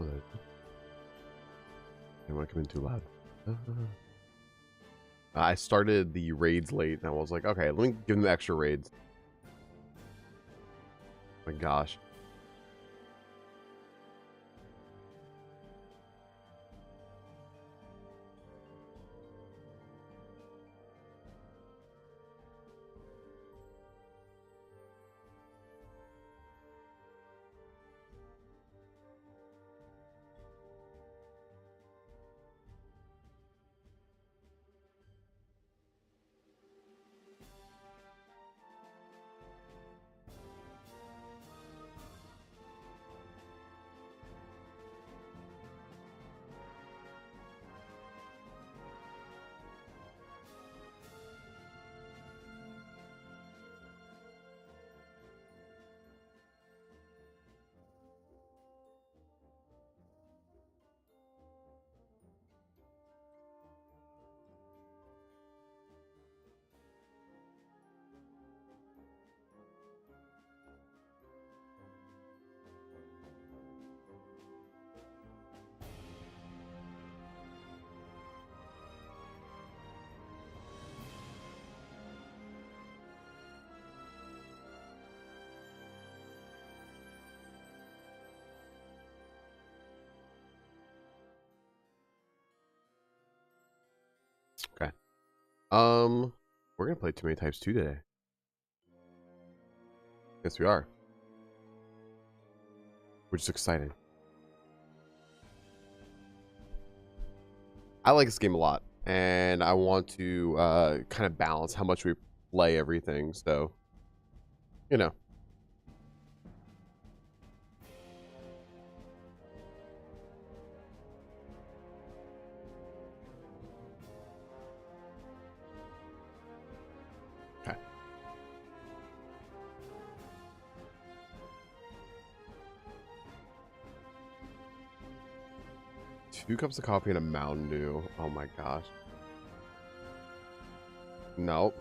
I want to come in too loud. I started the raids late, and I was like, okay, let me give them the extra raids. Oh my gosh. Okay. We're gonna play Too Many Types 2 today. Yes, we are. Which is exciting. I like this game a lot, and I want to kind of balance how much we play everything, so, you know. Okay. 2 cups of coffee and a Mountain Dew. Oh my gosh. Nope.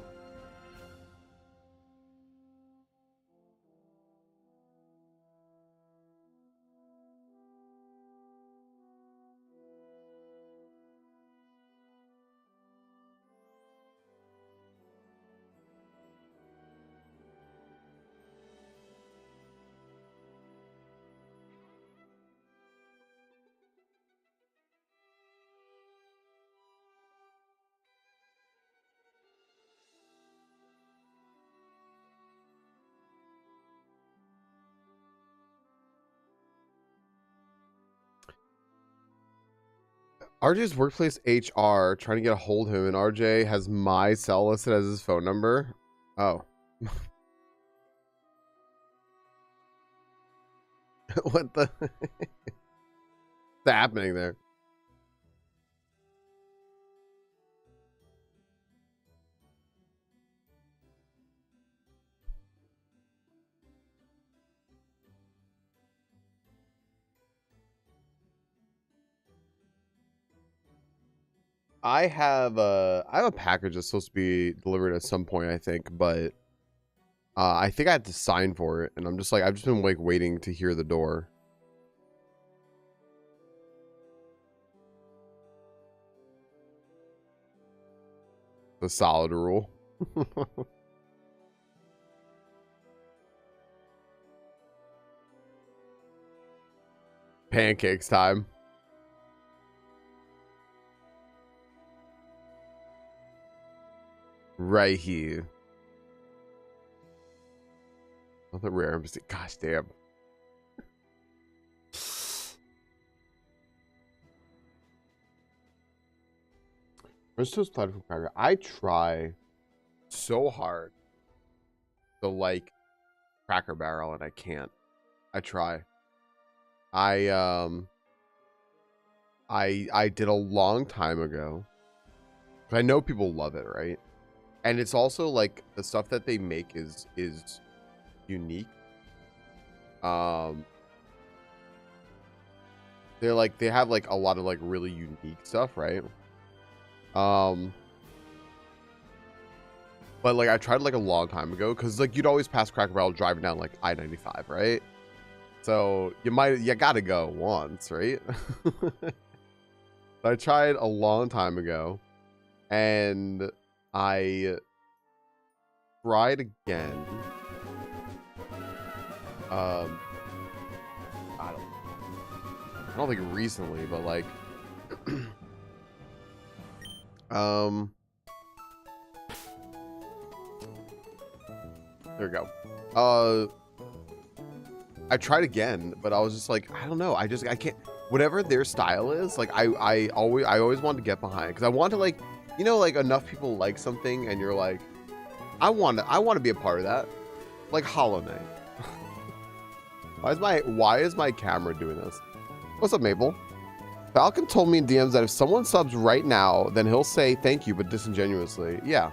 RJ's workplace HR trying to get a hold of him, and RJ has my cell listed as his phone number. Oh. What the? What's happening there? I have a package that's supposed to be delivered at some point, I think, but I think I had to sign for it, and I'm just like, I've just been like waiting to hear the door. The solid rule. Pancakes time. Right here. Nothing rare. Gosh damn. French toast platter from Cracker. I try so hard to like Cracker Barrel, and I can't. I try. I did a long time ago. I know people love it, right? And it's also like the stuff that they make is unique. They're like, they have like a lot of like really unique stuff, right? But like I tried like a long time ago, because like you'd always pass Cracker Barrel driving down like I-95, right? So you gotta go once, right? I tried a long time ago, and I tried again. I don't think recently, but like, there we go. I tried again, but I was just like, I don't know. I can't. Whatever their style is, like I always wanted to get behind, because I want to, like, you know, like enough people like something, and you're like, I want to be a part of that, like Hollow Knight. Why is my camera doing this? What's up, Maple? Falcon told me in DMs that if someone subs right now, then he'll say thank you, but disingenuously. Yeah.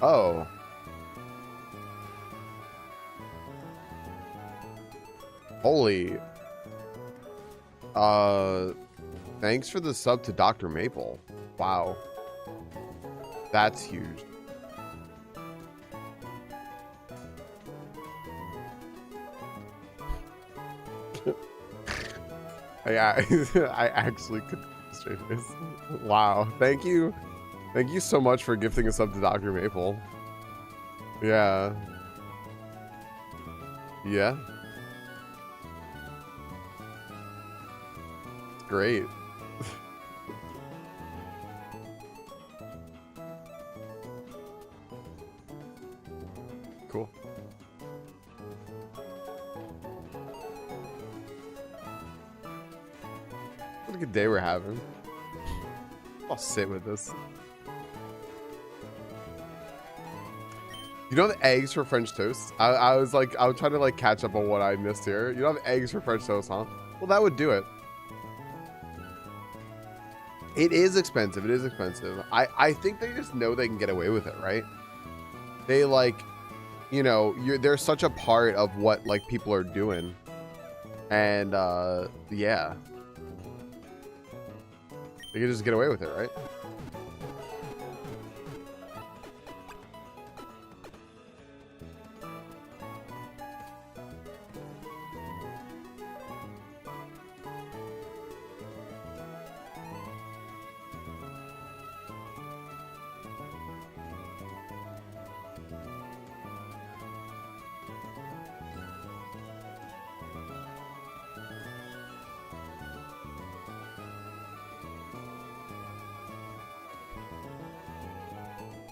Oh. Holy. Thanks for the sub to Dr. Maple. Wow. That's huge. I actually could straight face. Wow. Thank you. Thank you so much for gifting a sub to Dr. Maple. Yeah. Yeah. It's great. Cool. What a good day we're having. I'll sit with this. You don't have eggs for French toast? I was trying to like catch up on what I missed here. You don't have eggs for French toast, huh? Well, that would do it. It is expensive. It is expensive. I think they just know they can get away with it, right? They like, you know, they're such a part of what like people are doing. And yeah. They can just get away with it, right?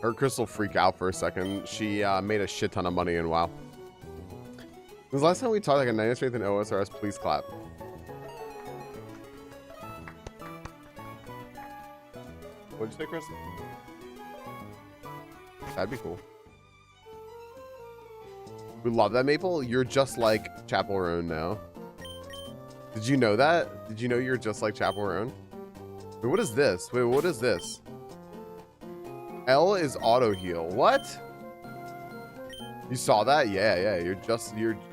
Her Crystal freaked out for a second. She made a shit ton of money in WoW. This was the last time we talked like a 90 strength in OSRS. Please clap. What'd you say, Chris? That'd be cool. We love that, Maple. You're just like Chapel Roan now. Did you know that? Did you know you're just like Chapel Roan? Wait, what is this? Wait, what is this? L is auto heal. What? You saw that? Yeah.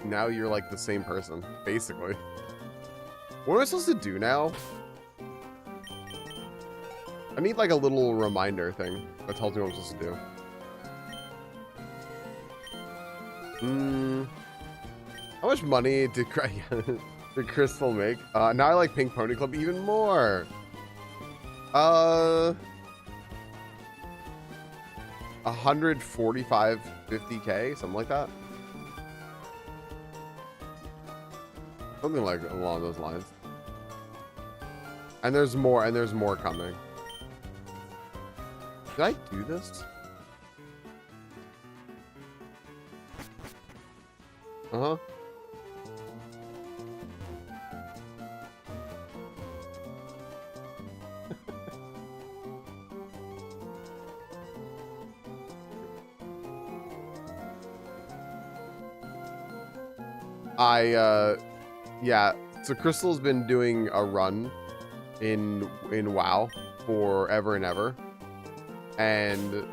Now you're like the same person, basically. What am I supposed to do now? I need like a little reminder thing that tells me what I'm supposed to do. How much money did Crystal make? Now I like Pink Pony Club even more. 145.50K, something like that. Something like along those lines. And there's more coming. Did I do this? Uh-huh. Yeah, so Crystal's been doing a run in WoW forever and ever, and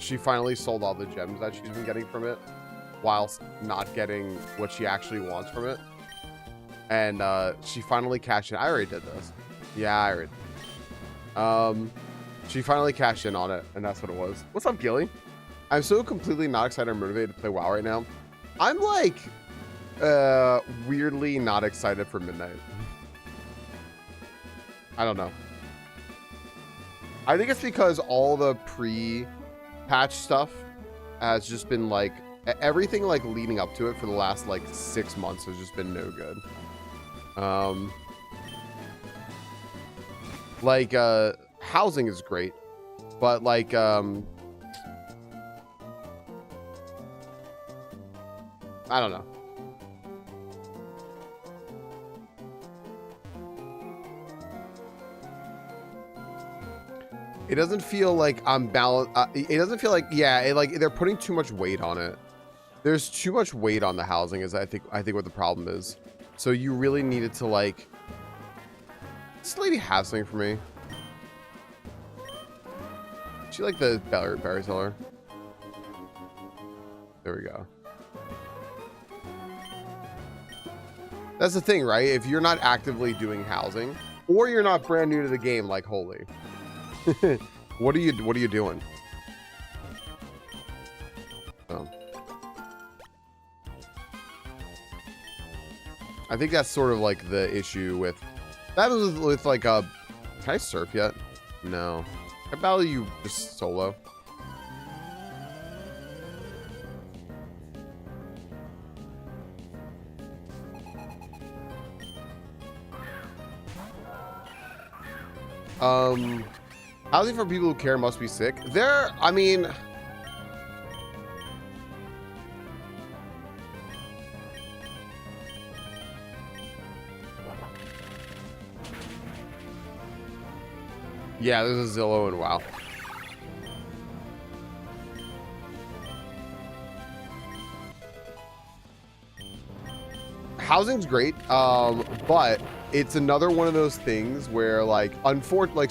she finally sold all the gems that she's been getting from it whilst not getting what she actually wants from it, and she finally cashed in. I already did this. Yeah, I already. She finally cashed in on it, and that's what it was. What's up, Gilly? I'm so completely not excited or motivated to play WoW right now. I'm like weirdly not excited for midnight. I don't know. I think it's because all the pre-patch stuff has just been like everything like leading up to it for the last like 6 months has just been no good. Like housing is great, but like I don't know. It doesn't feel like I'm balanced. It doesn't feel like, yeah, like they're putting too much weight on it. There's too much weight on the housing is I think what the problem is. So you really needed to like, this lady has something for me. She like the berry seller. There we go. That's the thing, right? If you're not actively doing housing or you're not brand new to the game, like holy. What are you doing? Oh. I think that's sort of like the issue with that was with like a can I surf yet? No. I battle you just solo. Housing for people who care must be sick. I mean, yeah, there's a Zillow and WoW. Housing's great, but it's another one of those things where like unfortunately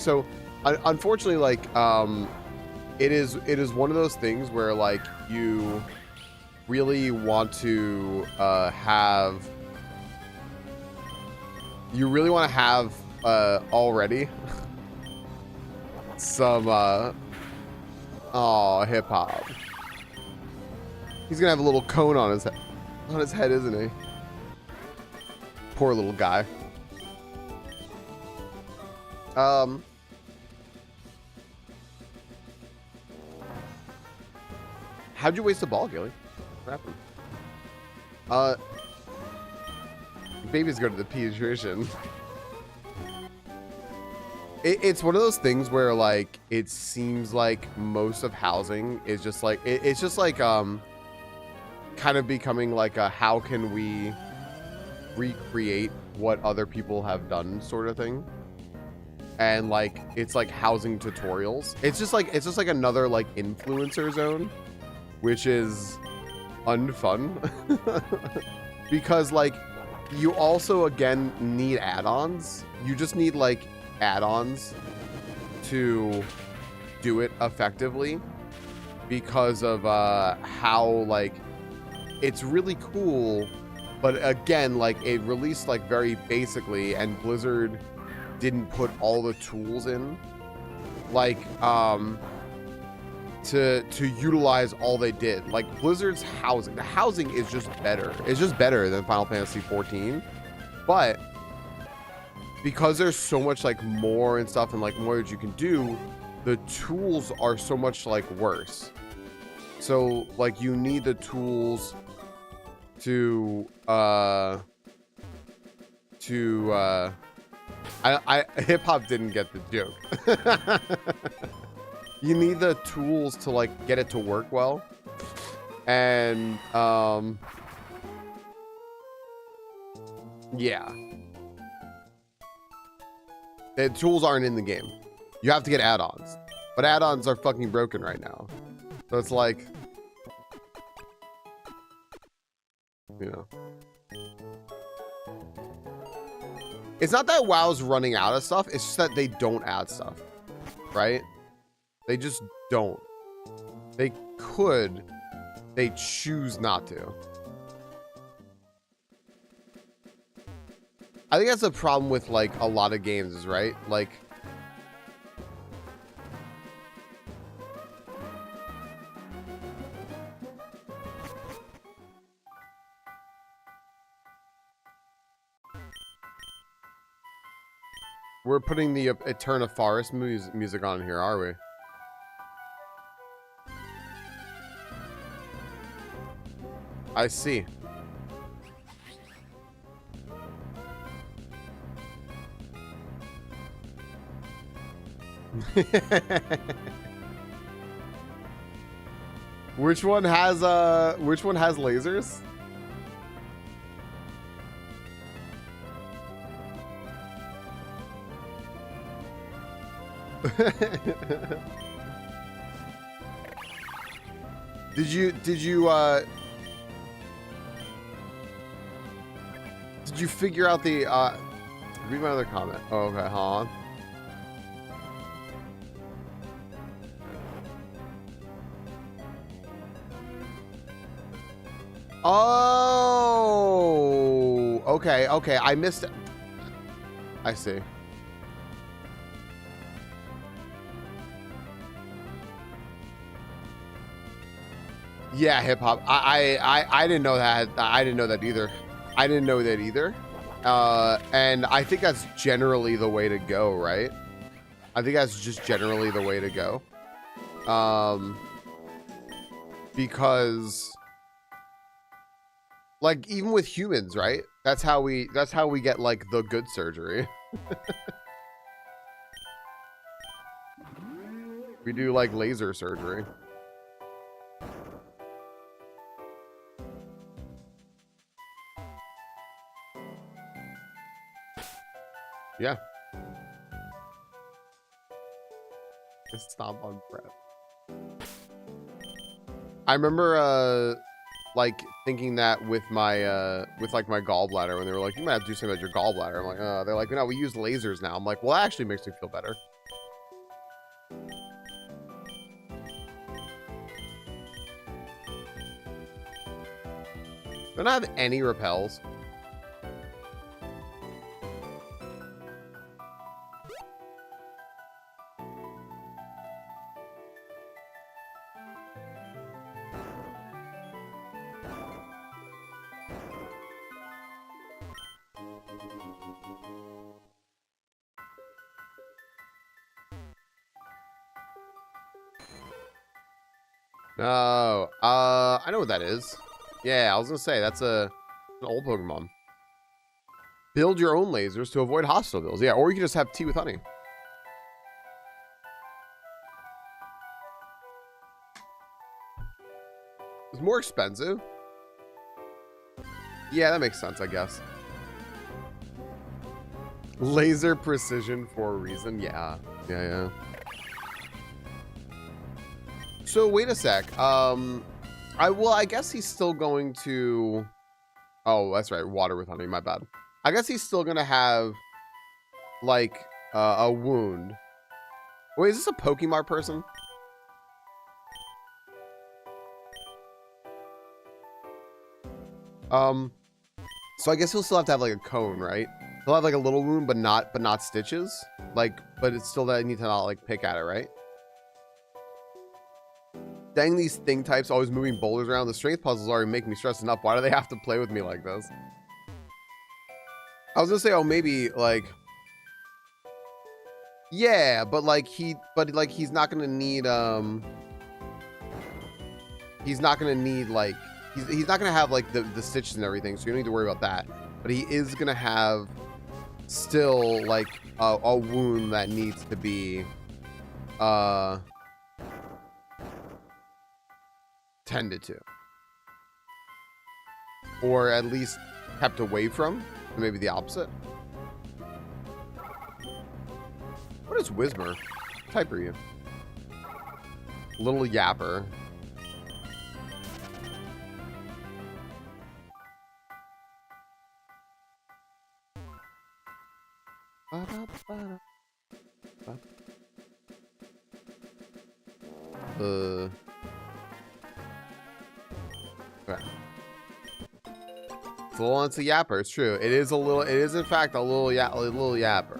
like it is one of those things where like you really want to have already some hip hop. He's gonna have a little cone on his head, isn't he? Poor little guy. How'd you waste the ball, Gilly? What happened? Babies go to the pediatrician. It's one of those things where like it seems like most of housing is just like it's just like kind of becoming like a how can we recreate what other people have done sort of thing. And like it's like housing tutorials. It's just like another like influencer zone, which is unfun. Because like you also again need add-ons. You just need like add-ons to do it effectively because of how like it's really cool, but again like it released like very basically and Blizzard didn't put all the tools in like to utilize all they did. Like Blizzard's housing, the housing is just better. It's just better than Final Fantasy 14, but because there's so much like more and stuff and like more that you can do, the tools are so much like worse. So like you need the tools to hip hop didn't get the joke. You need the tools to like get it to work well. And yeah. The tools aren't in the game. You have to get add-ons. But add-ons are fucking broken right now. So it's like, you know. It's not that WoW's running out of stuff. It's just that they don't add stuff. Right? They just don't. They could. They choose not to. I think that's a problem with like a lot of games, is right? Like We're putting the Eterna Forest music on here, are we? I see. Which one has lasers? Did you figure out the read my other comment? Oh, okay, hold on. Oh, okay, I missed it. I see. Yeah, hip hop. I didn't know that. I didn't know that either. And I think that's generally the way to go, right? I think that's just generally the way to go. Because like even with humans, right? That's how we get like the good surgery. We do like laser surgery. Yeah. Just stomp on breath. I remember like thinking that with my with like my gallbladder when they were like, you might have to do something about your gallbladder. I'm like, they're like, no, we use lasers now. I'm like, well, that actually makes me feel better. Don't I have any repels? No. I know what that is. Yeah, I was gonna say that's an old Pokemon. Build your own lasers to avoid hostile bills. Yeah, or you can just have tea with honey. It's more expensive. Yeah, that makes sense, I guess. Laser precision for a reason. Yeah. So wait a sec. I guess he's still going to. Oh, that's right. Water with honey. My bad. I guess he's still gonna have like a wound. Wait, is this a Pokemon person? So I guess he'll still have to have like a cone, right? He'll have like a little wound, but not stitches. Like, but it's still that I need to not like pick at it, right? Dang, these thing types always moving boulders around. The strength puzzles already make me stressed enough. Why do they have to play with me like this? I was gonna say, oh, maybe like, yeah, but he's not gonna need he's not gonna need like he's not gonna have like the stitches and everything, so you don't need to worry about that. But he is gonna have still like a wound that needs to be tended to, or at least kept away from. Maybe the opposite. What is Whismer? What type are you? Little yapper. Okay. It's a little into yapper. It's true. It is a little. It is in fact a little yapper.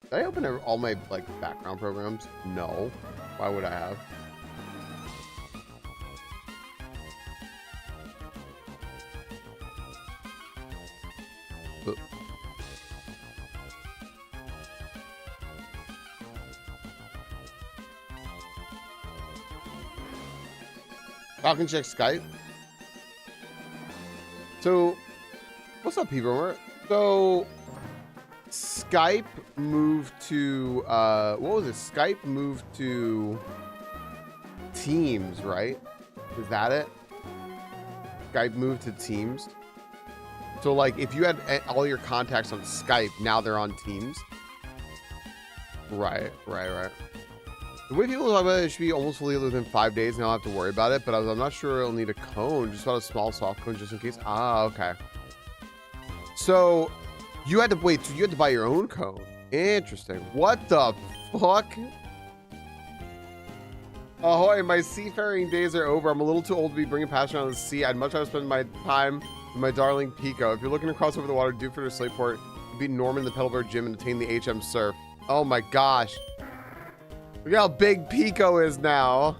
Did I open all my like background programs? No. Why would I have? But Falcon check Skype. So, what's up, people? So, Skype moved to what was it? Skype moved to Teams, right? Is that it? Skype moved to Teams. So, like, if you had all your contacts on Skype, now they're on Teams. Right. The way people talk about it, it should be almost fully within 5 days, and I don't have to worry about it. But I'm not sure it'll need a cone, just about a small soft cone, just in case. Ah, okay. So you had to wait. So you had to buy your own cone. Interesting. What the fuck? Ahoy! My seafaring days are over. I'm a little too old to be bringing passion on the sea. I'd much rather spend my time with my darling Pico. If you're looking to cross over the water, do for the Slateport, beat Norman in the Pedalboard Gym and attain the HM Surf. Oh my gosh. Look how big Pico is now.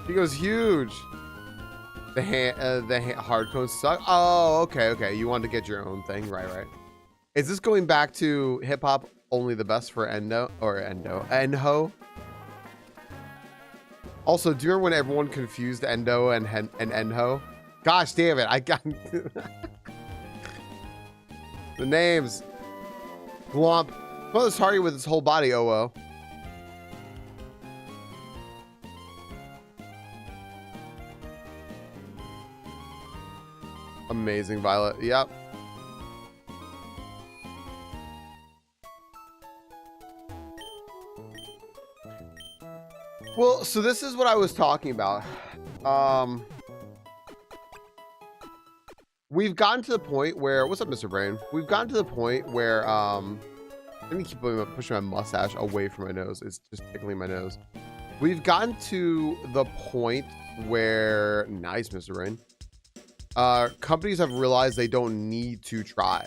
Pico's huge. The hard cones suck. Oh, okay. You wanted to get your own thing, right? Is this going back to hip hop? Only the best for Enho? Also, do you remember when everyone confused Endo and Enho? Gosh damn it! I got the names. Glomp. Well, it's Hardy with his whole body, oh. Amazing, Violet. Yep. Well, so this is what I was talking about. We've gotten to the point where, what's up, Mr. Brain? We've gotten to the point where, let me keep pushing my mustache away from my nose. It's just tickling my nose. We've gotten to the point where, nice, Mr. Brain. Companies have realized they don't need to try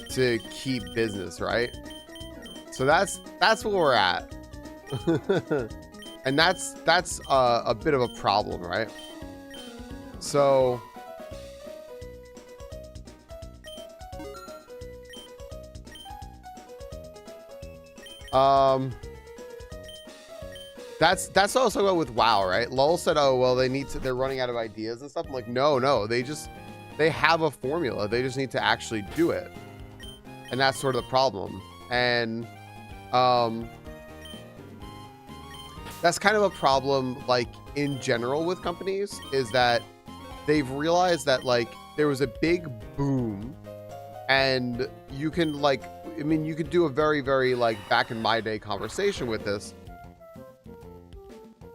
to keep business, right? So that's where we're at. And that's a bit of a problem, right? So that's what I was talking about with WoW, right? Lol said, oh well, they're running out of ideas and stuff. I'm like, no, they have a formula, they just need to actually do it. And that's sort of the problem. And that's kind of a problem, like, in general with companies, is that they've realized that, like, there was a big boom, and you can, like, I mean, you could do a very, very, like, back in my day conversation with this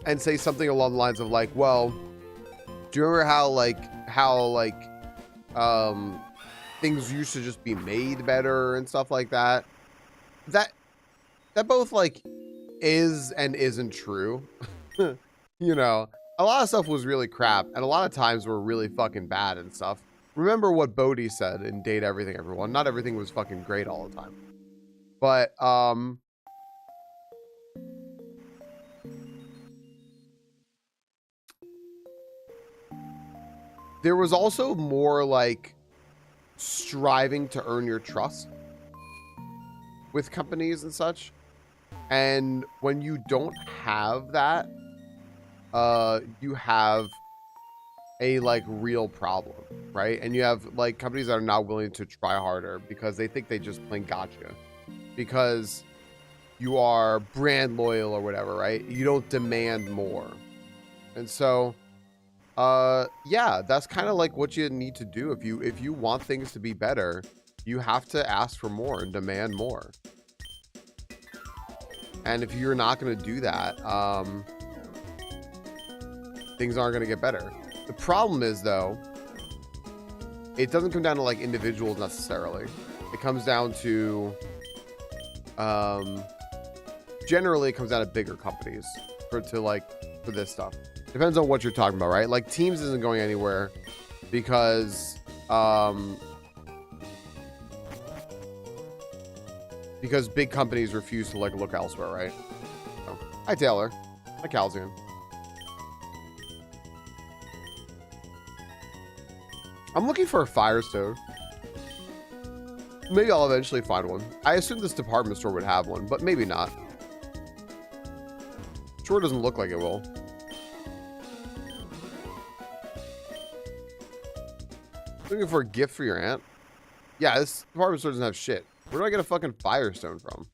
and say something along the lines of, like, well, do you remember how things used to just be made better and stuff like that? That both, like, is and isn't true. You know, a lot of stuff was really crap, and a lot of times were really fucking bad and stuff. Remember what Bodhi said in Date Everything, Everyone. Not everything was fucking great all the time. But, there was also more, like, striving to earn your trust with companies and such. And when you don't have that, you have a, like, real problem, right? And you have, like, companies that are not willing to try harder because they think they just plain got you. Because you are brand loyal or whatever, right? You don't demand more. And so, yeah, that's kind of like what you need to do. If you want things to be better, you have to ask for more and demand more. And if you're not going to do that, things aren't going to get better. The problem is, though, it doesn't come down to, like, individuals necessarily. It comes down to, generally it comes down to bigger companies for this stuff. Depends on what you're talking about, right? Like, Teams isn't going anywhere because big companies refuse to, like, look elsewhere, right? So, hi, Taylor. Hi, Calzian. I'm looking for a Firestone. Maybe I'll eventually find one. I assume this department store would have one, but maybe not. Sure doesn't look like it will. Looking for a gift for your aunt? Yeah, this department store doesn't have shit. Where do I get a fucking Firestone from?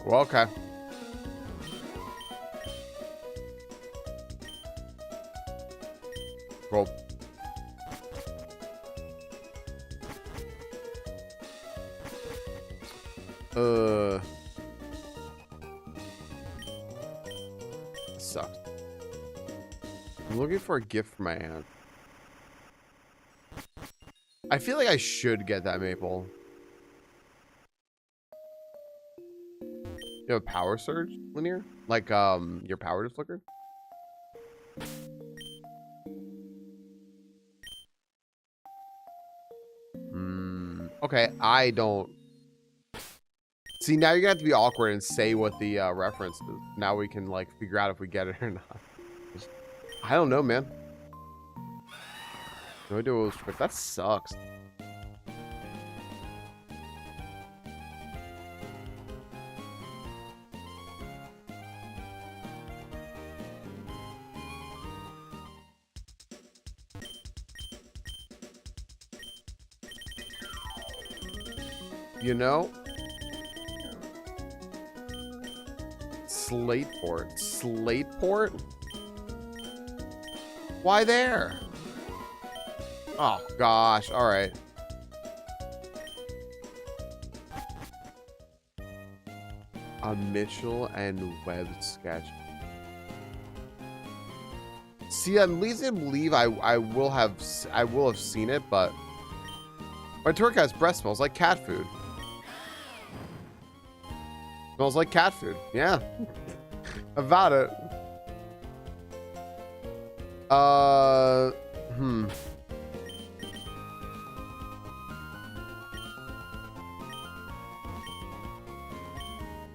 Well, okay. Well. Sucks. I'm looking for a gift for my aunt. I feel like I should get that maple. You have a power surge, Linear? Like, your power just flickered? Okay, I don't... See, now you're gonna have to be awkward and say what the reference is. Now we can, like, figure out if we get it or not. I don't know, man. No idea what was quick. That sucks. You know? Slateport. Slateport? Why there? Oh, gosh. All right. A Mitchell and Webb sketch. See, I'm leads to believe I will have seen it, but my tour guide's breath smells like cat food. Smells like cat food. Yeah. About it. A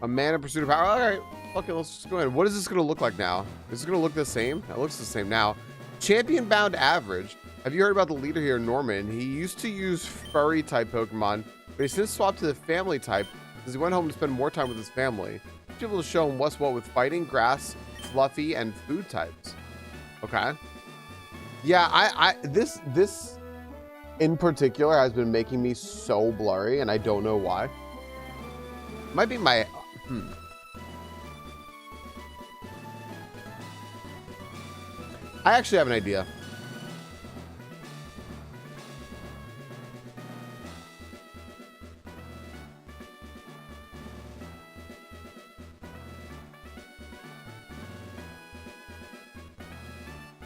man in pursuit of power. All right. Okay, let's just go ahead. What is this going to look like now? Is it going to look the same? It looks the same now. Champion bound average. Have you heard about the leader here, Norman? He used to use furry type Pokemon, but he since swapped to the family type because he went home to spend more time with his family. He's able to show him what's what with fighting, grass, fluffy, and food types. Okay. Yeah, this in particular has been making me so blurry, and I don't know why. Might be my I actually have an idea.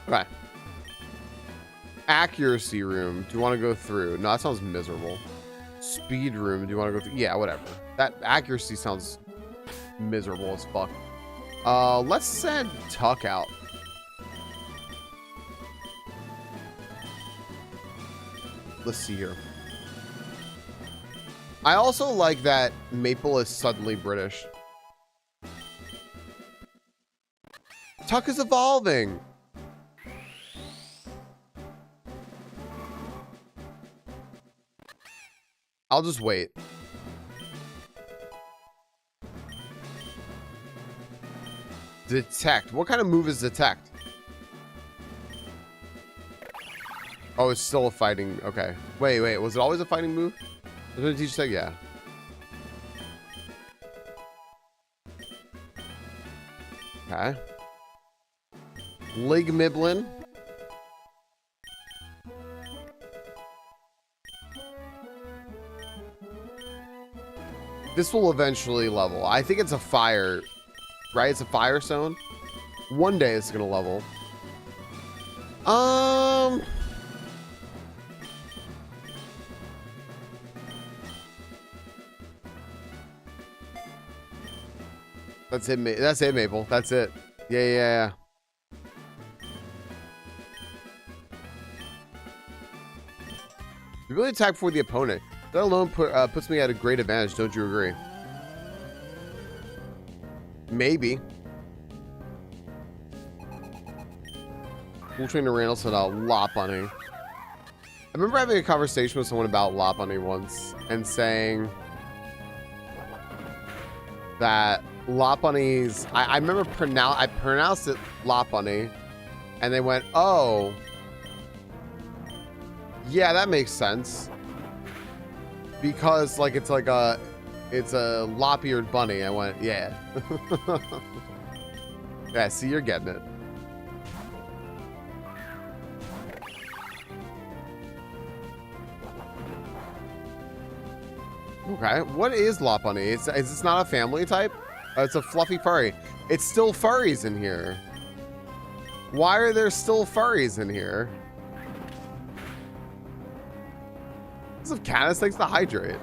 Okay. Accuracy room. Do you want to go through? No, that sounds miserable. Speed room. Do you want to go through? Yeah, whatever. That accuracy sounds miserable as fuck. Let's send Tuck out. Let's see here. I also like that Maple is suddenly British. Tuck is evolving. I'll just wait. Detect. What kind of move is detect? Oh, it's still a fighting. Okay. Wait. Was it always a fighting move? Was it teach tech? Yeah. Okay. Ligmiblin. This will eventually level. I think it's a fire, right? It's a fire zone. One day it's gonna level. That's it. That's it, Maple. That's it. Yeah. You really attack for the opponent. That alone puts me at a great advantage, don't you agree? Maybe. We'll train to Randall said lot bunny. I remember having a conversation with someone about lot bunny once and saying that lot bunnies, I remember I pronounced it lot bunny, and they went, oh, yeah, that makes sense. Because like it's a lop-eared bunny. I went, yeah. Yeah, see, you're getting it. Okay, what is lot bunny? Is this not a family type? It's a fluffy furry. It's still furries in here. Why are there still furries in here? Because of Canis likes to hydrate.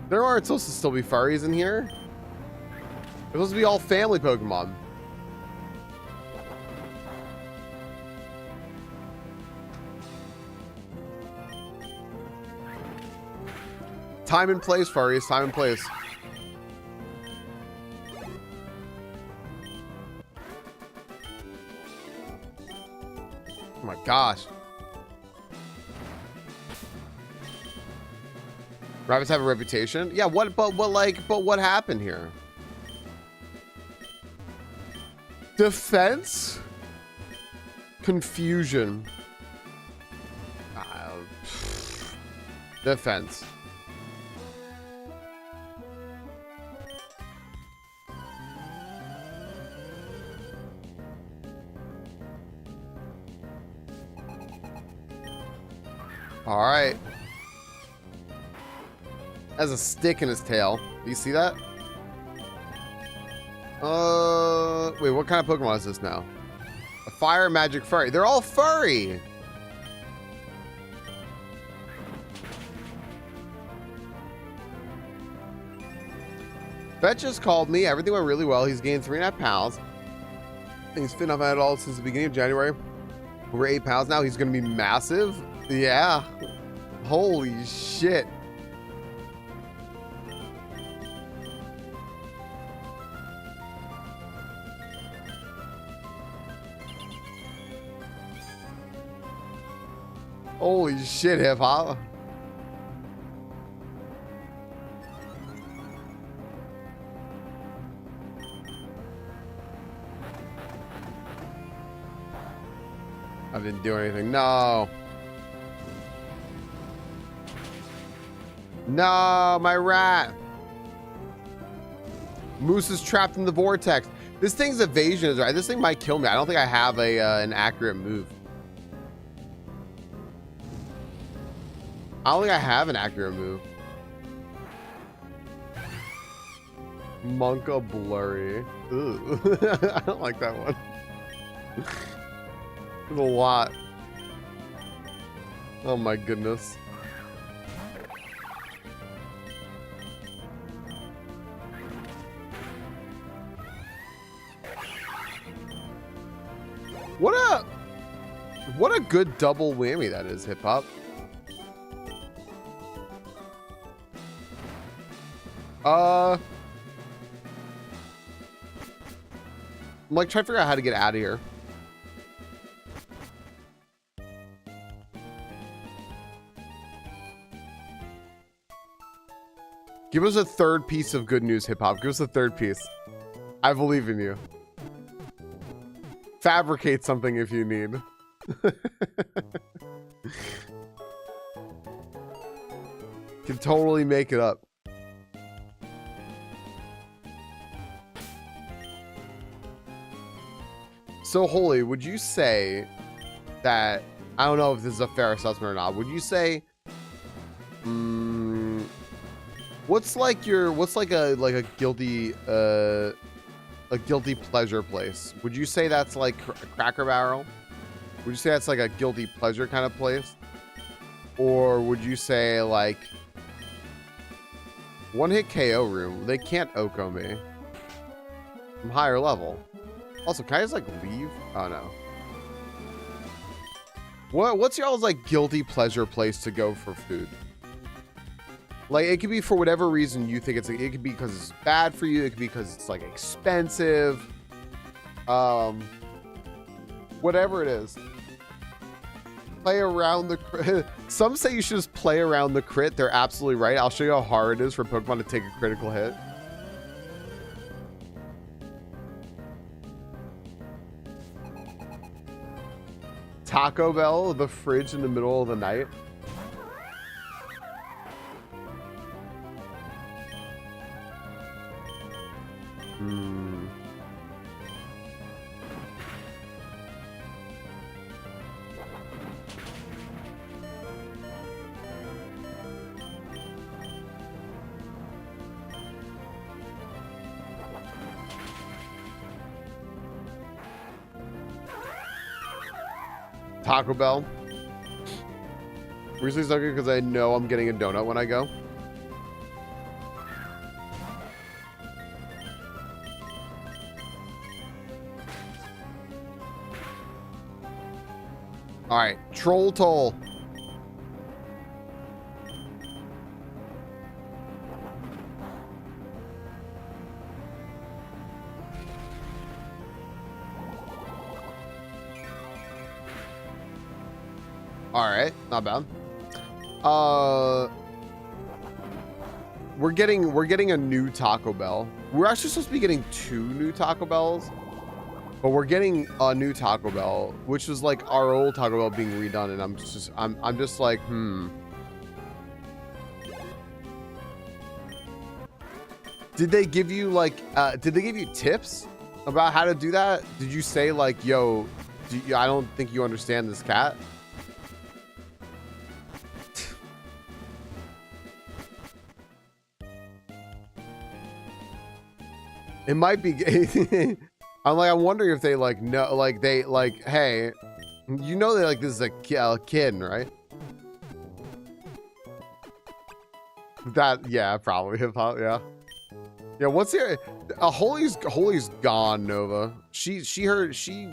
There aren't supposed to still be furries in here. They're supposed to be all family Pokemon. Time and place, furries. Time and place. Oh my gosh. Rabbits have a reputation? Yeah, but what happened here? Defense? Confusion. Defense. All right. Has a stick in his tail. Do you see that? Wait, what kind of Pokemon is this now? A fire magic furry. They're all furry. Fetch just called me. Everything went really well. He's gained 3.5 pounds. He's fit enough at all since the beginning of January. Over 8 pounds now. He's going to be massive. Yeah. Holy shit. Holy shit, hip hop. I didn't do anything. No. No, my rat. Moose is trapped in the vortex. This thing's evasion is right. This thing might kill me. I don't think I have an accurate move. I don't think I have an accurate move. Monka Blurry. Ooh. I don't like that one. There's a lot. Oh my goodness. What a good double whammy that is, hip hop. I'm like trying to figure out how to get out of here. Give us a third piece of good news, hip hop. Give us a third piece. I believe in you. Fabricate something if you need. Can totally make it up. So, Holy, would you say that, I don't know if this is a fair assessment or not, would you say, what's like a guilty pleasure place? Would you say that's like a Cracker Barrel? Would you say that's like a guilty pleasure kind of place? Or would you say like one hit KO room? They can't Oko me. I'm higher level. Also, can I just like leave? Oh no. What's y'all's like guilty pleasure place to go for food? Like, it could be for whatever reason you think it's, it could be because it's bad for you. It could be because it's like expensive. Whatever it is. Play around the crit. Some say you should just play around the crit. They're absolutely right. I'll show you how hard it is for Pokemon to take a critical hit. Taco Bell, the fridge in the middle of the night. Taco Bell. Recently stuck because I know I'm getting a donut when I go. All right, Troll Toll. All right, not bad. We're getting a new Taco Bell. We're actually supposed to be getting 2 new Taco Bells, but we're getting a new Taco Bell, which is like our old Taco Bell being redone, and I'm just like, Did they give you like did they give you tips about how to do that? Did you say like, yo, I don't think you understand this cat? It might be. I'm wondering if they like know, like they like, hey, you know, they like this is a kid, right? That, yeah, probably hip hop, yeah. Yeah, what's here? Holy's gone, Nova. She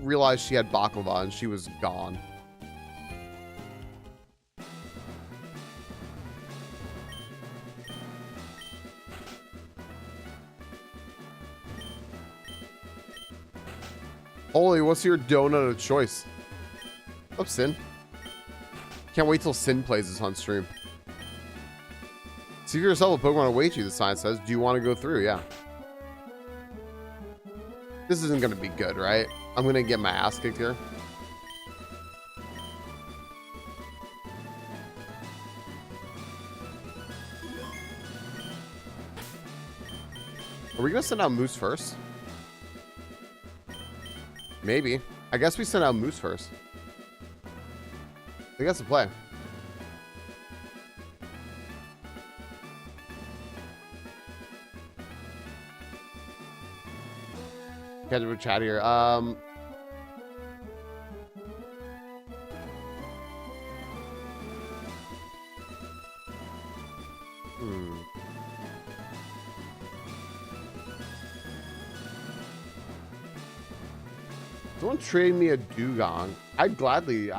realized she had baklava and she was gone. Holy, what's your donut of choice? What's up, Sin? Can't wait till Sin plays this on stream. See for yourself a Pokemon awaits you, the sign says. Do you want to go through? Yeah. This isn't going to be good, right? I'm going to get my ass kicked here. Are we going to send out Moose first? Maybe. I guess we send out Moose first. I guess to play. Catch up with chat here. Someone trade me a Dugong. I'd gladly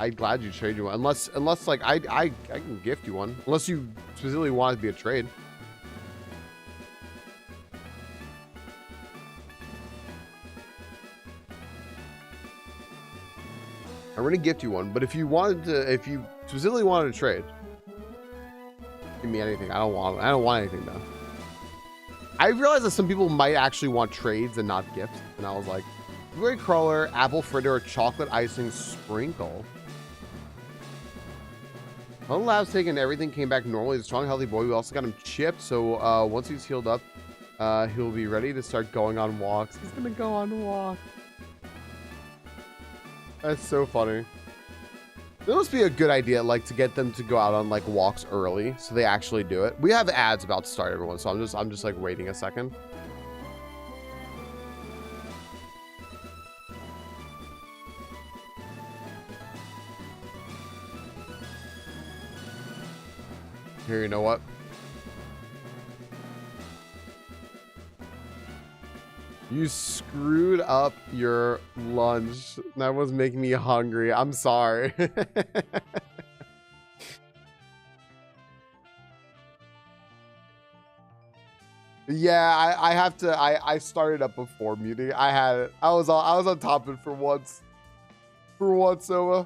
trade you one. Unless like I can gift you one. Unless you specifically want it to be a trade. I'm gonna gift you one, but if you specifically wanted to trade, give me anything. I don't want anything though. I realized that some people might actually want trades and not gifts, and I was like, blueberry crawler, apple fritter, or chocolate icing sprinkle. Well, lab's taken, everything came back normally. The strong, healthy boy. We also got him chipped, so once he's healed up, he'll be ready to start going on walks. He's gonna go on walks. That's so funny. That must be a good idea, like to get them to go out on like walks early, so they actually do it. We have ads about to start, everyone, so I'm just like waiting a second. Here, you know what? You screwed up your lunch. That was making me hungry. I'm sorry. Yeah, I have to. I started up before muting. I was on top of it for once. For once, Sova.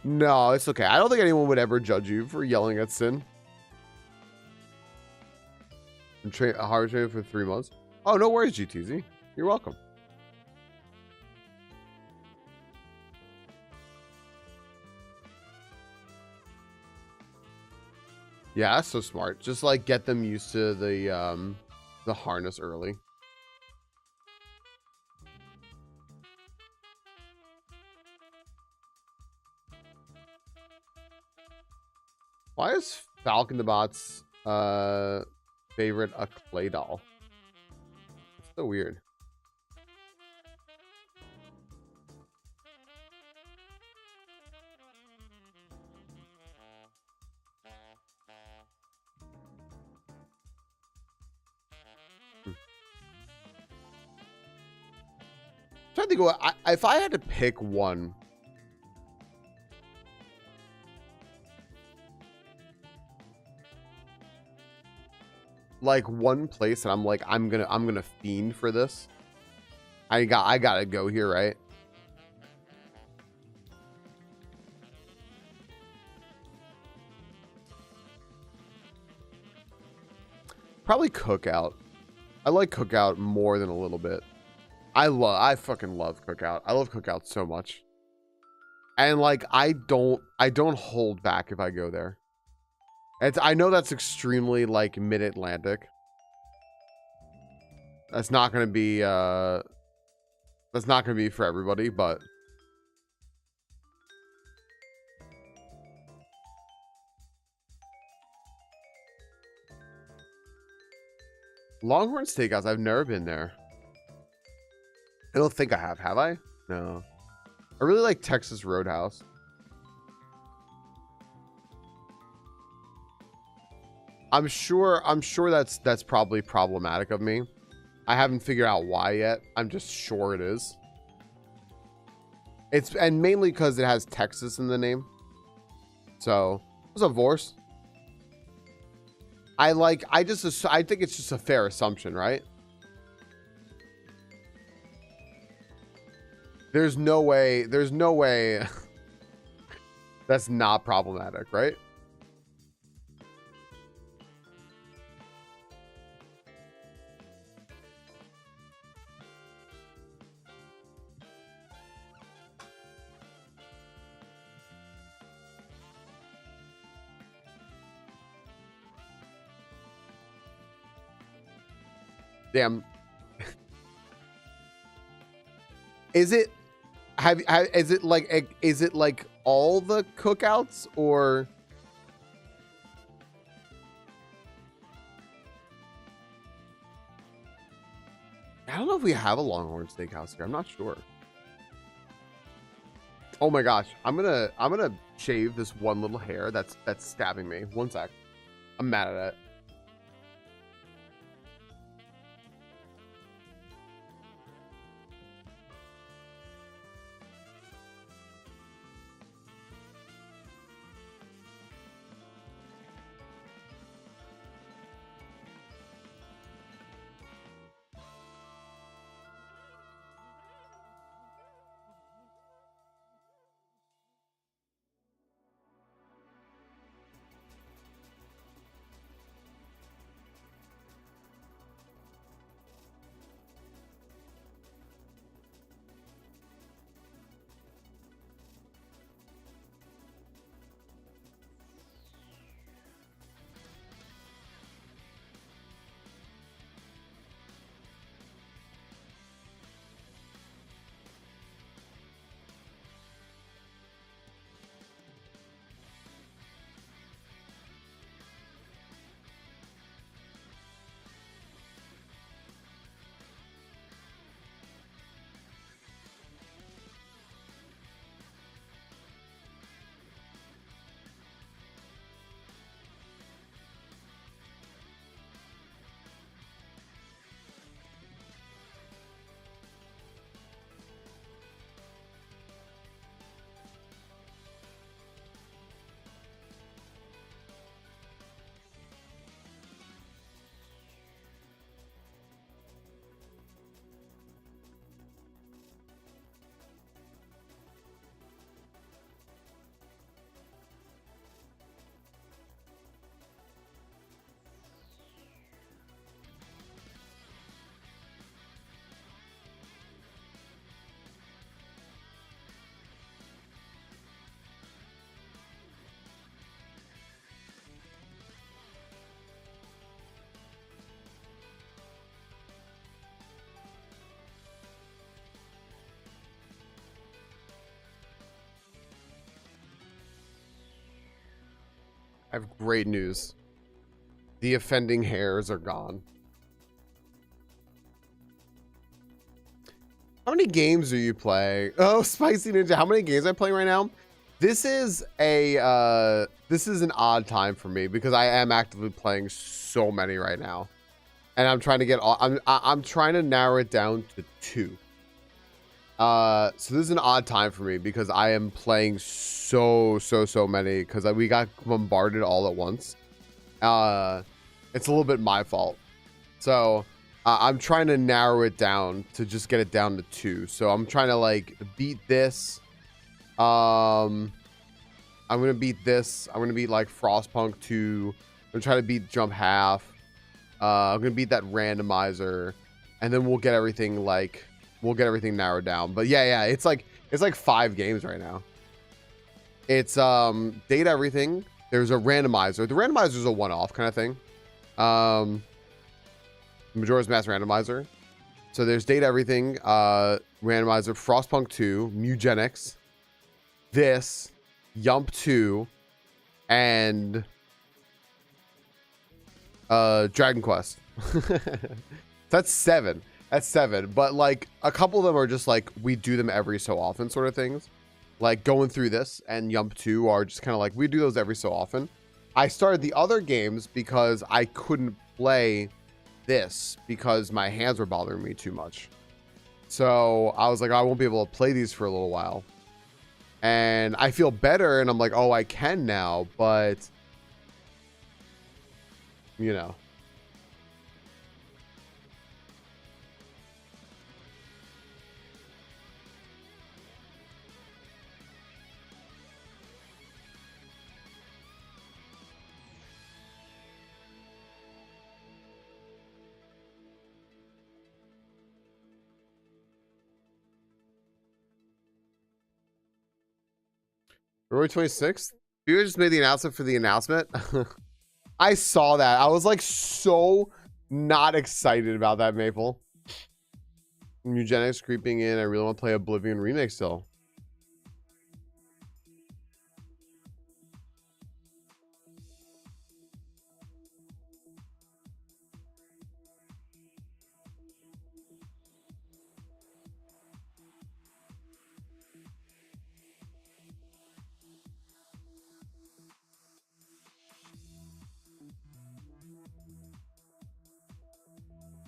No, it's okay. I don't think anyone would ever judge you for yelling at Sin. I'm hard training for 3 months. Oh, no worries, GTZ. You're welcome. Yeah, that's so smart. Just like get them used to the harness early. Why is Falcon the Bot's favorite a clay doll? It's so weird. Trying to think if I had to pick one. Like one place that I'm like, I'm gonna fiend for this. I gotta go here, right? Probably Cookout. I like Cookout more than a little bit. I fucking love Cookout. I love Cookout so much. And like I don't hold back if I go there. I know that's extremely like mid-Atlantic. That's not gonna be for everybody, but Longhorn Steakhouse, I've never been there. I don't think I have. Have I? No. I really like Texas Roadhouse. I'm sure that's probably problematic of me. I haven't figured out why yet. I'm just sure it is. And mainly because it has Texas in the name. So, what's up, Vorse? I think it's just a fair assumption, right? There's no way that's not problematic, right? Damn. Is it like all the cookouts or I don't know if we have a Longhorn Steakhouse here. I'm not sure. Oh my gosh. I'm gonna shave this one little hair that's stabbing me. One sec. I'm mad at it. I have great news. The offending hairs are gone. How many games do you play? Oh, Spicy Ninja. How many games am I playing right now? This is an odd time for me because I am actively playing so many right now. And I'm trying to get all I'm trying to narrow it down to 2. So this is an odd time for me because I am playing so many because we got bombarded all at once. It's a little bit my fault. So I'm trying to narrow it down to just get it down to 2. So I'm trying to like beat this. I'm gonna beat this. I'm gonna beat like Frostpunk 2. I'm gonna try to beat Jump Half. I'm gonna beat that randomizer, and then we'll get everything narrowed down. But yeah, it's like 5 games right now. It's date everything. There's a randomizer. The randomizer is a one-off kind of thing. Majora's Mask randomizer. So there's date everything, randomizer, Frostpunk 2, Mugenics, this, Yump 2, and Dragon Quest. That's 7. That's 7. But like a couple of them are just like we do them every so often sort of things. Like going through this and Yump 2 are just kind of like we do those every so often. I started the other games because I couldn't play this because my hands were bothering me too much. So I was like, I won't be able to play these for a little while. And I feel better and I'm like, oh, I can now, but you know. February 26th? You just made the announcement for the announcement? I saw that. I was like so not excited about that, Maple. Eugenics creeping in. I really want to play Oblivion Remake still.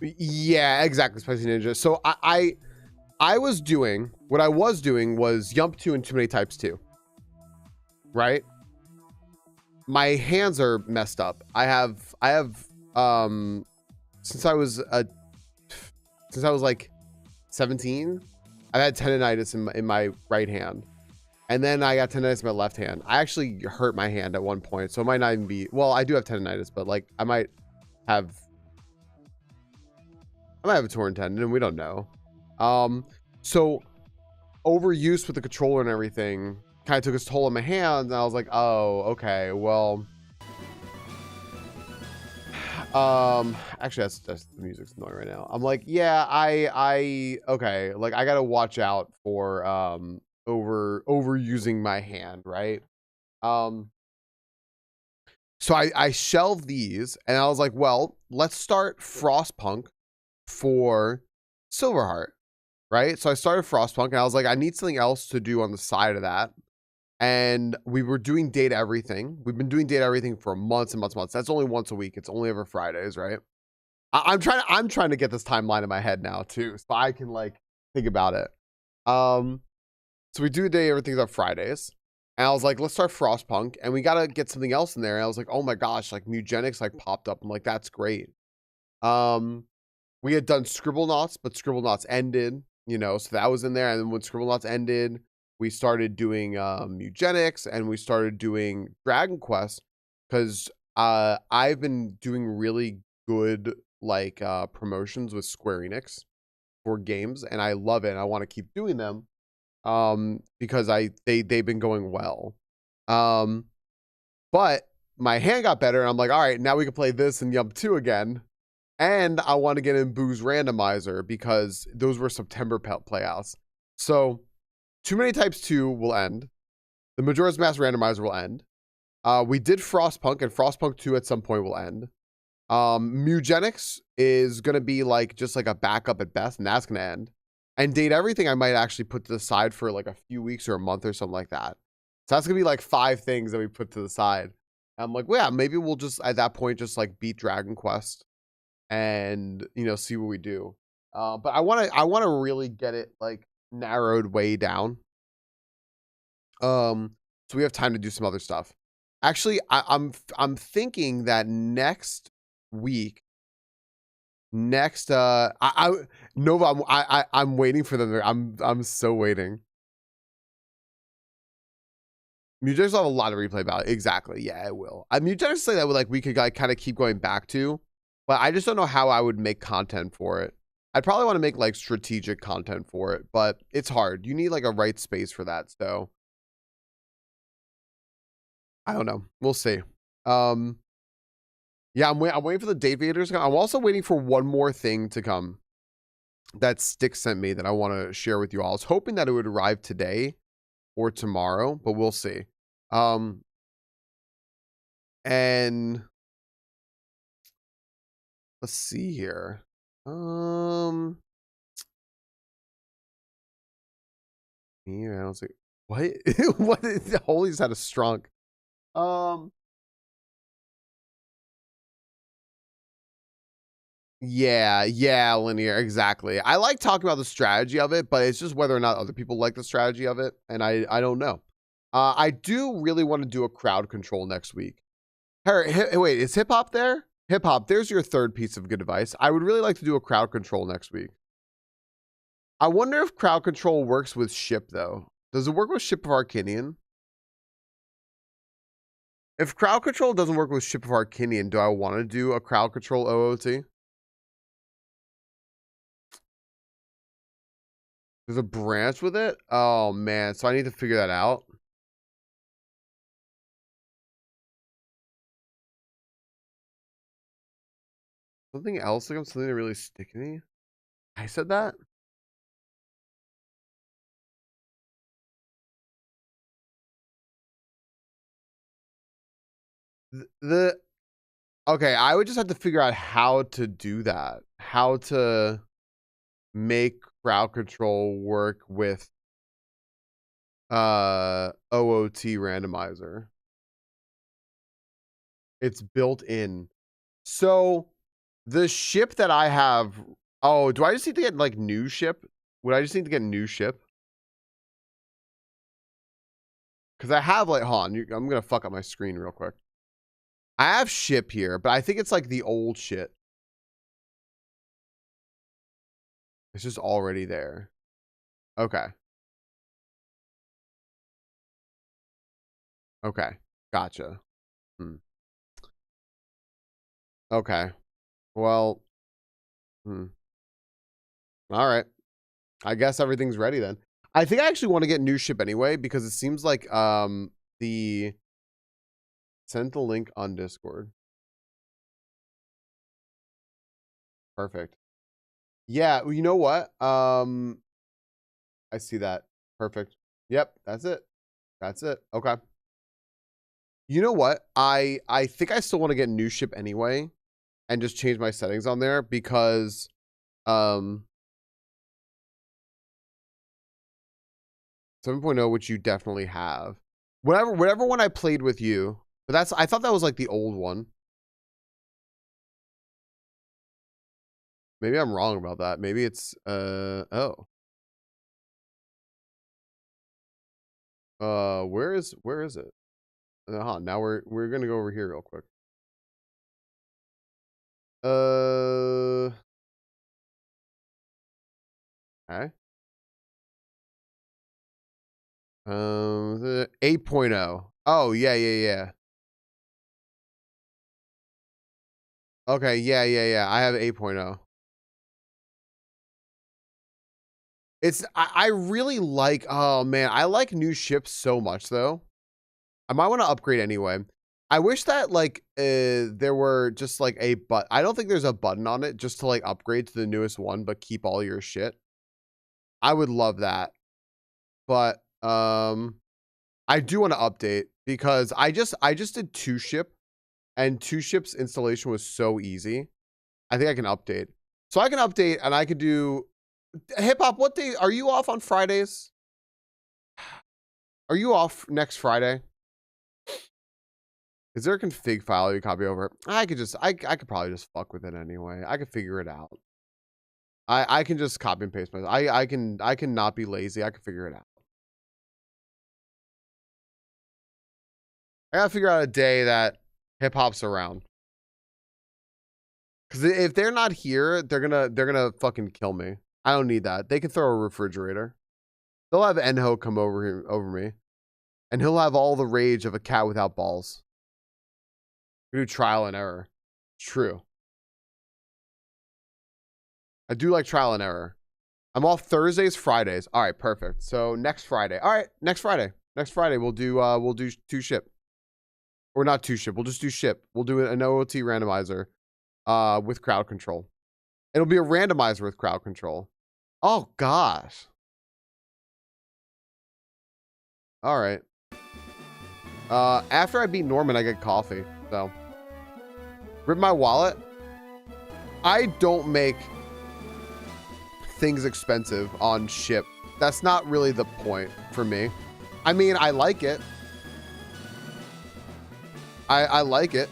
Yeah, exactly, Spicy Ninja. So I was doing what I was doing was Yump 2 and Too Many Types 2. Right? My hands are messed up. I have since I was like 17, I've had tendonitis in my right hand. And then I got tendonitis in my left hand. I actually hurt my hand at one point, so it might not even be, well, I do have tendonitis, but like I might have a torn tendon and we don't know. So overuse with the controller and everything kind of took its toll on my hands, and I was like, oh, okay, well, actually that's the music's annoying right now. I'm like, yeah, okay, like I gotta watch out for overusing my hand, right? So I shelved these and I was like, well, let's start Frostpunk for Silverheart, right? So I started Frostpunk and I was like, I need something else to do on the side of that. And we were doing Data Everything. We've been doing Data Everything for months and months. That's only once a week. It's only ever Fridays, right? I'm trying to get this timeline in my head now too, so I can like think about it. So we do Data Everything on Fridays. And I was like, let's start Frostpunk, and we gotta get something else in there. And I was like, oh my gosh, like Mugenics like popped up. I'm like, that's great. We had done Scribblenauts, but Scribblenauts ended, you know, so that was in there. And then when Scribblenauts ended, we started doing Mugenics, and we started doing Dragon Quest because I've been doing really good like promotions with Square Enix for games, and I love it. And I want to keep doing them because they've been going well. But my hand got better, and I'm like, all right, now we can play this and Yump 2 again. And I want to get in Boo's Randomizer because those were September playouts. So Too Many Types 2 will end. The Majora's Mask Randomizer will end. We did Frostpunk, and Frostpunk 2 at some point will end. Mugenics is gonna be like just like a backup at best, and that's gonna end. And Date Everything I might actually put to the side for like a few weeks or a month or something like that. So that's gonna be like 5 things that we put to the side. I'm like, well, yeah, maybe we'll just at that point just like beat Dragon Quest and see what we do. But I wanna really get it like narrowed way down. So we have time to do some other stuff. Actually, I'm thinking that next week, I Nova, I'm waiting for them. I'm so waiting. Mutants will have a lot of replay value. Exactly. Yeah, it will. Mutants say that we could like kind of keep going back to, but I just don't know how I would make content for it. I'd probably want to make like strategic content for it, but it's hard. You need like a right space for that. So I don't know. We'll see. Yeah, I'm waiting for the date vaders to come. I'm also waiting for one more thing to come that Styx sent me that I want to share with you all. I was hoping that it would arrive today or tomorrow, but we'll see. And let's see here. Yeah, I was like, what? What? Holy's had a strong. Yeah, linear, exactly. I like talking about the strategy of it, but it's just whether or not other people like the strategy of it, and I don't know. I do really want to do a crowd control next week. Hey, wait, is hip hop there? Hip hop, there's your third piece of good advice. I would really like to do a crowd control next week. I wonder if crowd control works with ship though. Does it work with Ship of Arcinian? If crowd control doesn't work with Ship of Arcinian, do I want to do a crowd control OOT? There's a branch with it? Oh, man. So I need to figure that out. Something else? Like something that really stick to me? I said that? Okay, I would just have to figure out how to do that. How to make crowd control work with OOT randomizer. It's built in. So the ship that I have, oh, do I just need to get like new ship? Would I just need to get new ship? Because I have like, hold on, I'm gonna fuck up my screen real quick. I have ship here, but I think it's like the old shit. It's just already there. Okay. Okay. Gotcha. Okay. Well, all right. I guess everything's ready then. I think I actually want to get new ship anyway because it seems like the send the link on Discord. Perfect. Yeah, well, you know what? I see that. Perfect. Yep, that's it. That's it. Okay. You know what? I think I still want to get new ship anyway and just change my settings on there because 7.0, which you definitely have. Whatever one I played with you, but I thought that was like the old one. Maybe I'm wrong about that. Maybe it's oh. Where is it? Now we're gonna go over here real quick. Okay. 8.0. Oh, yeah. Okay, yeah. I have 8.0. I really like, oh man, I like new ships so much though. I might want to upgrade anyway. I wish that like there were just like I don't think there's a button on it just to like upgrade to the newest one, but keep all your shit. I would love that. But I do want to update because I just did 2-ship, and 2-ship's installation was so easy. I think I can update. So I can update, and I could do hip hop. What day are you off on Fridays? Are you off next Friday? Is there a config file you copy over? I could probably just fuck with it anyway. I could figure it out. I can just copy and paste myself. I can not be lazy. I can figure it out. I gotta figure out a day that hip hop's around. Cause if they're not here, they're gonna fucking kill me. I don't need that. They can throw a refrigerator. They'll have Enho come over me, and he'll have all the rage of a cat without balls. We do trial and error. True. I do like trial and error. I'm off Thursdays, Fridays. All right, perfect. So next Friday. All right, next Friday. Next Friday we'll do 2-ship. Or not 2-ship. We'll just do ship. We'll do an OOT randomizer with crowd control. It'll be a randomizer with crowd control. Oh gosh. All right. After I beat Norman, I get coffee. So rip my wallet. I don't make things expensive on ship. That's not really the point for me. I mean, I like it. I like it.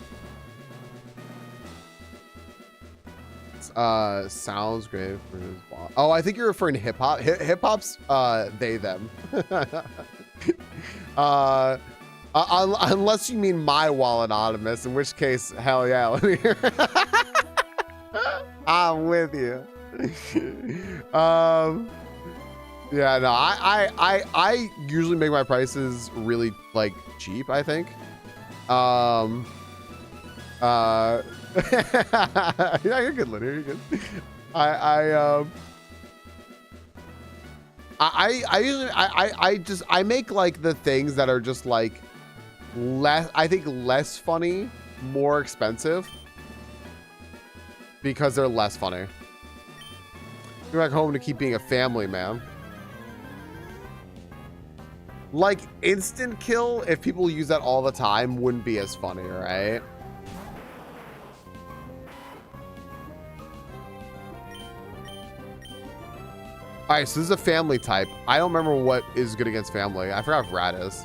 Sounds great for his wallet. Oh, I think you're referring to hip hop. Hip hop's they them. Unless you mean my wallet, Optimus, in which case, hell yeah, let me hear. I'm with you. Yeah, no, I usually make my prices really like cheap, I think. Yeah, you're good, Linear, you're good. I usually I make like the things that are just like less funny, more expensive, because they're less funny. You're back home to keep being a family man. Like instant kill, if people use that all the time, wouldn't be as funny, right? All right, so this is a family type. I don't remember what is good against family. I forgot if rat is.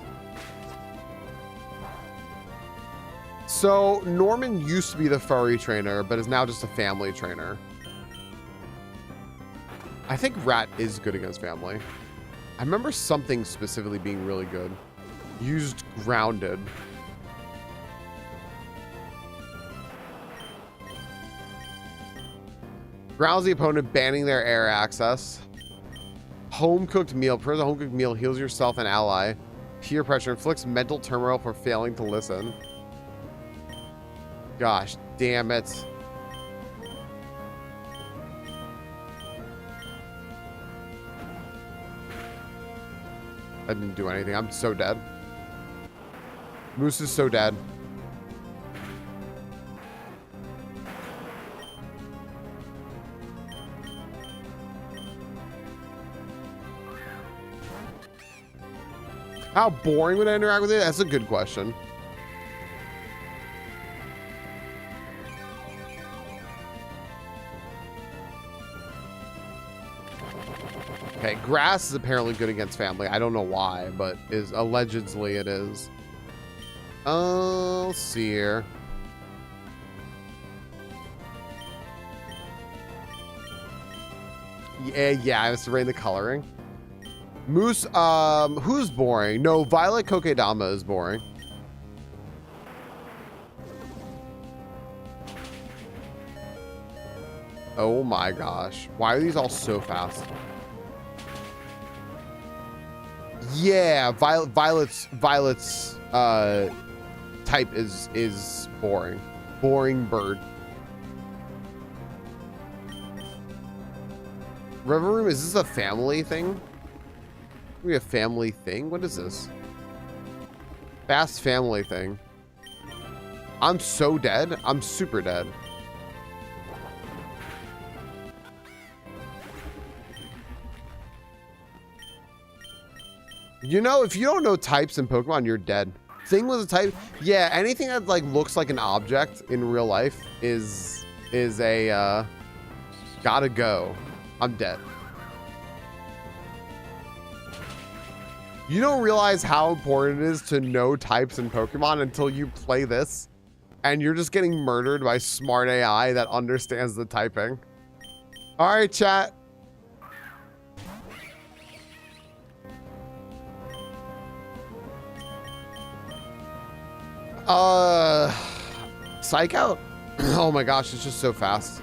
So Norman used to be the furry trainer, but is now just a family trainer. I think rat is good against family. I remember something specifically being really good. Used grounded. Grounds the opponent, banning their air access. Home cooked meal. Prefers a home cooked meal. Heals yourself and ally. Peer pressure. Inflicts mental turmoil for failing to listen. Gosh, damn it. I didn't do anything. I'm so dead. Moose is so dead. How boring would I interact with it? That's a good question. Okay, grass is apparently good against family. I don't know why, but is allegedly it is. Let's see here. Yeah, I have to read the coloring. Moose, who's boring? No, Violet Kokedama is boring. Oh my gosh. Why are these all so fast? Yeah, Violet's type is boring. Boring bird. River Room, is this a family thing? We a family thing? What is this? Fast family thing. I'm so dead. I'm super dead. You know, if you don't know types in Pokemon, you're dead. Thing was a type. Yeah, anything that like looks like an object in real life is a gotta go. I'm dead. You don't realize how important it is to know types in Pokemon until you play this, and you're just getting murdered by smart AI that understands the typing. All right, chat. Psych out. Oh my gosh, it's just so fast.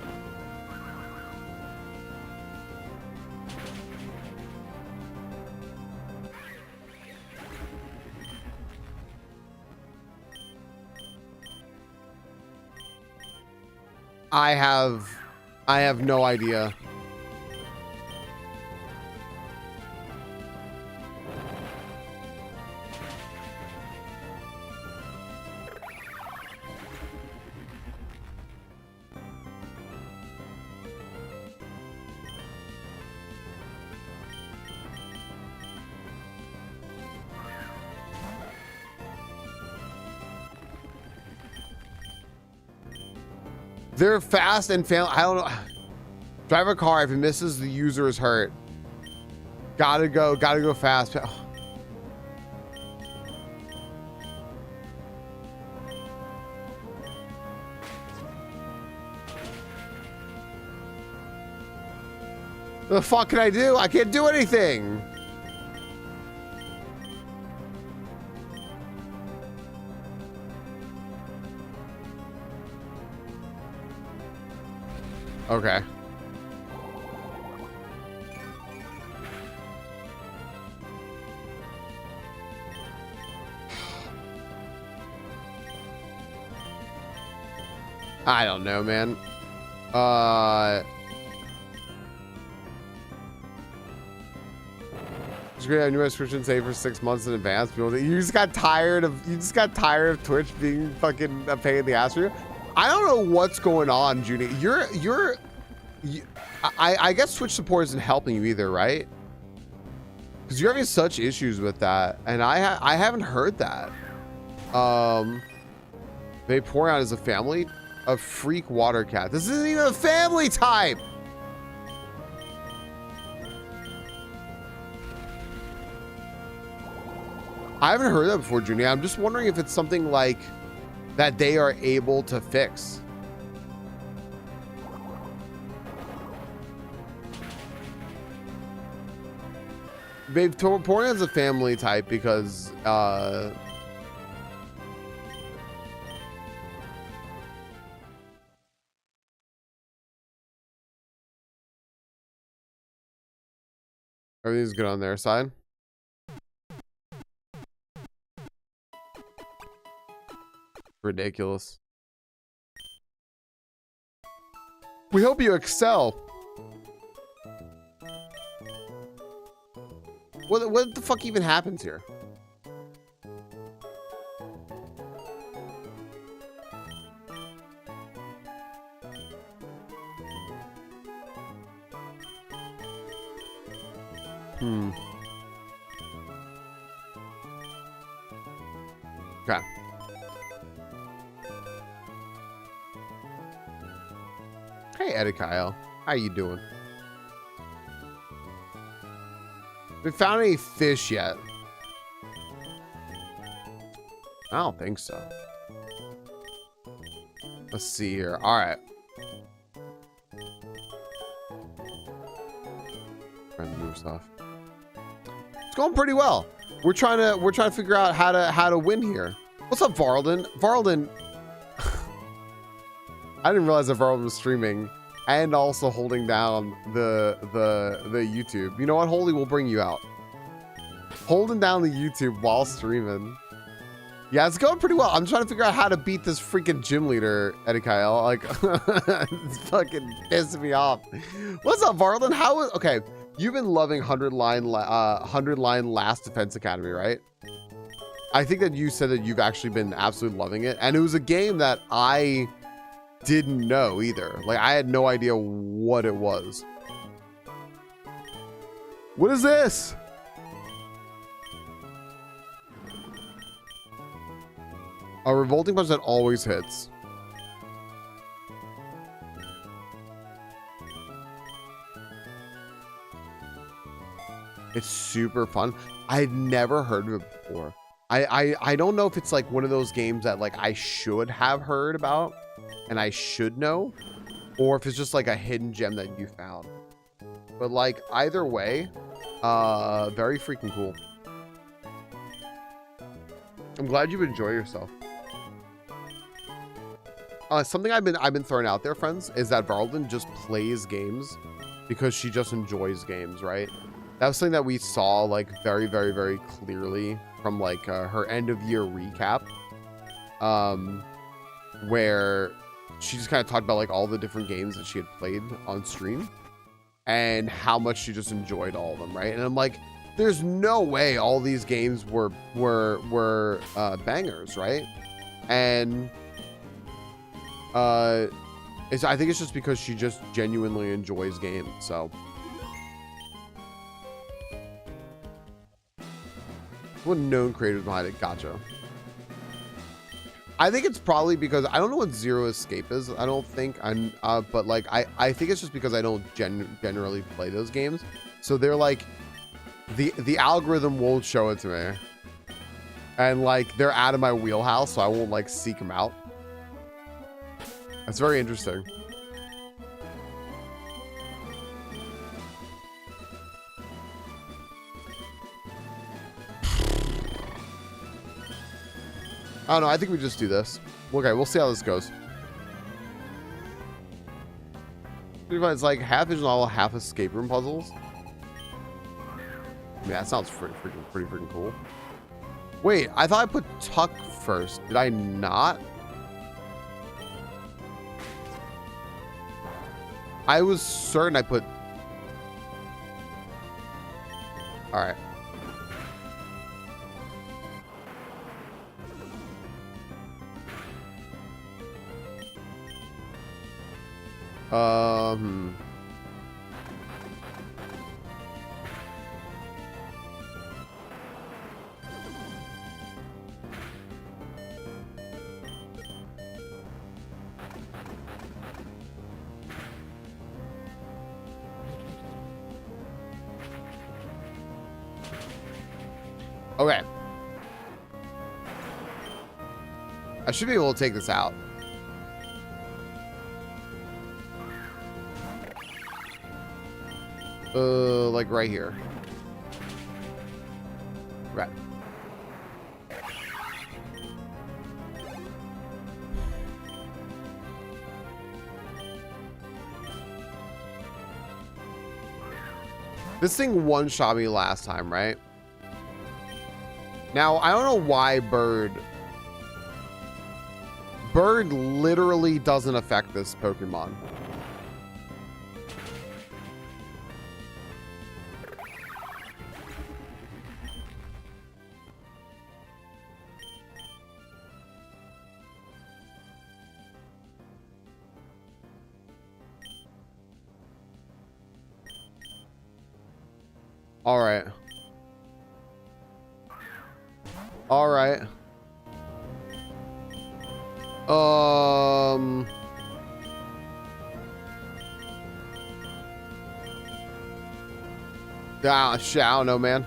I have no idea. They're fast and fail. I don't know. Drive a car. If it misses, the user is hurt. Gotta go fast. The fuck can I do? I can't do anything. Okay. I don't know, man. It's great on new subscription save for 6 months in advance. You just got tired of Twitch being fucking a pain in the ass for you. I don't know what's going on, Junie. I guess Twitch support isn't helping you either, right? Because you're having such issues with that, and I haven't heard that. Vaporeon is a family, a freak water cat. This isn't even a family type. I haven't heard that before, Junie. I'm just wondering if it's something like that they are able to fix. Vaporeon's a family type because everything's good on their side. Ridiculous. We hope you excel. What the fuck even happens here? Okay. Hey, Eddie Kyle. How you doing? We found any fish yet? I don't think so. Let's see here. All right. Trying to move stuff. It's going pretty well. We're trying to figure out how to win here. What's up, Varlden? Varlden. I didn't realize that Varlden was streaming and also holding down the YouTube. You know what? Holy will bring you out. Holding down the YouTube while streaming. Yeah, it's going pretty well. I'm trying to figure out how to beat this freaking gym leader, Eddie Kyle. Like, it's fucking pissing me off. What's up, Varlden? How is... Okay, you've been loving 100 line Last Defense Academy, right? I think that you said that you've actually been absolutely loving it. And it was a game that I didn't know either. Like, I had no idea what it was. What is this? A revolting punch that always hits. It's super fun. I'd never heard of it before. I don't know if it's like one of those games that like I should have heard about and I should know, or if it's just like a hidden gem that you found. But like either way, very freaking cool. I'm glad you enjoy yourself. Something I've been throwing out there, friends, is that Varlden just plays games because she just enjoys games, right? That was something that we saw like very, very, very clearly from like her end of year recap, where she just kind of talked about like all the different games that she had played on stream and how much she just enjoyed all of them, right? And I'm like, there's no way all these games were bangers, right? And I think it's just because she just genuinely enjoys games. So one known creators behind it. Gotcha. I think it's probably because I don't know what Zero Escape is. I don't think I'm but like I think it's just because I don't generally play those games, so they're like the algorithm won't show it to me, and like they're out of my wheelhouse, so I won't like seek them out. That's very interesting. I don't know. I think we just do this. Okay, we'll see how this goes. It's like half visual novel, half escape room puzzles. Yeah, that sounds pretty freaking cool. Wait, I thought I put Tuck first. Did I not? I was certain I put... All right. Okay. I should be able to take this out. Like right here. Right. This thing one-shot me last time, right? Now, I don't know why Bird literally doesn't affect this Pokemon. All right. All right. Shit, I don't know, man.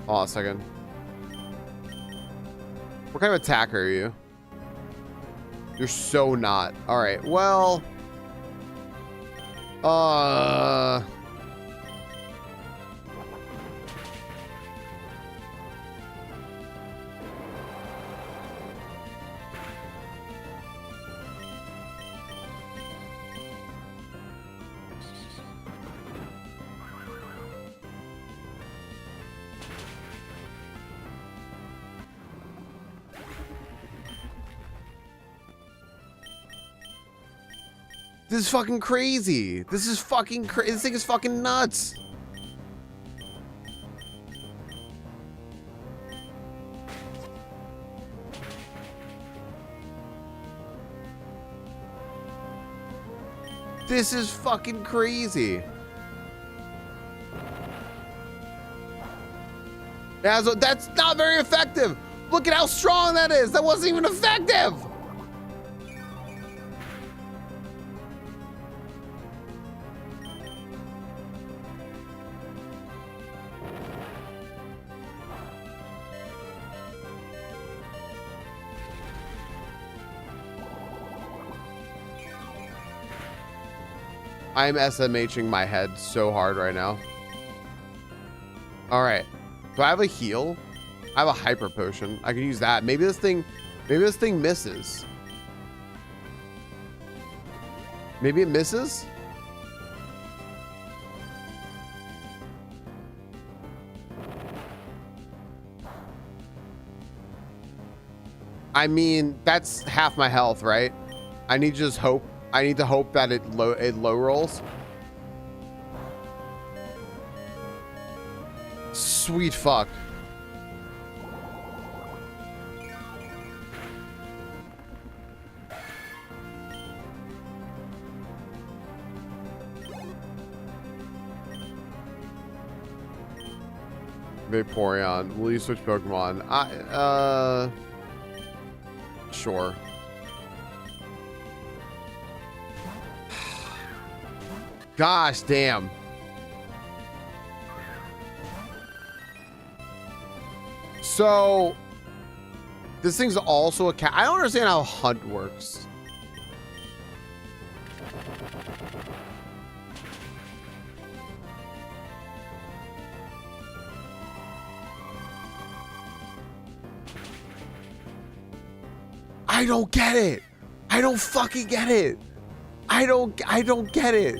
Hold on a second. What kind of attacker are you? You're so not. All right. Well. This is fucking crazy. This is fucking crazy. This thing is fucking nuts. This is fucking crazy. That's not very effective. Look at how strong that is. That wasn't even effective. I'm SMHing my head so hard right now. All right. Do I have a heal? I have a hyper potion. I can use that. Maybe this thing misses. Maybe it misses? I mean, that's half my health, right? I need to just hope. I need to hope that it low rolls. Sweet fuck. Vaporeon. Will you switch Pokemon? Sure. Gosh damn. So this thing's also a cat. I don't understand how hunt works. I don't get it. I don't fucking get it. I don't get it.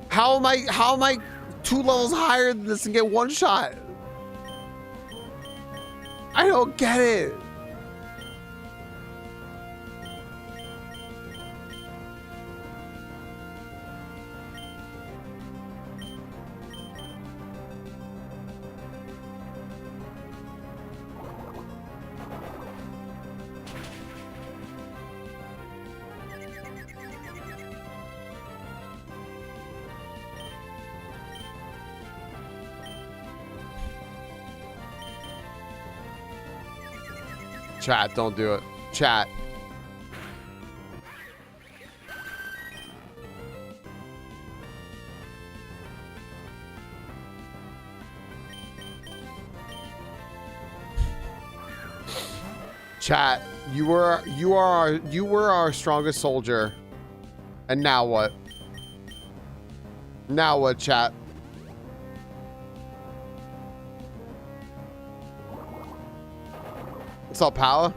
How am I 2 levels higher than this and get one shot? I don't get it. Chat, don't do it. Chat. Chat, you were our strongest soldier. And now what? Now what, chat? What's up, power?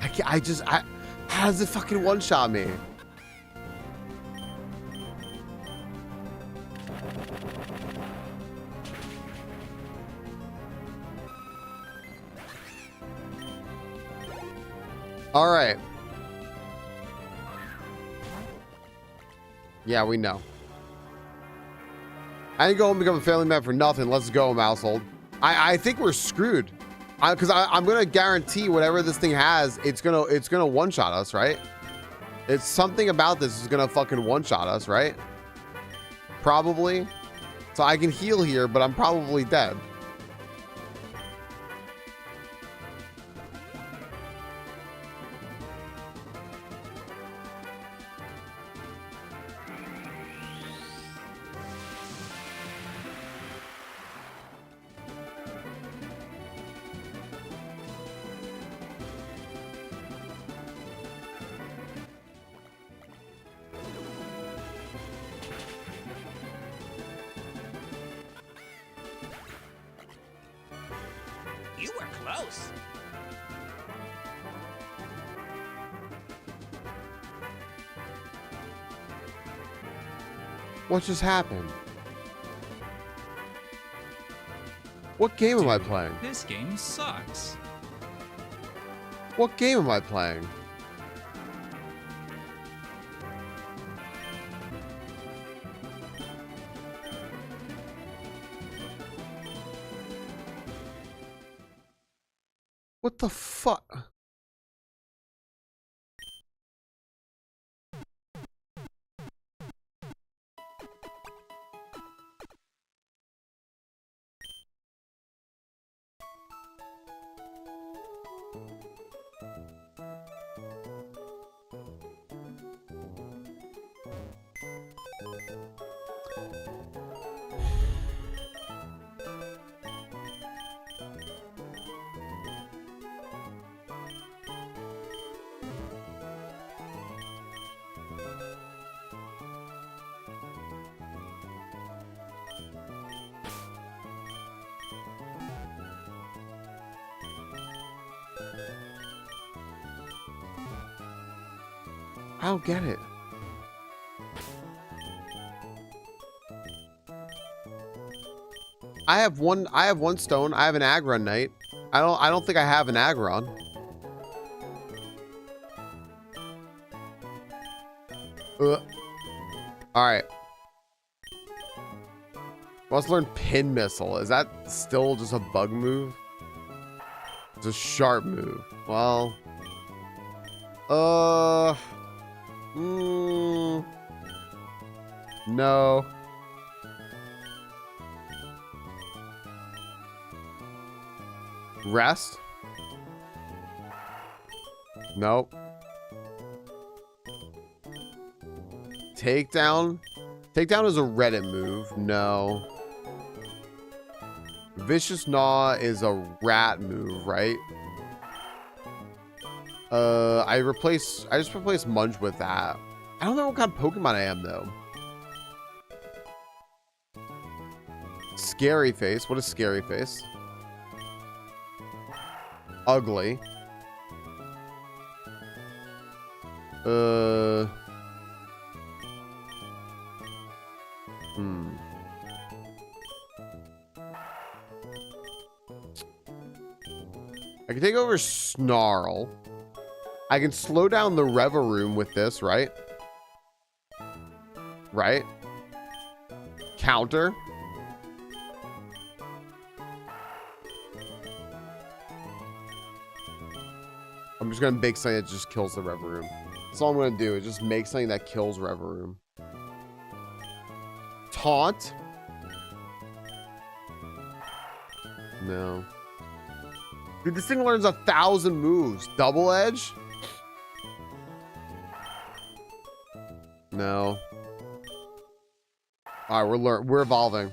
How does it fucking one-shot me? All right. Yeah, we know. I didn't go home and become a family man for nothing. Let's go, Mousehold. I think we're screwed. Because I'm gonna guarantee whatever this thing has, it's gonna one-shot us, right? It's something about this is gonna fucking one-shot us, right? Probably. So I can heal here, but I'm probably dead. You were close. What just happened? What game am I playing? This game sucks. What game am I playing? What the fuck? I don't get it. I have one stone. I have an Aggron Knight. I don't think I have an Aggron. Alright. Let's learn Pin Missile. Is that still just a bug move? It's a sharp move. Well. No. Rest? Nope. Takedown? Takedown is a Reddit move. No. Vicious Gnaw is a rat move, right? I just replaced Munch with that. I don't know what kind of Pokemon I am though. Scary Face. What is Scary Face? Ugly. I can take over Snarl. I can slow down the Reveroom with this, right? Right? Counter. I'm just gonna make something that just kills the Reveroom. That's all I'm gonna do, is just make something that kills Reveroom. Taunt. No. Dude, this thing learns 1,000 moves. Double Edge? No. Alright, we're evolving.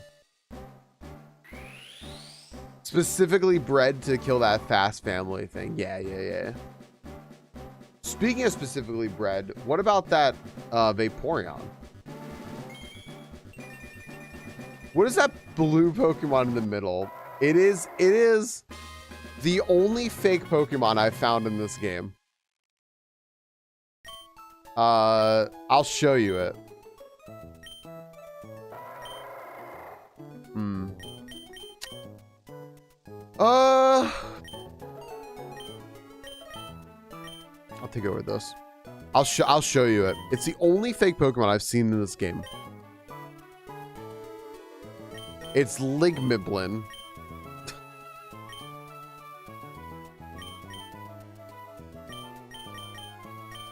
Specifically bred to kill that fast family thing. Yeah. Speaking of specifically bred, what about that Vaporeon? What is that blue Pokemon in the middle? It is the only fake Pokemon I've found in this game. I'll show you it. I'll take over this. I'll show you it. It's the only fake Pokemon I've seen in this game. It's Ligmiblin.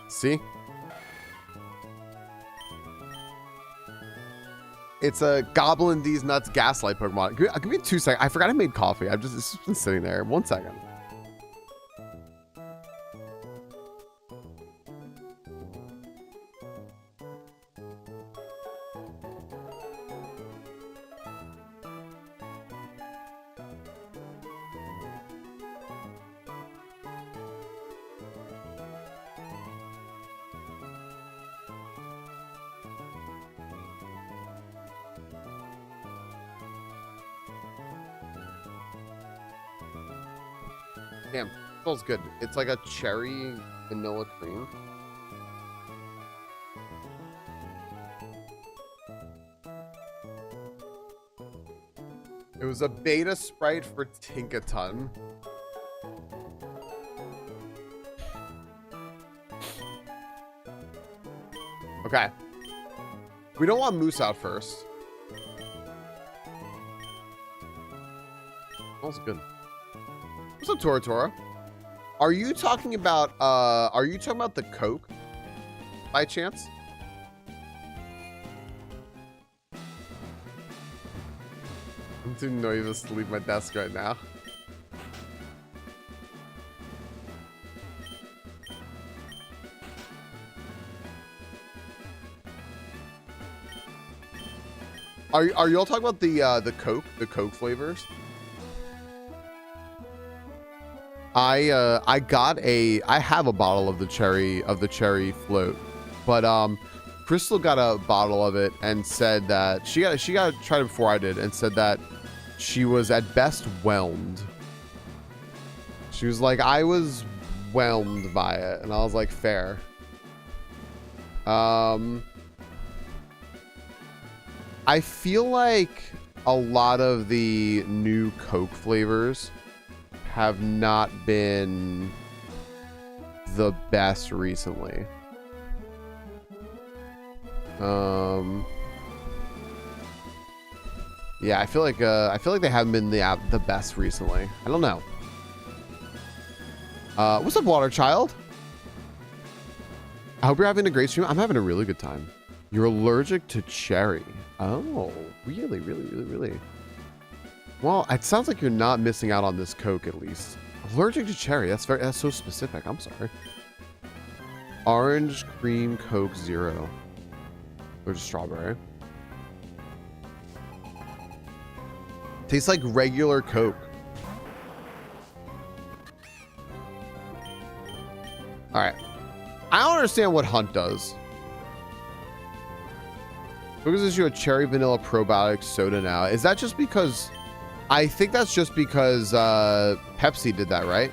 See? It's a Goblin These Nuts Gaslight Pokemon. Give me 2 seconds. I forgot I made coffee. It's just been sitting there. 1 second. Damn, smells good. It's like a cherry vanilla cream. It was a beta sprite for Tinkaton. Okay. We don't want Moose out first. Smells good. What's up, Tora? Are you talking about the Coke by chance? I'm too nervous to leave my desk right now. Are y'all talking about the Coke flavors? I have a bottle of the cherry float, but Crystal got a bottle of it and said that she got to try it before I did, and said that she was at best whelmed. She was like, I was whelmed by it, and I was like, fair. I feel like a lot of the new Coke flavors have not been the best recently. Yeah, I feel like they haven't been the best recently. I don't know. What's up, Water Child? I hope you're having a great stream. I'm having a really good time. You're allergic to cherry. Oh, really, really, really, really. Well, it sounds like you're not missing out on this Coke at least. Allergic to cherry. That's so specific. I'm sorry. Orange cream Coke Zero. Or just strawberry. Tastes like regular Coke. All right. I don't understand what Hunt does. Because this you a cherry vanilla probiotic soda now. Is that just because... I think that's just because Pepsi did that, right?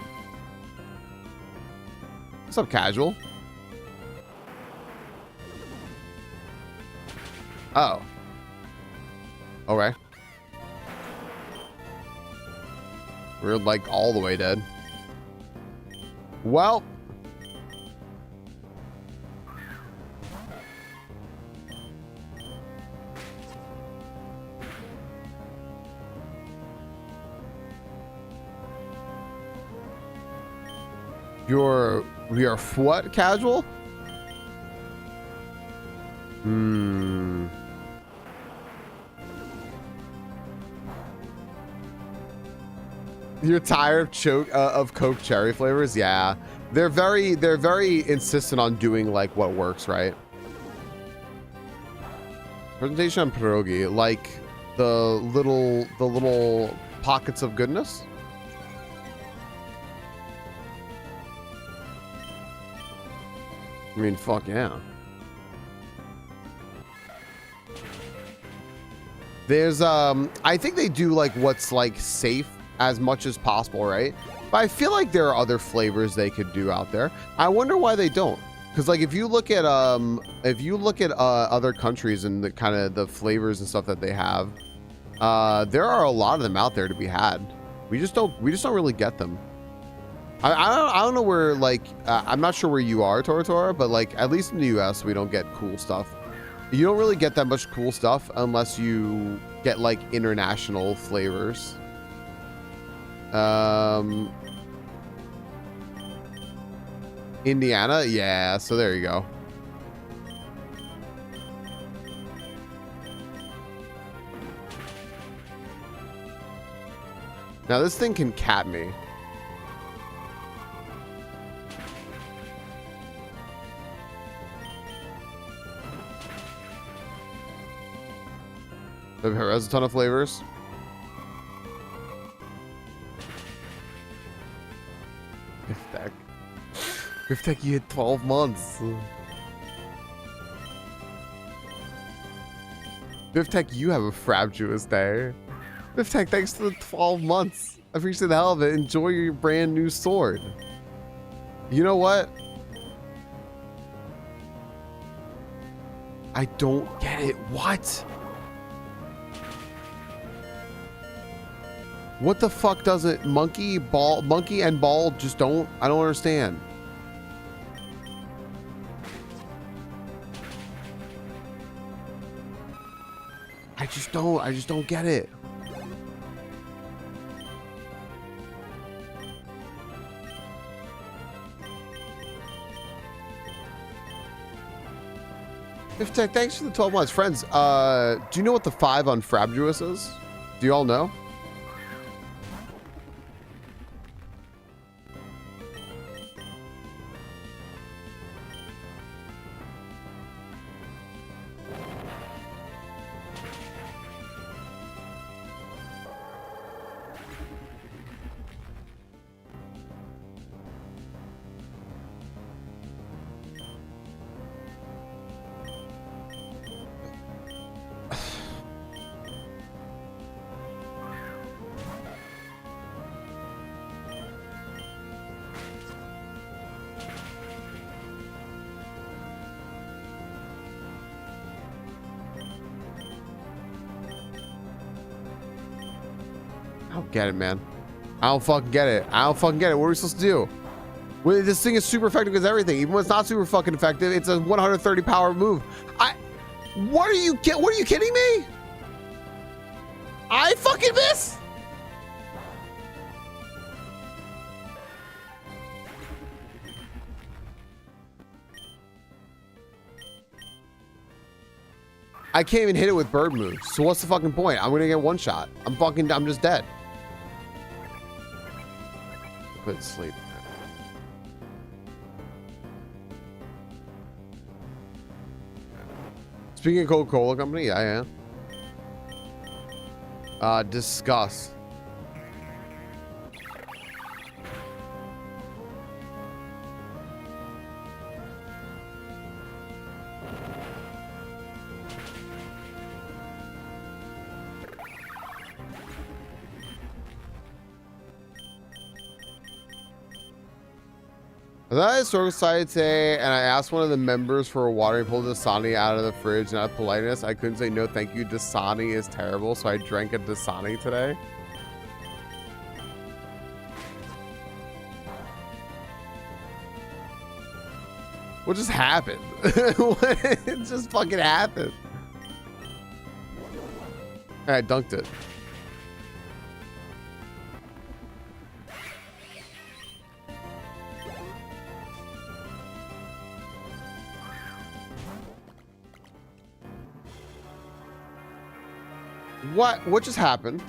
What's up, Casual? Oh. Okay. We're like all the way dead. Well. We are what, Casual? You're tired of Coke cherry flavors? Yeah. They're very insistent on doing like what works, right? Presentation on pierogi, like the little pockets of goodness. I mean, fuck yeah. There's I think they do like what's like safe as much as possible, right? But I feel like there are other flavors they could do out there. I wonder why they don't. Because like if you look at other countries and the kind of the flavors and stuff that they have, there are a lot of them out there to be had. We just don't really get them. I don't know where, like, I'm not sure where you are, Tora, but like at least in the US we don't get cool stuff. You don't really get that much cool stuff unless you get like international flavors. Indiana, yeah, so there you go. Now this thing can cat me. It has a ton of flavors. Biftech, you had 12 months. Biftech, you have a frabjous day. Biftech, thanks for the 12 months. I appreciate the hell of it. Enjoy your brand new sword. You know what? I don't get it. What? What the fuck does it? Monkey and ball just don't. I don't understand. I just don't get it. Biftech, thanks for the 12 months. Friends, do you know what the 5 on frabjous is? Do you all know? I don't get it, man. I don't fucking get it. I don't fucking get it. What are we supposed to do? Well, this thing is super effective because everything. Even when it's not super fucking effective, it's a 130 power move. What are you kidding me? I fucking miss. I can't even hit it with bird moves. So what's the fucking point? I'm gonna get one shot. I'm just dead. Put to sleep. Speaking of Coca-Cola Company, yeah, I am. Discuss. I was at a historical society today, and I asked one of the members for a water. He pulled Dasani out of the fridge, and out of politeness, I couldn't say no thank you. Dasani is terrible, so I drank a Dasani today. What just happened? It just fucking happened. I dunked it. What just happened?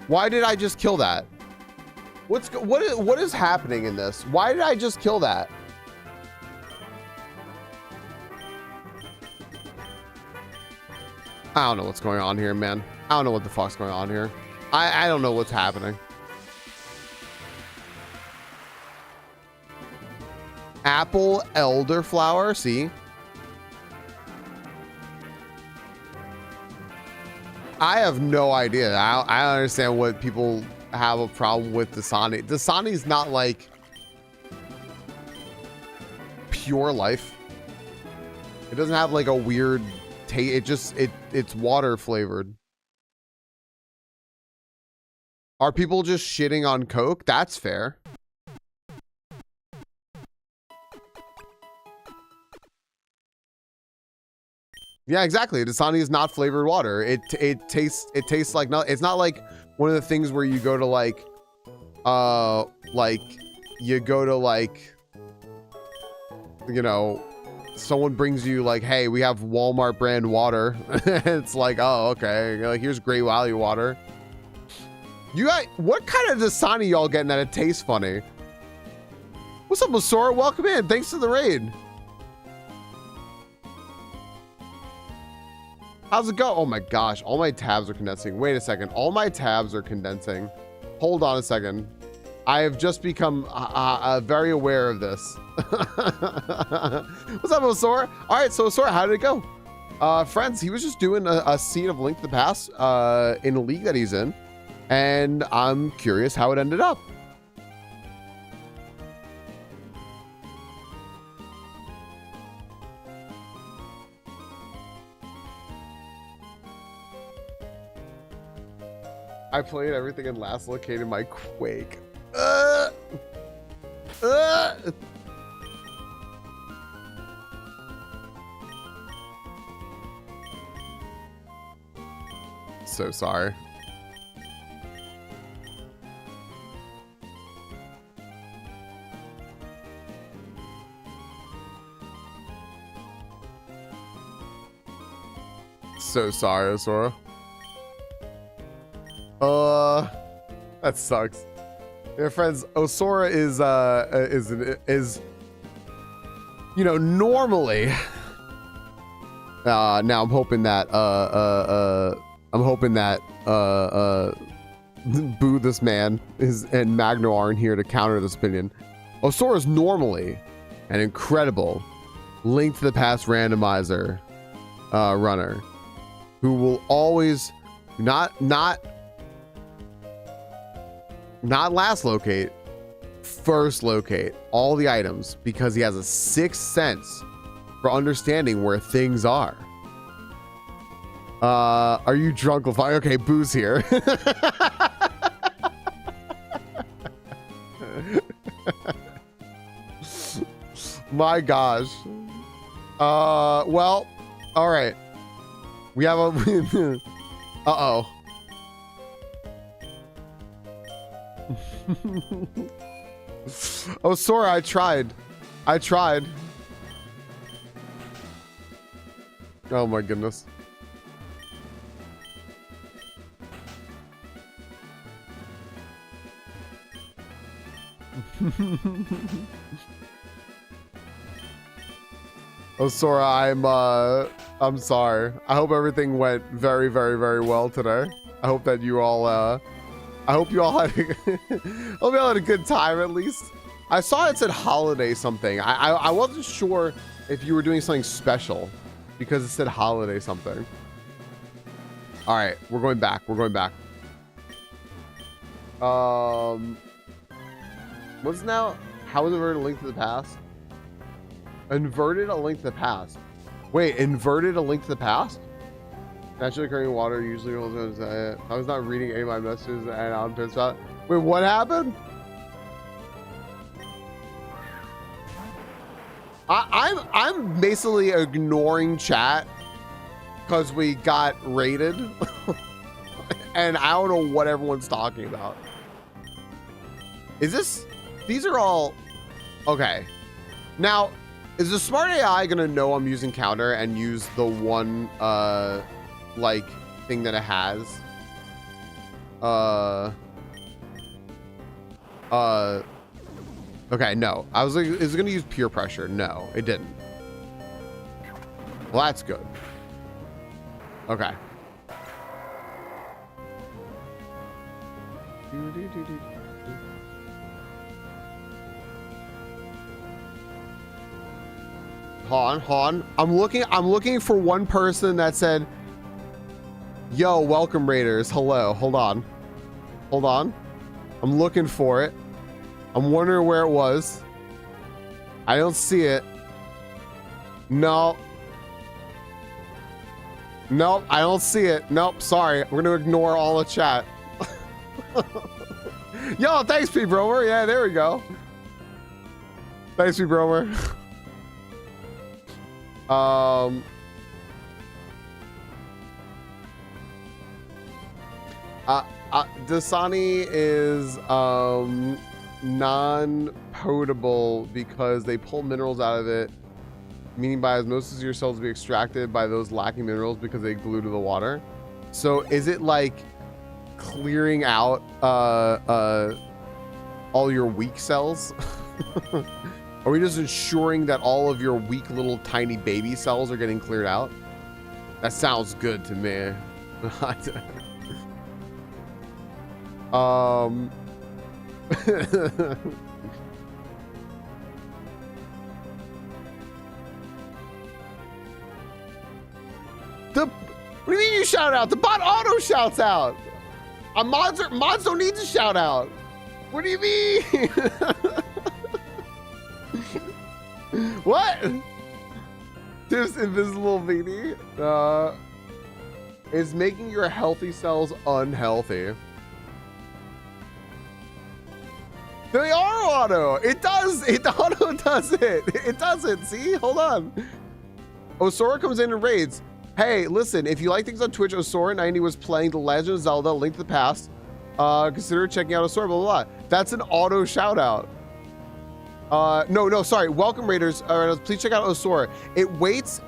Why did I just kill that? What is happening in this? Why did I just kill that? I don't know what's going on here, man. I don't know what the fuck's going on here. I don't know what's happening. Apple elderflower, see? I have no idea. I don't understand what people have a problem with Dasani. Dasani's not like pure life. It doesn't have like a weird taste. It's water flavored. Are people just shitting on Coke? That's fair. Yeah, exactly. Dasani is not flavored water. It tastes like no. It's not like one of the things where you go to like you know, someone brings you like, hey, we have Walmart brand water. It's like, oh, okay. Like, here's Great Value water. You got what kind of Dasani y'all getting that it tastes funny? What's up, Masora? Welcome in. Thanks for the raid. How's it go? Oh my gosh, all my tabs are condensing. Wait a second, all my tabs are condensing. Hold on a second. I have just become very aware of this. What's up, Osora? All right, so Osora, how did it go? Friends, he was just doing a scene of Link to the Past in a league that he's in, and I'm curious how it ended up. I played everything and last located my Quake. So sorry. So sorry, Osora. That sucks. Yeah, friends, Osora is you know, normally now I'm hoping that Boo this man and Magno aren't here to counter this opinion. Osora is normally an incredible Link to the Past randomizer runner who will always not last locate, first locate all the items because he has a sixth sense for understanding where things are. Are you drunk? Okay, Boo's here. My gosh. Well, all right. We have a. Uh-oh. Oh, sorry. I tried. Oh my goodness. Oh, Sora, I'm sorry. I hope everything went very, very, very well today. I hope that you all, I hope you all had, hope you all had a good time at least. I saw it said holiday something. I wasn't sure if you were doing something special because it said holiday something. All right, we're going back. What's now? How is inverted a link to the past? Inverted a link to the past. Wait, inverted a link to the past? Naturally occurring water usually holds. I was not reading any of my messages and I'm pissed about it. Wait, what happened? I'm basically ignoring chat because we got raided, and I don't know what everyone's talking about. Is this? These are all okay. Now, is the smart AI gonna know I'm using counter and use the one like thing that it has? Okay, no. I was like, is it gonna use peer pressure? No, it didn't. Well, that's good. Okay. Hold on. I'm looking for one person that said, yo, welcome Raiders. Hello. Hold on. I'm looking for it. I'm wondering where it was. I don't see it. No. Nope, I don't see it. Nope, sorry. We're gonna ignore all the chat. Yo, thanks, P. Bromer. Yeah, there we go. Thanks, P. Bromer. Dasani is non-potable because they pull minerals out of it, meaning by osmosis your cells will be extracted by those lacking minerals because they glue to the water. So is it like clearing out all your weak cells? Are we just ensuring that all of your weak little tiny baby cells are getting cleared out? That sounds good to me. What do you mean you shout out? The bot auto shouts out. Mods don't need to shout out. What do you mean? What? This invisible beanie is making your healthy cells unhealthy. They are auto. It does. It auto does it. It does it. See? Hold on. Osora comes in and raids. Hey, listen, if you like things on Twitch, Osora90 was playing The Legend of Zelda Link to the Past. Consider checking out Osora, blah, blah, blah. That's an auto shout out. No, sorry. Welcome, Raiders. All right, please check out Osora. It waits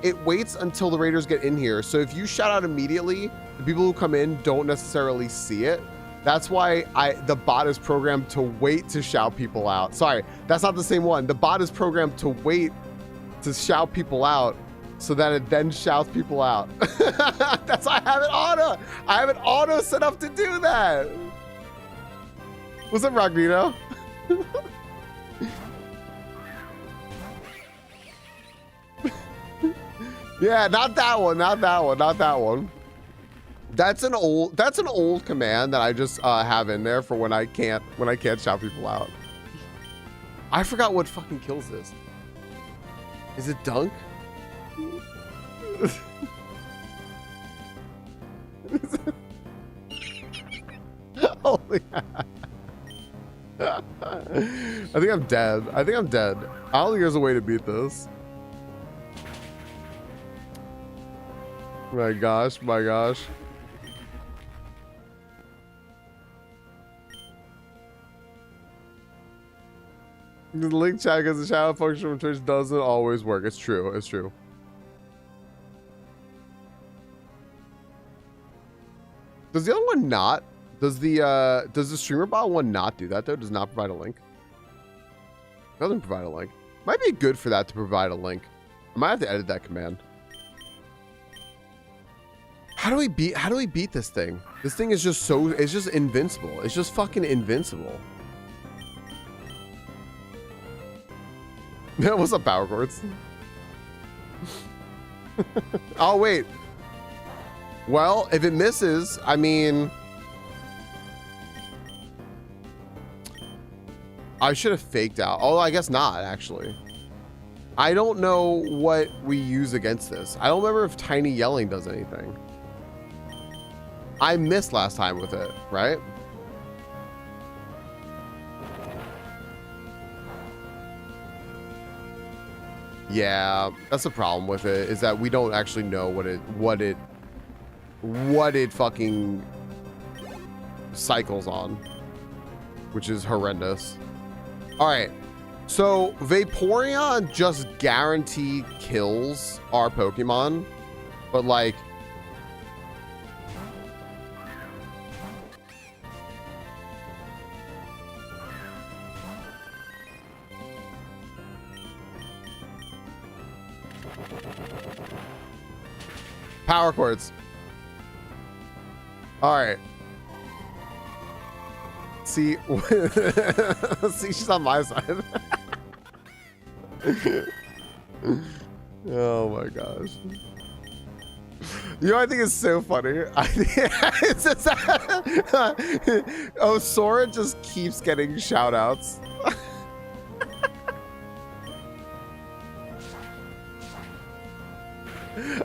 until the Raiders get in here. So if you shout out immediately, the people who come in don't necessarily see it. That's why the bot is programmed to wait to shout people out. Sorry, that's not the same one. The bot is programmed to wait to shout people out so that it then shouts people out. That's why I have it auto. I have it auto set up to do that. What's up, Rocknito? Yeah, not that one. That's an old command that I just have in there for when I can't shout people out. I forgot what fucking kills this. Is it dunk? I think I'm dead. I think I'm dead. I don't think there's a way to beat this. My gosh, my gosh. The link chat because the shadow function from Twitch doesn't always work. It's true. It's true. Does the other one not? Does the streamer bot one not do that though? Does not provide a link? Doesn't provide a link. Might be good for that to provide a link. I might have to edit that command. How do we beat this thing? This thing is just so, it's just invincible. It's just fucking invincible. What's up, power chords? Oh wait. Well, if it misses, I mean, I should have faked out. Oh, I guess not, actually. I don't know what we use against this. I don't remember if tiny yelling does anything. I missed last time with it, right? Yeah, that's the problem with it, is that we don't actually know what it fucking cycles on, which is horrendous. All right, so Vaporeon just guaranteed kills our Pokemon, but like, power chords. All right. See, see, she's on my side. Oh my gosh. You know, I think it's so funny. I think it's just, oh, Sora just keeps getting shout outs.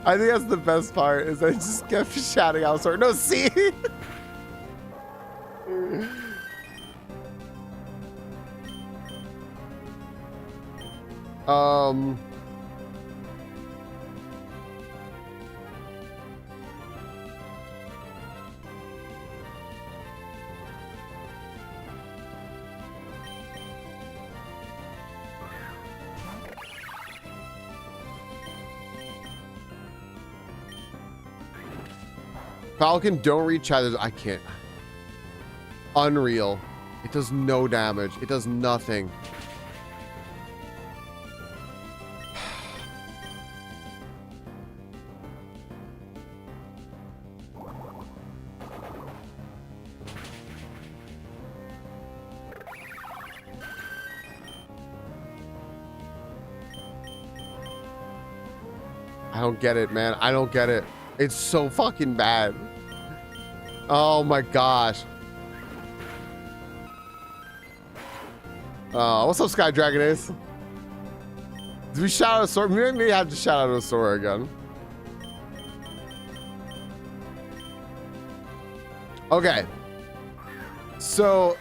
I think that's the best part, is I just kept shouting out Sora. No, see? Falcon, don't read chat. I can't. Unreal. It does no damage. It does nothing. I don't get it, man. I don't get it. It's so fucking bad. Oh my gosh. What's up, Sky Dragon Ace? Did we shout out a Sora? Maybe we have to shout out a Sora again. Okay. So.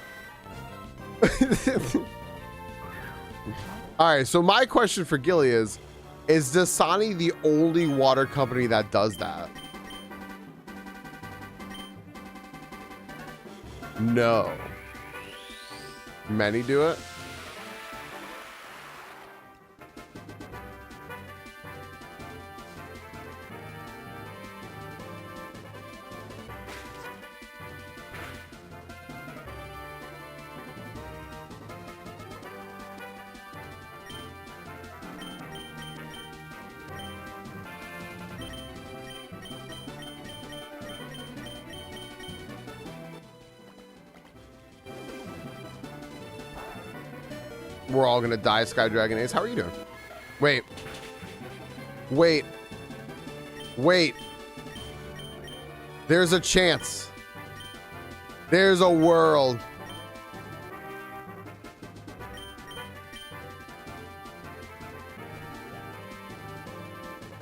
All right. So my question for Gilly is Dasani the only water company that does that? No. Many do it? We're all gonna die, Sky Dragon Ace. How are you doing? Wait. Wait. Wait. There's a chance. There's a world.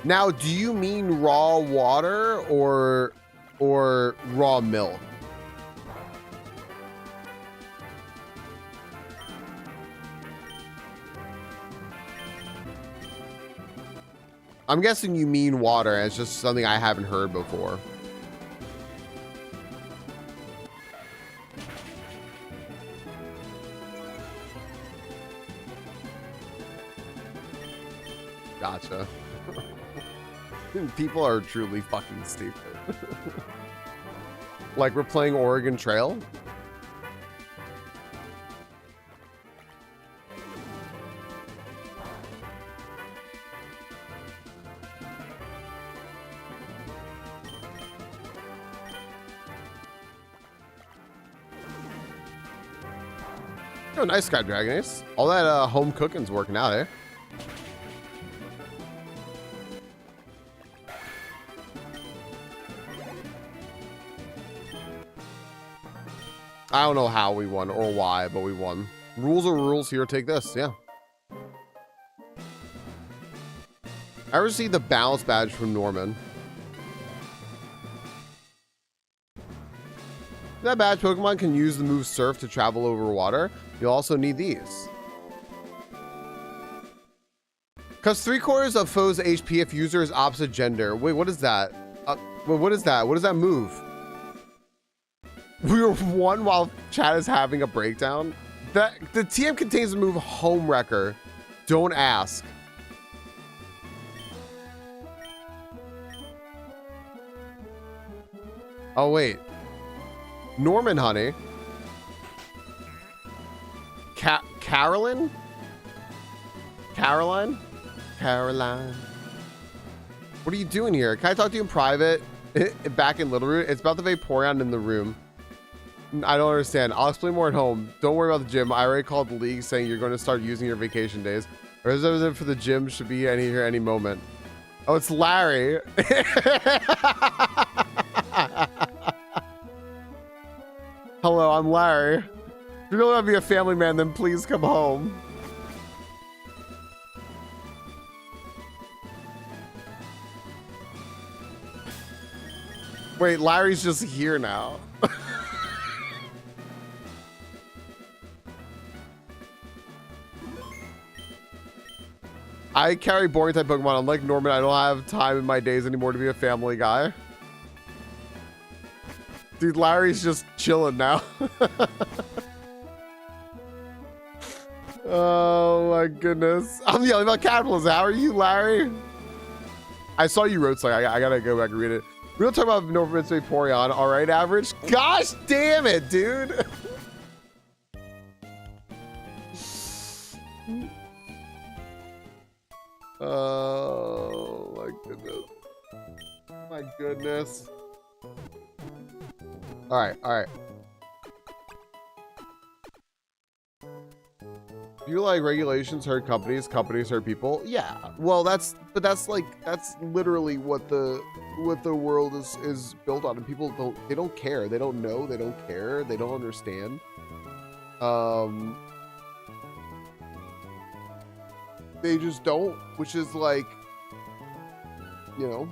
Now, do you mean raw water or raw milk? I'm guessing you mean water. It's just something I haven't heard before. Gotcha. People are truly fucking stupid. Like we're playing Oregon Trail. Oh, nice Sky Dragon Ace. All that home cooking's working out, eh? I don't know how we won or why, but we won. Rules are rules. Here, take this. Yeah. I received the balance badge from Norman. That badge Pokemon can use the move Surf to travel over water. You'll also need these. Cuts 3/4 of foe's HP if user is opposite gender. Wait, what is that? Wait, what is that? What does that move? We were one while chat is having a breakdown. The TM contains the move Home Wrecker. Don't ask. Oh wait. Norman, honey. Caroline? Caroline? Caroline. What are you doing here? Can I talk to you in private? Back in Little Root? It's about the Vaporeon in the room. I don't understand. I'll explain more at home. Don't worry about the gym. I already called the league saying you're going to start using your vacation days. Reservation for the gym should be here any moment. Oh, it's Larry. Hello, I'm Larry. If you're going to be a family man, then please come home. Wait, Larry's just here now. I carry boring type Pokemon. Unlike Norman, I don't have time in my days anymore to be a family guy. Dude, Larry's just chilling now. Oh my goodness. I'm yelling about capitalism. How are you, Larry? I saw you wrote something. I gotta go back and read it. We don't talk about Norman's Vaporeon. All right, average. Gosh damn it, dude. Oh my goodness. My goodness. All right, all right. Do you like regulations hurt companies, companies hurt people? Yeah. Well, that's literally what the world is built on, and people don't care. They don't know, they don't care, they don't understand. They just don't, which is like, you know.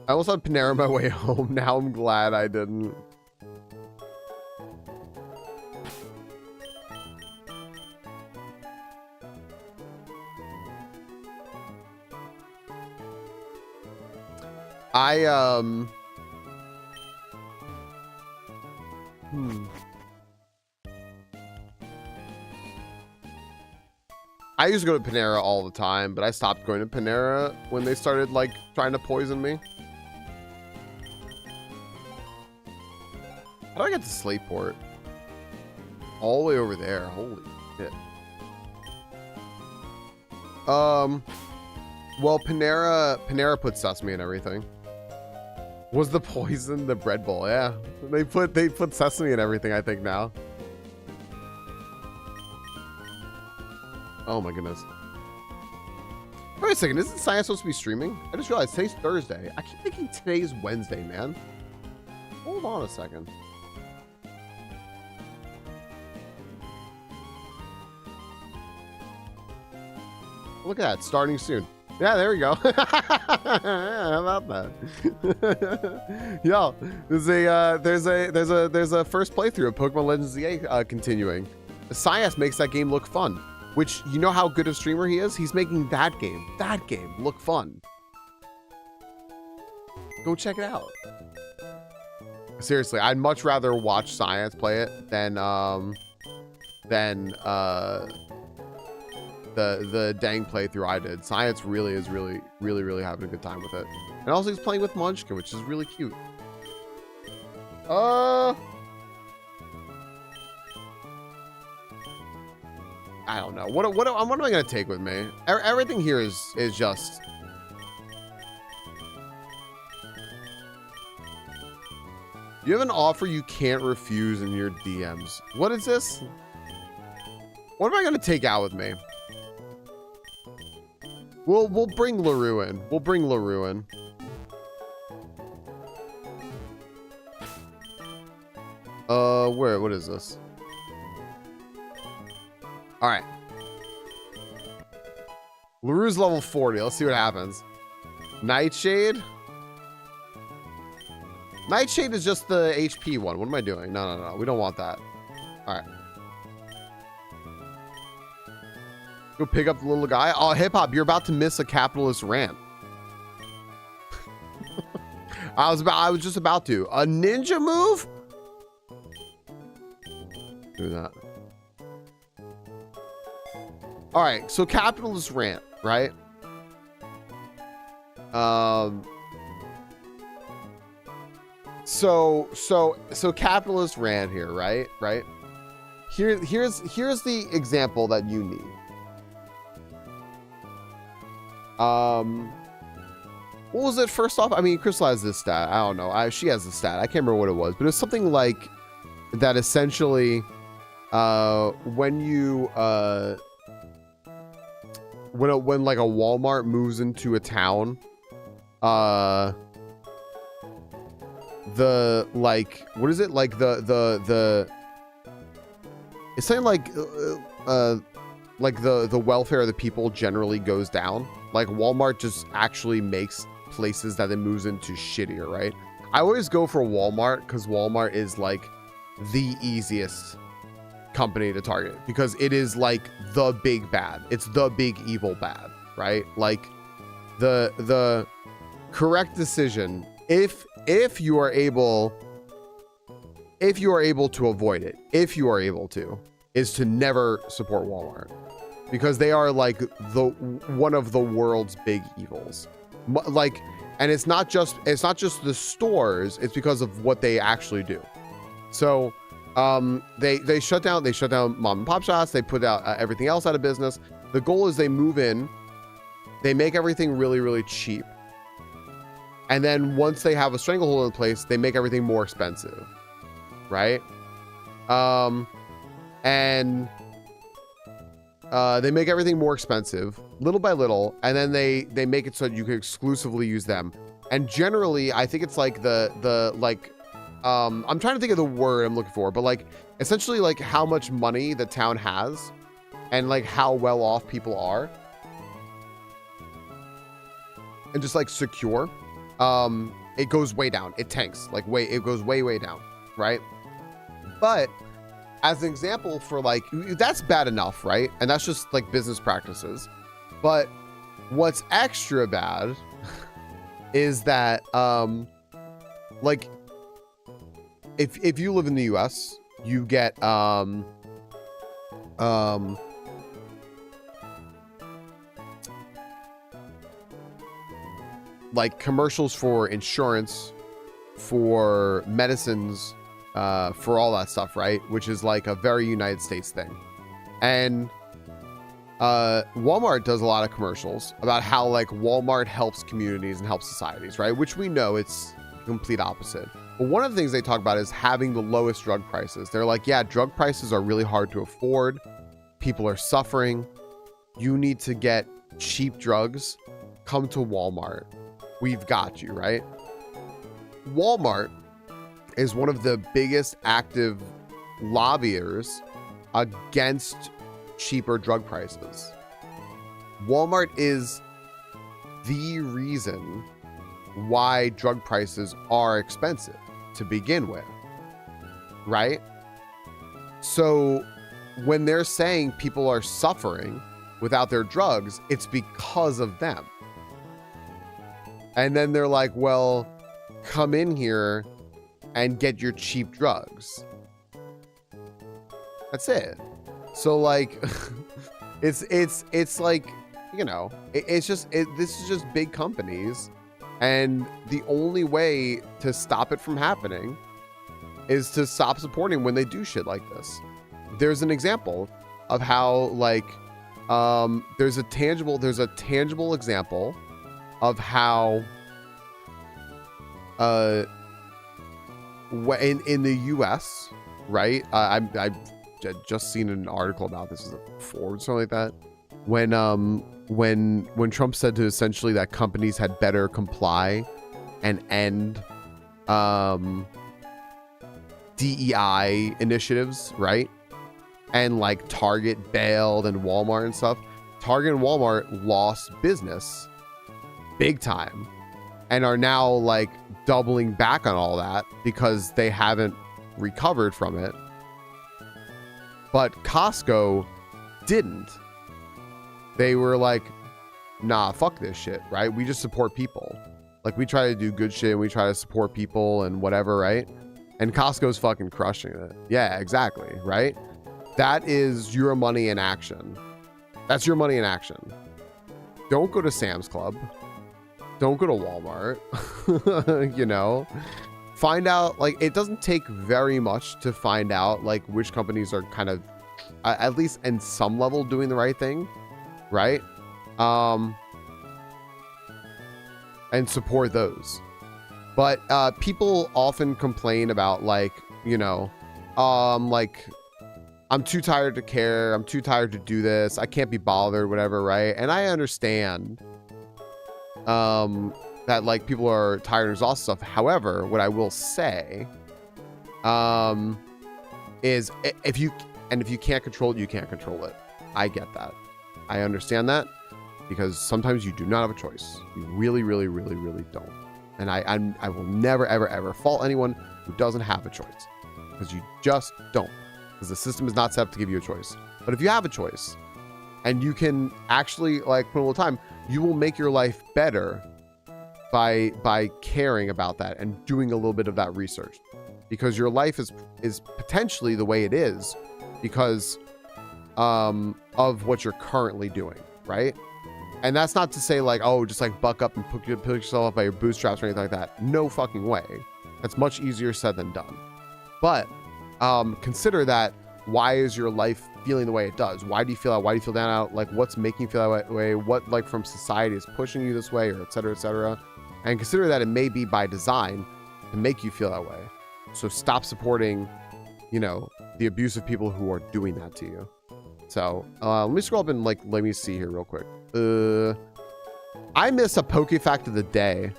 I almost had Panera on my way home. Now I'm glad I didn't. I used to go to Panera all the time, but I stopped going to Panera when they started like trying to poison me. How do I get to Slateport? All the way over there. Holy shit. Well, Panera put sesame and everything. Was the poison the bread bowl? Yeah, they put sesame and everything. I think now. Oh my goodness. Wait a second, isn't Science supposed to be streaming? I just realized today's Thursday. I keep thinking today's Wednesday, man. Hold on a second. Look at that, starting soon. Yeah, there we go. How about that? Yo, there's a first playthrough of Pokemon Legends ZA continuing. Science makes that game look fun, which, you know how good a streamer he is? He's making that game look fun. Go check it out. Seriously, I'd much rather watch Science play it than the dang playthrough I did. Science really is really having a good time with it. And also he's playing with Munchkin, which is really cute. I don't know. What am I gonna take with me? Everything here is just. You have an offer you can't refuse in your DMs. What is this? What am I gonna take out with me? We'll bring LaRue in. We'll bring LaRue in. What is this? All right. LaRue's level 40. Let's see what happens. Nightshade. Nightshade is just the HP one. What am I doing? No. We don't want that. All right. Go pick up the little guy. Oh, Hip Hop, you're about to miss a capitalist rant. I was just about to. A ninja move? Do that. All right, so capitalist rant, right? So capitalist rant here, right? Here's the example that you need. What was it? First off, I mean, Crystal has this stat. I don't know. She has the stat. I can't remember what it was, but it was something like that. Essentially, when like a Walmart moves into a town, the like, what is it? Like the it's something like the welfare of the people generally goes down. Like Walmart just actually makes places that it moves into shittier, right? I always go for Walmart because Walmart is like the easiest company to target because it is like the big bad. It's the big evil bad, right? Like the correct decision, if you are able to avoid it, if you are able to, is to never support Walmart. Because they are like one of the world's big evils. Like, and it's not just the stores, it's because of what they actually do. So they shut down mom and pop shops, they put out everything else out of business. The goal is they move in, they make everything really cheap. And then once they have a stranglehold in place, they make everything more expensive. Right? And they make everything more expensive little by little, and then they make it so that you can exclusively use them. And generally, I think it's like the like I'm trying to think of the word I'm looking for, but like essentially like how much money the town has and like how well off people are and just like secure, it goes way down. It tanks like it goes way down, right? But as an example for like, that's bad enough, right? And that's just like business practices. But what's extra bad is that like if you live in the US, you get like commercials for insurance, for medicines, for all that stuff, right? Which is like a very United States thing. And Walmart does a lot of commercials about how like Walmart helps communities and helps societies, right? Which we know it's the complete opposite. But one of the things they talk about is having the lowest drug prices. They're like, yeah, drug prices are really hard to afford. People are suffering. You need to get cheap drugs. Come to Walmart. We've got you, right? Walmart is one of the biggest active lobbyers against cheaper drug prices. Walmart is the reason why drug prices are expensive to begin with, right? So when they're saying people are suffering without their drugs, it's because of them. And then they're like, well, come in here and get your cheap drugs. That's it. So like, it's like, you know, this is just big companies. And the only way to stop it from happening is to stop supporting when they do shit like this. There's an example of how like, there's a tangible example of how, in the US, right? I've just seen an article about this, is it Forbes or something like that? When Trump said to essentially that companies had better comply and end DEI initiatives, right? And like Target bailed and Walmart and stuff. Target and Walmart lost business big time and are now like doubling back on all that because they haven't recovered from it. But Costco didn't. They were like, nah, fuck this shit, right? We just support people. Like, we try to do good shit and we try to support people and whatever, right? And Costco's fucking crushing it. Yeah, exactly, right? That is your money in action. That's your money in action. Don't go to Sam's Club. Don't go to Walmart. You know? Find out, like, it doesn't take very much to find out, like, which companies are kind of, at least in some level, doing the right thing, right? And support those. But people often complain about, like, you know, like, I'm too tired to care. I'm too tired to do this. I can't be bothered, whatever, right? And I understand that, like, people are tired and exhausted stuff. However, what I will say is if you can't control it, you can't control it. I get that. I understand that, because sometimes you do not have a choice. You really, really, really, really don't. And I will never, ever, ever fault anyone who doesn't have a choice, because you just don't. Because the system is not set up to give you a choice. But if you have a choice and you can actually, like, put a little time, you will make your life better by caring about that and doing a little bit of that research, because your life is potentially the way it is because of what you're currently doing, right? And that's not to say, like, oh, just like buck up and pick yourself up by your bootstraps or anything like that. No fucking way. That's much easier said than done. But consider that. Why is your life feeling the way it does? Why do you feel out? Why do you feel down out? Like, what's making you feel that way? What, like, from society is pushing you this way, or et cetera, et cetera. And consider that it may be by design to make you feel that way. So stop supporting, you know, the abusive people who are doing that to you. So let me scroll up and, like, let me see here real quick. I miss a poke fact of the day.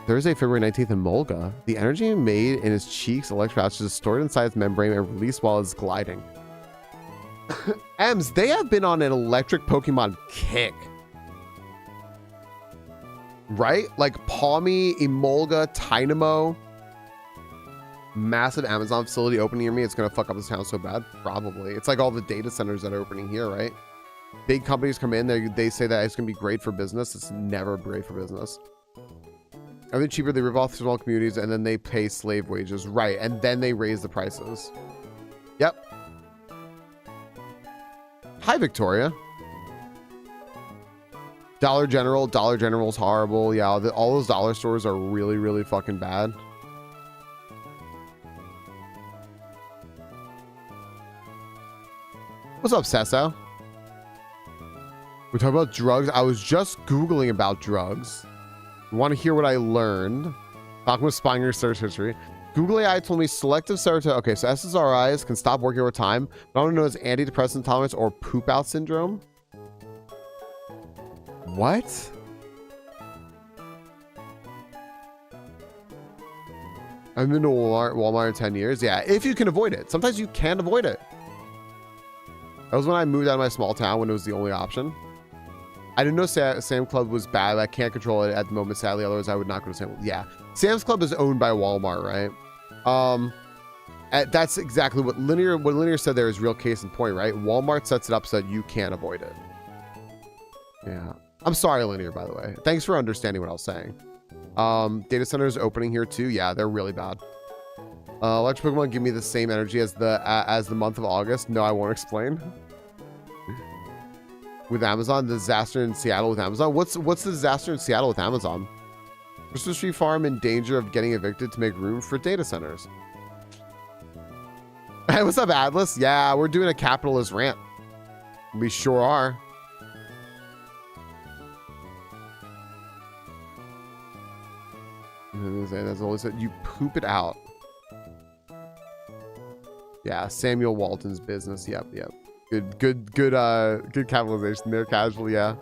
Thursday, February 19th in Mulga. The energy made in his cheeks, electrolytes, is stored inside its membrane and released while it's gliding. Ems, they have been on an electric Pokemon kick. Right? Like Pawmi, Emolga, Tynamo. Massive Amazon facility opening near me. It's going to fuck up this town so bad. Probably. It's like all the data centers that are opening here, right? Big companies come in, they say that it's going to be great for business. It's never great for business. Everything cheaper, they rip off small communities, and then they pay slave wages. Right, and then they raise the prices. Yep. Hi, Victoria. Dollar General's horrible. Yeah, all those dollar stores are really, really fucking bad. What's up, Sesso? We're talking about drugs. I was just Googling about drugs. You want to hear what I learned? Talking with spying your search history. Google AI told me selective serotonin. Okay, so SSRIs can stop working over time, but I don't know as antidepressant intolerance or poop out syndrome. What? I've been to Walmart in 10 years. Yeah, if you can avoid it. Sometimes you can't avoid it. That was when I moved out of my small town when it was the only option. I didn't know Sam Club was bad. I can't control it at the moment, sadly. Otherwise, I would not go to Sam. Yeah, Sam's Club is owned by Walmart, right? That's exactly what Linear said. There is real case in point, right? Walmart sets it up so that you can't avoid it. Yeah, I'm sorry, Linear. By the way, thanks for understanding what I was saying. Data centers opening here too. Yeah, they're really bad. Electric Pokemon give me the same energy as the month of August. No, I won't explain. With Amazon, the disaster in Seattle with Amazon. What's the disaster in Seattle with Amazon? Christmas tree farm in danger of getting evicted to make room for data centers. Hey, what's up, Atlas? Yeah, we're doing a capitalist rant. We sure are. That's always it. You poop it out. Yeah, Samuel Walton's business. Yep. Good capitalization there, casual, yeah.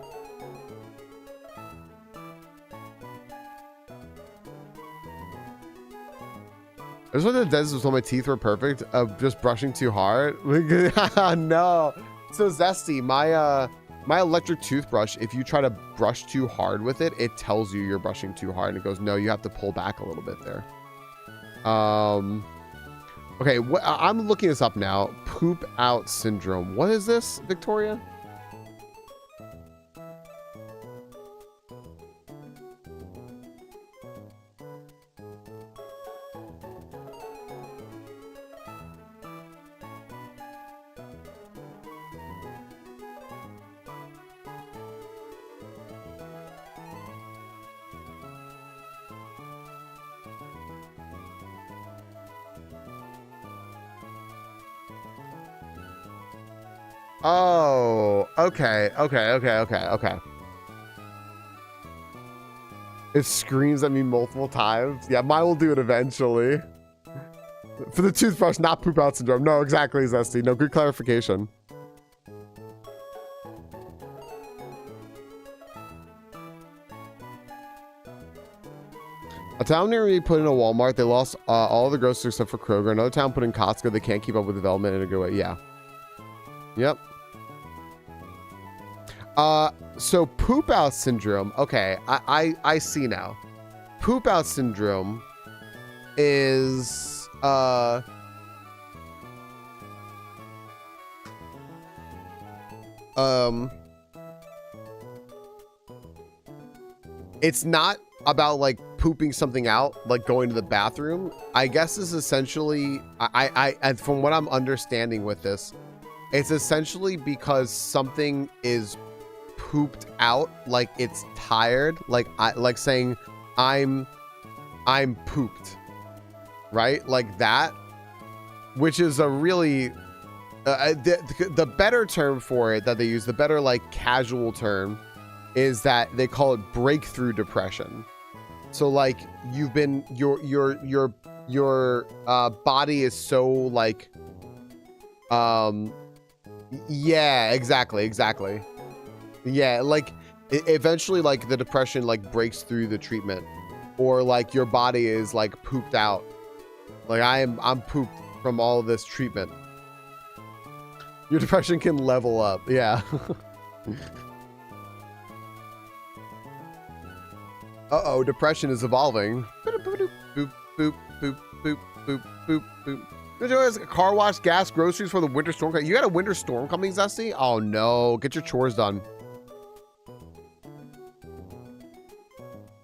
I just wanted to dentist was when my teeth were perfect of just brushing too hard. No. So Zesty, my electric toothbrush, if you try to brush too hard with it, it tells you you're brushing too hard and it goes, no, you have to pull back a little bit there. Okay, I'm looking this up now. Poop out syndrome. What is this, Victoria? Oh, okay. It screams at me multiple times. Yeah, mine will do it eventually. For the toothbrush, not poop out syndrome. No, exactly, Zesty. No, good clarification. A town near me put in a Walmart. They lost all the groceries except for Kroger. Another town put in Costco. They can't keep up with development in a good way. Yeah. Yep. So poop out syndrome. Okay, I see now. Poop out syndrome is it's not about like pooping something out, like going to the bathroom. I guess is essentially I from what I'm understanding with this, it's essentially because something is pooped out, like it's tired, like saying I'm pooped, right? Like that, which is a really the better term for it that they use, the better like casual term, is that they call it breakthrough depression. So like you've been your body is so like yeah, exactly. Yeah, like eventually like the depression like breaks through the treatment, or like your body is like pooped out. Like I'm pooped from all of this treatment. Your depression can level up. Yeah. Uh-oh, depression is evolving. Boop, boop, boop, boop, boop, boop, boop, boop. There's a car wash, gas, groceries for the winter storm. You got a winter storm coming, Zesty? Oh no, get your chores done.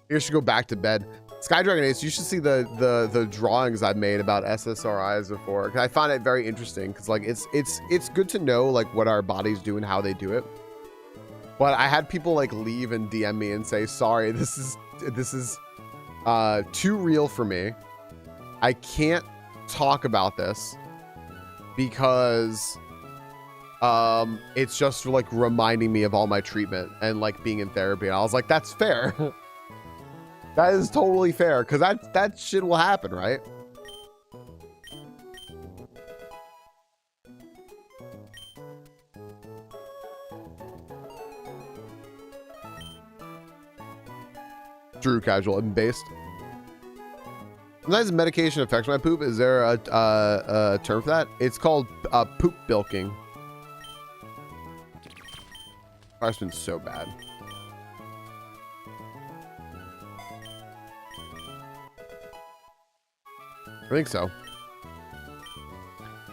You should go back to bed. Sky Dragon Ace, you should see the drawings I've made about SSRIs before. Cause I find it very interesting because like it's good to know like what our bodies do and how they do it. But I had people like leave and DM me and say, sorry, this is too real for me. I can't talk about this because it's just like reminding me of all my treatment and like being in therapy. And I was like, that's fair. That is totally fair, because that shit will happen, right? True, casual and based. Sometimes medication affects my poop. Is there a term for that? It's called poop bilking. It's been so bad. I think so.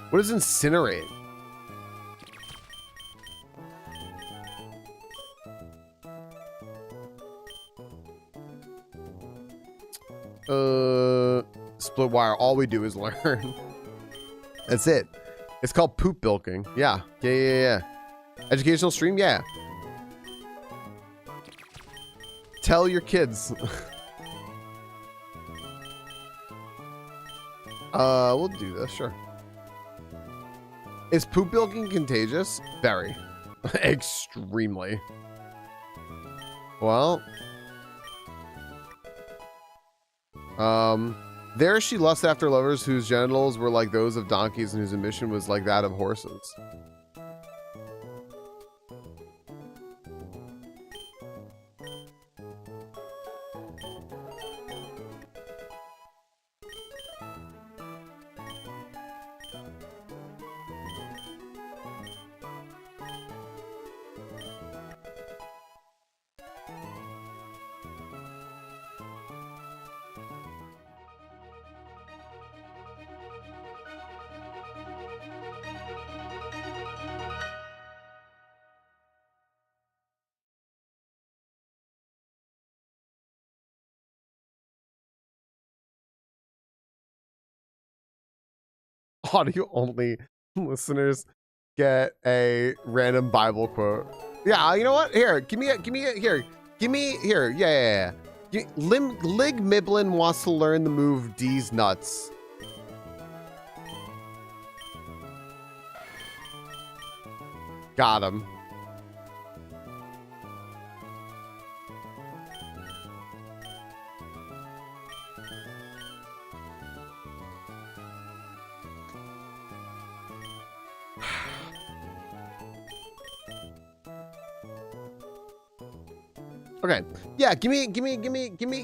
What is incinerate? Split wire. All we do is learn. That's it. It's called poop bilking. Yeah. Yeah. Educational stream? Yeah. Tell your kids. We'll do this, sure. Is poop bilking contagious? Very. Extremely. Well. There she lusts after lovers whose genitals were like those of donkeys and whose emission was like that of horses. Audio only listeners get a random Bible quote. Yeah, you know what? Here, give me, here. Yeah. Lig Miblin wants to learn the move D's nuts. Got him. Okay. Yeah, give me,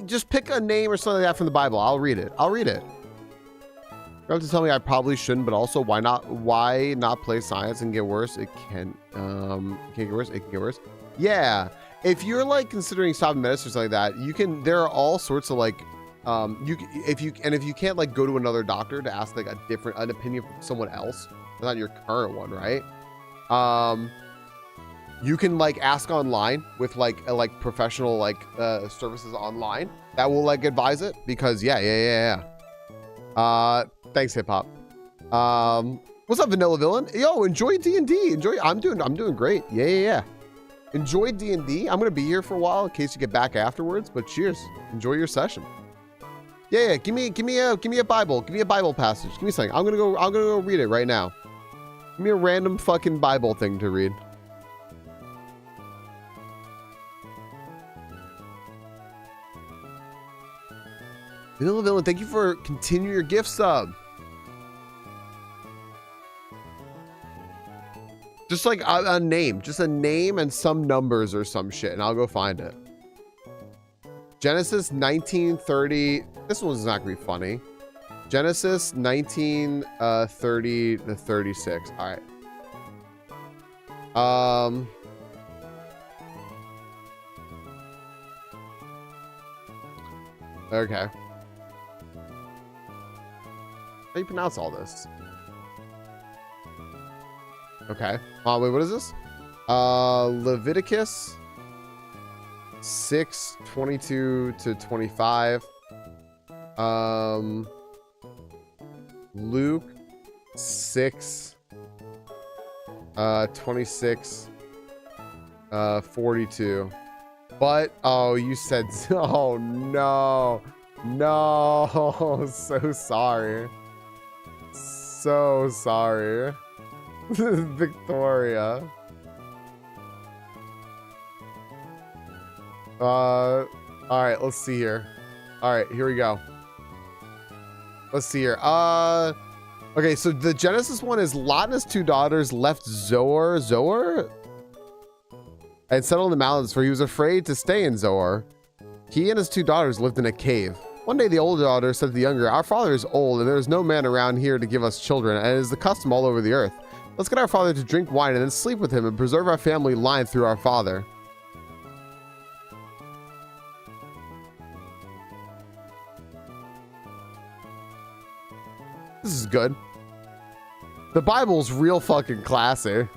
just pick a name or something like that from the Bible. I'll read it. You don't have to tell me I probably shouldn't, but also why not play science and get worse? It can get worse. It can get worse. Yeah. If you're like considering stopping medicine or something like that, you can, there are all sorts of like, if you can't like go to another doctor to ask like an opinion from someone else, not your current one, right? You can like ask online with like professional like services online that will like advise it, because yeah. Thanks, hip hop. What's up, Vanilla Villain? Yo, enjoy D&D. I'm doing great. Yeah. Enjoy D&D. I'm gonna be here for a while in case you get back afterwards. But cheers. Enjoy your session. Yeah. Give me a Bible. Give me a Bible passage. Give me something. I'm gonna go read it right now. Give me a random fucking Bible thing to read. Vanilla Villain, thank you for continuing your gift sub. Just like a name, just a name and some numbers or some shit, and I'll go find it. Genesis 1930. This one's not gonna be funny. Genesis 1930 to 36. All right. Okay. How do you pronounce all this? Okay. Wait, what is this? Leviticus 6:22 to 25. Luke 6 26 42. But oh, you said, oh no, so sorry. So sorry. Victoria. All right, let's see here. All right, here we go. Let's see here. Okay, so the Genesis one is Lot and his two daughters left Zoar, and settled in the mountains, for he was afraid to stay in Zoar. He and his two daughters lived in a cave. One day the older daughter said to the younger, "Our father is old, and there is no man around here to give us children, and it is the custom all over the earth. Let's get our father to drink wine and then sleep with him and preserve our family line through our father." This is good. The Bible's real fucking classy.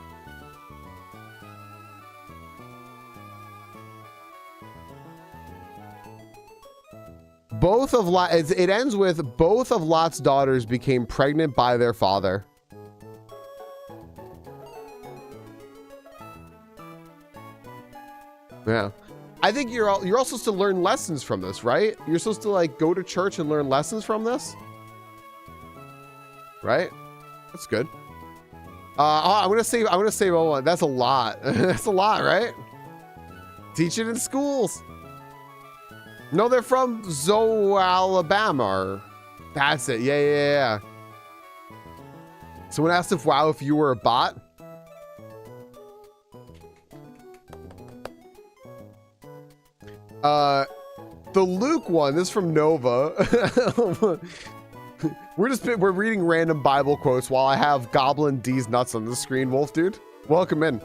Both of it ends with both of Lot's daughters became pregnant by their father. Yeah. I think you're all supposed to learn lessons from this, right? You're supposed to like go to church and learn lessons from this. Right? That's good. I'm gonna save one. That's a lot. That's a lot, right? Teach it in schools. No, they're from Alabama. That's it. Yeah. Someone asked if you were a bot. The Luke one, this is from Nova. We're reading random Bible quotes while I have Goblin D's nuts on the screen. Wolf dude, welcome in.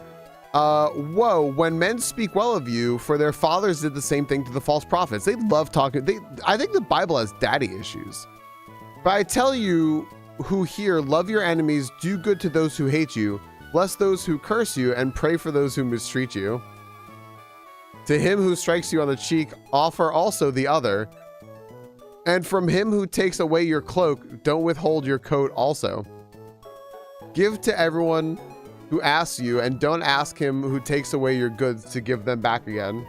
Whoa, when men speak well of you, for their fathers did the same thing to the false prophets. They love talking. I think the Bible has daddy issues. But I tell you who hear, love your enemies, do good to those who hate you, bless those who curse you, and pray for those who mistreat you. To him who strikes you on the cheek, offer also the other. And from him who takes away your cloak, don't withhold your coat also. Give to everyone who asks you, and don't ask him who takes away your goods to give them back again.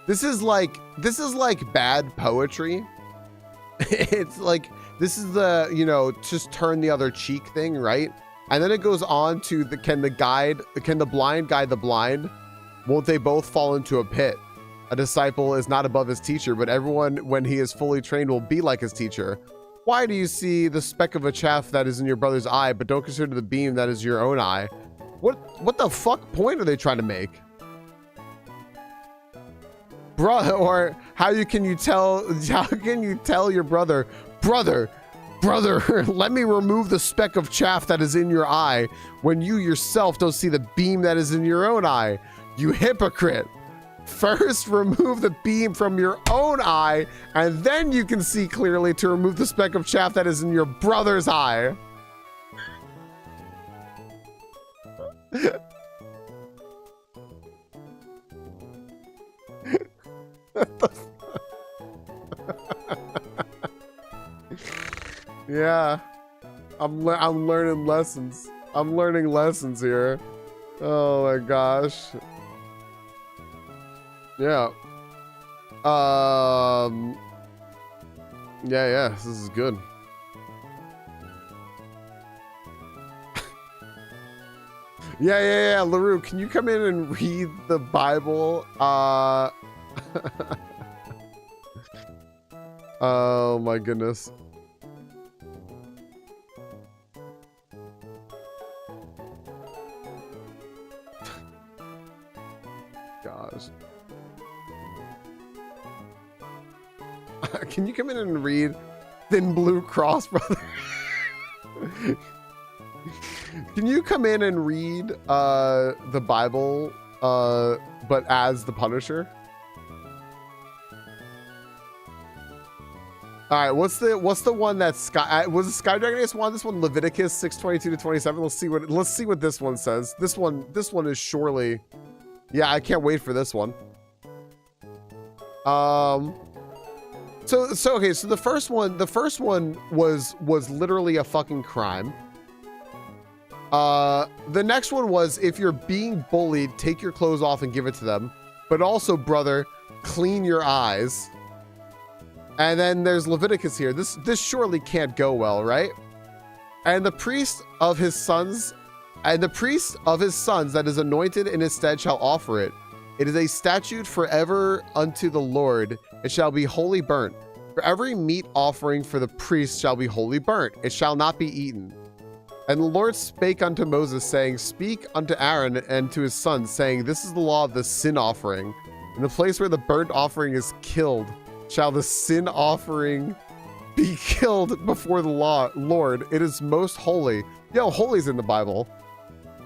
This is like bad poetry. It's like, this is the, just turn the other cheek thing, right? And then it goes on to can the blind guide the blind? Won't they both fall into a pit? A disciple is not above his teacher, but everyone, when he is fully trained, will be like his teacher. Why do you see the speck of a chaff that is in your brother's eye, but don't consider the beam that is your own eye? What the fuck point are they trying to make? Bro, or how can you tell your brother, brother, let me remove the speck of chaff that is in your eye when you yourself don't see the beam that is in your own eye? You hypocrite. First, remove the beam from your own eye, and then you can see clearly to remove the speck of chaff that is in your brother's eye. Yeah, I'm learning lessons. I'm learning lessons here. Oh my gosh. Yeah. Yeah, this is good. Yeah. LaRue, can you come in and read the Bible? Oh my goodness. Gosh. Can you come in and read Thin Blue Cross, brother? Can you come in and read the Bible, but as the Punisher? All right, what's the one that's was it Sky Dragon Ace one? This one Leviticus 6:22-27. Let's see what this one says. This one is surely, yeah. I can't wait for this one. So okay. So the first one was literally a fucking crime. The next one was, if you're being bullied, take your clothes off and give it to them. But also, brother, clean your eyes. And then there's Leviticus here. This surely can't go well, right? And the priest of his sons that is anointed in his stead shall offer it. It is a statute forever unto the Lord. It shall be wholly burnt. For every meat offering for the priest shall be wholly burnt. It shall not be eaten. And the Lord spake unto Moses, saying, speak unto Aaron and to his sons, saying, this is the law of the sin offering. In the place where the burnt offering is killed, shall the sin offering be killed before the Lord. It is most holy. Yo, holy's in the Bible.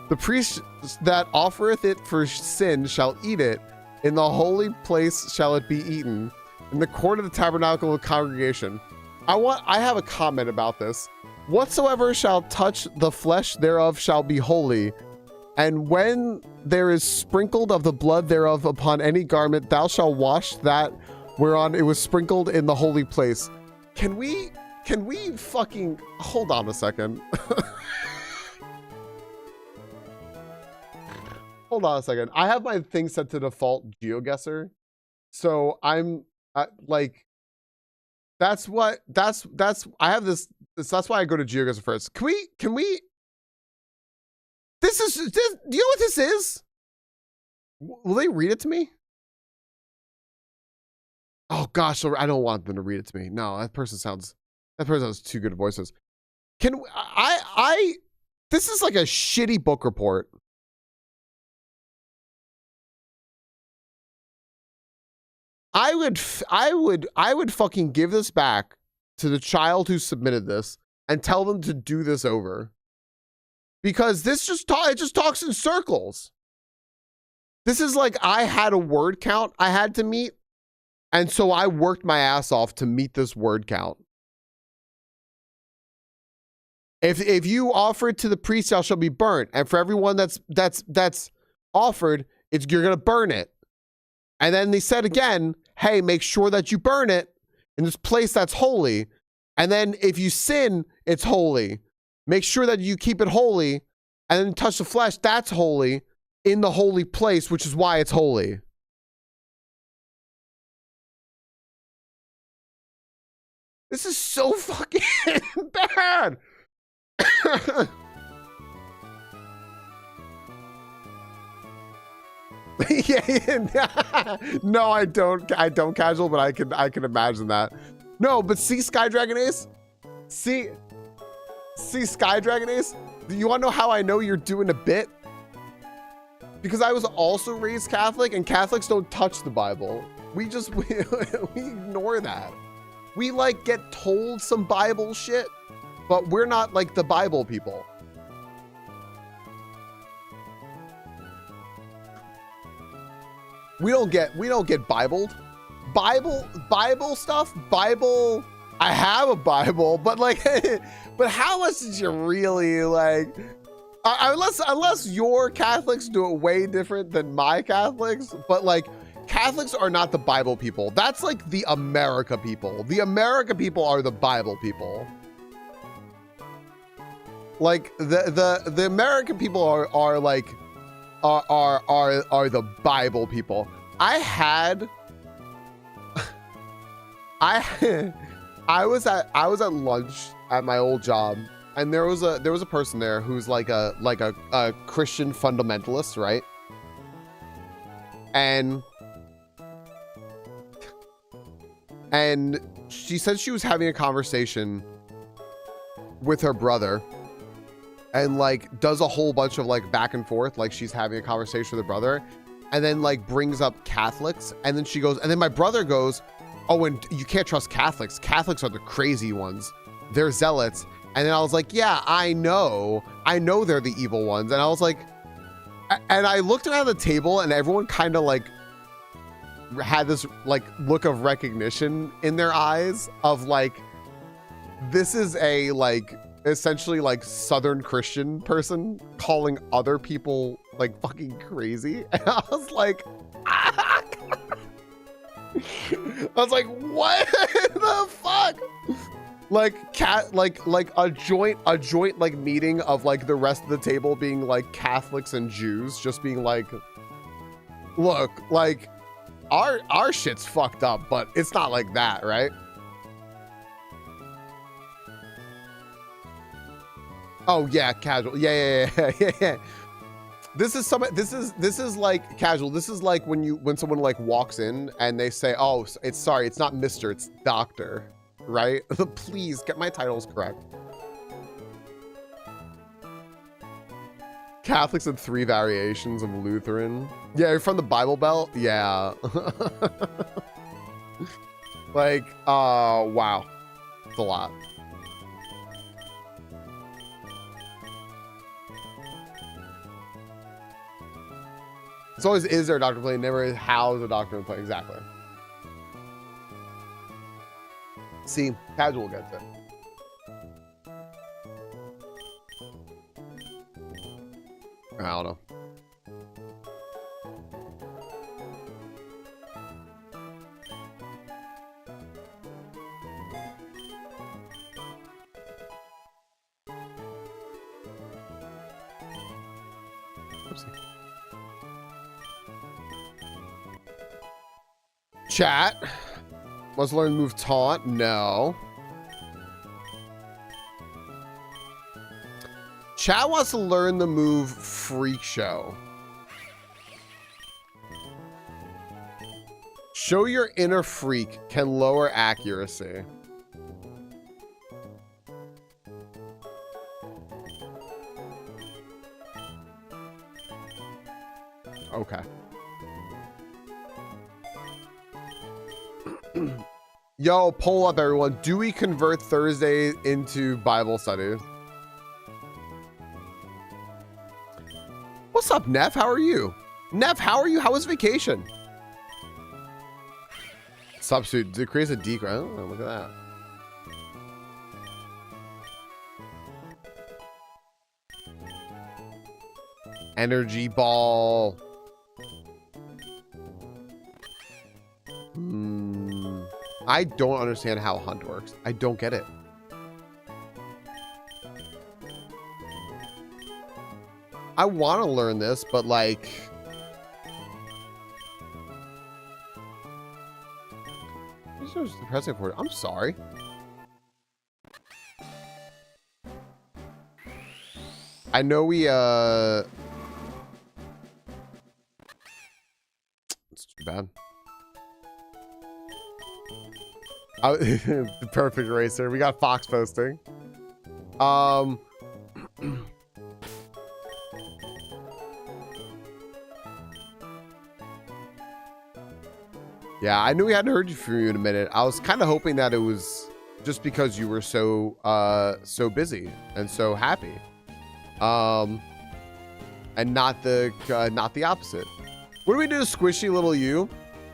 The priest that offereth it for sin shall eat it, In the holy place shall it be eaten, in the court of the tabernacle of the congregation. I have a comment about this. Whatsoever shall touch the flesh thereof shall be holy, and when there is sprinkled of the blood thereof upon any garment, thou shalt wash that whereon it was sprinkled in the holy place. Can we fucking hold on a second? Hold on a second. I have my thing set to default GeoGuessr, so I'm like, that's I have this. That's why I go to GeoGuessr first. Can we? Do you know what this is? Will they read it to me? Oh gosh, I don't want them to read it to me. No, that person has too good voices. Can I this is like a shitty book report. I would fucking give this back to the child who submitted this and tell them to do this over. Because this it just talks in circles. This is like, I had a word count I had to meet, and so I worked my ass off to meet this word count. If you offer it to the priest, thou shall be burnt, and for everyone that's offered, you're gonna burn it. And then they said again, hey, make sure that you burn it in this place that's holy. And then if you sin, it's holy. Make sure that you keep it holy, and then touch the flesh, that's holy, in the holy place, which is why it's holy. This is so fucking bad. Yeah. No, I don't casual, but I can imagine that. No, but see Sky Dragon Ace? See Sky Dragon Ace? You want to know how I know you're doing a bit? Because I was also raised Catholic, and Catholics don't touch the Bible. We ignore that. We like get told some Bible shit, but we're not like the Bible people. We don't get Bibled. Bible stuff. Bible. I have a Bible, but like, but how much did you really like? Unless your Catholics do it way different than my Catholics, but like, Catholics are not the Bible people. That's like the America people. The America people are the Bible people. Like the American people are like are the Bible people. I was at lunch at my old job, and there was a person there who's like a Christian fundamentalist, right? And she said she was having a conversation with her brother, and like does a whole bunch of like back and forth, like she's having a conversation with her brother, and then like brings up Catholics, and then she goes, and then my brother goes, oh, and you can't trust Catholics. Catholics are the crazy ones. They're zealots. And then I was like, yeah, I know they're the evil ones. And I was like, and I looked around the table, and everyone kind of like had this like look of recognition in their eyes of like, this is a like essentially like Southern Christian person calling other people like fucking crazy. And I was like, I was like, what the fuck? Like a joint like meeting of like the rest of the table being like Catholics and Jews, just being like, look, like our shit's fucked up, but it's not like that, right? Oh yeah, casual. Yeah. This is like casual. This is like when someone like walks in and they say, oh, it's not Mr., it's Doctor, right? Please get my titles correct. Catholics in 3 variations of Lutheran. Yeah, you're from the Bible Belt? Yeah. Like, wow. It's a lot. It's always, is there a doctor play? Never is, how is a doctor play? Exactly. See, casual gets it. I don't know. Chat. Let's learn move taunt. No. Chat wants to learn the move freak show. Show your inner freak can lower accuracy. Okay. Yo, poll up everyone. Do we convert Thursday into Bible study? What's up, Neff? How are you? Neff, how are you? How was vacation? Substitute decrease a decrease. Oh, look at that. Energy ball. I don't understand how hunt works. I don't get it. I want to learn this, but like, this is depressing for it. I'm sorry. I know we it's too bad. The perfect racer. We got Fox posting. Yeah, I knew we hadn't heard from you in a minute. I was kind of hoping that it was just because you were so so busy and so happy, and not the opposite. What do we do to squishy little you?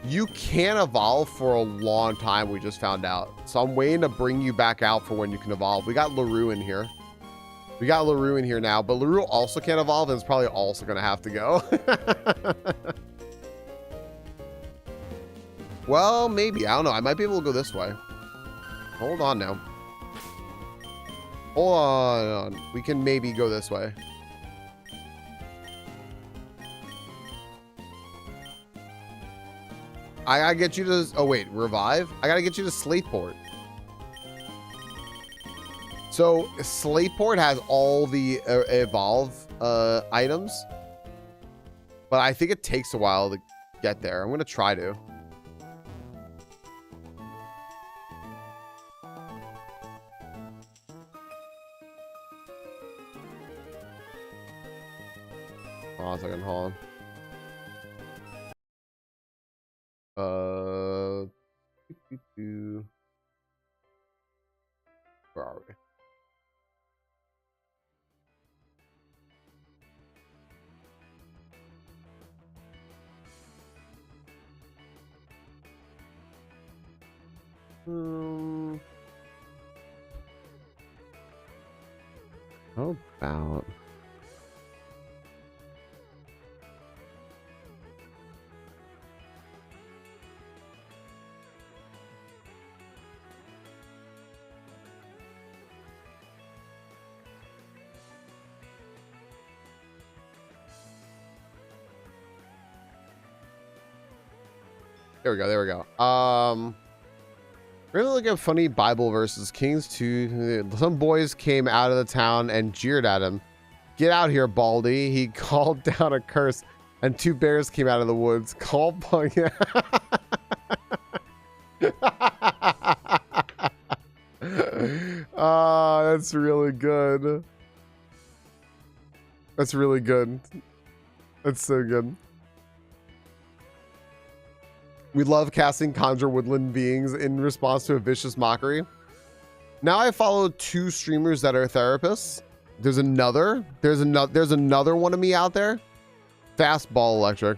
You can't evolve for a long time, we just found out. So I'm waiting to bring you back out for when you can evolve. We got LaRue in here. We got LaRue in here now, but LaRue also can't evolve and it's probably also going to have to go. Well, maybe. I don't know. I might be able to go this way. Hold on now. Hold on. We can maybe go this way. I gotta get you to... Oh, wait. Revive? I gotta get you to Slateport. So, Slateport has all the evolve items. But I think it takes a while to get there. I'm gonna try to. Hold on a second, hold on. Where are we? How about... There we go. There we go. Really look at funny Bible verses. Kings 2. Some boys came out of the town and jeered at him. Get out here, Baldy. He called down a curse, and 2 bears came out of the woods. Call punk. Ah, that's really good. That's really good. That's so good. We love casting conjure woodland beings in response to a vicious mockery. Now I follow 2 streamers that are therapists. There's another one of me out there. Fastball electric.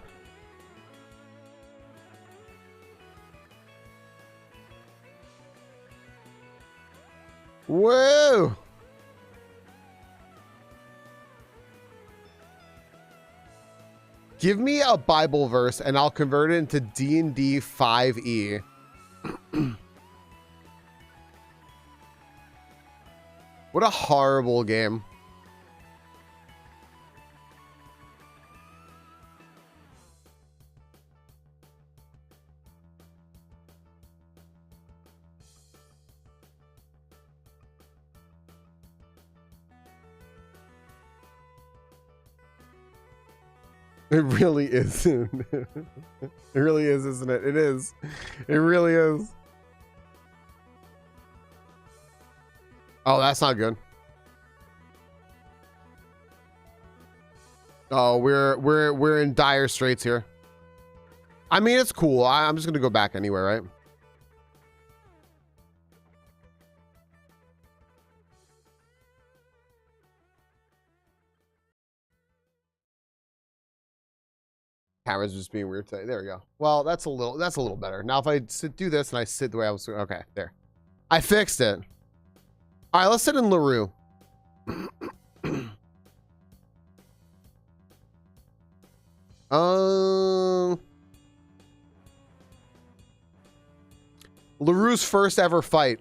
Whoa! Give me a Bible verse and I'll convert it into D&D 5e. What a horrible game. It really is. It really is, isn't it? It is. It really is. Oh, that's not good. Oh, we're in dire straits here. I mean, it's cool. I'm just gonna go back anyway, right? Camera's just being weird today. There we go. Well, that's a little better. Now if I do this and I sit the way I was, okay, there. I fixed it. All right, let's sit in LaRue. LaRue's first ever fight.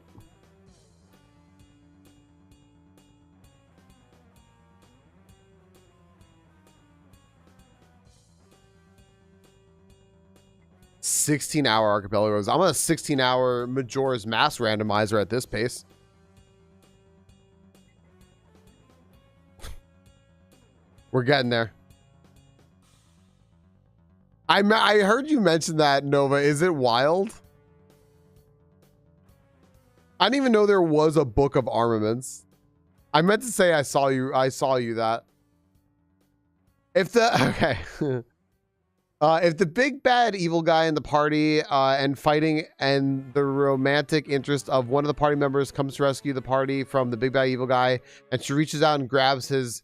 $16-hour archipelagos. I'm on a 16-hour Majora's Mask randomizer at this pace. We're getting there. I heard you mention that, Nova. Is it wild? I didn't even know there was a book of armaments. I meant to say I saw you that. If the okay. If the big bad evil guy in the party and fighting and the romantic interest of one of the party members comes to rescue the party from the big bad evil guy, and she reaches out and grabs his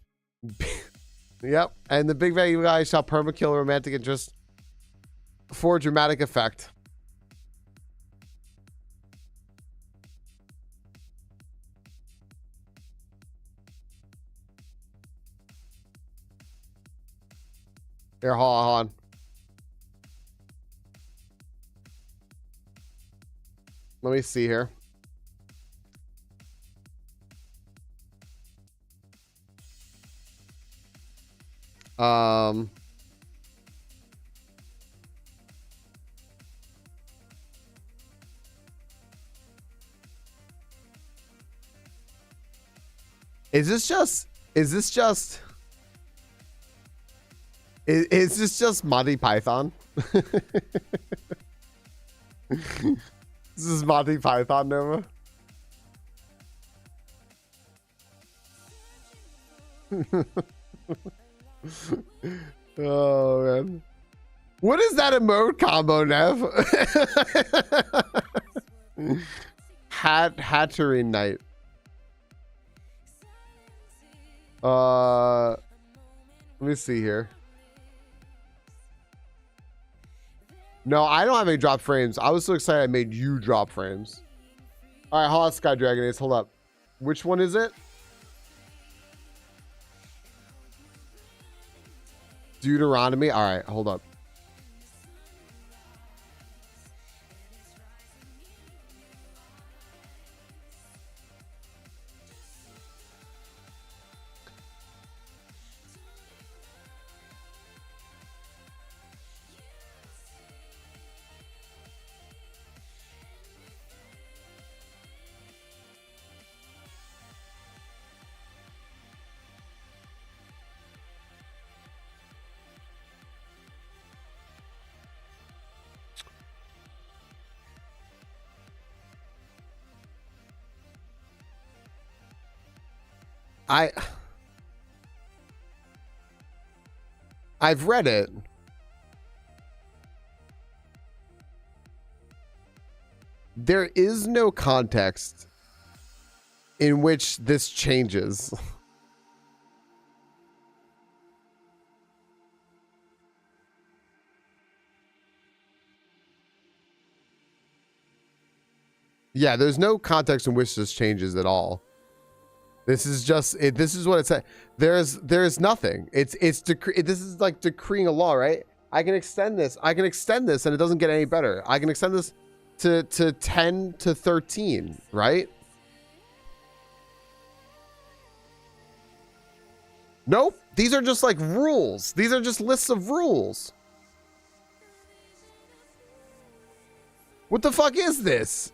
yep, and the big bad evil guy shall perma-kill a romantic interest for dramatic effect. Here, hold on. Let me see here. Is this just Monty Python? This is Monty Python, Nova. Oh man, what is that emote combo, Nev? Hatchery Night. Let me see here. No, I don't have any drop frames. I was so excited I made you drop frames. All right, hold on, Sky Dragon Ace. Hold up. Which one is it? Deuteronomy. All right, hold up. I've read it. There is no context in which this changes. Yeah, there's no context in which this changes at all. This is just it. This is what it said. There's nothing. This is like decreeing a law, right? I can extend this. I can extend this, and it doesn't get any better. I can extend this to 10 to 13, right? Nope. These are just like rules. These are just lists of rules. What the fuck is this?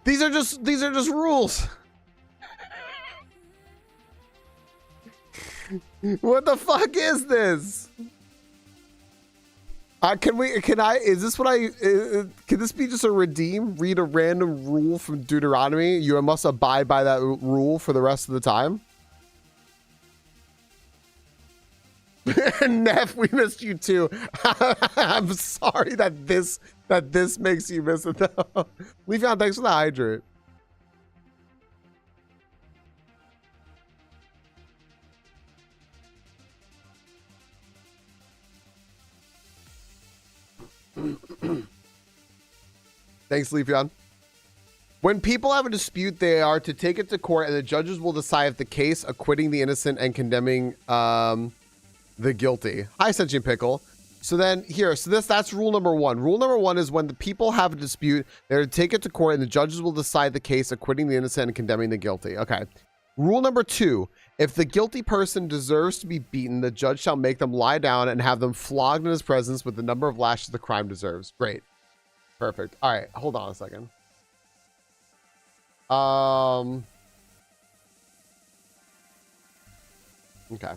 These are just rules. What the fuck is this? Can this be just a redeem? Read a random rule from Deuteronomy. You must abide by that rule for the rest of the time. Neff, we missed you too. I'm sorry that this makes you miss it though. Leafeon, thanks for the hydrate. Thanks, Leafeon. When people have a dispute, they are to take it to court, and the judges will decide if the case, acquitting the innocent and condemning the guilty. Hi, Sentient Pickle. So then here, that's rule number one. Rule number one is when the people have a dispute, they're to take it to court, and the judges will decide the case, acquitting the innocent and condemning the guilty. Okay. Rule number two, if the guilty person deserves to be beaten, the judge shall make them lie down and have them flogged in his presence with the number of lashes the crime deserves. Great. Perfect. All right, hold on a second. Okay.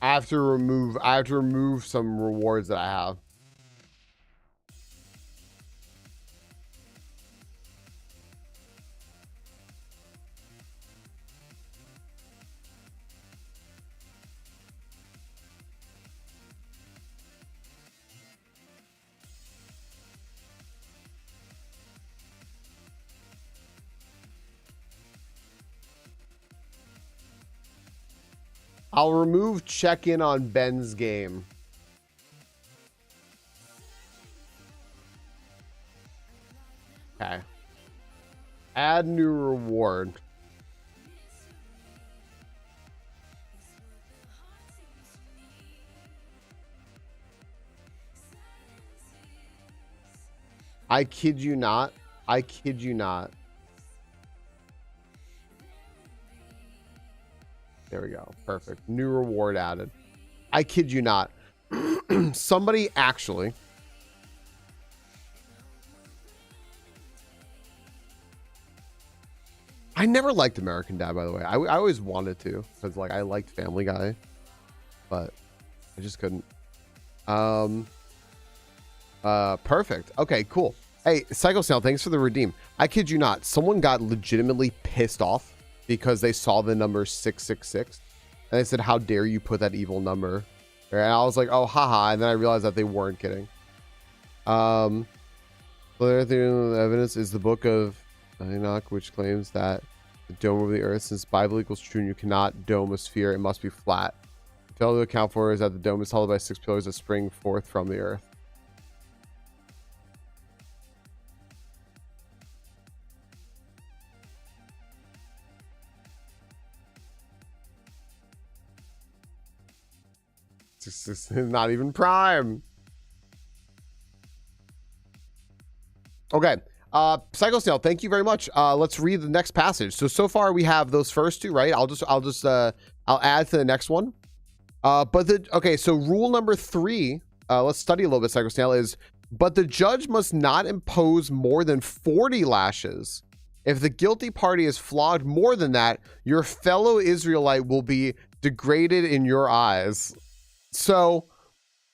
I have to remove some rewards that I have. I'll remove check-in on Ben's game. Okay. Add new reward. I kid you not. I kid you not. There we go. Perfect. New reward added. I kid you not. Somebody actually. I never liked American Dad, by the way. I always wanted to, because like I liked Family Guy, but I just couldn't. Perfect. Okay, cool. Hey, Psycho Snail, thanks for the redeem. I kid you not. Someone got legitimately pissed off because they saw the number 666 and they said, how dare you put that evil number? And I was like, oh, haha. And then I realized that they weren't kidding. The evidence is the book of Enoch, which claims that the dome of the earth, since Bible equals true and you cannot dome a sphere, it must be flat. Fail to account for is that the dome is held by 6 pillars that spring forth from the earth. It's not even prime. Okay. Psycho Snail, thank you very much. Let's read the next passage. So far we have those first two, right? I'll add to the next one. Okay, so rule number 3, let's study a little bit, Psycho Snail, is but the judge must not impose more than 40 lashes. If the guilty party is flogged more than that, your fellow Israelite will be degraded in your eyes. So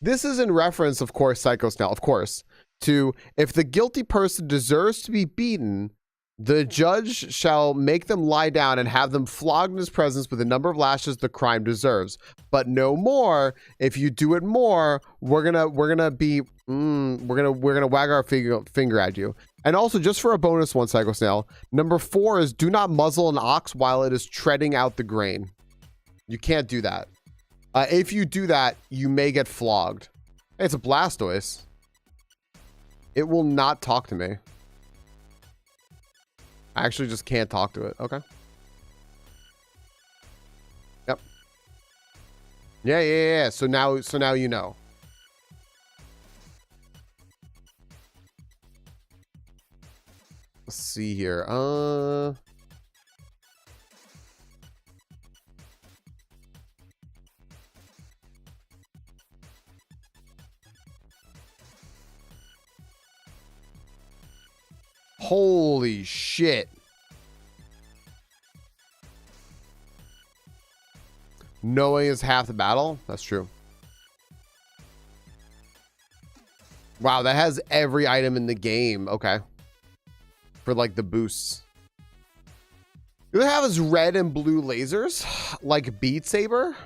this is in reference, of course, Psychosnell, of course, to if the guilty person deserves to be beaten, the judge shall make them lie down and have them flogged in his presence with the number of lashes the crime deserves, but no more. If you do it more, we're gonna wag our finger at you. And also, just for a bonus one, Psychosnell, number 4 is do not muzzle an ox while it is treading out the grain. You can't do that. If you do that, you may get flogged. Hey, it's a Blastoise. It will not talk to me. I actually just can't talk to it. Okay. Yep. Yeah. So now you know. Let's see here. Holy shit. Knowing is half the battle. That's true. Wow, that has every item in the game. Okay. For like the boosts. Do they have his red and blue lasers? Like Beat Saber?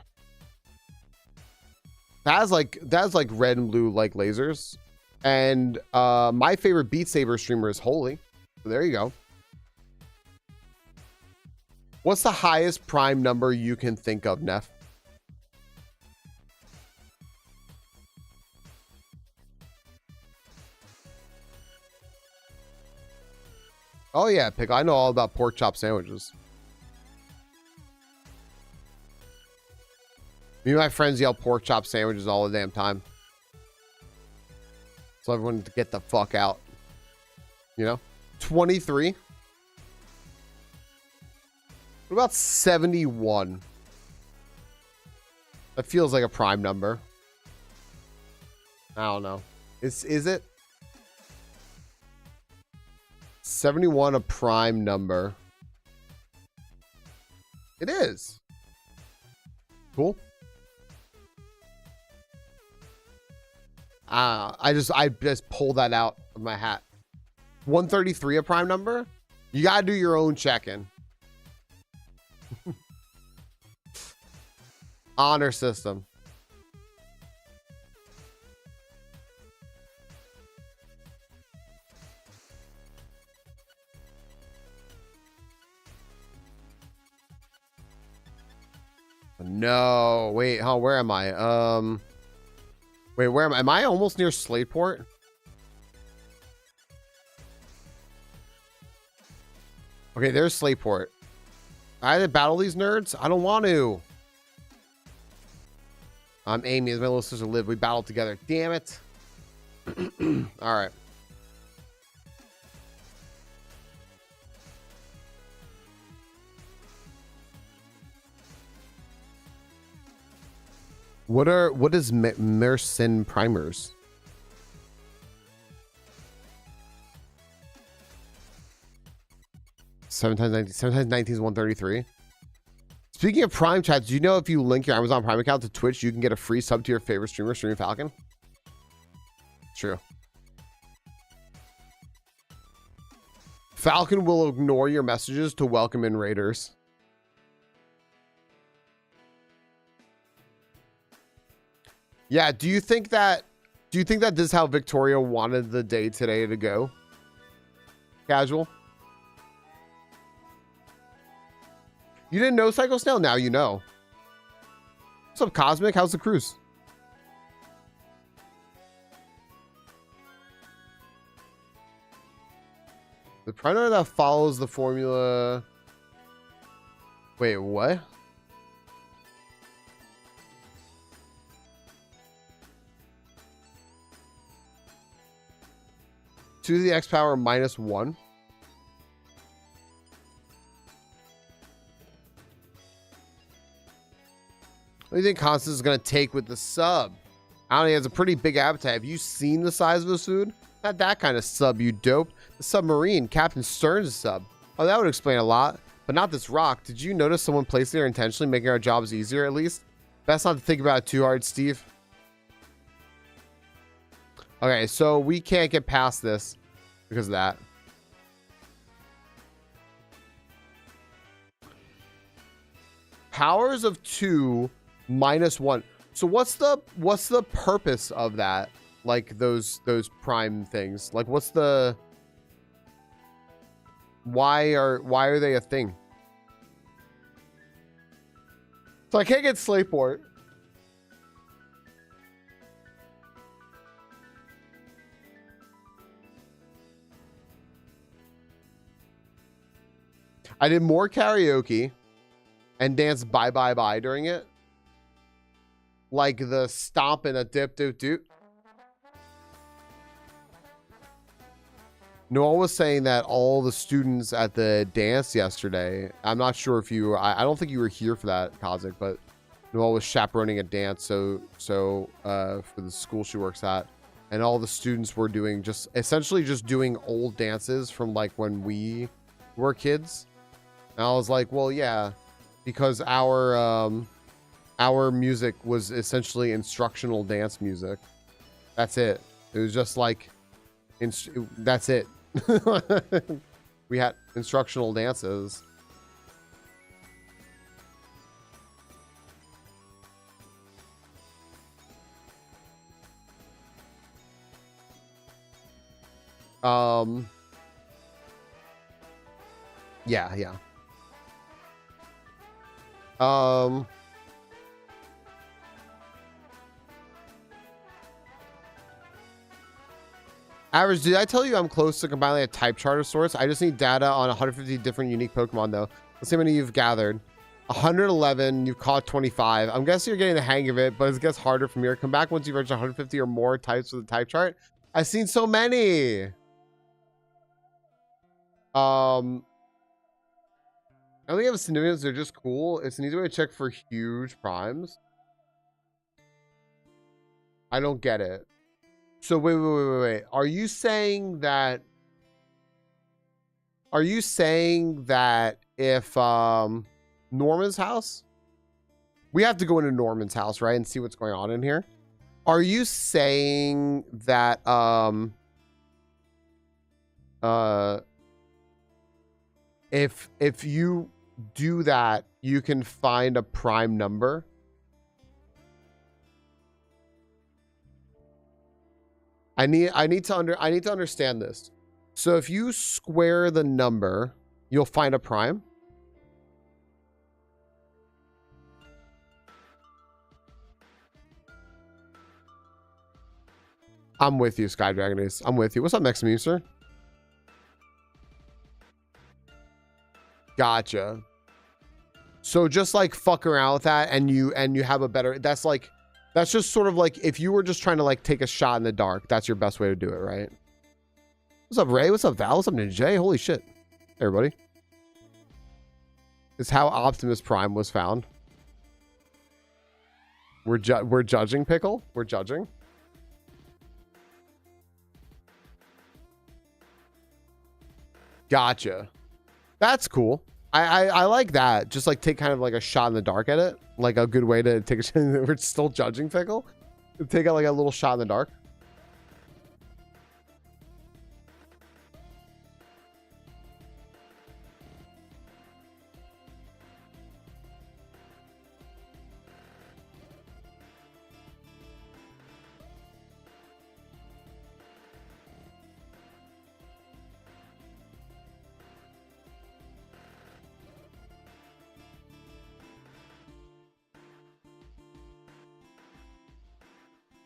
That's like red and blue like lasers. And my favorite Beat Saber streamer is Holy. So there you go. What's the highest prime number you can think of, Neff? Oh yeah, Pickle. I know all about pork chop sandwiches. Me and my friends yell pork chop sandwiches all the damn time. So everyone to get the fuck out. You know? 23. What about 71? That feels like a prime number. I don't know. Is it? 71 a prime number? It is. Cool. I just pulled that out of my hat. 133 a prime number? You gotta do your own check-in. Honor system. No, wait, huh? Where am I? Wait, where am I? Am I almost near Slateport? Okay, there's Slateport. I had to battle these nerds. I don't want to. I'm Amy, as my little sister Liv. We battled together. Damn it. All right. What is Mercen primers? Seven times 19 is 133. Speaking of Prime chats, do you know if you link your Amazon Prime account to Twitch, you can get a free sub to your favorite streamer, StreamingFalcon? True. Falcon will ignore your messages to welcome in raiders. Yeah, do you think that this is how Victoria wanted the day today to go? Casual? You didn't know Psycho Snail? Now you know. What's up, Cosmic? How's the cruise? The primary that follows the formula. Wait, what? Two to the X power minus 1. What do you think Constance is going to take with the sub? I don't know, he has a pretty big appetite. Have you seen the size of his food? Not that kind of sub, you dope. The submarine, Captain Stern's sub. Oh, that would explain a lot. But not this rock. Did you notice someone placed it there intentionally, making our jobs easier at least? Best not to think about it too hard, Steve. Okay, so we can't get past this because of that. Powers of 2 minus 1. So what's the purpose of that? Like those prime things. Like what's the why are they a thing? So I can't get Slayport. I did more karaoke and danced bye bye bye during it. Like the stomp and a dip dip dip. Noel was saying that all the students at the dance yesterday, I'm not sure if you, I don't think you were here for that, Kazik, but Noel was chaperoning a dance for the school she works at. And all the students were doing essentially just doing old dances from like when we were kids. And I was like, well, yeah, because our music was essentially instructional dance music. That's it. It was just like, that's it. We had instructional dances. Yeah. Average, did I tell you I'm close to compiling a type chart of sorts? I just need data on 150 different unique Pokemon, though. Let's see how many you've gathered. 111, you've caught 25. I'm guessing you're getting the hang of it, but it gets harder from here. Come back once you've reached 150 or more types with the type chart. I've seen so many. I don't think I have significance. They're just cool. It's an easy way to check for huge primes. I don't get it. So wait. Are you saying that if Norman's house, we have to go into Norman's house, right, and see what's going on in here? Are you saying that if you do that, you can find a prime number? I need to understand this. So if you square the number, you'll find a prime. I'm with you, Sky Dragon Ace. I'm with you. What's up, Maxim sir? Gotcha. So just like fuck around with that, and you have a better. That's just sort of like if you were just trying to like take a shot in the dark. That's your best way to do it, right? What's up, Ray? What's up, Val? What's up, Ninja? Holy shit, everybody! This is how Optimus Prime was found. We're judging, Pickle. We're judging. Gotcha. That's cool. I like that. Just like take kind of like a shot in the dark at it. Like a good way to take a shot. We're still judging, Pickle. Take out like a little shot in the dark.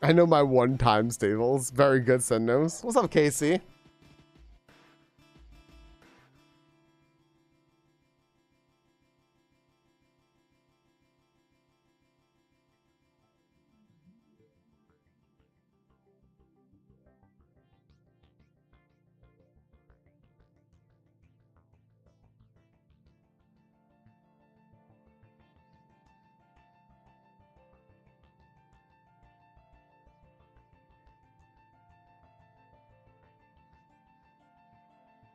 I know my one-time stables. Very good, Sendos. What's up, Casey?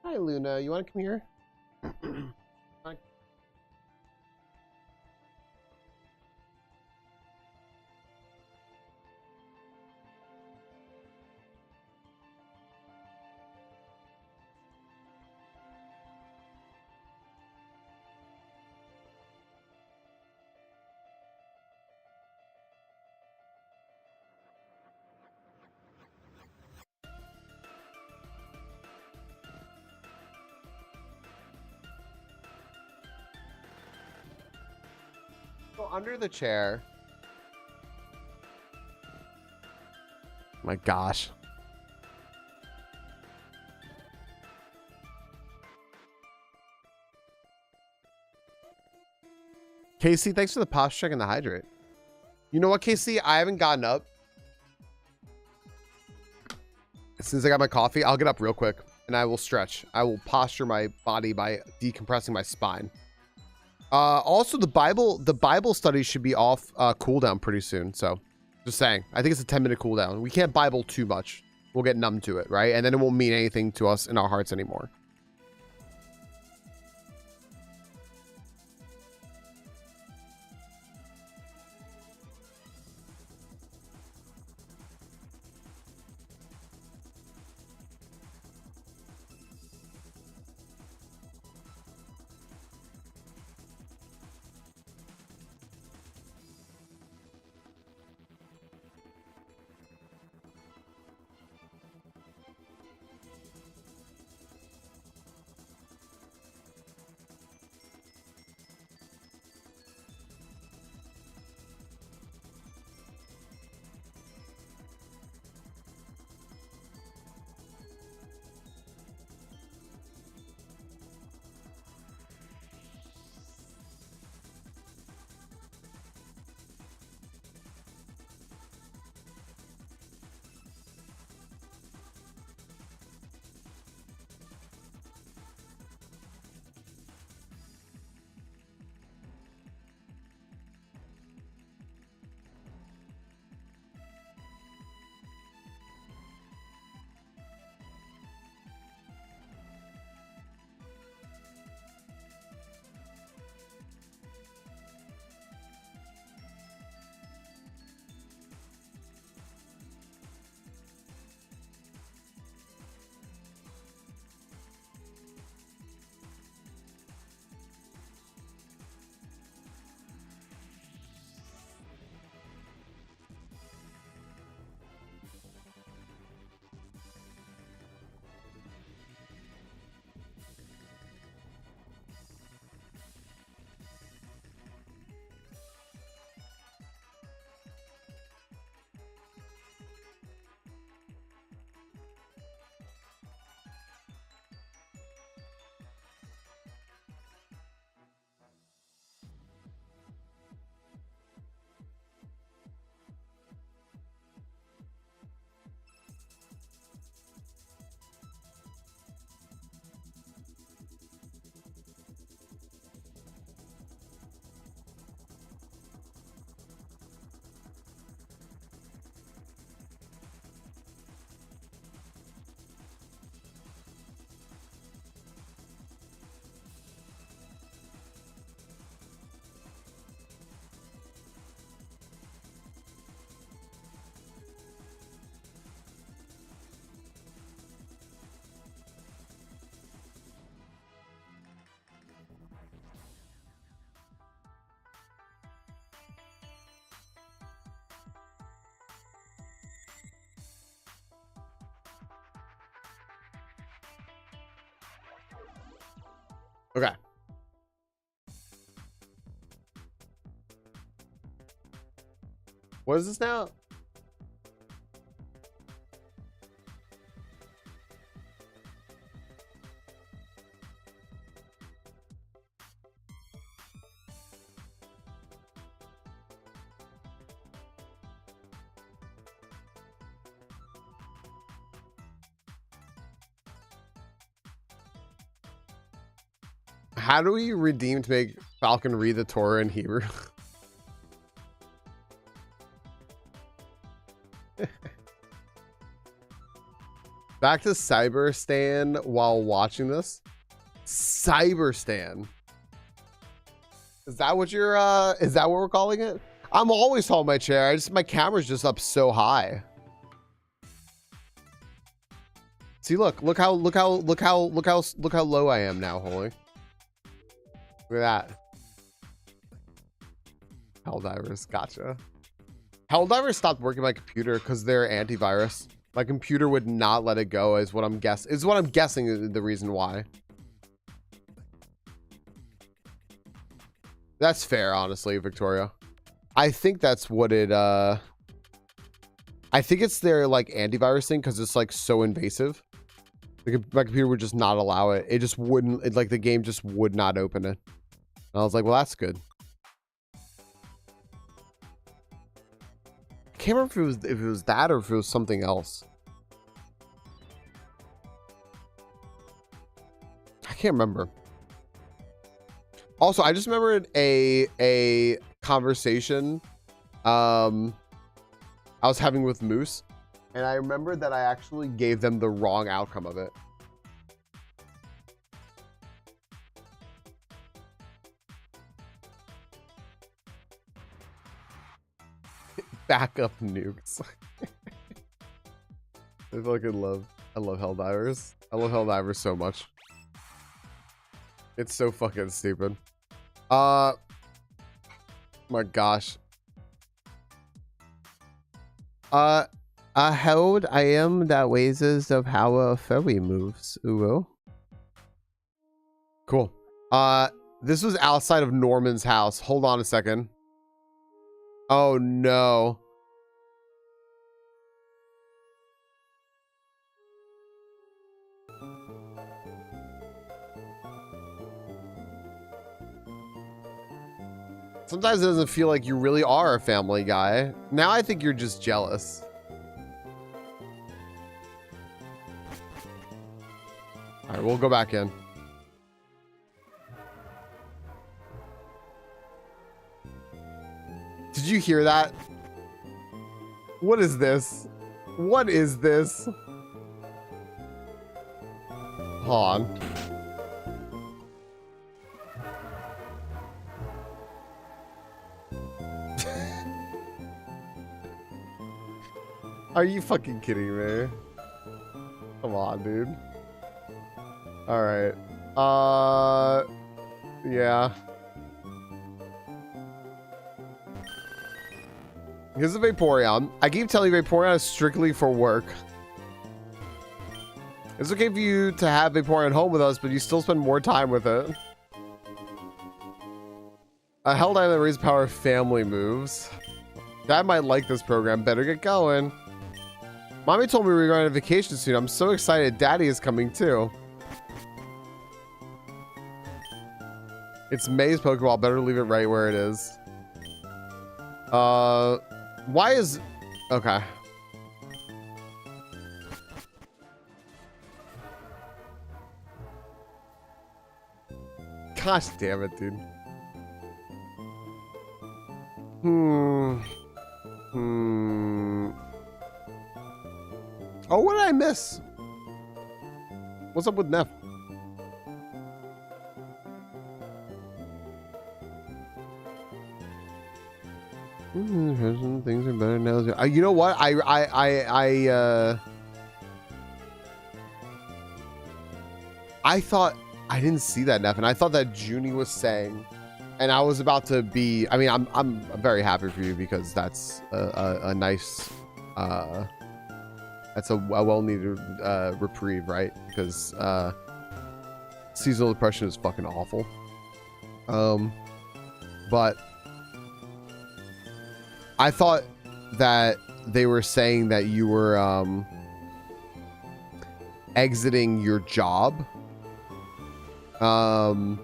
Hi, Luna. You want to come here? Hi. Go under the chair. My gosh. Casey, thanks for the posture check and the hydrate. You know what, Casey? I haven't gotten up. As soon as I got my coffee, I'll get up real quick and I will stretch. I will posture my body by decompressing my spine. Also, the Bible study should be off cooldown pretty soon. So, just saying. I think it's a 10-minute cooldown. We can't Bible too much. We'll get numb to it, right? And then it won't mean anything to us in our hearts anymore. Okay. What is this now? How do we redeem to make Falcon read the Torah in Hebrew? Back to Cyberstan while watching this. Cyberstan. Is that what you're is that what we're calling it? I'm always holding my chair. My camera's just up so high. See, look how low I am now, Holy. Look at that. Helldivers, gotcha. Helldivers stopped working my computer because they're antivirus. My computer would not let it go, is what I'm guessing. Is what I'm guessing is the reason why. That's fair, honestly, Victoria. I think that's what it I think it's their like antivirus thing because it's like so invasive. My computer would just not allow it. It just wouldn't, like the game just would not open it. And I was like, well, that's good. I can't remember if it was that or if it was something else. I can't remember. Also, I just remembered a conversation I was having with Moose, and I remembered that I actually gave them the wrong outcome of it. Backup nukes. I love Helldivers. I love Helldivers so much. It's so fucking stupid. My gosh. How old I am that ways of how a ferry moves. Ooh. Cool. This was outside of Norman's house. Hold on a second. Oh no. Sometimes it doesn't feel like you really are a family guy. Now I think you're just jealous. All right, we'll go back in. Did you hear that? What is this? What is this? Hold on. Are you fucking kidding me? Come on, dude. All right. Yeah. Here's a Vaporeon. I keep telling you Vaporeon is strictly for work. It's okay for you to have Vaporeon home with us, but you still spend more time with it. A Helldive that raise power family moves. Dad might like this program. Better get going. Mommy told me we were going on vacation soon. I'm so excited. Daddy is coming too. It's May's Pokeball. Better leave it right where it is. Why is... Okay. Gosh damn it, dude. Oh, what did I miss? What's up with Neff? Things are better now. You know what? I thought I didn't see that, Neff, and I thought that Junie was saying, and I was about to be. I mean, I'm very happy for you because that's a nice. That's a well-needed reprieve, right? Because seasonal depression is fucking awful. But I thought that they were saying that you were exiting your job. And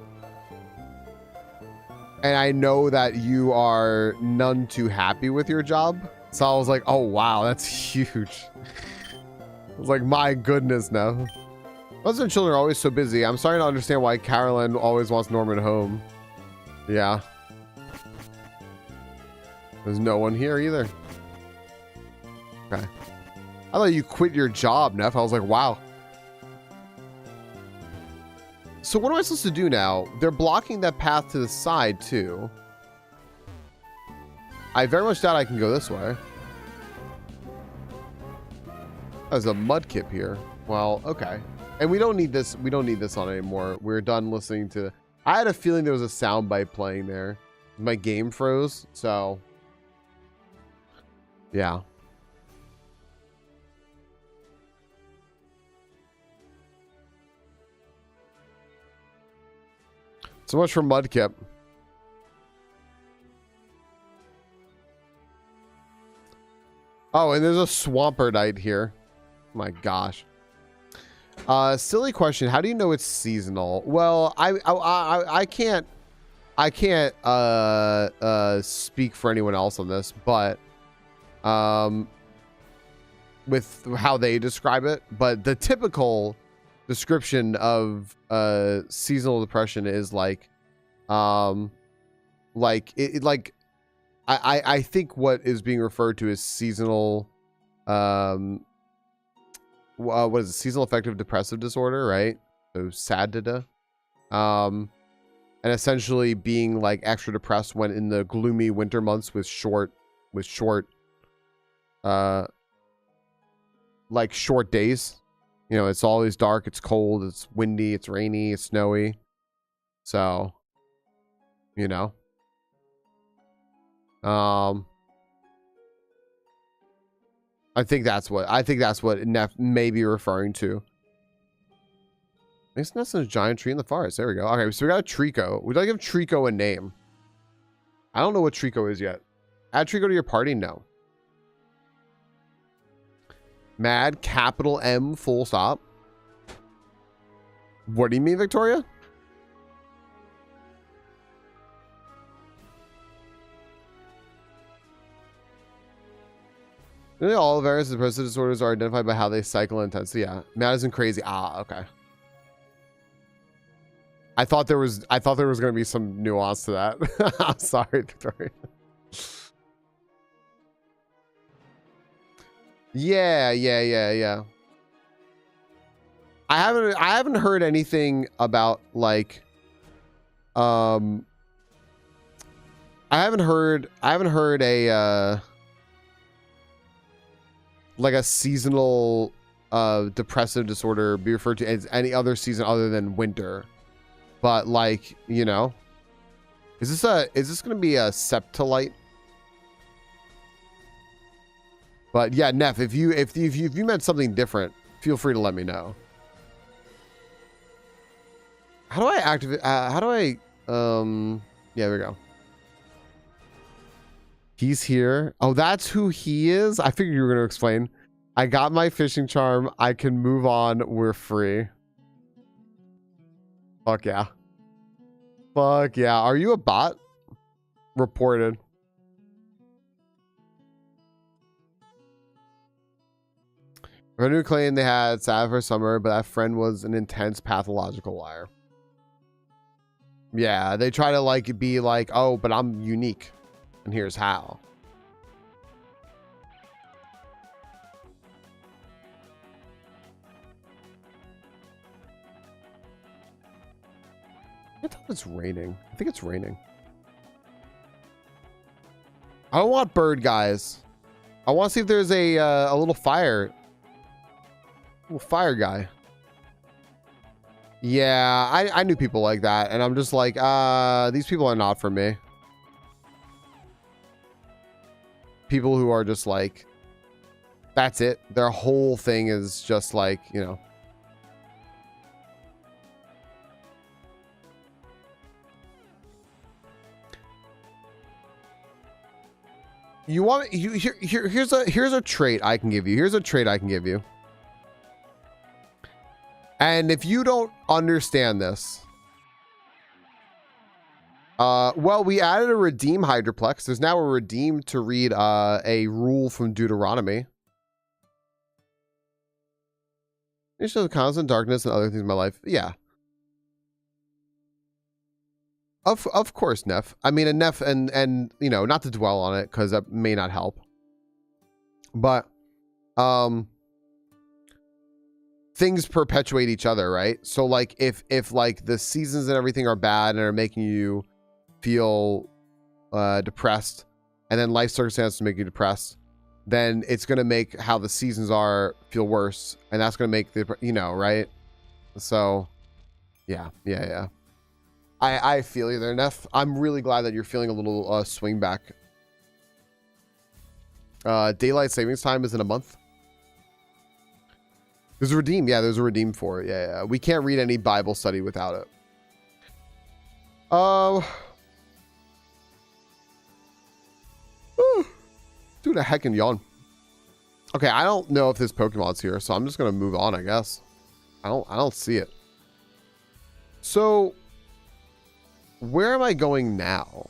I know that you are none too happy with your job. So I was like, oh, wow, that's huge. I was like, my goodness, no. Mothers and children are always so busy. I'm starting to understand why Carolyn always wants Norman home. Yeah. There's no one here either. Okay. I thought you quit your job, Neff. I was like, wow. So what am I supposed to do now? They're blocking that path to the side, too. I very much doubt I can go this way. There's a mud kip here. Well, okay. And we don't need this. We don't need this on anymore. We're done listening to... I had a feeling there was a soundbite playing there. My game froze, so... Yeah. So much for Mudkip. Oh, and there's a Swamperdite here. My gosh. Silly question. How do you know it's seasonal? Well, I can't speak for anyone else on this, but with how they describe it, but the typical description of seasonal depression is like I think what is being referred to as seasonal what is it? Seasonal affective depressive disorder, right? So SADDA. And essentially being like extra depressed when in the gloomy winter months with short like short days. You know, it's always dark, it's cold, it's windy, it's rainy, it's snowy. So, you know. I think that's what Neff may be referring to. Makes nest in a giant tree in the forest. There we go. Okay, so we got a Trico. We'd like to give Trico a name. I don't know what Trico is yet. Add Trico to your party? No. Mad, capital M, full stop. What do you mean, Victoria? Nearly all various depressive disorders are identified by how they cycle in intensity. Yeah. Mad isn't crazy. Ah, okay. I thought there was going to be some nuance to that. I'm sorry, Victoria. Yeah. I haven't heard anything about like I haven't heard a like a seasonal depressive disorder be referred to as any other season other than winter. But like, you know, is this going to be a septolite? But yeah, Neff, if you meant something different, feel free to let me know. How do I activate? Yeah, there we go. He's here. Oh, that's who he is. I figured you were going to explain. I got my fishing charm. I can move on. We're free. Fuck yeah. Fuck yeah. Are you a bot? Reported. I knew claim they had sad for summer, but that friend was an intense pathological liar. Yeah, they try to like be like, oh, but I'm unique. And here's how. I thought it's raining. I think it's raining. I don't want bird guys. I want to see if there's a little fire. Little fire guy. Yeah, I knew people like that, and I'm just like, these people are not for me. People who are just like, that's it. Their whole thing is just like, you know. You want here's a trait I can give you. Here's a trait I can give you. And if you don't understand this, well, we added a redeem hydroplex. There's now a redeem to read a rule from Deuteronomy. It shows constant darkness and other things in my life. Yeah. Of course, Neff. I mean, Neff, and you know, not to dwell on it because that may not help. But, things perpetuate each other, right? So like if like the seasons and everything are bad and are making you feel depressed, and then life circumstances make you depressed, then it's going to make how the seasons are feel worse, and that's going to make the, you know, right? So yeah. I feel you there, Neff. I'm really glad that you're feeling a little swing back. Daylight savings time is in a month. There's a redeem. Yeah, there's a redeem for it. Yeah. We can't read any Bible study without it. Dude, a heckin' yawn. Okay, I don't know if this Pokemon's here, so I'm just gonna move on, I guess. I don't see it. So, where am I going now?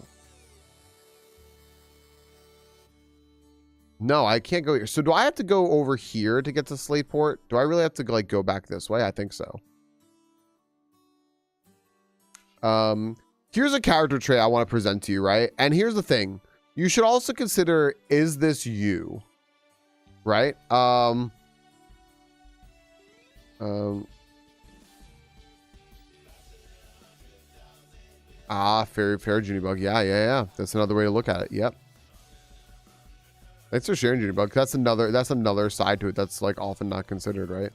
No, I can't go here. So do I have to go over here to get to Slateport? Do I really have to like go back this way? I think so. Here's a character trait I want to present to you, right? And here's the thing. You should also consider, is this you? Right? Fair Junibug. Yeah. That's another way to look at it. Yep. Thanks for sharing, Junibug. That's another side to it that's like often not considered, right?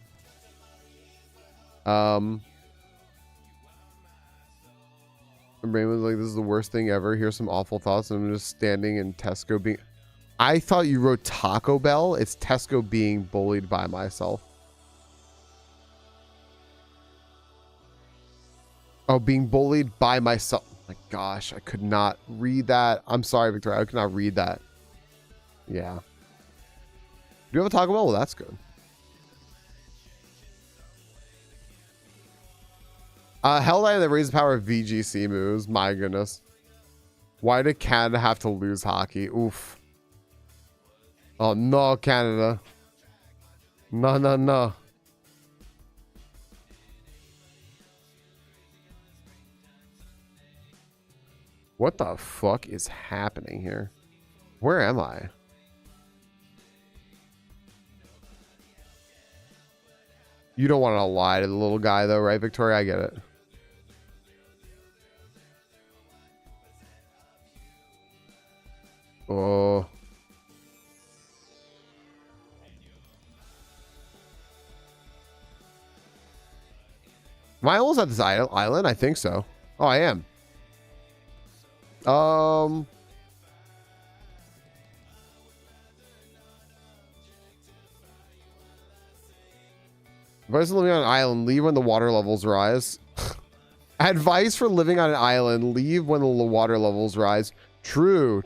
My brain was like, this is the worst thing ever. Here's some awful thoughts, and I'm just standing in Tesco being... I thought you wrote Taco Bell. It's Tesco being bullied by myself. Oh, being bullied by myself. Oh my gosh, I could not read that. I'm sorry, Victoria. I could not read that. Yeah. Do you have a Taco Bell? Well, that's good. Helldive that raised the power of VGC moves. My goodness. Why did Canada have to lose hockey? Oof. Oh, no, Canada. No. What the fuck is happening here? Where am I? You don't want to lie to the little guy, though, right, Victoria? I get it. Oh. Am I almost at this island? I think so. Oh, I am. Advice for living on an island, leave when the water levels rise. Advice for living on an island, leave when the water levels rise. True.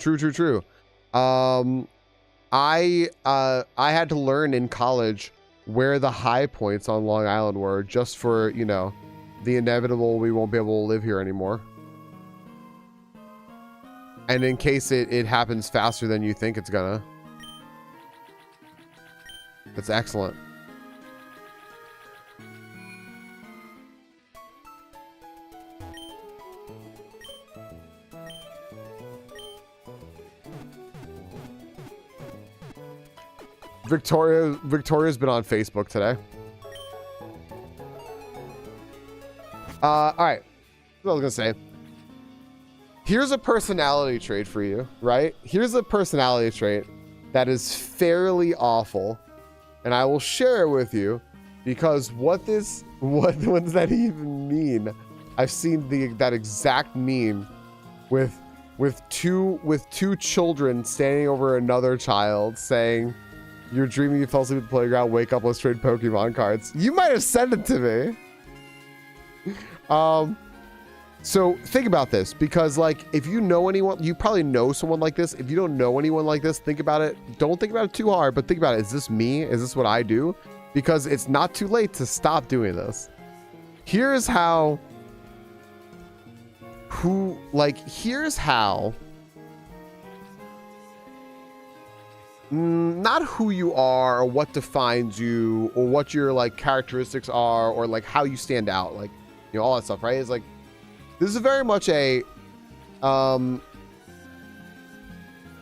I had to learn in college where the high points on Long Island were, just for, you know, the inevitable we won't be able to live here anymore. And in case it happens faster than you think it's gonna. That's excellent. Victoria's been on Facebook today. All right. What I was gonna say. Here's a personality trait for you, right? Here's a personality trait that is fairly awful, and I will share it with you because what does that even mean? I've seen that exact meme with two children standing over another child saying, "You're dreaming you fell asleep at the playground, wake up, let's trade Pokemon cards." You might have sent it to me. So think about this, because like, if you know anyone, you probably know someone like this. If you don't know anyone like this, think about it. Don't think about it too hard, but think about it. Is this me? Is this what I do? Because it's not too late to stop doing this. Here's how, not who you are or what defines you or what your like characteristics are or like how you stand out, like, you know, all that stuff, right? It's like, this is very much a,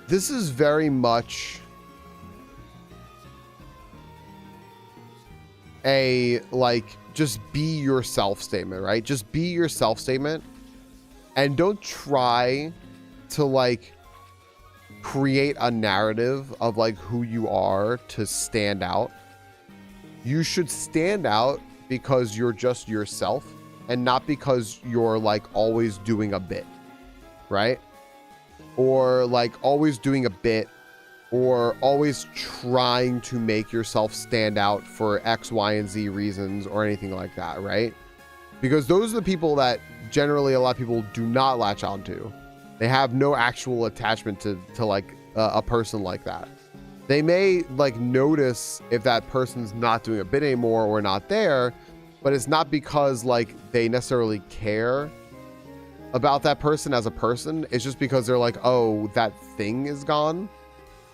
this is very much a like just be yourself statement, right? Just be yourself statement, and don't try to like create a narrative of like who you are to stand out. You should stand out because you're just yourself and not because you're like always doing a bit, right? Or like always doing a bit or always trying to make yourself stand out for X, Y, and Z reasons or anything like that, right? Because those are the people that generally a lot of people do not latch onto. They have no actual attachment to like a person like that. They may like notice if that person's not doing a bit anymore or not there, but it's not because like they necessarily care about that person as a person. It's just because they're like, oh, that thing is gone.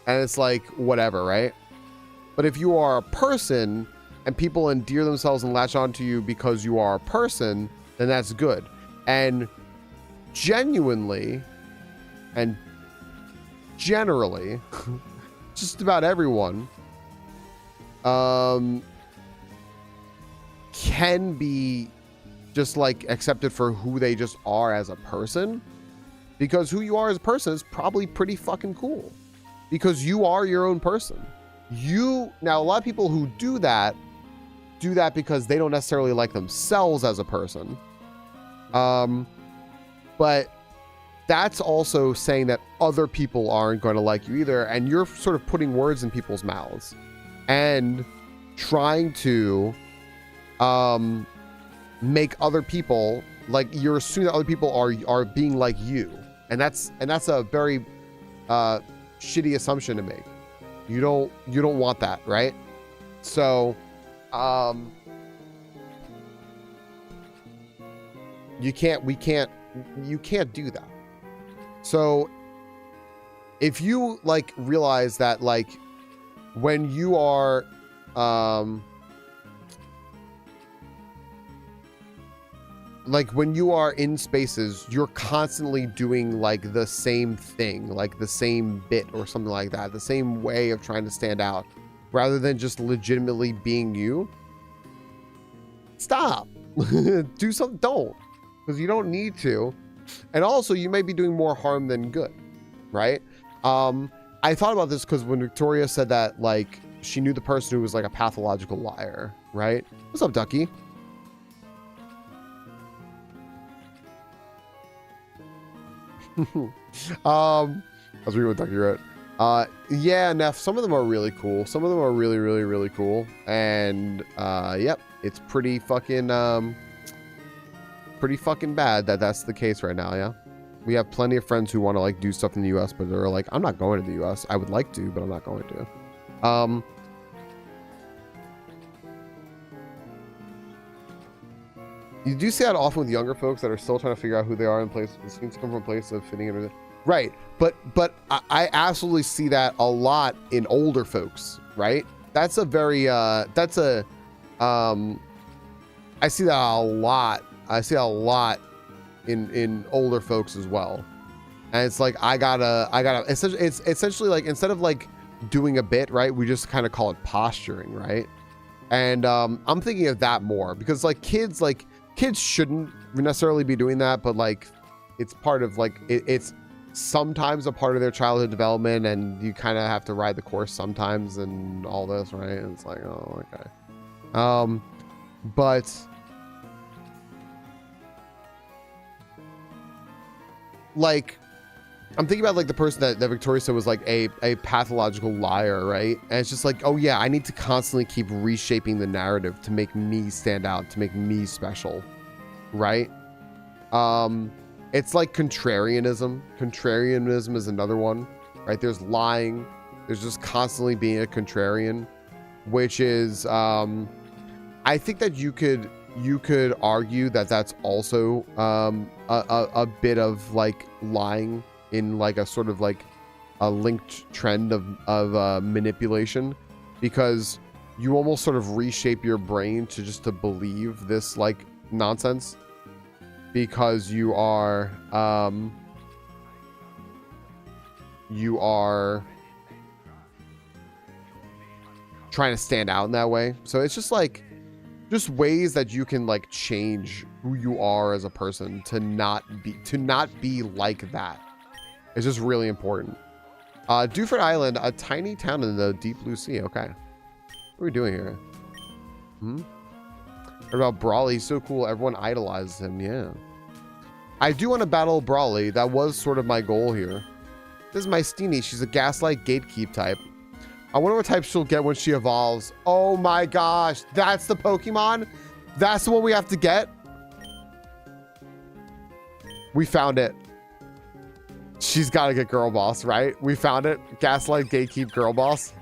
And it's like, whatever, right? But if you are a person and people endear themselves and latch onto you because you are a person, then that's good. And genuinely and generally, just about everyone can be just like accepted for who they just are as a person, because who you are as a person is probably pretty fucking cool because you are your own person. Now a lot of people who do that because they don't necessarily like themselves as a person, but that's also saying that other people aren't going to like you either, and you're sort of putting words in people's mouths and trying to make other people like, you're assuming that other people are being like you, and that's a very shitty assumption to make. You don't want that, right? So you can't do that. So if you like realize that like when you are like when you are in spaces, you're constantly doing like the same thing, like the same bit or something like that, the same way of trying to stand out rather than just legitimately being you, stop. Do something. Don't, because you don't need to. And also you may be doing more harm than good, right? I thought about this because when Victoria said that like she knew the person who was like a pathological liar, right? What's up, Ducky? I was reading what Ducky wrote. Yeah, Neff, some of them are really cool. Some of them are really, really, really cool. And yep, it's pretty fucking bad that that's the case right now. Yeah, we have plenty of friends who want to like do stuff in the US, but they're like, I'm not going to the US. I would like to, but I'm not going to. You do see that often with younger folks that are still trying to figure out who they are in place. It seems to come from a place of fitting in. Right, but I absolutely see that a lot in older folks, right? That's a very I see that a lot. I see a lot in older folks as well. And it's like I gotta it's essentially like, instead of like doing a bit, right, we just kind of call it posturing, right? And I'm thinking of that more because like kids shouldn't necessarily be doing that, but like it's part of like it's sometimes a part of their childhood development, and you kind of have to ride the course sometimes and all this, right? And it's like, oh, okay. But like I'm thinking about like the person that Victoria said was like a pathological liar, right? And it's just like, oh yeah, I need to constantly keep reshaping the narrative to make me stand out, to make me special, right? It's like contrarianism. Contrarianism is another one, right? There's lying. There's just constantly being a contrarian, which is, I think that you could argue that that's also a bit of like lying in like a sort of like a linked trend of manipulation, because you almost sort of reshape your brain to believe this like nonsense, because you are trying to stand out in that way. So it's just like, just ways that you can like change who you are as a person to not be like that. It's just really important. Duford Island, a tiny town in the deep blue sea. Okay. What are we doing here? What about Brawley? He's so cool. Everyone idolizes him. Yeah. I do want to battle Brawley. That was sort of my goal here. This is my Steenie. She's a Gaslight Gatekeep type. I wonder what type she'll get when she evolves. Oh my gosh. That's the Pokemon? That's the one we have to get? We found it. She's got to get Girl Boss, right? We found it. Gaslight Gatekeep Girl Boss.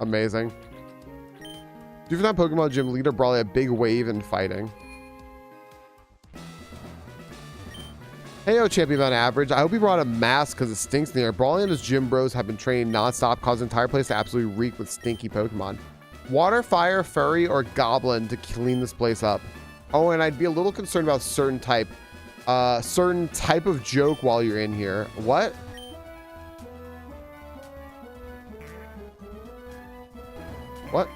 Amazing. Do for that Pokemon Gym leader Brawley a big wave in fighting. Hey, yo, champion on average. I hope he brought a mask because it stinks in the air. Brawley and his gym bros have been training nonstop, causing the entire place to absolutely reek with stinky Pokemon. Water, fire, furry, or goblin to clean this place up. Oh, and I'd be a little concerned about certain type of joke while you're in here. What? What?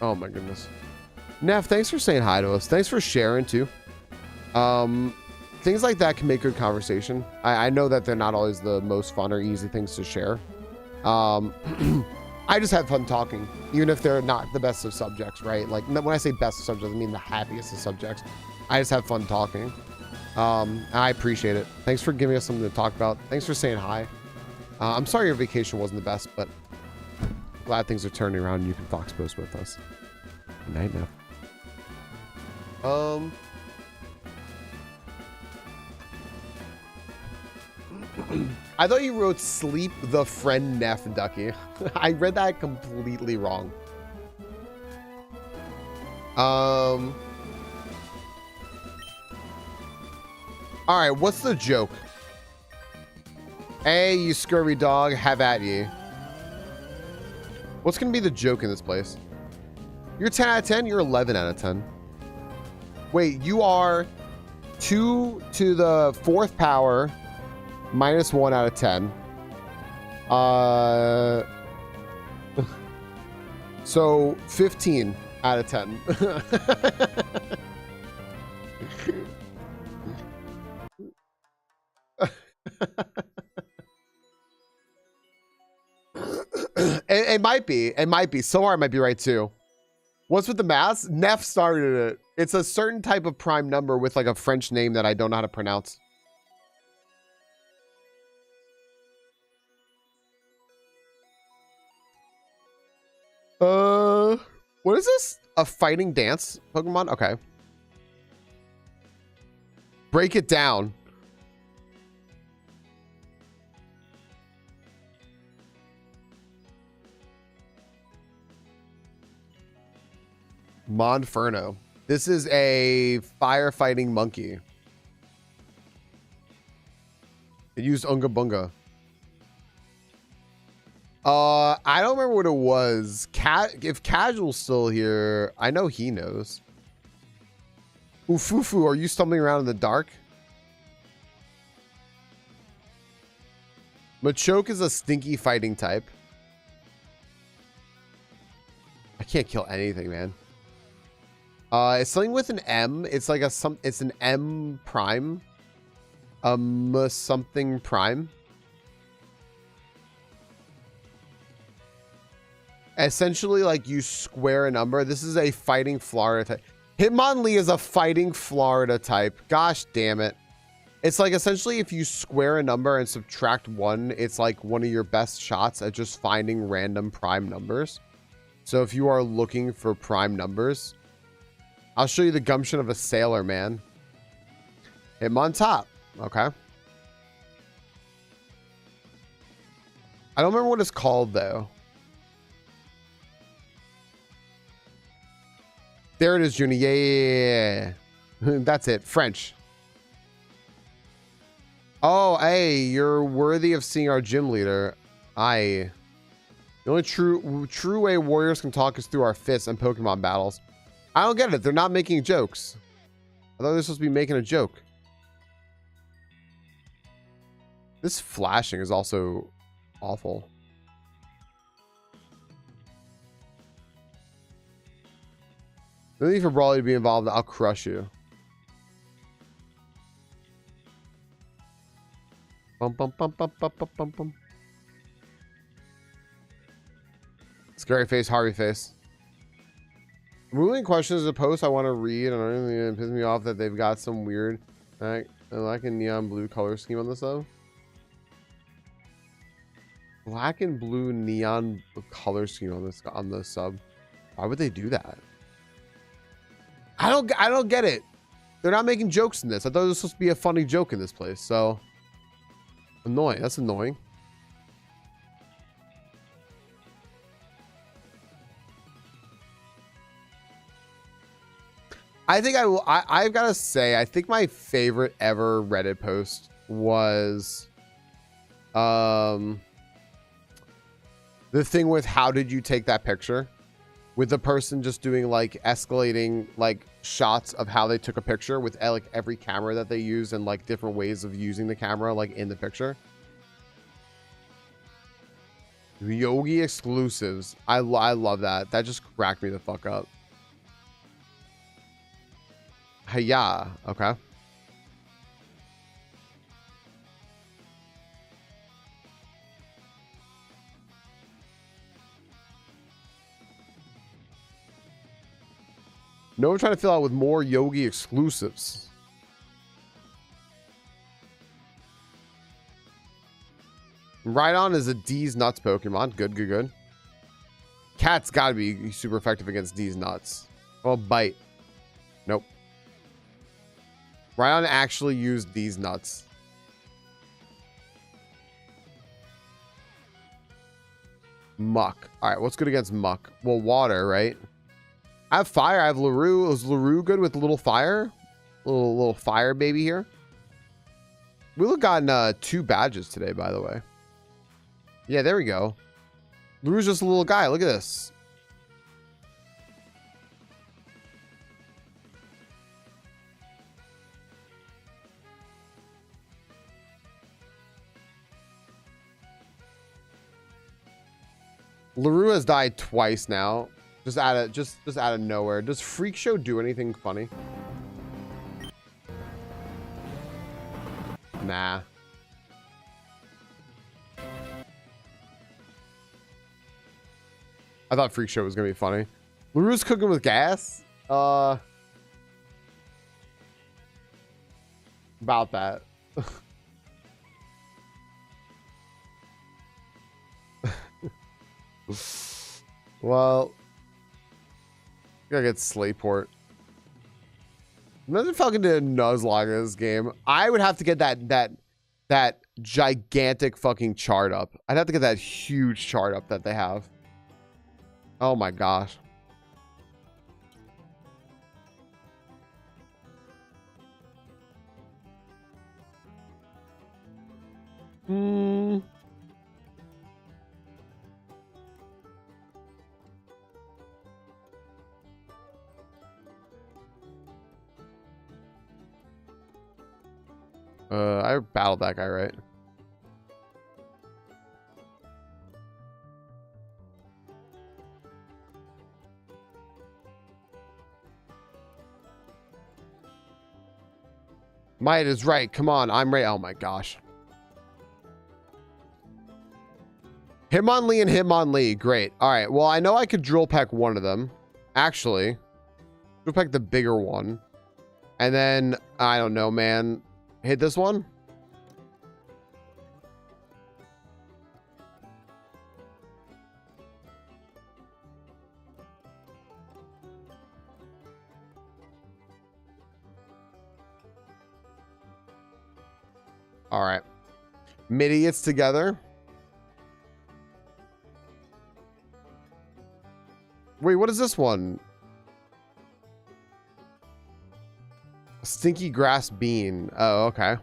Oh my goodness. Neff, thanks for saying hi to us. Thanks for sharing too. Things like that can make good conversation. I know that they're not always the most fun or easy things to share. I just have fun talking, even if they're not the best of subjects, right? Like when I say best of subjects, I mean the happiest of subjects. I just have fun talking. I appreciate it. Thanks for giving us something to talk about. Thanks for saying hi. I'm sorry your vacation wasn't the best, but glad things are turning around and you can Fox Post with us. Good night now. I thought you wrote sleep the friend Neff Ducky. I read that completely wrong. All right, what's the joke? Hey, you scurvy dog, have at ye. What's gonna be the joke in this place? You're 10 out of 10, you're 11 out of 10. Wait, you are 2 to the 4th power minus 1 out of 10. So 15 out of 10. It might be. It might be. Solar might be right too. What's with the math? Neff started it. It's a certain type of prime number with like a French name that I don't know how to pronounce. What is this? A fighting dance Pokemon? Okay. Break it down. Monferno. This is a firefighting monkey. It used Unga Bunga. I don't remember what it was. If Casual's still here, I know he knows. Ufufu, are you stumbling around in the dark? Machoke is a stinky fighting type. I can't kill anything, man. It's something with an M. It's like it's an M prime. Something prime. Essentially, like you square a number. This is a fighting Florida type. Hitmonlee is a fighting Florida type. Gosh damn it. It's like essentially if you square a number and subtract 1, it's like one of your best shots at just finding random prime numbers. So if you are looking for prime numbers, I'll show you the gumption of a sailor, man. Hitmontop. Okay. I don't remember what it's called, though. There it is, Junie. Yeah. That's it. French. Oh, hey, you're worthy of seeing our gym leader. The only true way warriors can talk is through our fists and Pokemon battles. I don't get it. They're not making jokes. I thought they're supposed to be making a joke. This flashing is also awful. No need for Brawly to be involved. I'll crush you. Bum, bum, bum, bum, bum, bum, bum, bum. Scary face, Harvey face. Moving questions is a post I want to read, and it pisses me off that they've got some weird, like a neon blue color scheme on the sub. Black and blue neon color scheme on the sub. Why would they do that? I don't get it. They're not making jokes in this. I thought it was supposed to be a funny joke in this place. So annoying. That's annoying. I think I've got to say, I think my favorite ever Reddit post was the thing with how did you take that picture, with the person just doing like escalating like shots of how they took a picture with like every camera that they use and like different ways of using the camera like in the picture. Yogi exclusives. I love that. That just cracked me the fuck up. Hey, yeah. Okay. No, we're trying to fill out with more Yogi exclusives. Rhydon is a D's Nuts Pokemon. Good, good, good. Cat's got to be super effective against D's Nuts. Oh, Bite. Nope. Rhydon actually used D's Nuts. Muck. All right, what's good against Muck? Well, water, right? I have fire. I have LaRue. Is LaRue good with little fire? Little fire baby here. We've gotten 2 badges today, by the way. Yeah, there we go. LaRue's just a little guy. Look at this. LaRue has died twice now. Just out of nowhere. Does Freak Show do anything funny? Nah. I thought Freak Show was gonna be funny. LaRue's cooking with gas? About that. Well, gotta get Slayport. Imagine Falcon did a Nuzlocke in this game. I would have to get that gigantic fucking chart up. I'd have to get that huge chart up that they have. Oh my gosh. I battled that guy, right? Might is right. Come on, I'm right. Oh my gosh. Hitmonlee and Hitmonlee. Great. All right. Well, I know I could drill peck one of them. Actually, drill peck the bigger one. And then, I don't know, man. Hit this one. All right. MIDI gets together. Wait, what is this one? Stinky grass bean. Oh, okay.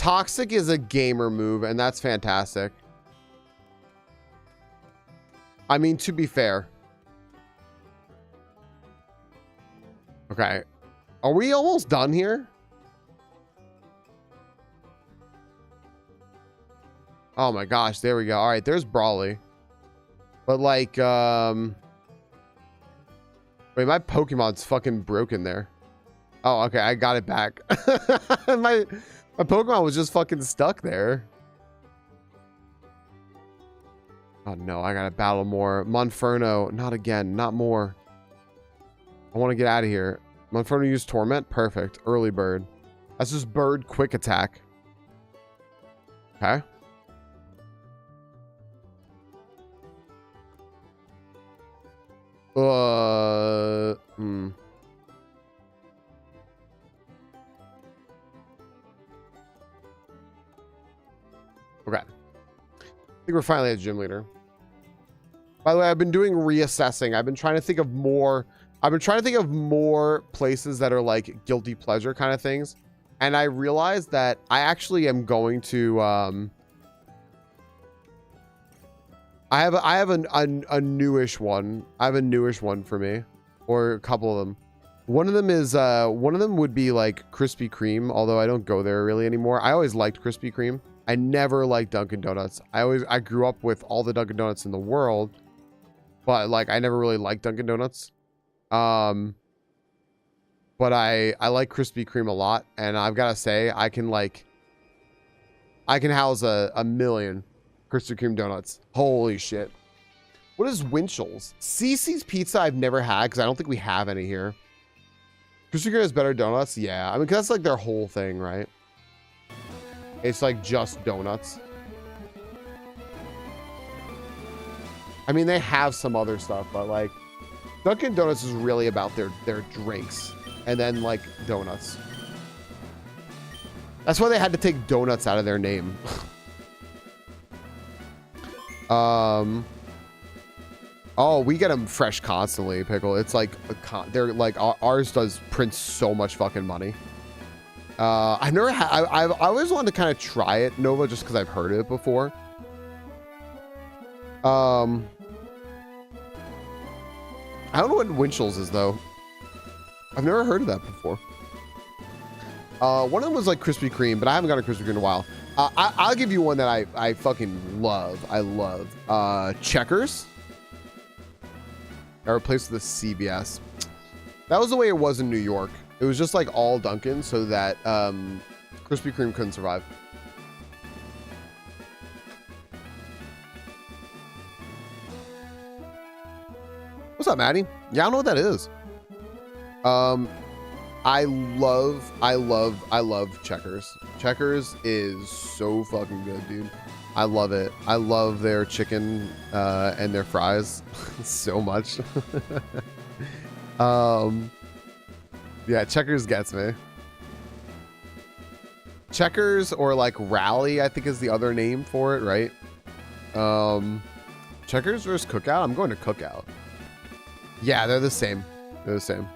Toxic is a gamer move, and that's fantastic. I mean, to be fair. Okay. Are we almost done here? Oh my gosh, there we go. All right, there's Brawly. But like, wait, my Pokemon's fucking broken there. Oh, okay, I got it back. my Pokemon was just fucking stuck there. Oh no, I gotta battle more. Monferno, not again, not more. I want to get out of here. Monferno used Torment, perfect. Early bird. That's just bird quick attack. Okay. Okay. I think we're finally at gym leader. By the way, I've been doing reassessing. I've been trying to think of more. I've been trying to think of more places that are like guilty pleasure kind of things. And I realized that I actually am going to, I have a newish one. I have a newish one for me, or a couple of them. One of them is, one of them would be like Krispy Kreme, although I don't go there really anymore. I always liked Krispy Kreme. I never liked Dunkin' Donuts. I grew up with all the Dunkin' Donuts in the world, but like I never really liked Dunkin' Donuts. But I like Krispy Kreme a lot, and I've got to say I can house a million Krispy Kreme donuts. Holy shit. What is Winchell's? CC's Pizza I've never had because I don't think we have any here. Krispy Kreme has better donuts? Yeah. I mean, 'cause that's like their whole thing, right? It's like just donuts. I mean, they have some other stuff, but like Dunkin' Donuts is really about their drinks and then like donuts. That's why they had to take donuts out of their name. Oh, we get them fresh constantly, Pickle. It's like they're like ours does print so much fucking money. I never I always wanted to kind of try it, Nova, just because I've heard it before. I don't know what Winchell's is though. I've never heard of that before. One of them was like Krispy Kreme, but I haven't got a Krispy Kreme in a while. I'll give you one that I fucking love. I love Checkers. I replaced with the CVS. That was the way it was in New York. It was just like all Dunkin' so that Krispy Kreme couldn't survive. What's up, Maddie? Yeah, I don't know what that is. I love Checkers. Checkers is so fucking good, dude. I love it. I love their chicken and their fries so much. Yeah, Checkers gets me. Checkers or like Rally, I think is the other name for it, right? Checkers versus Cookout? I'm going to Cookout. Yeah, they're the same. They're the same.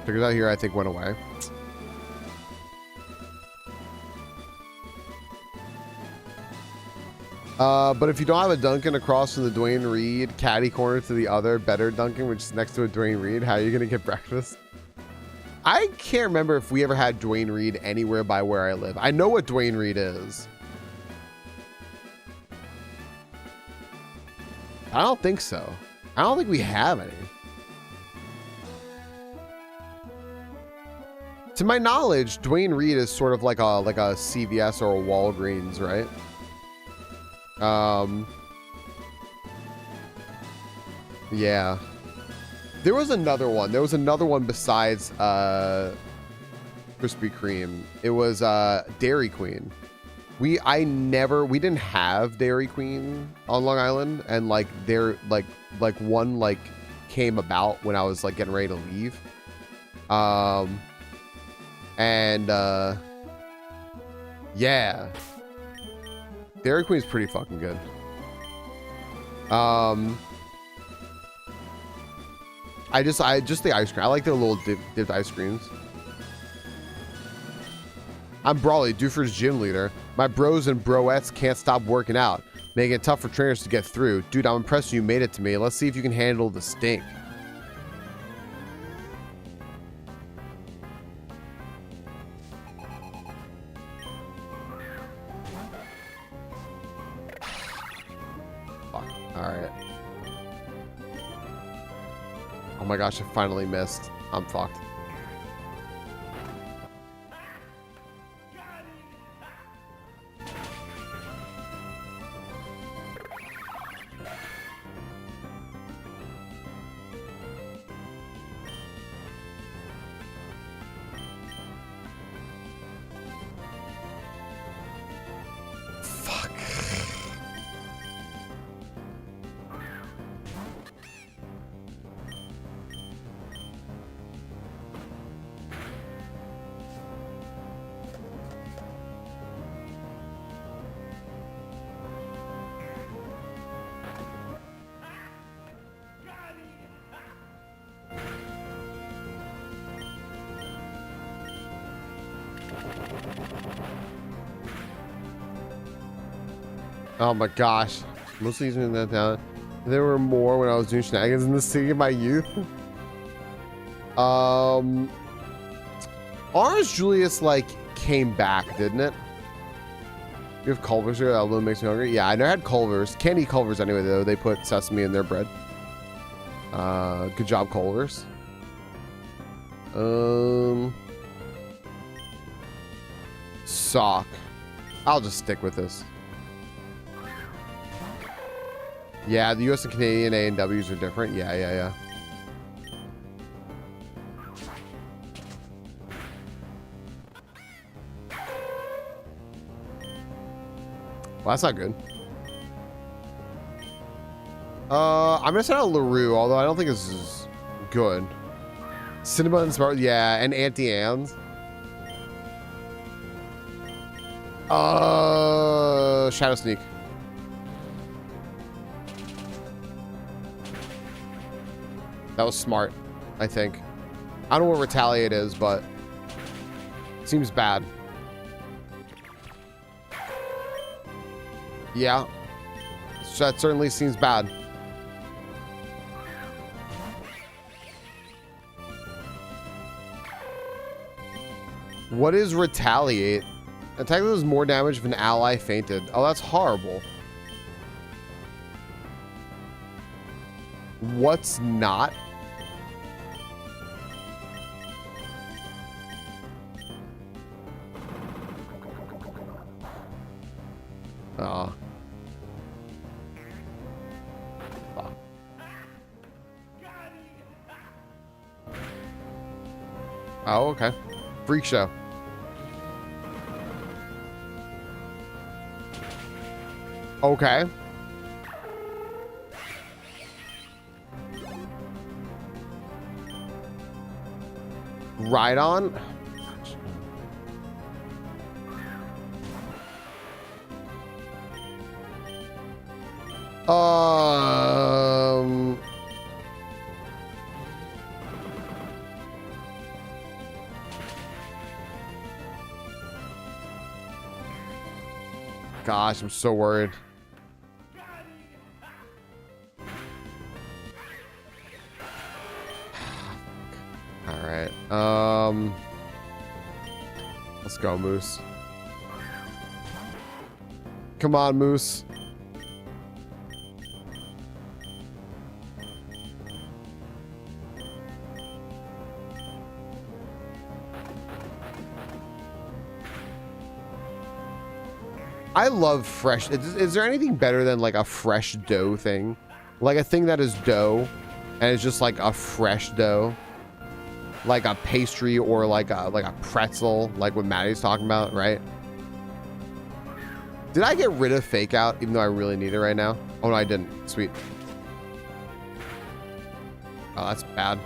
Checkers out here, I think, went away. But if you don't have a Dunkin' across from the Dwayne Reed, caddy corner to the other better Dunkin', which is next to a Dwayne Reed, how are you going to get breakfast? I can't remember if we ever had Dwayne Reed anywhere by where I live. I know what Dwayne Reed is. I don't think so. I don't think we have any. To my knowledge, Dwayne Reed is sort of like a CVS or a Walgreens, right? Yeah. There was another one. There was another one besides Krispy Kreme. It was Dairy Queen. We didn't have Dairy Queen on Long Island, and like one like came about when I was like getting ready to leave. Yeah. Dairy Queen's pretty fucking good. I just the ice cream. I like their little dipped ice creams. I'm Brawly, Doofer's gym leader. My bros and broettes can't stop working out, making it tough for trainers to get through. Dude, I'm impressed you made it to me. Let's see if you can handle the stink. Fuck. Alright. Oh my gosh, I finally missed. I'm fucked. Oh my gosh. Mostly using that down. There were more when I was doing shenanigans in the city of my youth. Orange Julius, like, came back, didn't it? You have Culvers here? That little makes me hungry. Yeah, I never had Culvers. Can't eat Culvers anyway, though. They put sesame in their bread. Good job, Culvers. Sock. I'll just stick with this. Yeah, the US and Canadian A and W's are different. Yeah. Well, that's not good. I'm gonna send out LaRue, although I don't think this is good. Cinnamon and Smart, yeah, and Auntie Anne's. Shadow Sneak. That was smart, I think. I don't know what Retaliate is, but it seems bad. Yeah. That certainly seems bad. What is Retaliate? Attack does more damage if an ally fainted. Oh, that's horrible. What's not? Oh. Fuck. Oh, okay. Freak show. Okay. Right on. Gosh, I'm so worried. All right. Let's go, Moose. Come on, Moose. I love fresh. Is there anything better than like a fresh dough thing? Like a thing that is dough and it's just like a fresh dough. Like a pastry or like a pretzel, like what Maddie's talking about, right? Did I get rid of fake out even though I really need it right now? Oh no, I didn't. Sweet. Oh, that's bad.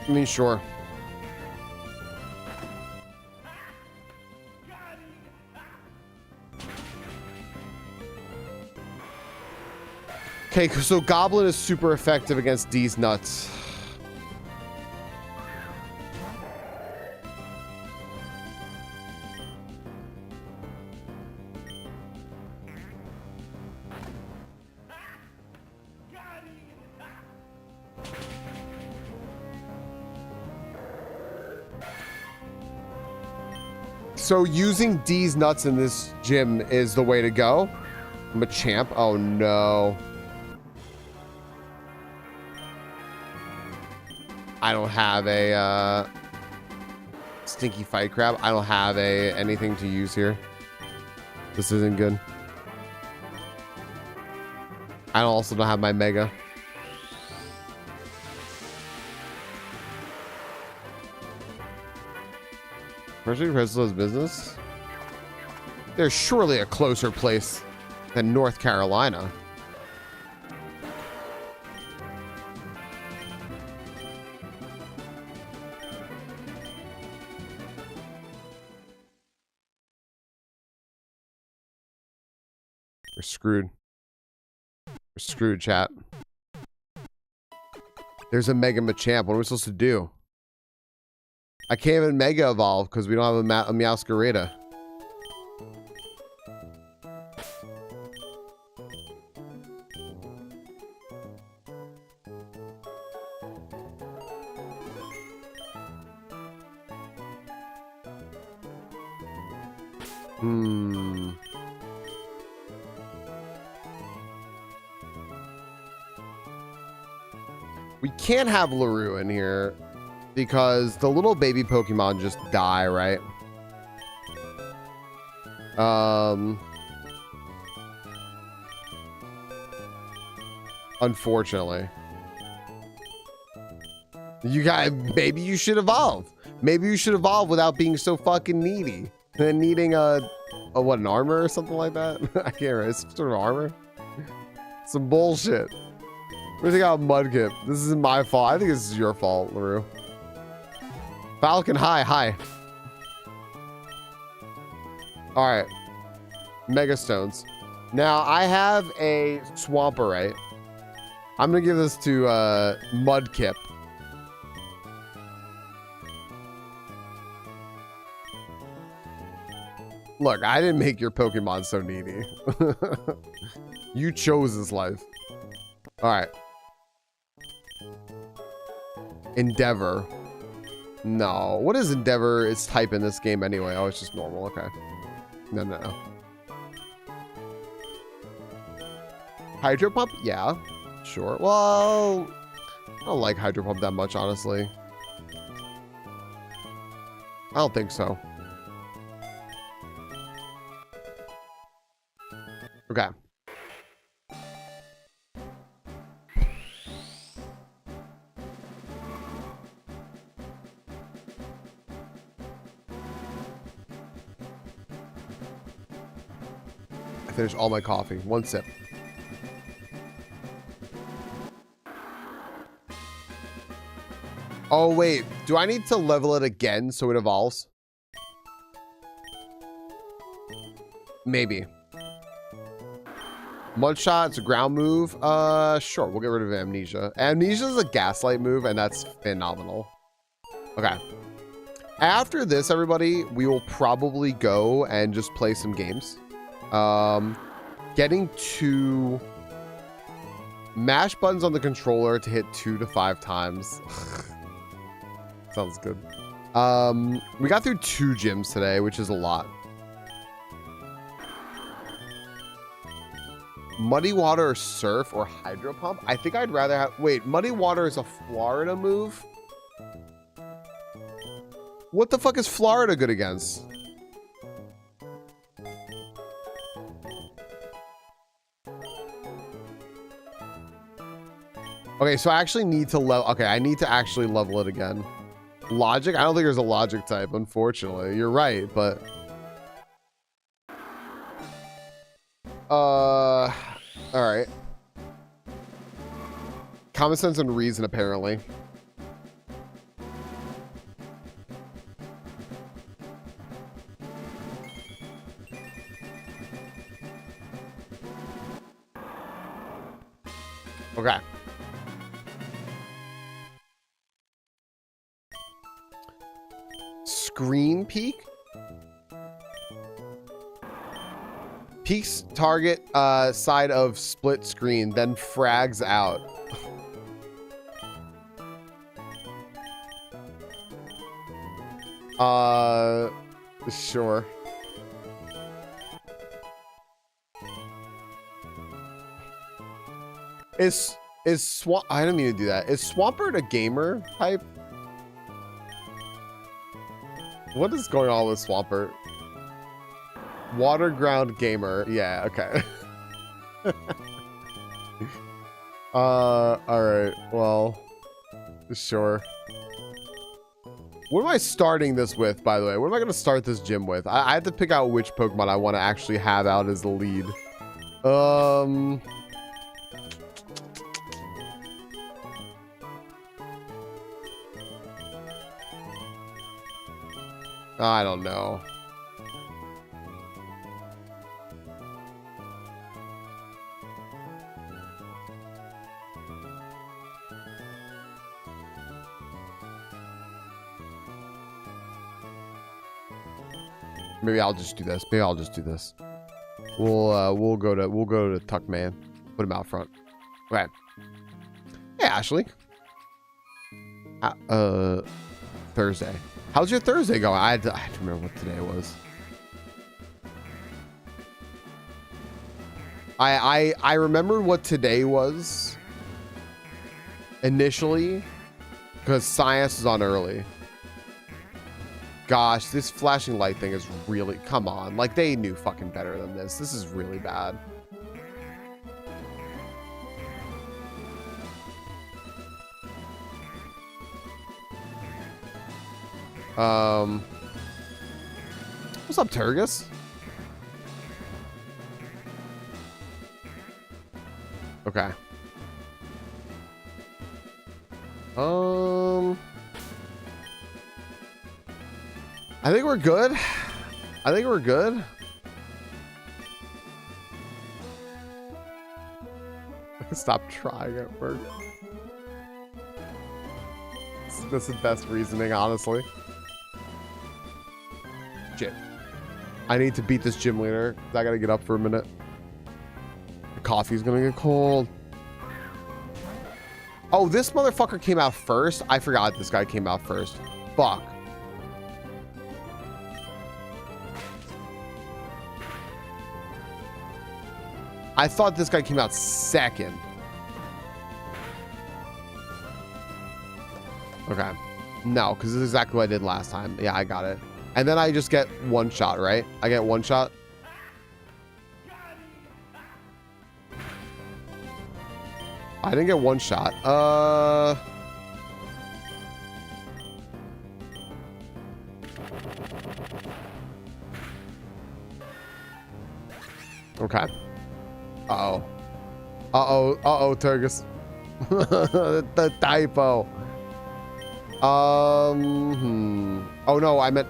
I mean, sure. Okay, so Goblin is super effective against D's nuts. So using D's nuts in this gym is the way to go. I'm a champ. Oh no. I don't have a stinky fight crab. I don't have anything to use here. This isn't good. I also don't have my mega. Especially Preslow's business. There's surely a closer place than North Carolina. We're screwed. We're screwed, chat. There's a Mega Machamp. What are we supposed to do? I can't even Mega Evolve because we don't have a Meowscarada. We can't have LaRue in here because the little baby Pokemon just die, right? Unfortunately. Maybe you should evolve. Maybe you should evolve without being so fucking needy. And needing what, an armor or something like that? I can't remember. Some sort of armor? Some bullshit. What do you think about Mudkip? This isn't my fault. I think this is your fault, LaRue. Falcon, hi. Alright. Mega Stones. Now, I have a Swamperite. I'm gonna give this to Mudkip. Look, I didn't make your Pokemon so needy. You chose this life. Alright. Endeavor. No. What is Endeavor? Its type in this game anyway. Oh, it's just normal. Okay. No. Hydro Pump? Yeah. Sure. Well, I don't like Hydro Pump that much, honestly. I don't think so. Okay. I finished all my coffee. One sip. Oh, wait. Do I need to level it again so it evolves? Maybe. Mudshot, it's a ground move. Sure. We'll get rid of Amnesia. Amnesia is a Gaslight move, and that's phenomenal. Okay. After this, everybody, we will probably go and just play some games. Getting to mash buttons on the controller to hit 2 to 5 times. Sounds good. We got through 2 gyms today, which is a lot. Muddy Water or Surf or Hydro Pump? I think I'd rather have... Wait, Muddy Water is a Florida move? What the fuck is Florida good against? Okay, so I actually need to level... Okay, I need to actually level it again. Logic? I don't think there's a Logic type, unfortunately. You're right, but... Alright. Common sense and reason, apparently. Okay. Screen peek? Peeks target side of split screen, then frags out. Sure. Is Swamp? I don't mean to do that. Is Swampert a gamer type? What is going on with Swampert? Waterground gamer. Yeah. Okay. All right. Well, sure. What am I starting this with, by the way? What am I going to start this gym with? I have to pick out which Pokemon I want to actually have out as the lead. I don't know. Maybe I'll just do this. Maybe I'll just do this. We'll go to Tuckman. Put him out front. Okay. Hey, Ashley. Thursday. How's your Thursday going? I have to remember what today was. I remembered what today was initially because science is on early. Gosh, this flashing light thing is really, come on. Like, they knew fucking better than this. This is really bad. What's up, Turgus? Okay. I think we're good. I think we're good. Stop trying at work. That's the best reasoning, honestly. Shit. I need to beat this gym leader. I gotta get up for a minute. The coffee's gonna get cold. Oh, this motherfucker came out first. I forgot this guy came out first. Fuck. I thought this guy came out second. Okay. No, because this is exactly what I did last time. Yeah, I got it. And then I just get one shot, right? I get one shot. I didn't get one shot. Okay. Uh-oh. Uh-oh. Uh-oh, Turgus. The typo. Oh, no, I meant...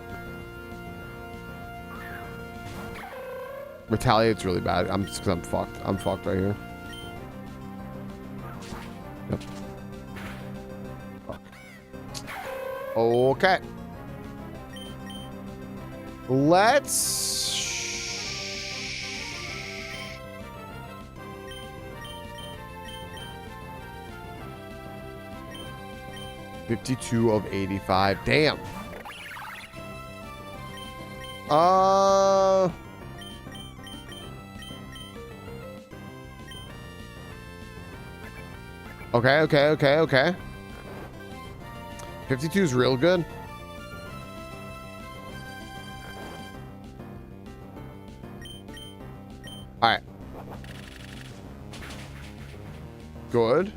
Retaliate's really bad. I'm just because I'm fucked. I'm fucked right here. Yep. Fuck. Okay. Let's... 52 of 85. Damn. Okay. 52 is real good. All right. Good.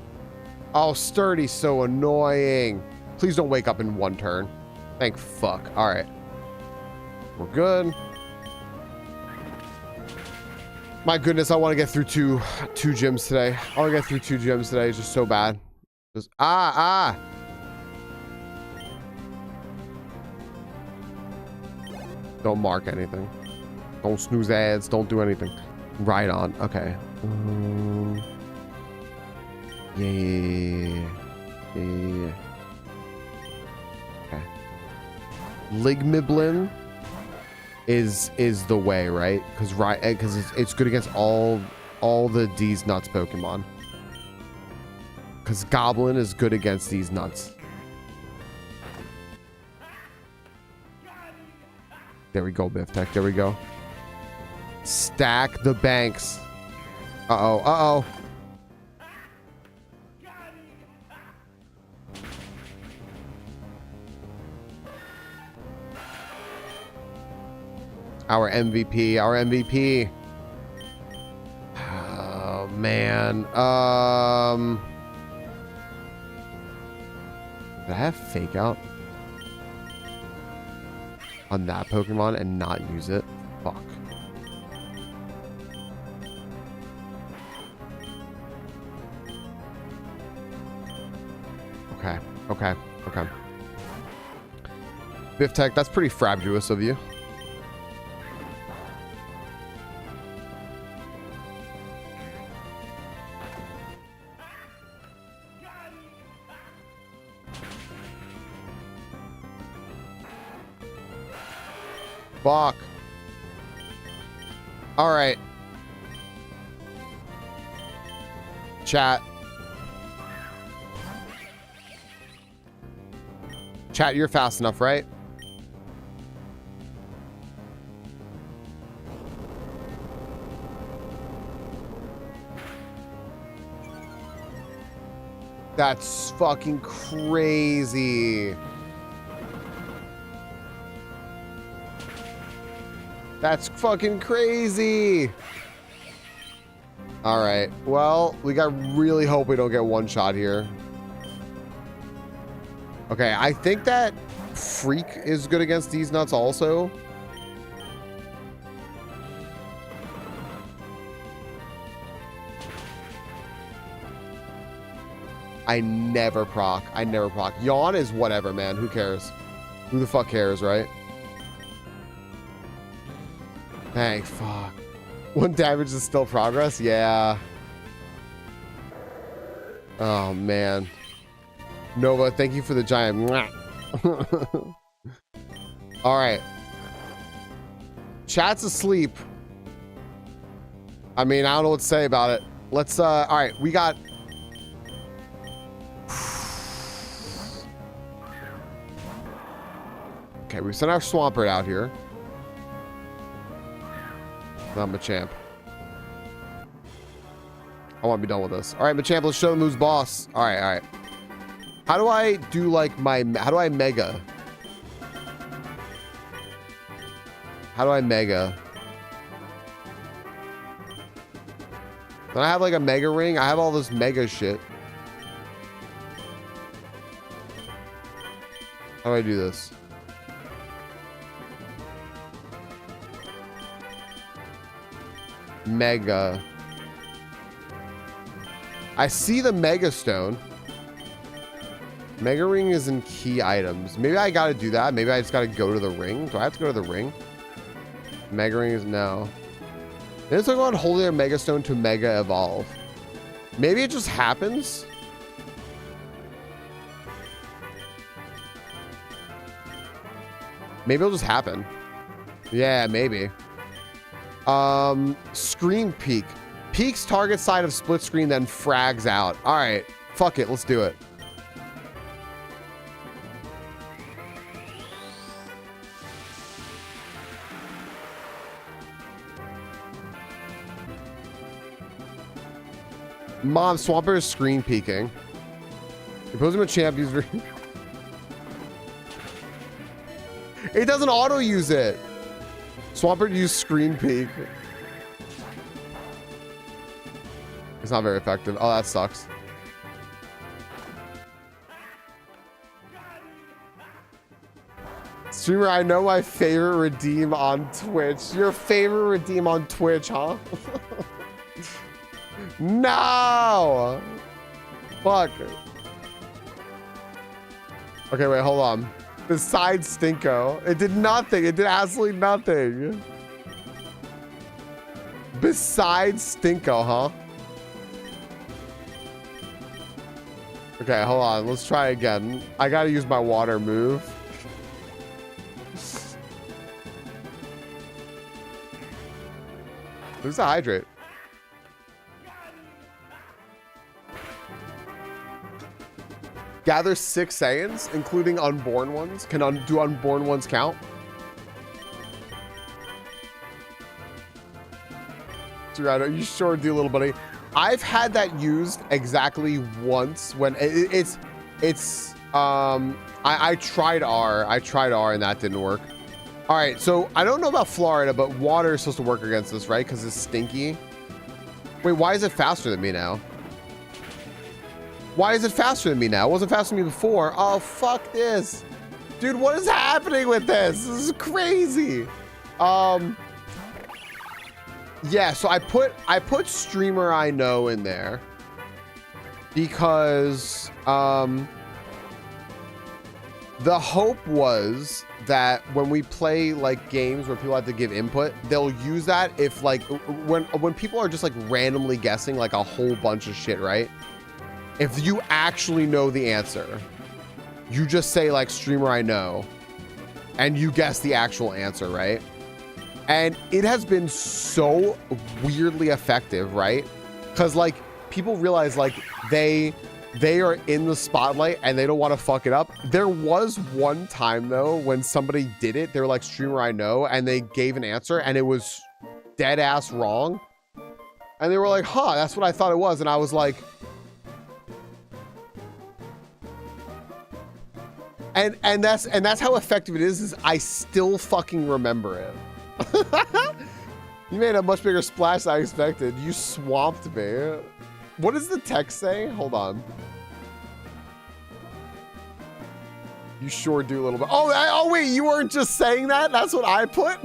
Oh, Sturdy's so annoying. Please don't wake up in one turn. Thank fuck. All right. We're good. My goodness, I want to get through two gyms today. I want to get through 2 gyms today. It's just so bad. Just, Don't mark anything. Don't snooze ads. Don't do anything. Right on. Okay. Yeah. Okay. Ligmiblin is the way, right? Because it's good against all the these nuts Pokemon. Because Goblin is good against these nuts. There we go, Biff Tech. There we go. Stack the banks. Uh-oh. Uh-oh. Our MVP. Our MVP. Oh, man. Did I have Fake Out on that Pokemon and not use it? Fuck. Okay. Okay. Okay. Biff Tech, that's pretty frabulous of you. Fuck. All right. Chat. Chat, you're fast enough, right? That's fucking crazy. That's fucking crazy. All right. Well, we got really hope we don't get one shot here. Okay, I think that Freak is good against these nuts also. I never proc. Yawn is whatever, man. Who cares? Who the fuck cares, right? Hey, fuck. 1 damage is still progress? Yeah. Oh, man. Nova, thank you for the giant. All right. Chat's asleep. I mean, I don't know what to say about it. Let's, all right, we got... Okay, we sent our Swampert out here. Not Machamp. I want to be done with this. All right, Machamp, let's show them who's boss. All right, all right. How do I do like my... How do I mega? How do I mega? Don't I have like a mega ring? I have all this mega shit. How do I do this? Mega. I see the Mega Stone. Mega Ring is in key items. Maybe I gotta do that. Maybe I just gotta go to the ring. Do I have to go to the ring? Mega Ring is no. Then it's like on holding a Mega Stone to Mega Evolve. Maybe it just happens. Maybe it'll just happen. Yeah, maybe. Screen peek. Peeks target side of split screen, then frags out. All right, fuck it, let's do it. Mom, Swampert is screen peeking. Impose him a champions. It doesn't auto use it. Swampert used screen peek. It's not very effective. Oh, that sucks. Streamer, I know my favorite redeem on Twitch. Your favorite redeem on Twitch, huh? No! Fuck. Okay, wait, hold on. Besides Stinko, it did nothing. It did absolutely nothing. Besides Stinko, huh? Okay, hold on. Let's try again. I gotta use my water move. Lose the hydrate. Gather 6 Saiyans, including unborn ones. Do unborn ones count? You sure do, little buddy. I've had that used exactly once when I tried R. I tried R and that didn't work. All right, so I don't know about Florida, but water is supposed to work against this, right? Because it's stinky. Wait, why is it faster than me now? Why is it faster than me now? It wasn't faster than me before. Oh, fuck this. Dude, what is happening with this? This is crazy. Yeah, so I put streamer I know in there because the hope was that when we play like games where people have to give input, they'll use that if like when people are just like randomly guessing like a whole bunch of shit, right? If you actually know the answer, you just say like streamer I know and you guess the actual answer, right? And it has been so weirdly effective, right? Because like people realize like they are in the spotlight and they don't want to fuck it up. There was one time though when somebody did it, they were like streamer I know, and they gave an answer and it was dead ass wrong. And they were like, huh, that's what I thought it was. And I was like, and that's how effective it is I still fucking remember it. You made a much bigger splash than I expected. You swamped me. What does the text say? Hold on. You sure do a little bit. Oh wait, you weren't just saying that? That's what I put?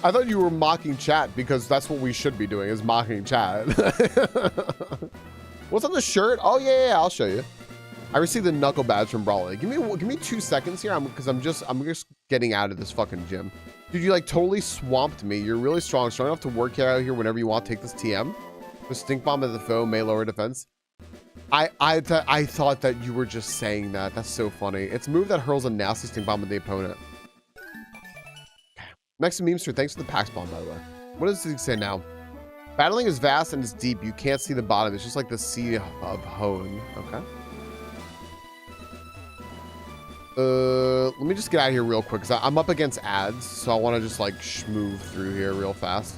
I thought you were mocking chat because that's what we should be doing, is mocking chat. What's on the shirt? Oh yeah, I'll show you. I received the knuckle badge from Brawley. Give me 2 seconds here, because I'm just getting out of this fucking gym. Dude, you like totally swamped me. You're really strong enough to work out here whenever you want. Take this TM. The stink bomb of the foe may lower defense. I thought that you were just saying that. That's so funny. It's a move that hurls a nasty stink bomb at the opponent. Next to Memester, thanks for the Pax bomb, by the way. What does it say now? Battling is vast and it's deep. You can't see the bottom. It's just like the sea of Hoenn. Okay. Let me just get out of here real quick because I'm up against ads, so I want to just like schmoove through here real fast.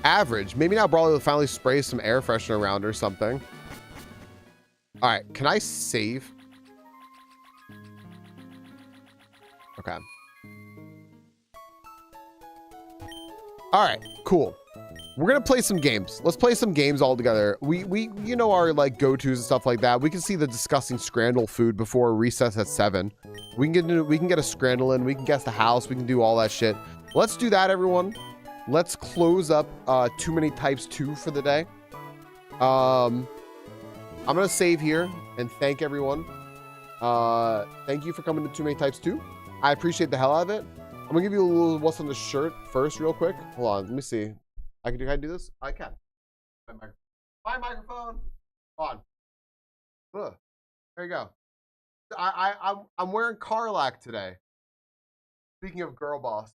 Average. Maybe now Brawley will finally spray some air freshener around or something. All right, can I save? Okay. All right, cool. We're gonna play some games. Let's play some games all together. We you know our like go-tos and stuff like that. We can see the disgusting scrandal food before recess at 7. We can get a scrandal in. We can guess the house. We can do all that shit. Let's do that, everyone. Let's close up Too Many Types 2 for the day. I'm gonna save here and thank everyone. Thank you for coming to Too Many Types 2. I appreciate the hell out of it. I'm gonna give you a little what's on the shirt first real quick. Hold on, let me see. Can I do this? I can. My microphone. On. Ugh. There you go. I'm wearing Carlac today. Speaking of girl boss.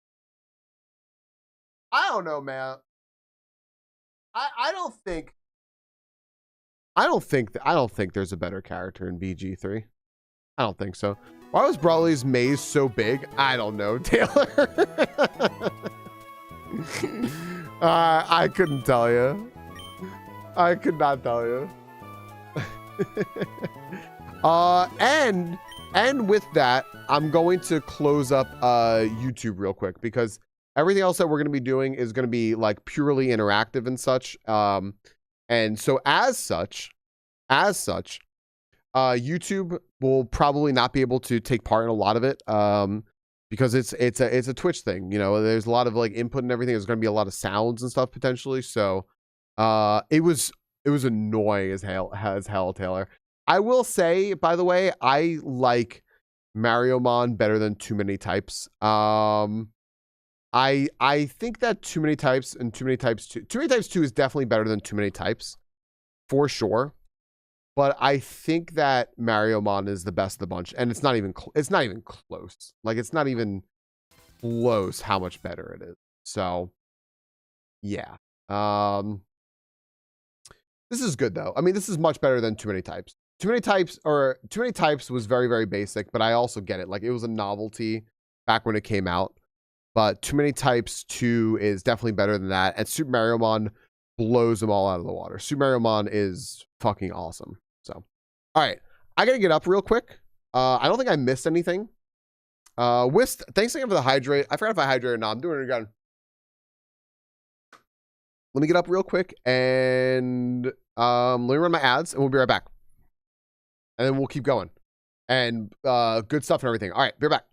I don't know, man. I don't think there's a better character in BG3. I don't think so. Why was Brawley's maze so big? I don't know, Taylor. I couldn't tell you. I could not tell you. And with that, I'm going to close up YouTube real quick because everything else that we're going to be doing is going to be like purely interactive and such. And so as such, YouTube will probably not be able to take part in a lot of it. Because it's a Twitch thing, you know. There's a lot of like input and everything. There's going to be a lot of sounds and stuff potentially. So, it was annoying as hell, Taylor. I will say, by the way, I like Mariomon better than Too Many Types. I think that Too Many Types and Too Many Types 2, Too Many Types 2 is definitely better than Too Many Types, for sure. But I think that Mariomon is the best of the bunch, and it's not even close. Like, it's not even close how much better it is. So, yeah. This is good though. I mean, this is much better than Too Many Types. Too Many Types was very, very basic, but I also get it. Like, it was a novelty back when it came out. But Too Many Types 2 is definitely better than that. And Super Mario Mon blows them all out of the water. Super Mario Mon is fucking awesome. So, all right. I got to get up real quick. I don't think I missed anything. Whist, thanks again for the hydrate. I forgot if I hydrated or not. I'm doing it again. Let me get up real quick and let me run my ads and we'll be right back. And then we'll keep going. And good stuff and everything. All right, be right back.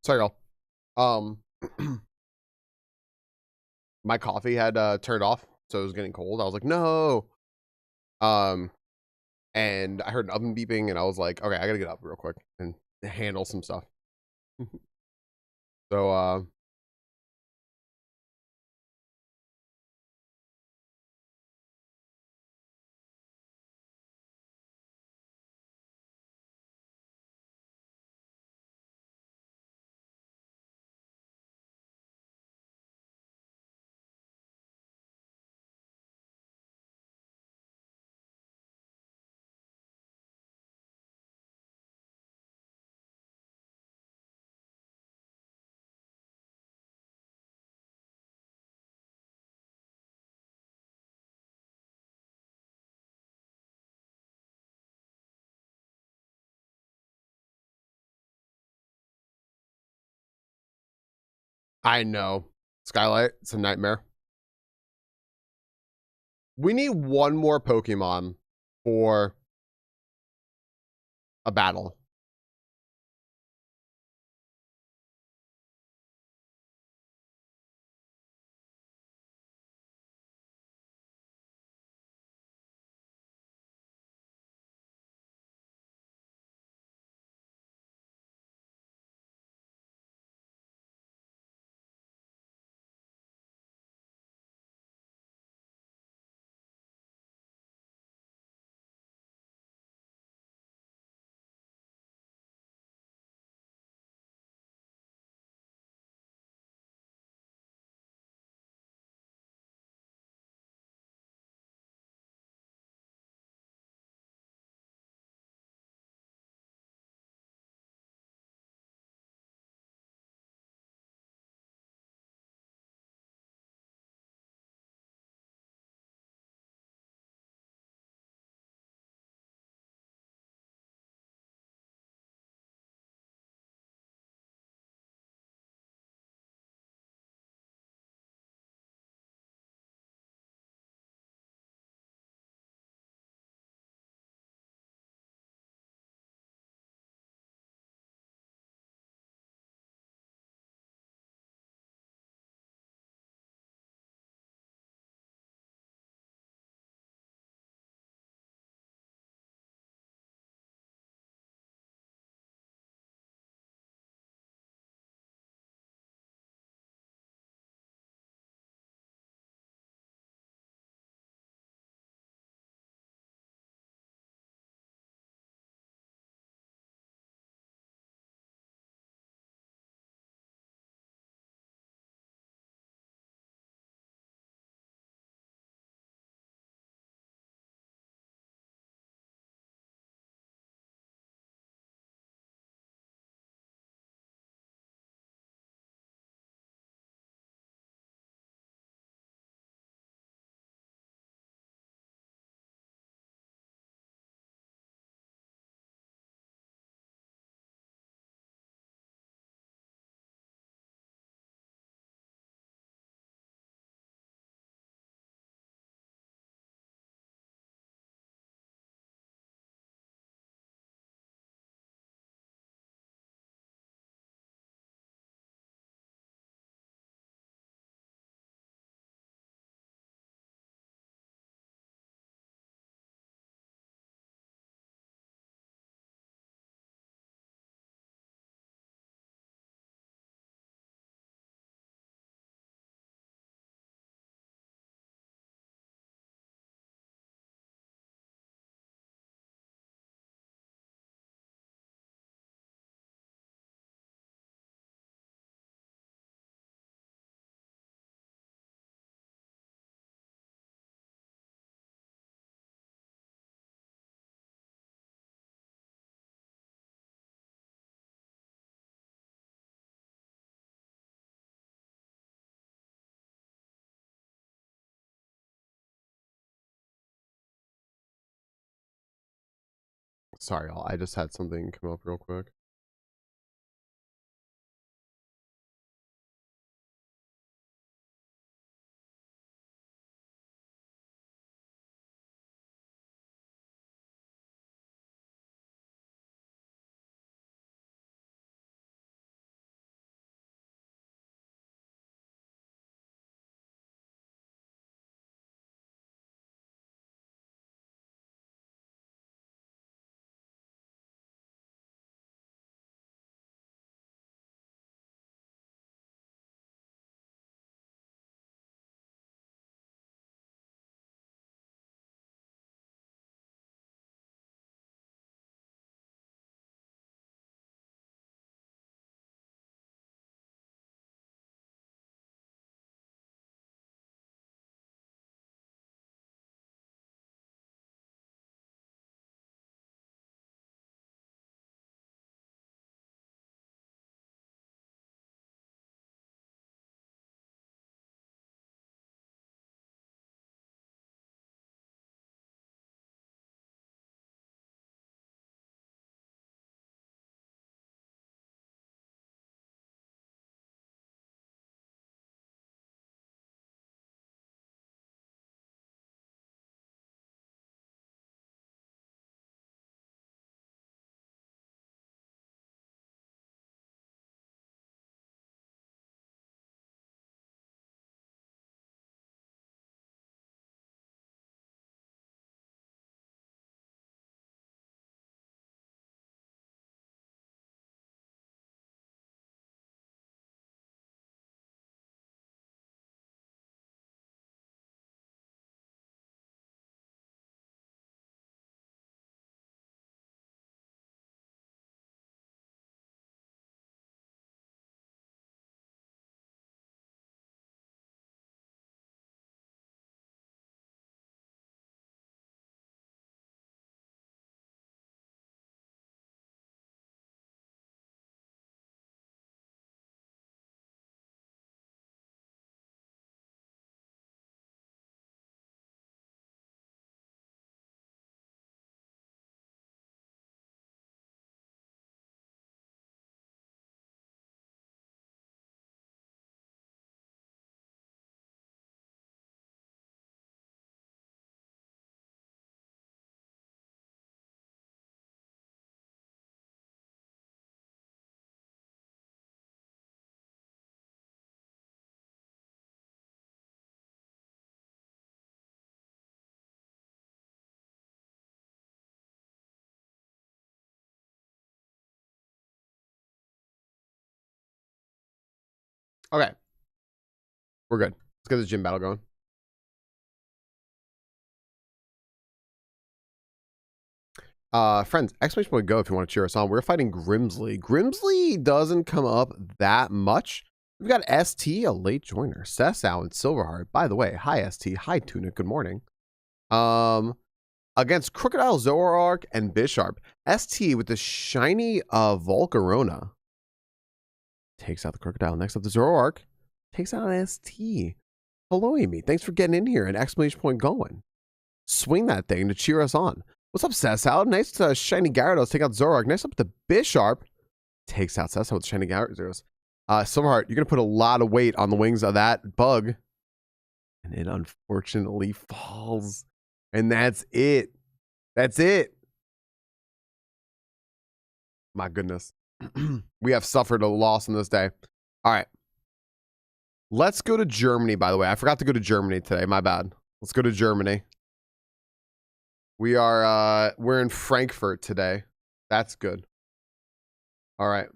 Sorry, y'all. Um, my coffee had turned off, so it was getting cold. I was like, no. Um, and I heard an oven beeping, and I was like, okay, I gotta get up real quick and handle some stuff. So, I know. Skylight, it's a nightmare. We need one more Pokemon for a battle. Sorry, y'all. I just had something come up real quick. Okay. We're good. Let's get the gym battle going. Friends, exclamation point go if you want to cheer us on. We're fighting Grimsley. Grimsley doesn't come up that much. We've got ST, a late joiner. Sesau and Silverheart. By the way, hi ST, hi Tuna, good morning. Against Crocodile, Zoroark, and Bisharp. ST with the shiny Volcarona. Takes out the Crocodile. Next up, the Zoroark. Takes out ST. Hello, Amy. Thanks for getting in here and exclamation point going. Swing that thing to cheer us on. What's up, Sesau? Nice shiny Gyarados. Take out Zoroark. Next up, the Bisharp. Takes out Sesau with shiny Gyarados. Silverheart, you're going to put a lot of weight on the wings of that bug. And it unfortunately falls. And that's it. That's it. My goodness. We have suffered a loss on this day. All right. Let's go to Germany, by the way. I forgot to go to Germany today. My bad. Let's go to Germany. We're in Frankfurt today. That's good. All right.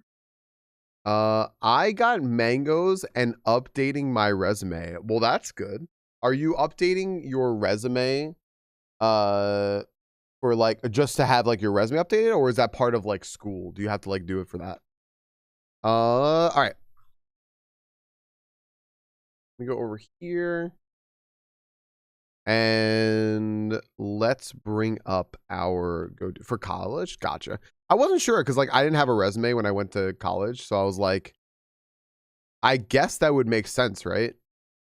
I got mangoes and updating my resume. Well, that's good. Are you updating your resume for like just to have like your resume updated, or is that part of like school? Do you have to like do it for that? All right. Let me go over here. And let's bring up our for college. Gotcha. I wasn't sure because like I didn't have a resume when I went to college, so I was like, I guess that would make sense, right?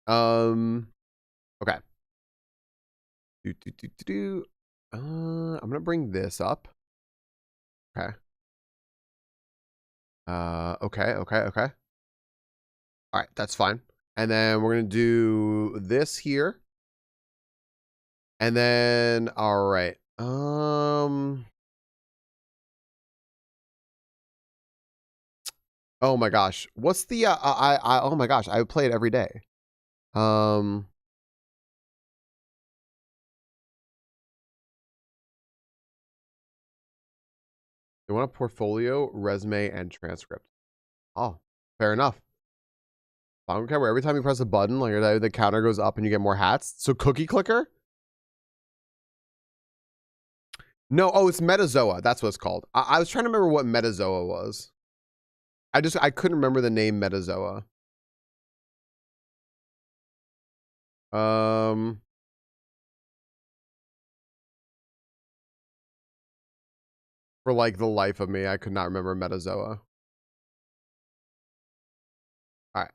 Okay. I'm gonna bring this up. Okay. Okay. All right, that's fine. And then we're gonna do this here. And then, all right. Oh my gosh. What's the oh my gosh, I play it every day. You want a portfolio, resume, and transcript. Oh, fair enough. Okay, where every time you press a button, like the counter goes up and you get more hats. So cookie clicker? No, oh, it's Metazoa. That's what it's called. I was trying to remember what Metazoa was. I couldn't remember the name Metazoa. For like the life of me, I could not remember Metazoa. All right.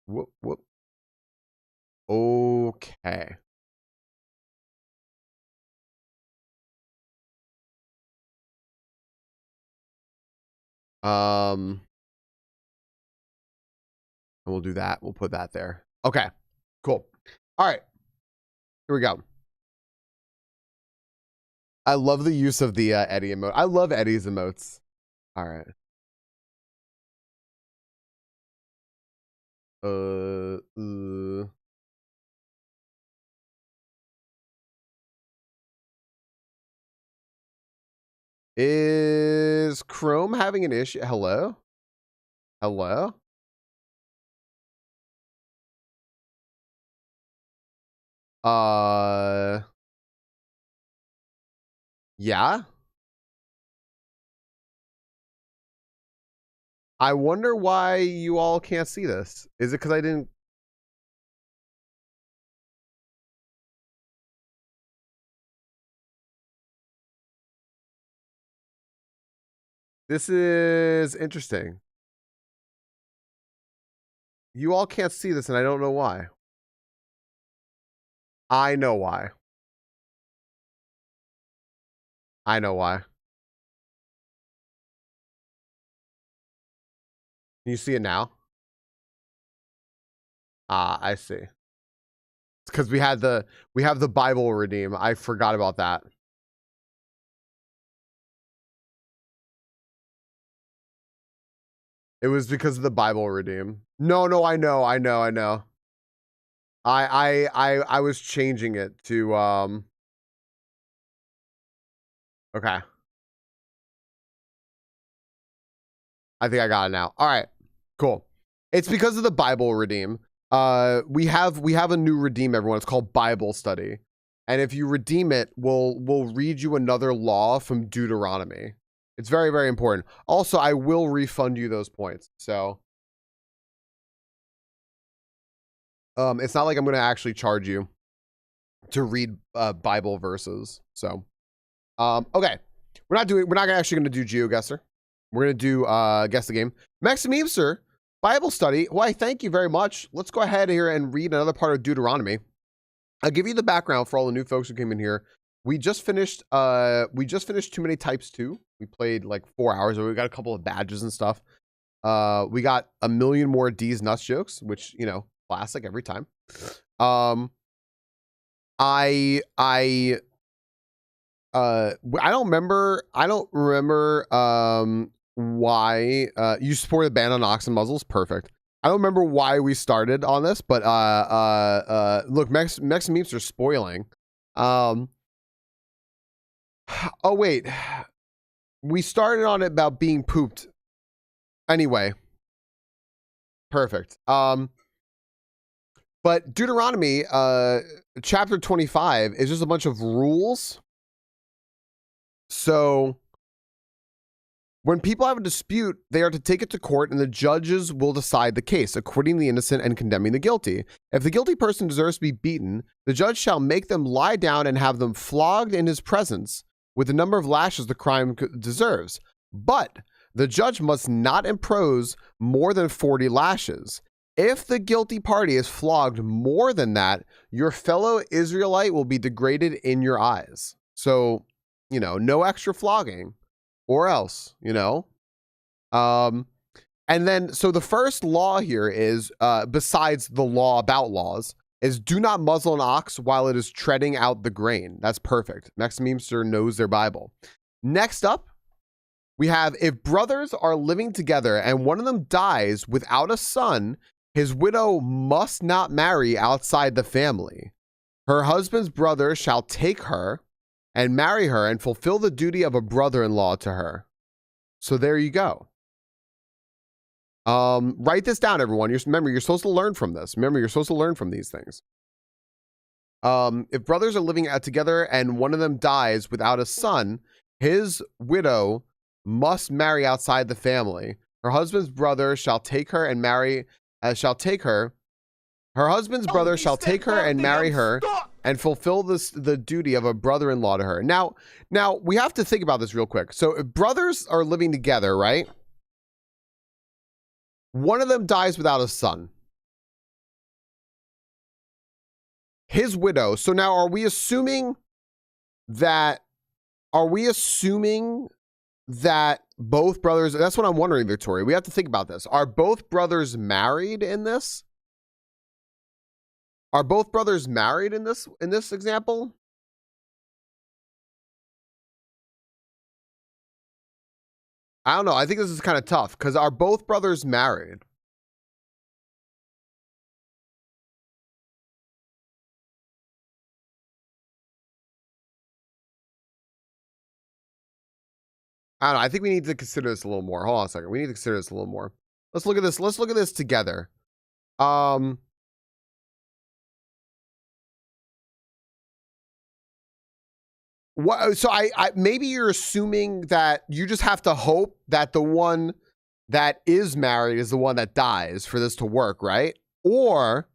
Whoop. Okay. And we'll do that. We'll put that there. Okay. Cool. All right. Here we go. I love the use of the Eddie emote. I love Eddie's emotes. All right. Is Chrome having an issue? Hello? Hello? Yeah? I wonder why you all can't see this. Is it because I didn't? This is interesting. You all can't see this, and I don't know why. I know why. I know why. Can you see it now? Ah, I see. It's because we have the Bible redeem. I forgot about that. It was because of the Bible redeem. No, I know. I was changing it to okay. I think I got it now. All right, cool. It's because of the Bible redeem. We have a new redeem, everyone. It's called Bible study. And if you redeem it, we'll read you another law from Deuteronomy. It's very, very important. Also, I will refund you those points. So it's not like I'm going to actually charge you to read Bible verses. So okay. We're not actually going to do GeoGuessr. We're going to do Guess the Game. Maximemster, Bible study. Why, thank you very much. Let's go ahead here and read another part of Deuteronomy. I'll give you the background for all the new folks who came in here. We just finished Too Many Types 2. We played like 4 hours, we got a couple of badges and stuff. We got a million more D's nuts jokes, which, you know, classic every time. I don't remember why you support a ban on oxen muzzles. Perfect. I don't remember why we started on this, but look, Mex memes are spoiling. Oh wait, we started on it about being pooped. Anyway, perfect. But Deuteronomy chapter 25 is just a bunch of rules. So when people have a dispute, they are to take it to court and the judges will decide the case, acquitting the innocent and condemning the guilty. If the guilty person deserves to be beaten, the judge shall make them lie down and have them flogged in his presence with the number of lashes the crime deserves. But the judge must not impose more than 40 lashes. If the guilty party is flogged more than that, your fellow Israelite will be degraded in your eyes. So, you know, no extra flogging. Or else, you know. And then, so the first law here is, besides the law about laws, is do not muzzle an ox while it is treading out the grain. That's perfect. Maximemster knows their Bible. Next up, we have, if brothers are living together and one of them dies without a son, his widow must not marry outside the family. Her husband's brother shall take her and marry her and fulfill the duty of a brother-in-law to her. So there you go. Write this down, everyone. Remember, you're supposed to learn from this. Remember, you're supposed to learn from these things. If brothers are living together and one of them dies without a son, his widow must marry outside the family. Her husband's brother shall take her and marry, her husband's brother shall take her and marry her and fulfill the duty of a brother-in-law to her. Now we have to think about this real quick. So if brothers are living together, right? One of them dies without a son. His widow. So now are we assuming that both brothers, that's what I'm wondering, Victoria. We have to think about this. Are both brothers married in this? Are both brothers married in this example? I don't know. I think this is kind of tough because are both brothers married? I don't know. I think we need to consider this a little more. Hold on a second. We need to consider this a little more. Let's look at this. Let's look at this together. What, so I maybe you're assuming that you just have to hope that the one that is married is the one that dies for this to work, right? Or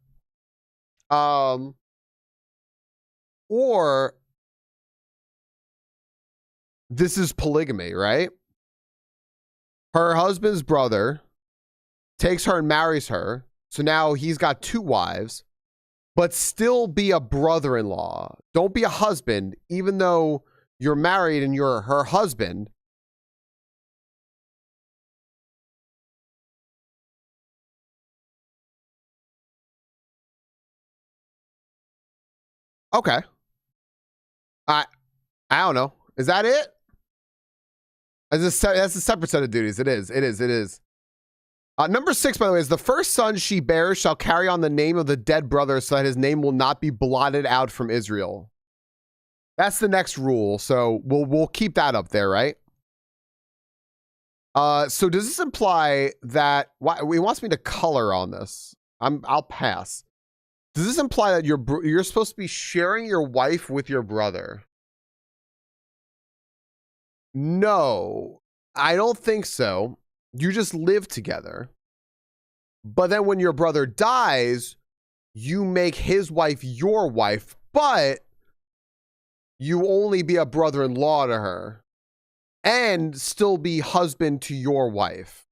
this is polygamy, right? Her husband's brother takes her and marries her. So now he's got 2 wives. But still be a brother-in-law. Don't be a husband, even though you're married and you're her husband. Okay. I don't know. Is that it? That's a separate set of duties. It is. Number 6, by the way, is the first son she bears shall carry on the name of the dead brother so that his name will not be blotted out from Israel. That's the next rule. So we'll keep that up there, right? So does this imply that he wants me to color on this? I'll pass. Does this imply that you're supposed to be sharing your wife with your brother? No, I don't think so. You just live together. But then when your brother dies, you make his wife your wife, but you only be a brother-in-law to her and still be husband to your wife.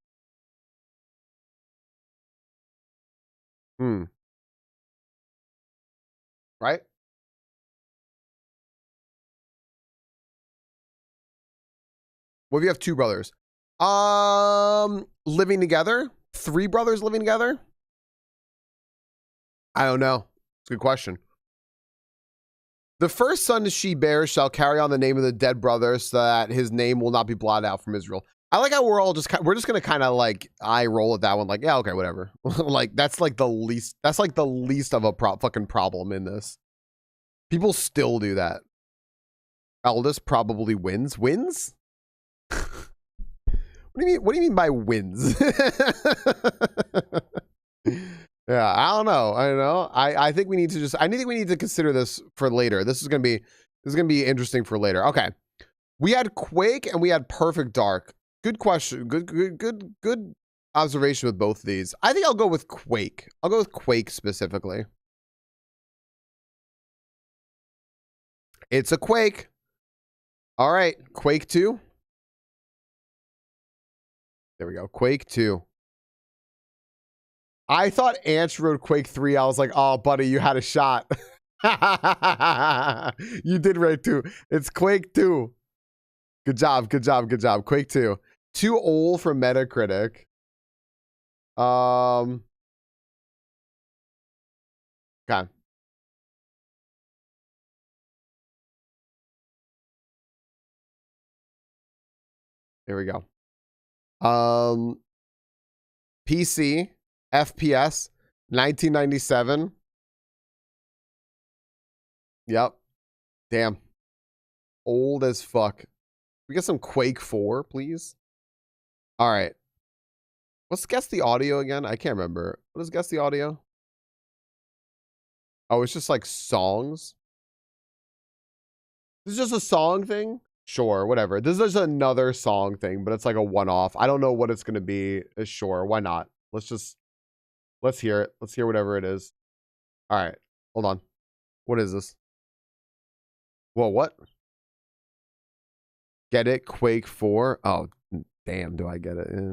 Right? What if you have two brothers? Living together? Three brothers living together? I don't know. It's a good question. The first son she bears shall carry on the name of the dead brother so that his name will not be blotted out from Israel. I like how we're just going to kind of like eye roll at that one. Like, yeah, okay, whatever. Like that's like the least of a fucking problem in this. People still do that. Eldest probably wins. Wins? What do you mean by wins? Yeah, I don't know. I think we need to consider this for later. This is gonna be interesting for later. Okay. We had Quake and we had Perfect Dark. Good question. Good observation with both of these. I think I'll go with Quake. I'll go with Quake specifically. It's a Quake. All right, Quake 2. There we go. Quake 2. I thought Ants wrote Quake 3. I was like, oh, buddy, you had a shot. You did right, 2. It's Quake 2. Good job. Quake 2. Too old for Metacritic. Okay. Here we go. PC, FPS, 1997. Yep. Damn. Old as fuck. We get some Quake 4, please. All right. Let's guess the audio again. I can't remember. Let's guess the audio. Oh, it's just like songs. This is just a song thing? Sure, whatever. This is just another song thing, but it's like a one-off. I don't know what it's going to be. Sure, why not? Let's hear it. Let's hear whatever it is. All right. Hold on. What is this? Whoa, what? Get it? Quake 4? Oh, damn, do I get it? Yeah.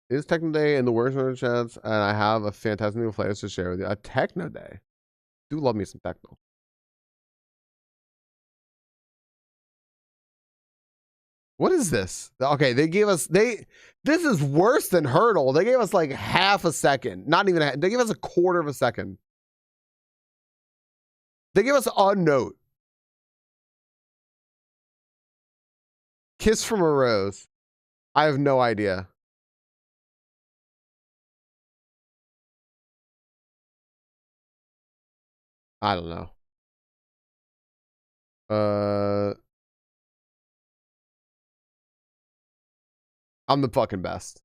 It is Techno Day in the worst of the chats, and I have a fantastic new playlist to share with you. A Techno Day. Do love me some techno. What is this? Okay, they gave us this is worse than Hurdle. They gave us like half a second. Not even they gave us a quarter of a second. They gave us a note. Kiss from a Rose. I have no idea. I don't know. I'm the fucking best.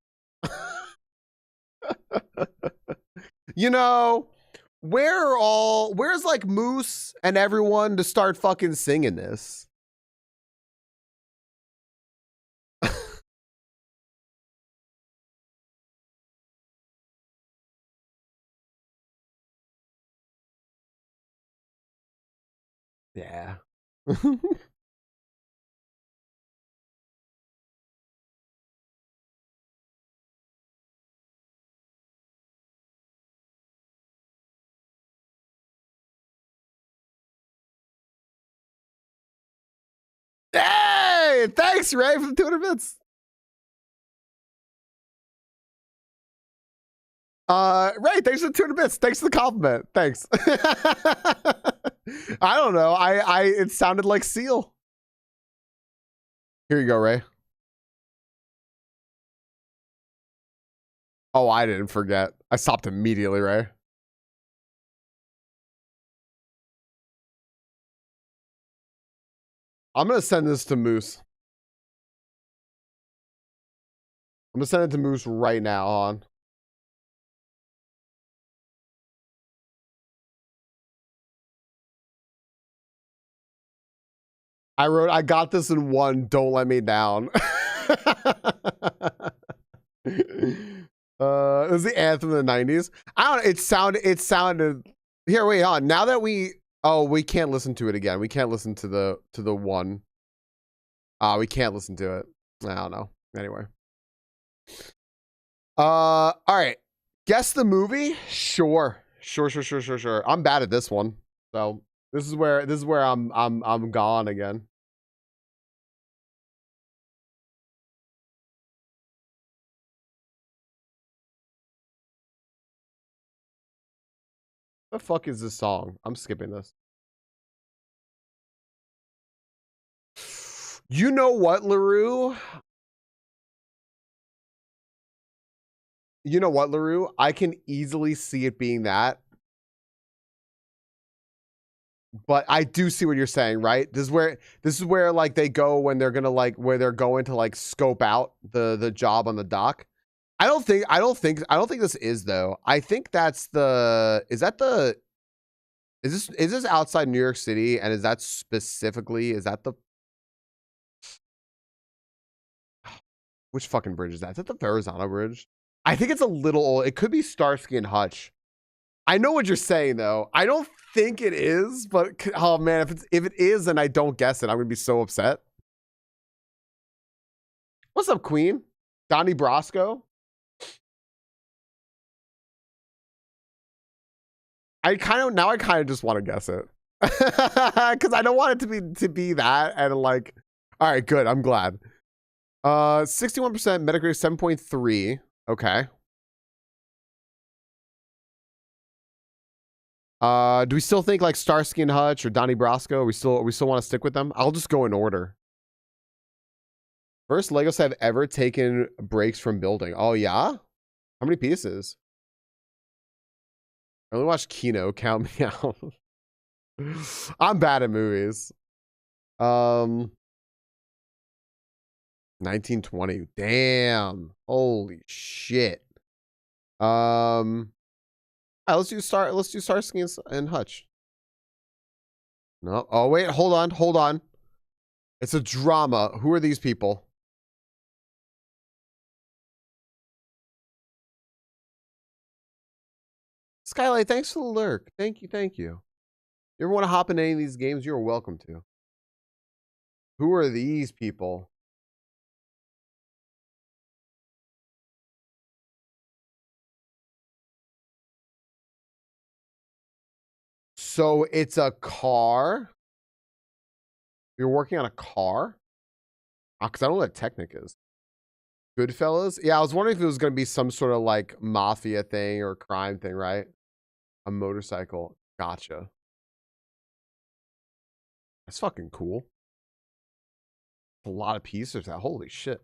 You know, where's like Moose and everyone to start fucking singing this? Yeah. Hey, thanks, Ray, for the 200 bits. Ray, thanks for the 200 bits. Thanks for the compliment. Thanks. I don't know. It sounded like Seal. Here you go, Ray. Oh, I didn't forget. I stopped immediately, Ray. I'm gonna send this to Moose. I'm gonna send it to Moose right now. On. I wrote, I got this in one. Don't let me down. It was the anthem of the 90s. I don't know. It sounded here, wait on. Now that we can't listen to it again. We can't listen to the one. We can't listen to it. I don't know. Anyway. All right. Guess the movie? Sure. I'm bad at this one. So this is where I'm gone again. The fuck is this song? I'm skipping this. You know what, LaRue? You know what, LaRue? I can easily see it being that. But I do see what you're saying, right? This is where like they go when they're gonna like where they're going to like scope out the job on the dock. I don't think this is though. I think that's is this outside New York City, and is that the which fucking bridge is that? Is that the Verrazano Bridge? I think it's a little old. It could be Starsky and Hutch. I know what you're saying though. I don't think it is, but oh man, if it is and I don't guess it, I'm gonna be so upset. What's up, Queen? Donnie Brasco? I kind of just want to guess it. Because I don't want it to be that, and like, all right, good. I'm glad. 61% Metacritic, 7.3. Okay. Do we still think like Starsky and Hutch or Donnie Brasco? We still want to stick with them? I'll just go in order. First Legos have ever taken breaks from building. Oh yeah? How many pieces? I only watched Kino. Count me out. I'm bad at movies. 1920. Damn. Holy shit. All right, let's do Starsky and Hutch. No. Oh wait, hold on. It's a drama. Who are these people? Skylight, thanks for the lurk. Thank you. You ever want to hop in any of these games? You're welcome to. Who are these people? So it's a car. You're working on a car? Because I don't know what Technic is. Goodfellas? Yeah, I was wondering if it was going to be some sort of like mafia thing or crime thing, right? A motorcycle. Gotcha. That's fucking cool. A lot of pieces. That holy shit.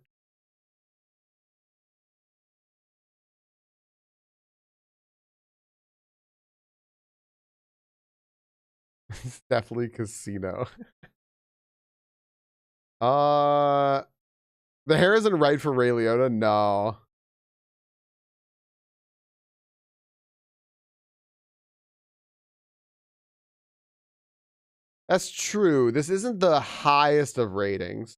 It's definitely Casino. The hair isn't right for Ray Liotta. No. That's true. This isn't the highest of ratings.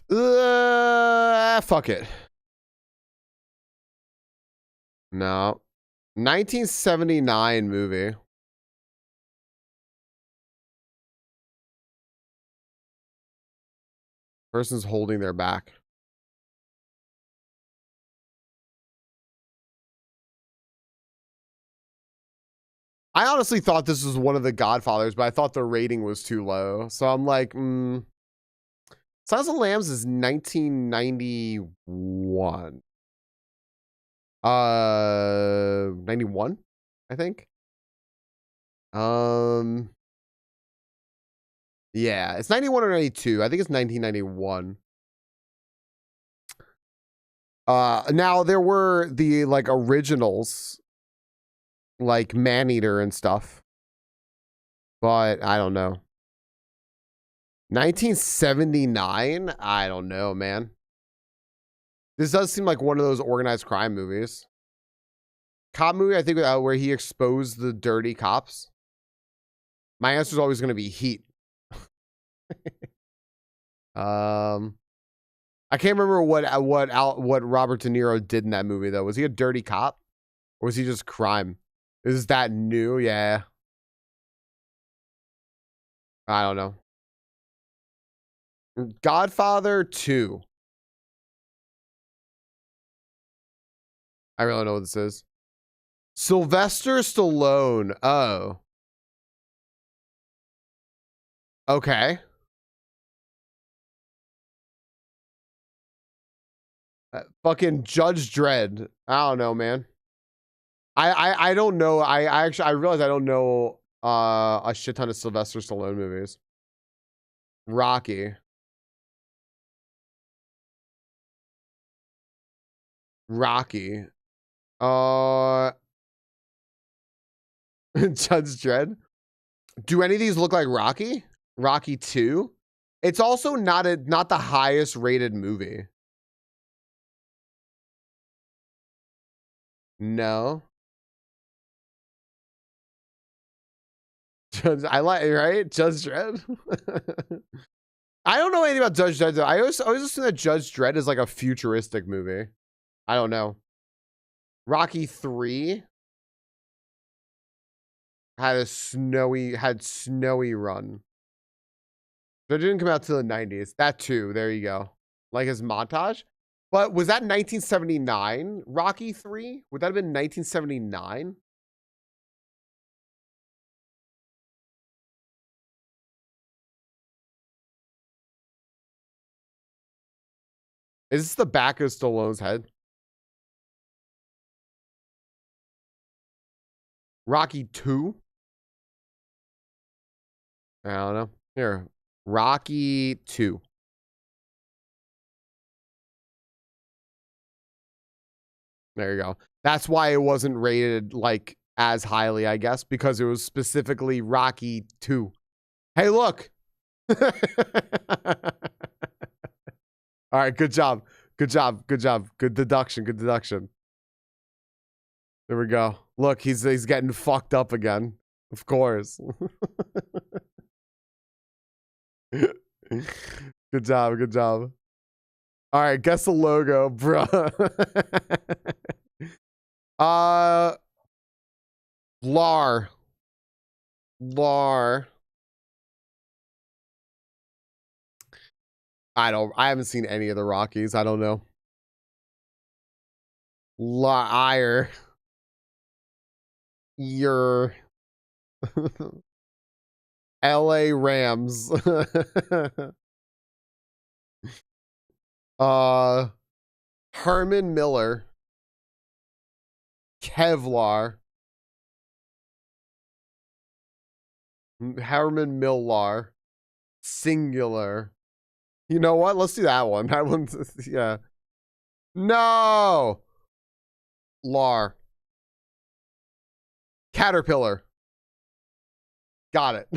Fuck it. No. 1979 movie. Person's holding their back. I honestly thought this was one of the Godfathers, but I thought the rating was too low. So I'm like, Silence of the Lambs is 1991. 91, I think. Yeah, it's 91 or 92. I think it's 1991. Now there were the like originals, like Maneater and stuff, but I don't know. 1979? I don't know, man. This does seem like one of those organized crime movies. Cop movie, I think, where he exposed the dirty cops. My answer is always going to be Heat. I can't remember what Robert De Niro did in that movie though. Was he a dirty cop, or was he just crime? Is that new? Yeah. I don't know. Godfather 2. I really don't know what this is. Sylvester Stallone. Oh. Okay. Fucking Judge Dredd. I don't know, man. I don't know. I realize I don't know a shit ton of Sylvester Stallone movies. Rocky. Rocky. Judge Dredd. Do any of these look like Rocky? Rocky 2? It's also not the highest rated movie. No. I like, right? Judge Dredd. I don't know anything about Judge Dredd though. I always assume that Judge Dredd is like a futuristic movie. I don't know. Rocky 3 had snowy run. So it didn't come out till the 90s. That too. There you go. Like his montage. But was that 1979? Rocky 3? Would that have been 1979? Is this the back of Stallone's head? Rocky 2? I don't know. Here. Rocky 2. There you go. That's why it wasn't rated like as highly, I guess, because it was specifically Rocky 2. Hey, look. All right, good job. Good job. Good job. Good deduction. Good deduction. There we go. Look, he's getting fucked up again. Of course. Good job. Good job. All right, guess the logo, bro. Lar. I haven't seen any of the Rockies. I don't know. Liar. Your LA Rams. Herman Miller. Kevlar. Herman Millar. Singular. You know what? Let's do that one. That one's, yeah. No! Lar. Caterpillar. Got it.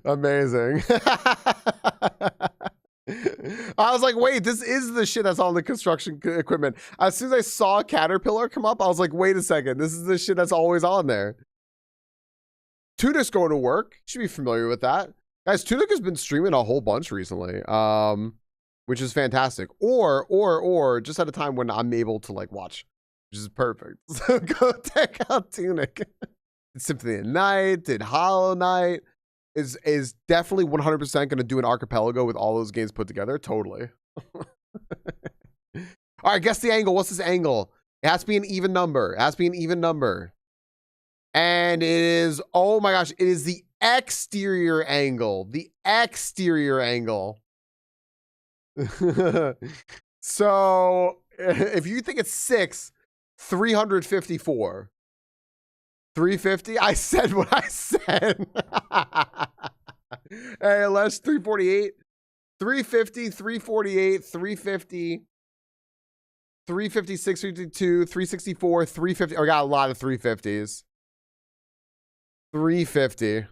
Amazing. I was like, wait, this is the shit that's on the construction equipment. As soon as I saw Caterpillar come up, I was like, wait a second. This is the shit that's always on there. Tunic going to work. You should be familiar with that. Guys, Tunic has been streaming a whole bunch recently, which is fantastic. Or just at a time when I'm able to like watch, which is perfect. So go check out Tunic. Symphony of Night, did Hollow Knight. Is definitely 100% going to do an archipelago with all those games put together. Totally. All right, guess the angle. What's this angle? It has to be an even number. It has to be an even number. And it is, oh my gosh, it is the exterior angle. The exterior angle. So if you think it's 6, 354. 350? I said what I said. Hey, let's 348. 350, 348, 350. 356, 352, 364, 350. I got a lot of 350s. 350.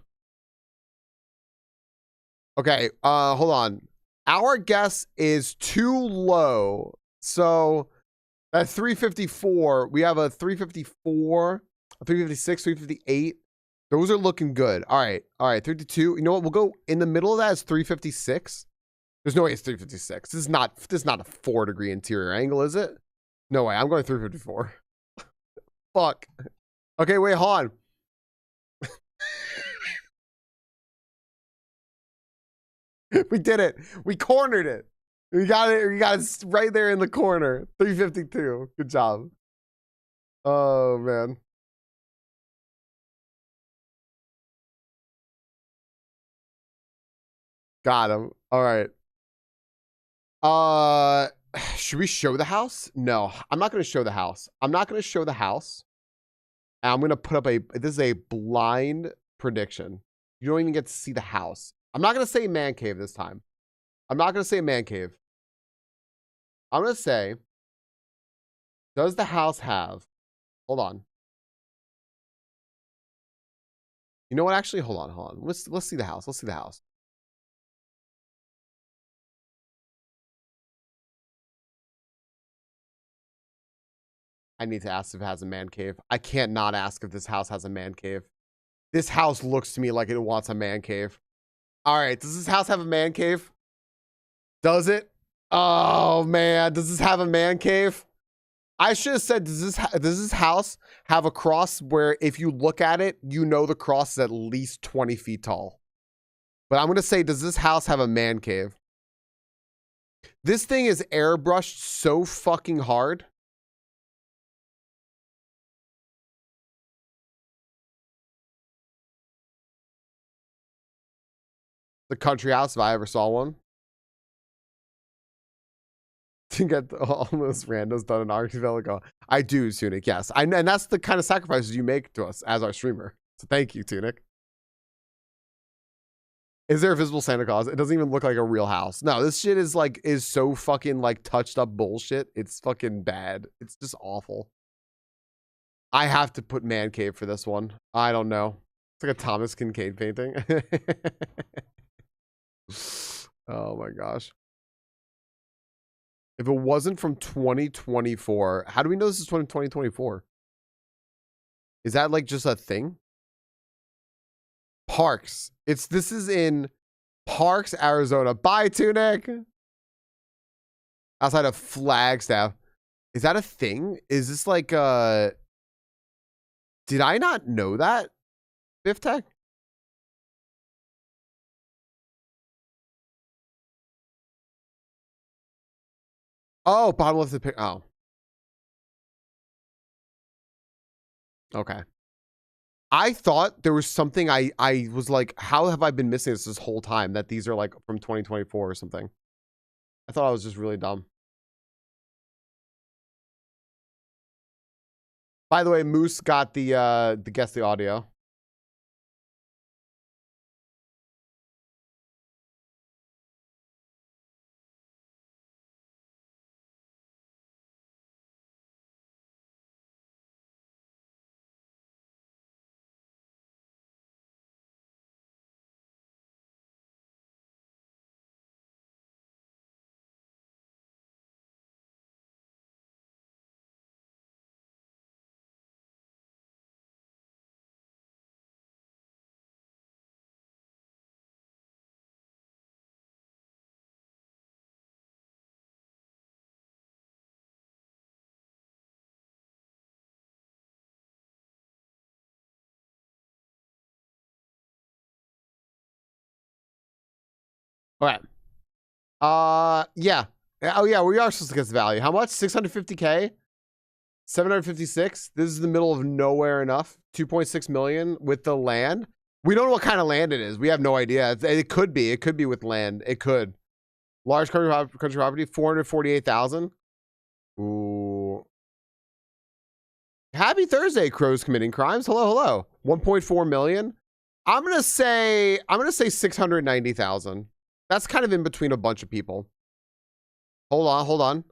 Okay, hold on. Our guess is too low. So at 354, we have a 354, a 356, 358. Those are looking good. All right, 32. You know what? We'll go in the middle of that is 356. There's no way it's 356. This is not a 4-degree interior angle, is it? No way. I'm going 354. Fuck. Okay, wait, hold on. We did it. We cornered it. We got it. We got it right there in the corner. 352. Good job. Oh, man. Got him. All right. Should we show the house? No, I'm not going to show the house. I'm not going to show the house. And I'm going to put up this is a blind prediction. You don't even get to see the house. I'm not going to say man cave this time. I'm not going to say man cave. I'm going to say, does the house have, hold on. You know what? Actually, hold on. Let's see the house. Let's see the house. I need to ask if it has a man cave. I can't not ask if this house has a man cave. This house looks to me like it wants a man cave. All right, does this house have a man cave? Does it? Oh man, does this have a man cave? I should have said, does this house have a cross where if you look at it, you know the cross is at least 20 feet tall? But I'm going to say, does this house have a man cave? This thing is airbrushed so fucking hard. The country house, if I ever saw one. To get almost randos done in Archipelago. I do, Tunic, yes. And that's the kind of sacrifices you make to us as our streamer. So thank you, Tunic. Is there a visible Santa Claus? It doesn't even look like a real house. No, this shit is so fucking touched up bullshit. It's fucking bad. It's just awful. I have to put man cave for this one. I don't know. It's like a Thomas Kincaid painting. Oh my gosh. If it wasn't from 2024, how do we know this is 2024? Is that just a thing? Parks. This is in Parks, Arizona. Bye, Tunic. Outside of Flagstaff. Is that a thing? Is this did I not know that? Biff Tech? Oh, bottom left of the pic. Oh. Okay. I thought there was something I was like, how have I been missing this whole time? That these are from 2024 or something. I thought I was just really dumb. By the way, Moose got the guess the audio. All right. Yeah. Oh yeah, we are supposed to guess the value. How much? 650K? 756? This is the middle of nowhere enough. 2.6 million with the land. We don't know what kind of land it is. We have no idea. It could be. It could be with land. It could. Large country property, 448,000. Ooh. Happy Thursday, crows committing crimes. Hello. 1.4 million. I'm gonna say 690,000. That's kind of in between a bunch of people. Hold on.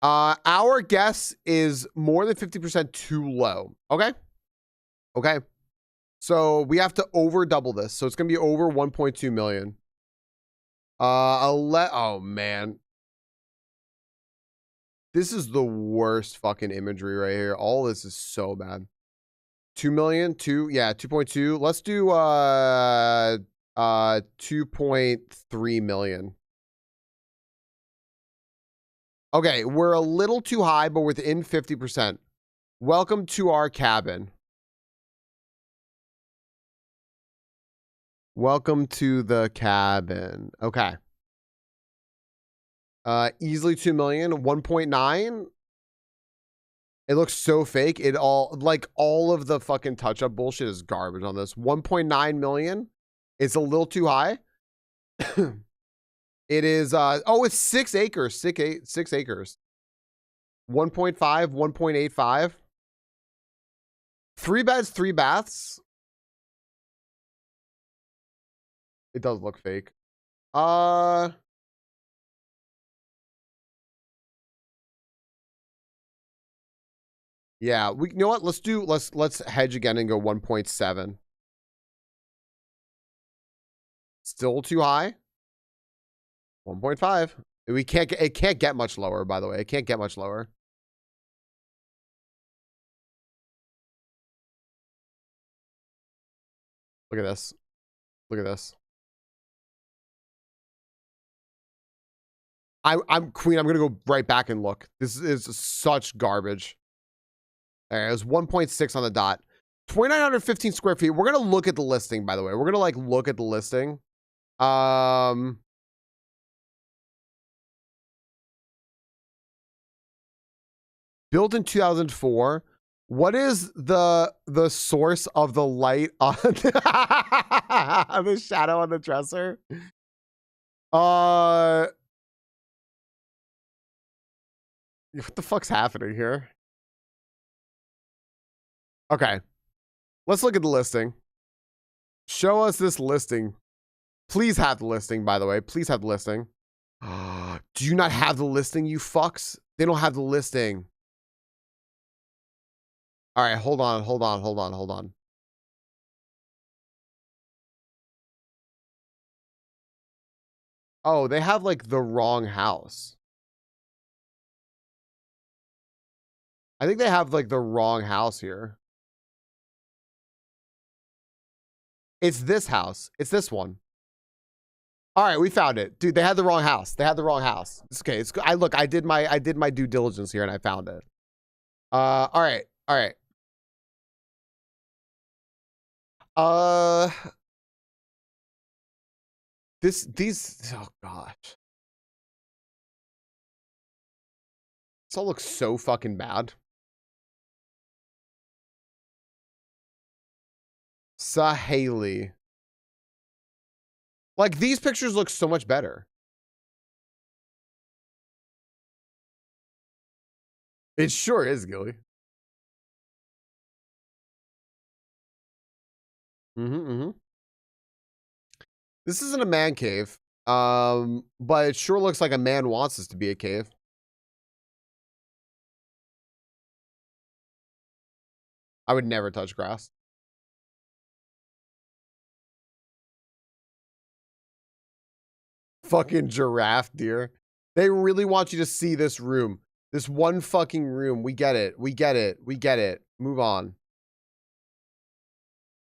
Our guess is more than 50% too low. Okay. Okay. So we have to over double this. So it's going to be over 1.2 million. Oh man. This is the worst fucking imagery right here. All this is so bad. 2 million, 2.2. Let's do 2.3 million. Okay, we're a little too high, but within 50%. Welcome to our cabin. Welcome to the cabin. Okay. Easily 2 million, 1.9. It looks so fake. It all, like, all of the fucking touch-up bullshit is garbage on this. 1.9 million. It's a little too high. It is, oh, it's 6 acres. 6 acres. 1.5, 1.85. 3 beds, 3 baths. It does look fake. Yeah, you know what? Let's hedge again and go 1.7. Still too high. 1.5. It can't get much lower, by the way. It can't get much lower. Look at this. Look at this. I'm Queen. I'm gonna go right back and look. This is such garbage. All right, it was 1.6 on the dot. 2,915 square feet. We're gonna look at the listing, by the way. We're gonna like look at the listing. Built in 2004. What is the source of the light on the shadow on the dresser? What the fuck's happening here? Okay. Let's look at the listing. Show us this listing. Please have the listing, by the way. Please have the listing. Do you not have the listing, you fucks? They don't have the listing. All right, hold on. Oh, they have like the wrong house. I think they have like the wrong house here. It's this house. It's this one. All right, we found it. Dude, they had the wrong house. They had the wrong house. It's okay. It's I look, I did my due diligence here and I found it. All right. All right. These oh gosh. This all looks so fucking bad. Saheli. Like these pictures look so much better. It sure is, Gilly. This isn't a man cave. But it sure looks like a man wants this to be a cave. I would never touch grass. Fucking giraffe deer. They really want you to see this room. This one fucking room. We get it. We get it. We get it. Move on.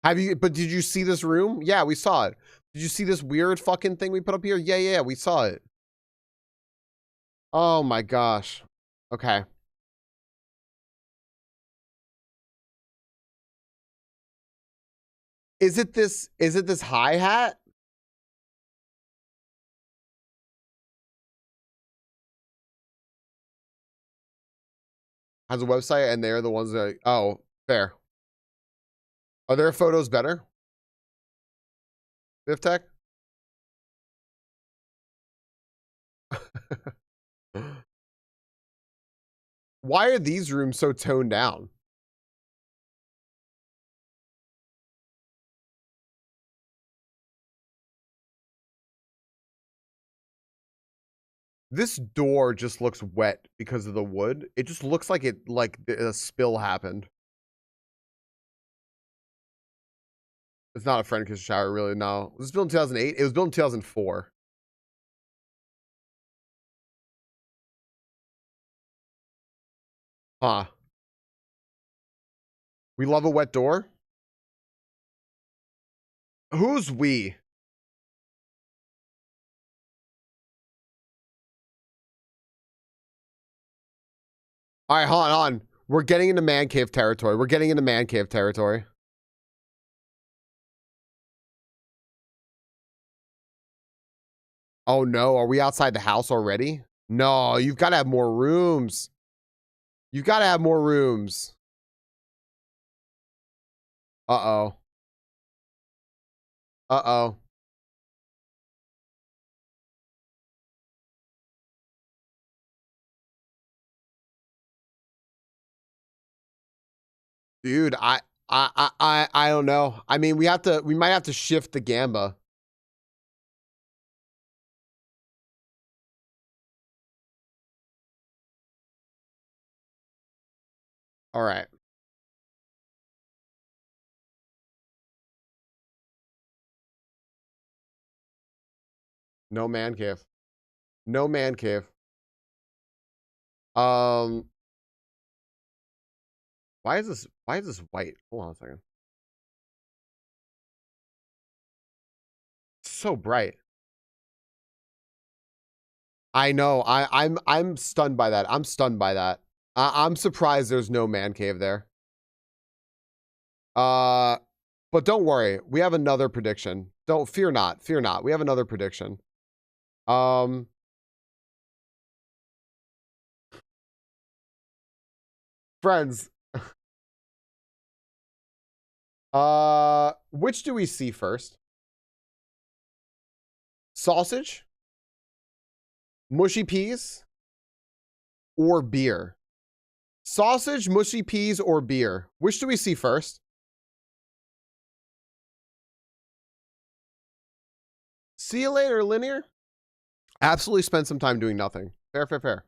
But did you see this room? Yeah, we saw it. Did you see this weird fucking thing we put up here? Yeah, we saw it. Oh my gosh. Okay. Is it this hi-hat? Has a website and they're the ones that, oh, fair. Are their photos better? Biff Tech? Why are these rooms so toned down? This door just looks wet because of the wood. It just looks like a spill happened. It's not a friend kiss shower, really. No, was this built in 2008? It was built in 2004. Huh? We love a wet door. Who's we? All right, hold on. We're getting into man cave territory. We're getting into man cave territory. Oh no, are we outside the house already? No, you've got to have more rooms. You've got to have more rooms. Uh-oh. Uh-oh. Dude, I don't know. I mean, we might have to shift the gamba. All right. No man cave. No man cave. Um, why is this white? Hold on a second. It's so bright. I know. I'm stunned by that. I'm stunned by that. I'm surprised there's no man cave there. Uh, but don't worry. We have another prediction. Don't fear not. Fear not. We have another prediction. Friends. Which do we see first? Sausage, mushy peas, or beer? Sausage, mushy peas, or beer? Which do we see first? See you later, linear. Absolutely spend some time doing nothing. Fair, fair, fair.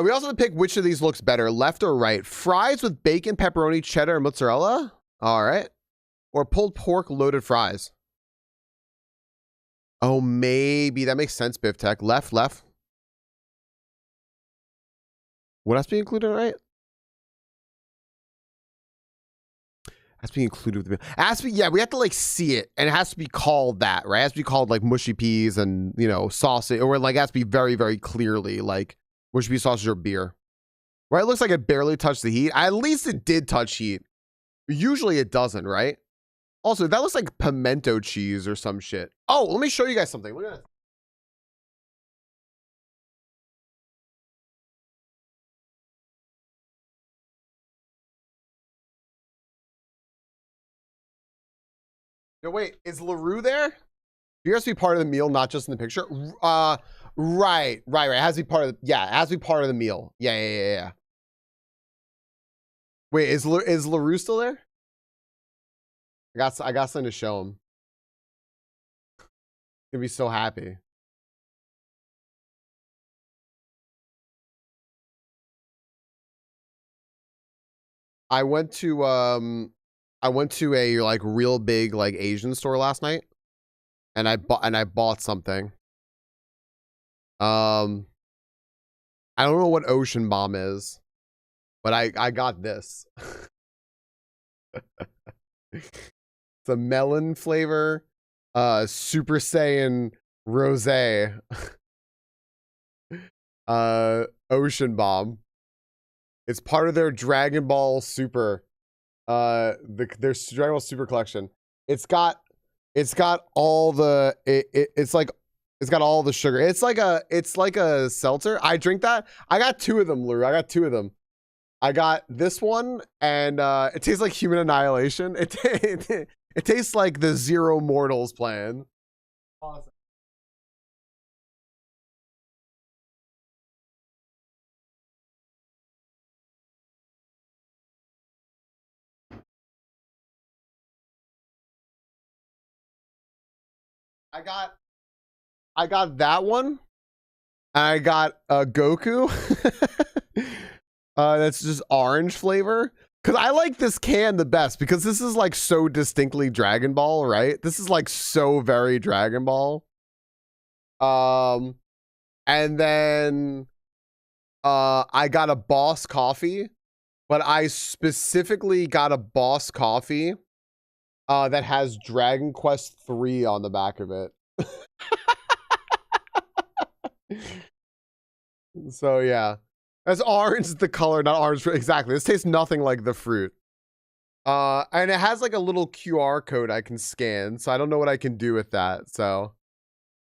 We also have to pick which of these looks better, left or right. Fries with bacon, pepperoni, cheddar, and mozzarella. All right. Or pulled pork loaded fries. Oh, maybe. That makes sense, Biff Tech. Left, left. What else be included, right? Has to be included with the meal. It has to be, yeah, we have to like see it, and it has to be called that, right? It has to be called like mushy peas and, you know, sausage, or like it has to be very, very clearly like mushy peas, sausage, or beer. Right? It looks like it barely touched the heat. At least it did touch heat. Usually it doesn't, right? Also, that looks like pimento cheese or some shit. Oh, let me show you guys something. Look at this. No, wait, is LaRue there? Beer has to be part of the meal, not just in the picture. Right. It has to be part of the, yeah, it has to be part of the meal. Yeah. Wait, is LaRue still there? I got something to show him. He's gonna be so happy. I went to a like real big like Asian store last night, and I bought something. I don't know what Ocean Bomb is, but I got this. It's a melon flavor, Super Saiyan Rosé, Ocean Bomb. It's part of their Dragon Ball Super, their Dragon Ball Super collection. It's got all the it's got all the sugar. It's like a seltzer. I drink that. I got two of them, Lou. I got two of them. I got this one, and it tastes like Human Annihilation. It tastes like the Zero Mortals plan. Awesome. I got that one. I got Goku. That's just orange flavor. Cause I like this can the best because this is like so distinctly Dragon Ball, right? This is like so very Dragon Ball. And then I got a Boss coffee, but I specifically got a Boss coffee that has Dragon Quest 3 on the back of it. So yeah. That's orange the color, not orange. Exactly. This tastes nothing like the fruit. And it has like a little QR code I can scan, so I don't know what I can do with that. So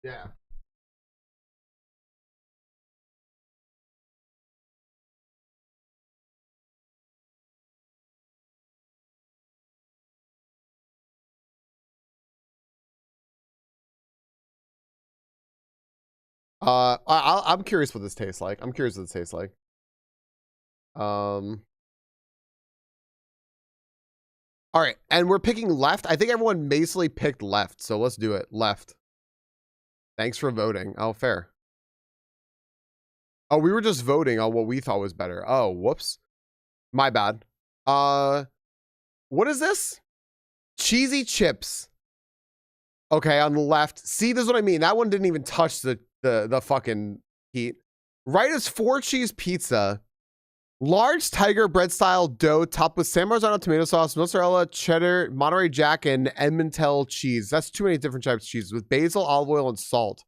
yeah. I'm curious what this tastes like. I'm curious what this tastes like. All right, and we're picking left. I think everyone basically picked left, so let's do it. Left. Thanks for voting. Oh, fair. Oh, we were just voting on what we thought was better. Oh, whoops. My bad. What is this? Cheesy chips. Okay, on the left. See, this is what I mean. That one didn't even touch the fucking heat. Right is 4-cheese pizza. Large tiger bread style dough topped with San Marzano tomato sauce, mozzarella, cheddar, Monterey Jack, and Emmental cheese. That's too many different types of cheeses with basil, olive oil, and salt.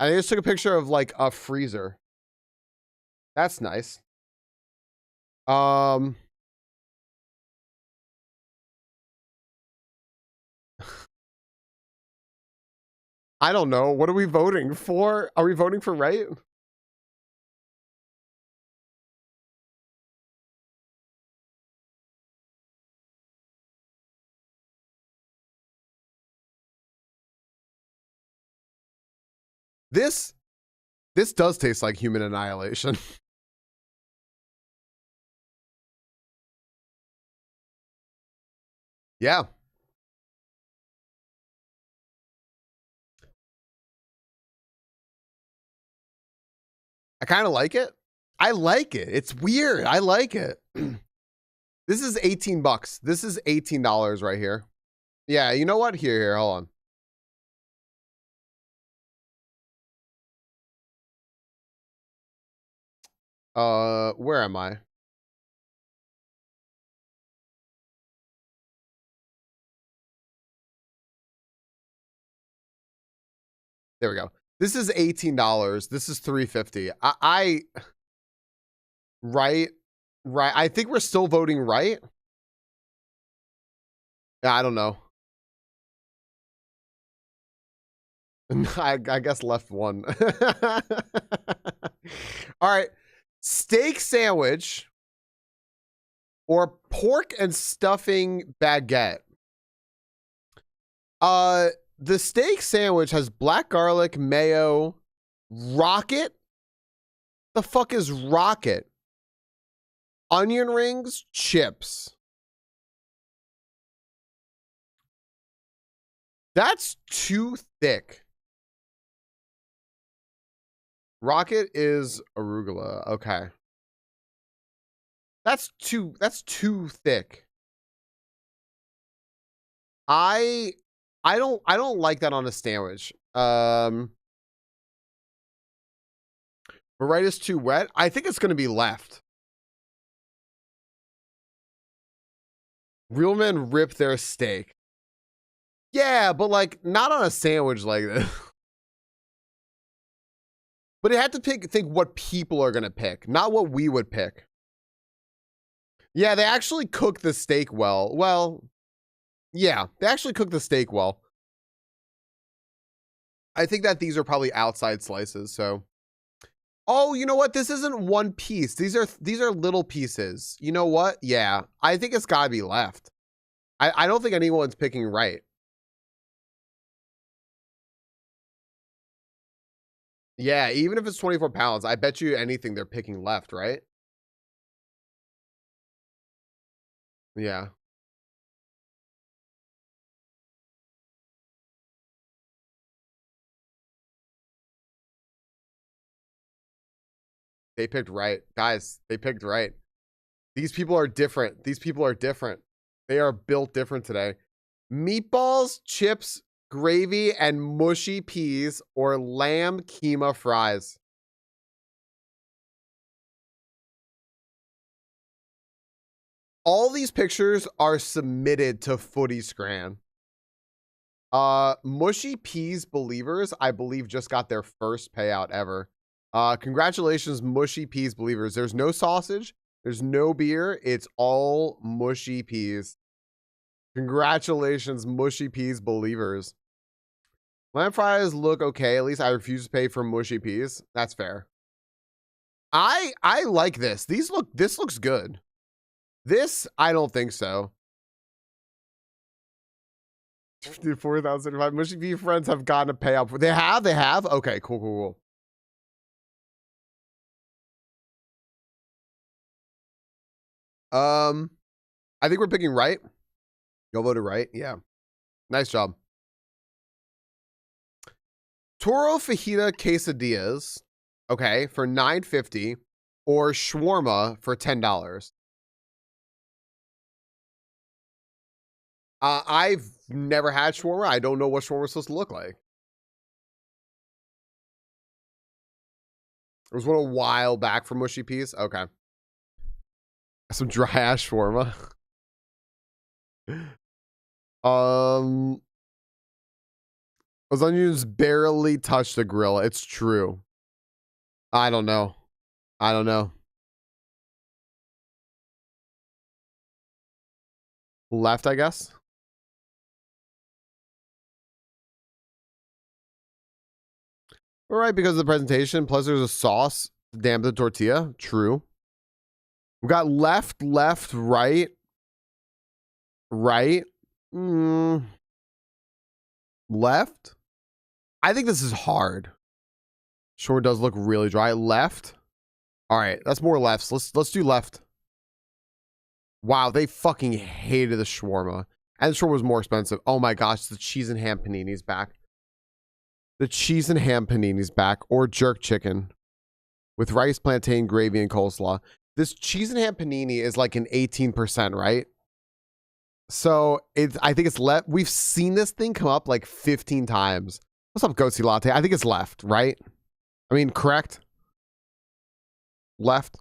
I just took a picture of like a freezer. That's nice. I don't know. What are we voting for? Are we voting for right? This does taste like human annihilation. Yeah. I kind of like it. I like it. It's weird. I like it. This is 18 bucks. This is $18 right here. Yeah, you know what? Here, hold on. Where am I? There we go. This is $18. This is $3.50. Right. I think we're still voting right. I don't know. I guess left one. All right. Steak sandwich or pork and stuffing baguette. The steak sandwich has black garlic, mayo, rocket. The fuck is rocket? Onion rings, chips. That's too thick. Rocket is arugula. Okay. That's too thick. I don't like that on a sandwich. But right is too wet. I think it's gonna be left. Real men rip their steak. Yeah, but like not on a sandwich like this. But it had to think what people are gonna pick, not what we would pick. Yeah, they actually cook the steak well. Well, yeah, they actually cook the steak well. I think that these are probably outside slices, so. Oh, you know what? This isn't one piece. These are little pieces. You know what? Yeah, I think it's gotta be left. I don't think anyone's picking right. Yeah, even if it's 24 pounds, I bet you anything they're picking left, right? Yeah. They picked right. Guys, they picked right. These people are different. These people are different. They are built different today. Meatballs, chips, gravy, and mushy peas or lamb keema fries. All these pictures are submitted to Footy Scran. Mushy Peas Believers, I believe, just got their first payout ever. Congratulations, Mushy Peas Believers. There's no sausage. There's no beer. It's all mushy peas. Congratulations, Mushy Peas Believers. Lamb fries look okay. At least I refuse to pay for mushy peas. That's fair. I like this. This looks good. This, I don't think so. 4,005 mushy pea friends have gotten a payout for. They have. Okay, cool. I think we're picking right. Y'all voted right. Yeah, nice job. Toro fajita quesadillas, okay, for $9.50, or shawarma for $10. I've never had shawarma. I don't know what shawarma is supposed to look like. There was one a while back for mushy peas. Okay. Some dry ash shawarma. Those onions barely touch the grill. It's true. I don't know. Left, I guess. All right, because of the presentation. Plus, there's a sauce to dampen the tortilla. True. We got left, right. Left. I think this is hard. Sure does look really dry. Left. All right, that's more lefts. Let's do left. Wow, they fucking hated the shawarma. And the shawarma was more expensive. Oh my gosh, the cheese and ham panini's back. The cheese and ham panini's back, or jerk chicken with rice, plantain, gravy, and coleslaw. This cheese and ham panini is like an 18%, right? So I think it's left. We've seen this thing come up like 15 times. What's up, Goatsy Latte? I think it's left, right? I mean, correct? Left.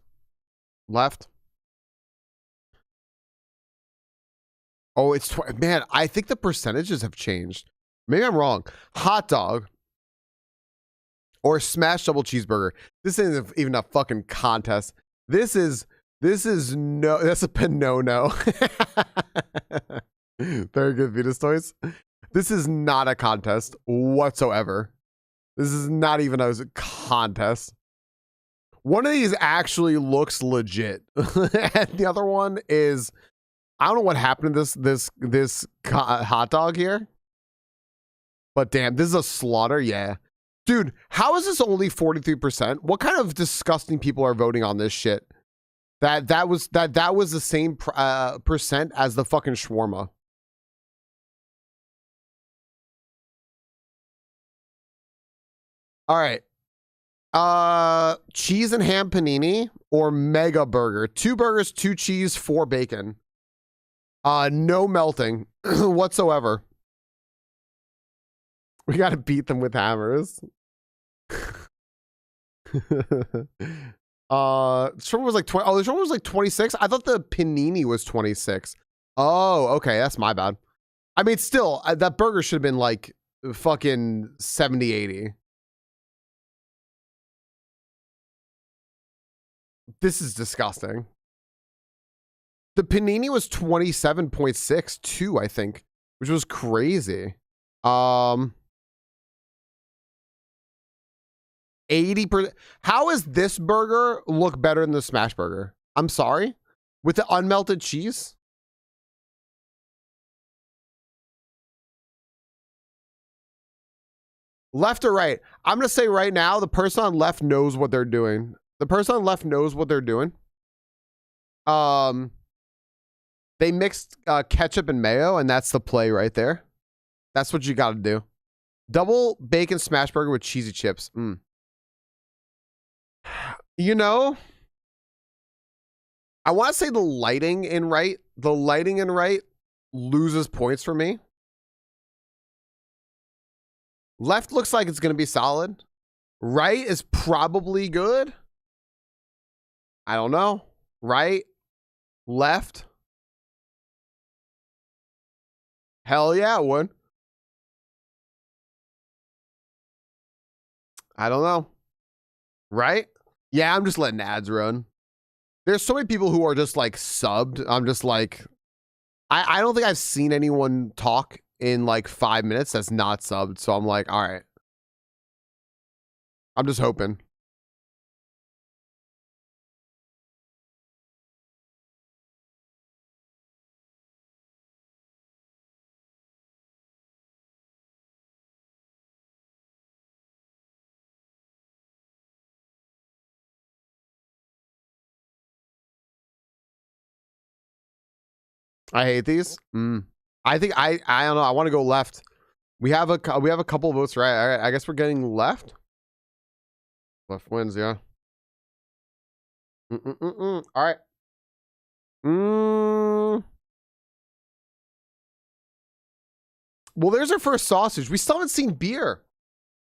Oh, it's man. I think the percentages have changed. Maybe I'm wrong. Hot dog or smash double cheeseburger. This isn't even a fucking contest. This is no. That's a Pinono. Very good, Venus Toys. This is not a contest whatsoever. This is not even a contest. One of these actually looks legit, and the other one is, I don't know what happened to this hot dog here, but damn, this is a slaughter. Yeah, dude, how is this only 43%? What kind of disgusting people are voting on this shit? That was the same percent as the fucking shawarma. All right. Cheese and ham panini or mega burger. 2 burgers, 2 cheese, 4 bacon. No melting whatsoever. We gotta beat them with hammers. Shawarma was like 20. Oh, the shawarma was like 26. I thought the panini was 26. Oh, okay, that's my bad. I mean, still, that burger should have been like fucking 70, 80. This is disgusting. The panini was 27.62, I think, which was crazy. 80%. How is this burger look better than the smash burger? I'm sorry? With the unmelted cheese? Left or right? I'm going to say right now, the person on left knows what they're doing. The person on left knows what they're doing. They mixed ketchup and mayo, and that's the play right there. That's what you got to do. Double bacon smash burger with cheesy chips. You know, I want to say the lighting in right loses points for me. Left looks like it's going to be solid. Right is probably good. I don't know. Right, left. Hell yeah, it would. I don't know. Right? Yeah, I'm just letting ads run. There's so many people who are just like subbed. I'm just like, I don't think I've seen anyone talk in like 5 minutes that's not subbed. So I'm like, all right. I'm just hoping. I hate these. I think I don't know. I want to go left. We have a couple of votes, right? All right. I guess we're getting left. Left wins, yeah. All right. Well, there's our first sausage. We still haven't seen beer.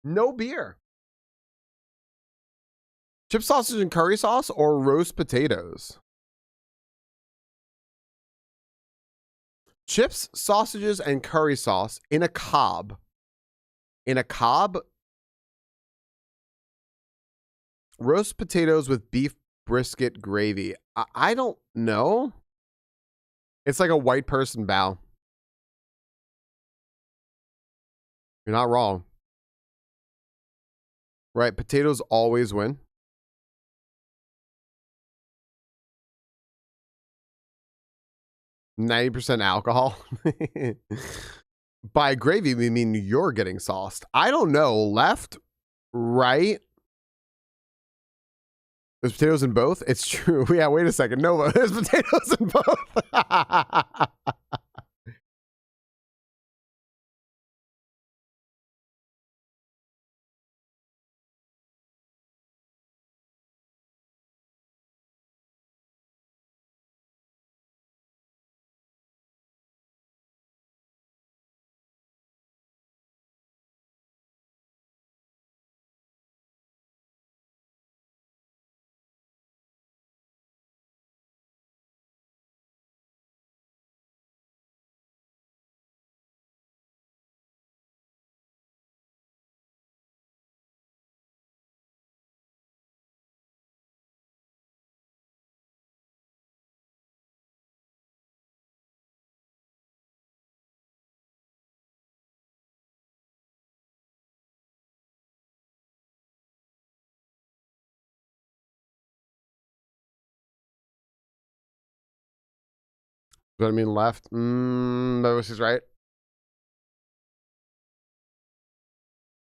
No beer. Chip sausage and curry sauce or roast potatoes? Chips, sausages, and curry sauce in a cob. In a cob. Roast potatoes with beef brisket gravy. I don't know. It's like a white person bow. You're not wrong. Right, potatoes always win. %90 alcohol. By gravy, we mean you're getting sauced. I don't know. Left, right. There's potatoes in both. It's true. Yeah, wait a second. Nova, there's potatoes in both. What I mean, left. That was right.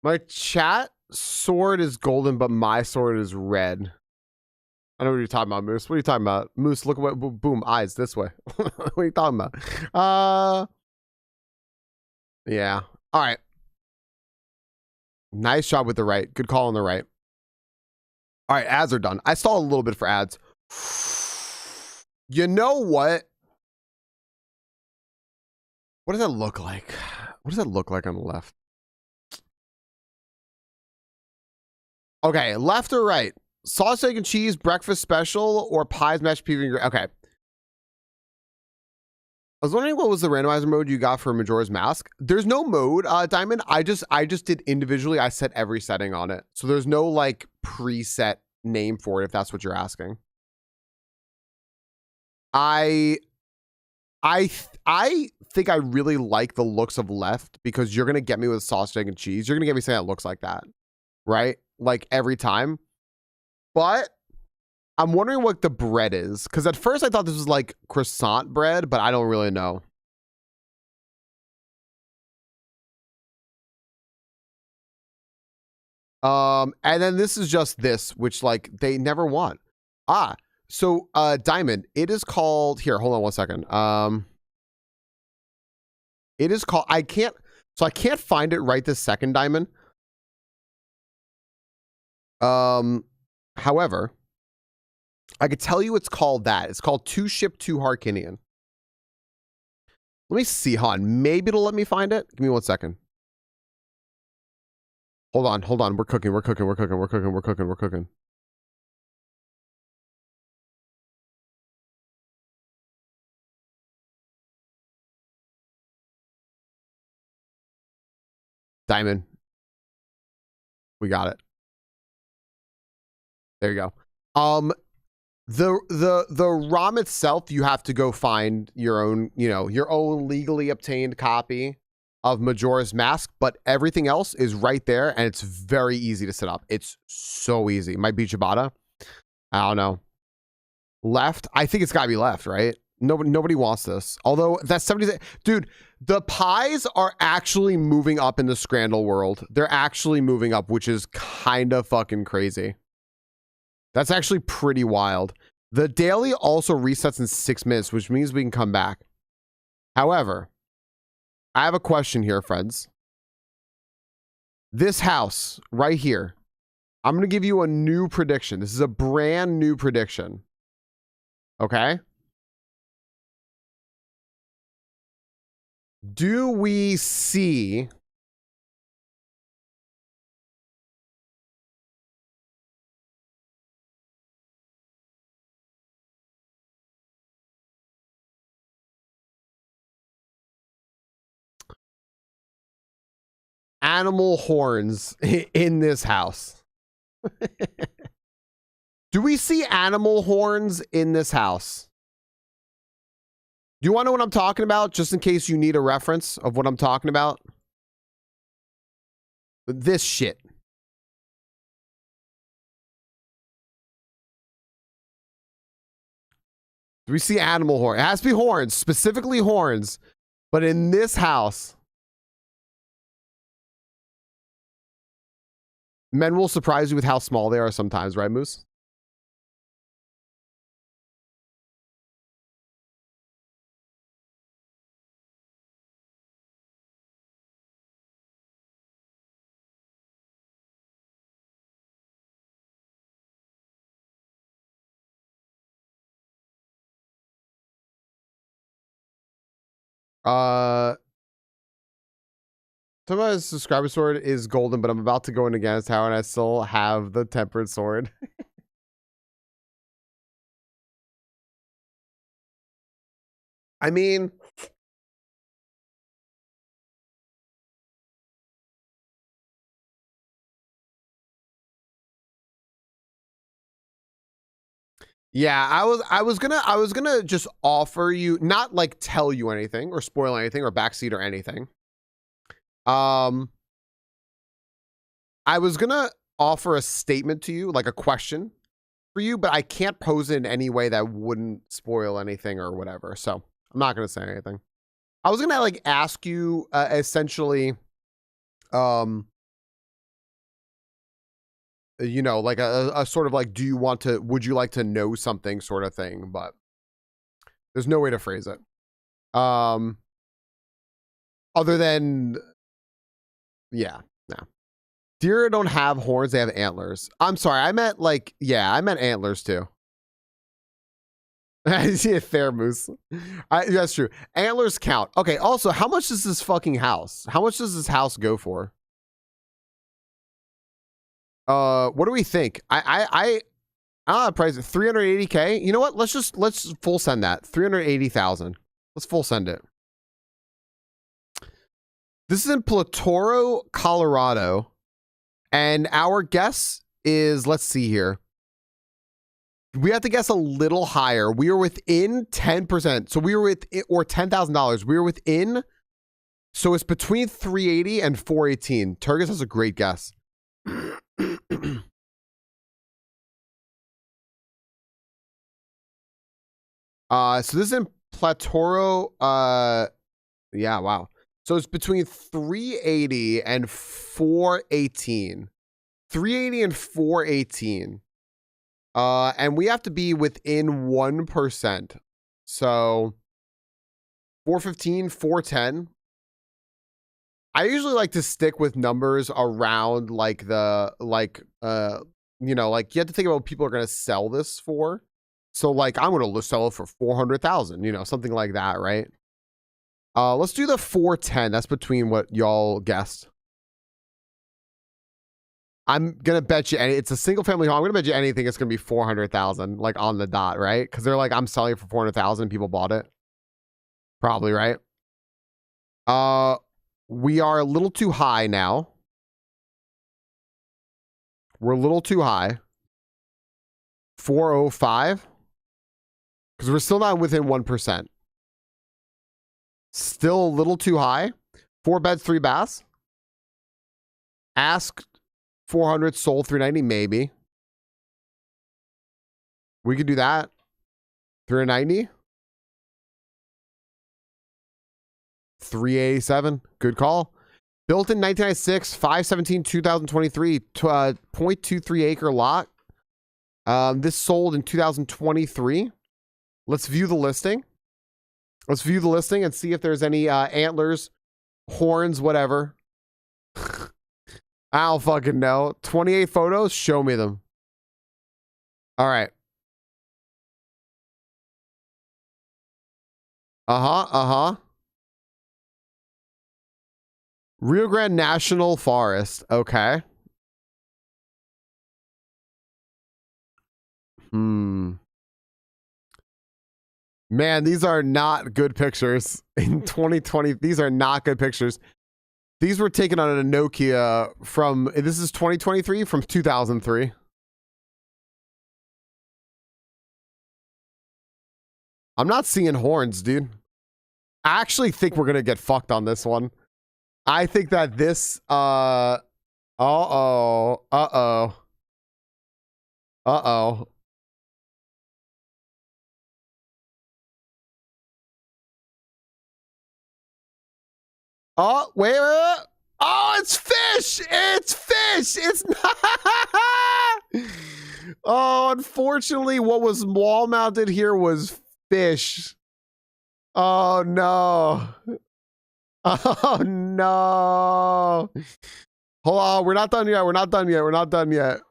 My chat sword is golden, but my sword is red. I know what you're talking about, Moose. What are you talking about? Moose, look what, boom, eyes this way. What are you talking about? Yeah. All right. Nice job with the right. Good call on the right. All right, ads are done. I stalled a little bit for ads. You know what? What does that look like? What does that look like on the left? Okay, left or right? Sausage, egg, and cheese, breakfast special, or pies, mashed peas, okay. I was wondering what was the randomizer mode you got for Majora's Mask. There's no mode, Diamond. I just did individually. I set every setting on it. So there's no like preset name for it, if that's what you're asking. I think I really like the looks of left because you're going to get me with sausage, egg, and cheese. You're going to get me something that looks like that, right? Like every time. But I'm wondering what the bread is. Because at first I thought this was like croissant bread, but I don't really know. And then this is just this, which like they never want. So Diamond, it is called, here, hold on 1 second. It is called, I can't find it right this second, Diamond. However, I could tell you it's called that. It's called 2 Ship 2 Harkinian. Let me see, hon. Maybe it'll let me find it. Give me 1 second. Hold on. We're cooking. Diamond. We got it. There you go. The ROM itself, you have to go find your own, your own legally obtained copy of Majora's Mask, but everything else is right there, and it's very easy to set up. It's so easy. Might be Ciabatta. I don't know. Left? I think it's got to be left, right? Nobody wants this. Although that's 70. Dude, the pies are actually moving up in the Scrandal world. They're actually moving up, which is kind of fucking crazy. That's actually pretty wild. The daily also resets in 6 minutes, which means we can come back. However, I have a question here, friends. This house right here, I'm going to give you a new prediction. This is a brand new prediction. Okay? Do we see animal horns in this house? Do we see animal horns in this house? Do you want to know what I'm talking about? Just in case you need a reference of what I'm talking about. This shit. Do we see animal horn? It has to be horns, specifically horns. But in this house, men will surprise you with how small they are sometimes, right, Moose? Somebody's subscriber sword is golden, but I'm about to go in against tower and I still have the tempered sword. I mean, yeah, I was gonna just offer you, not like tell you anything or spoil anything or backseat or anything. I was gonna offer a statement to you, like a question for you, but I can't pose it in any way that wouldn't spoil anything or whatever. So I'm not gonna say anything. I was gonna like ask you essentially, like a sort of like, would you like to know something sort of thing, but there's no way to phrase it. Other than, yeah, no. Deer don't have horns, they have antlers. I'm sorry, I meant like, yeah, I meant antlers too. I see a fair moose. That's true. Antlers count. Okay, also, how much is this fucking house? How much does this house go for? What do we think? I don't have price. 380K. You know what? Let's full send that. 380,000. Let's full send it. This is in Platoro, Colorado. And our guess is, let's see here. We have to guess a little higher. We are within 10%. So we were or $10,000. We were within. So it's between 380 and 418. Turgis has a great guess. So this is in Platoro. Yeah, wow. So it's between 380 and 418. 380 and 418. And we have to be within 1%. So 415, 410. I usually like to stick with numbers around like the you know, like you have to think about what people are going to sell this for. So like I'm going to sell it for 400,000, you know, something like that, right? Let's do the 410. That's between what y'all guessed. I'm gonna bet you it's a single family home. I'm gonna bet you anything it's gonna be 400,000, like on the dot, right? Because they're like, I'm selling it for 400,000. People bought it, probably, right? We are a little too high now. We're a little too high. 405, because we're still not within 1%. Still a little too high. 4 beds, 3 baths. Ask 400, sold 390, maybe. We could do that. 390. 387. Good call. Built in 1996, 517, 2023, 0.23 acre lot. This sold in 2023. Let's view the listing. Let's view the listing and see if there's any antlers, horns, whatever. I don't fucking know. 28 photos. Show me them. All right. Uh-huh. Rio Grande National Forest. Okay. Man, these are not good pictures in 2020. These are not good pictures. These were taken on a Nokia from, this is 2023, from 2003. I'm not seeing horns, dude. I actually think we're going to get fucked on this one. I think that this, uh-oh. Oh, wait. Oh, it's fish. It's fish. It's not. Oh, unfortunately, what was wall mounted here was fish. Oh, no. Oh, no. Hold on. We're not done yet. We're not done yet. We're not done yet.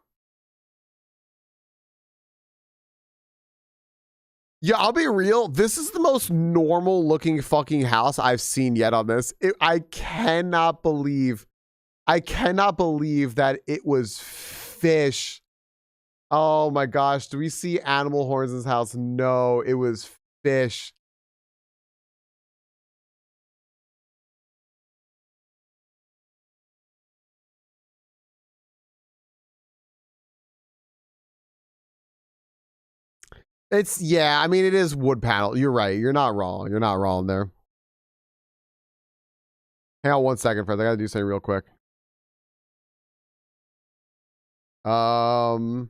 Yeah, I'll be real. This is the most normal looking fucking house I've seen yet on this. I cannot believe that it was fish. Oh my gosh. Do we see animal horns in this house? No, it was fish. It's, yeah, I mean, it is wood panel. You're right. You're not wrong. You're not wrong there. Hang on 1 second, friends. I gotta do something real quick. Oh,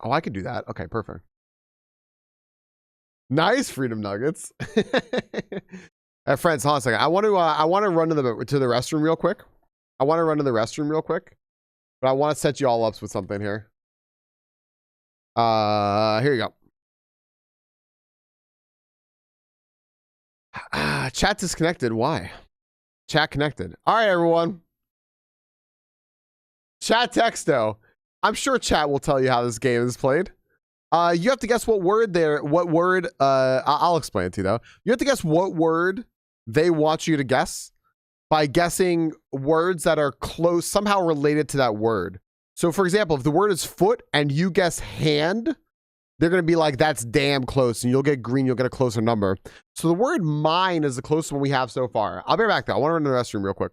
I could do that. Okay, perfect. Nice freedom nuggets. Friends, hold on a second. I want to run to the restroom real quick. But I want to set you all up with something here. Here you go. Chat disconnected. Why? Chat connected. All right, everyone. Chat texto. I'm sure chat will tell you how this game is played. You have to guess what word I'll explain it to you though. You have to guess what word they want you to guess by guessing words that are close, somehow related to that word. So for example, if the word is foot and you guess hand, they're going to be like, that's damn close, and you'll get green, you'll get a closer number. So the word mine is the closest one we have so far. I'll be right back though. I want to run to the restroom real quick.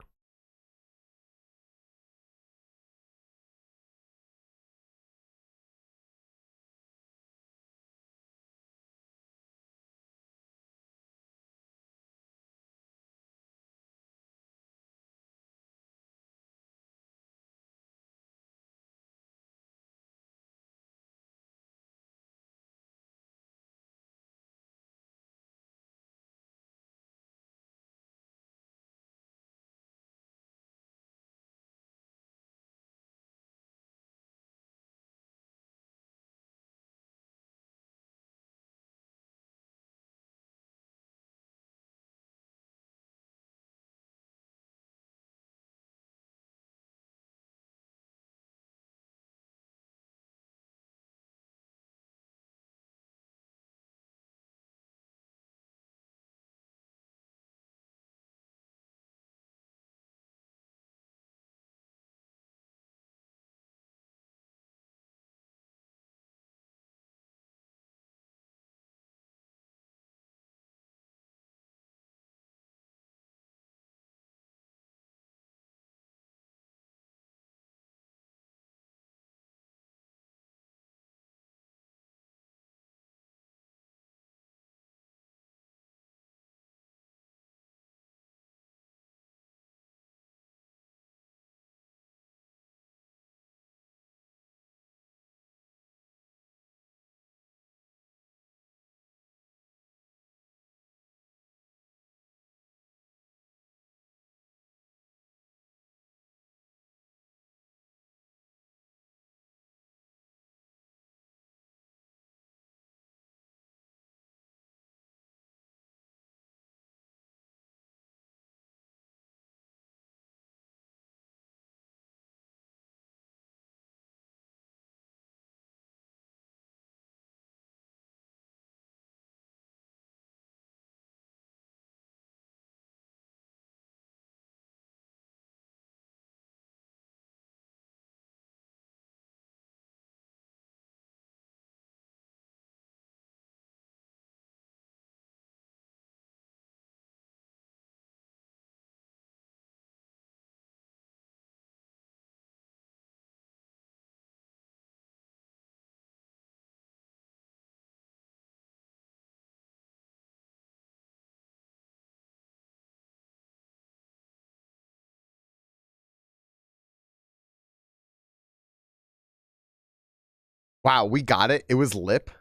Wow, we got it. It was lip.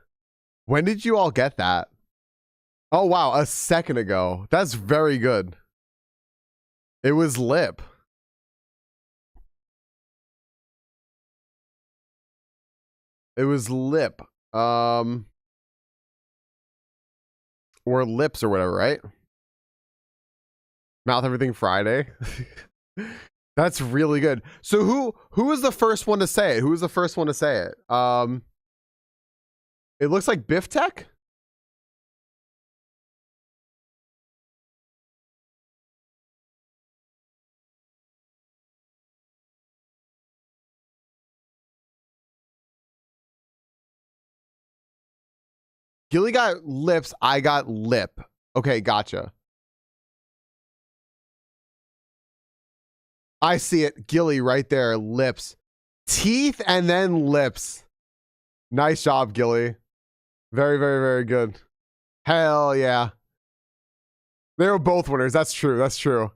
When did you all get that? Oh, wow. A second ago. That's very good. It was lip. It was lip. Or lips or whatever, right? Mouth Everything Friday. That's really good. So who was the first one to say it? Who was the first one to say it? It looks like Biff Tech. Gilly got lips. I got lip. Okay, gotcha. I see it. Gilly right there. Lips. Teeth and then lips. Nice job, Gilly. Very, very, very good. Hell yeah. They were both winners. That's true. That's true.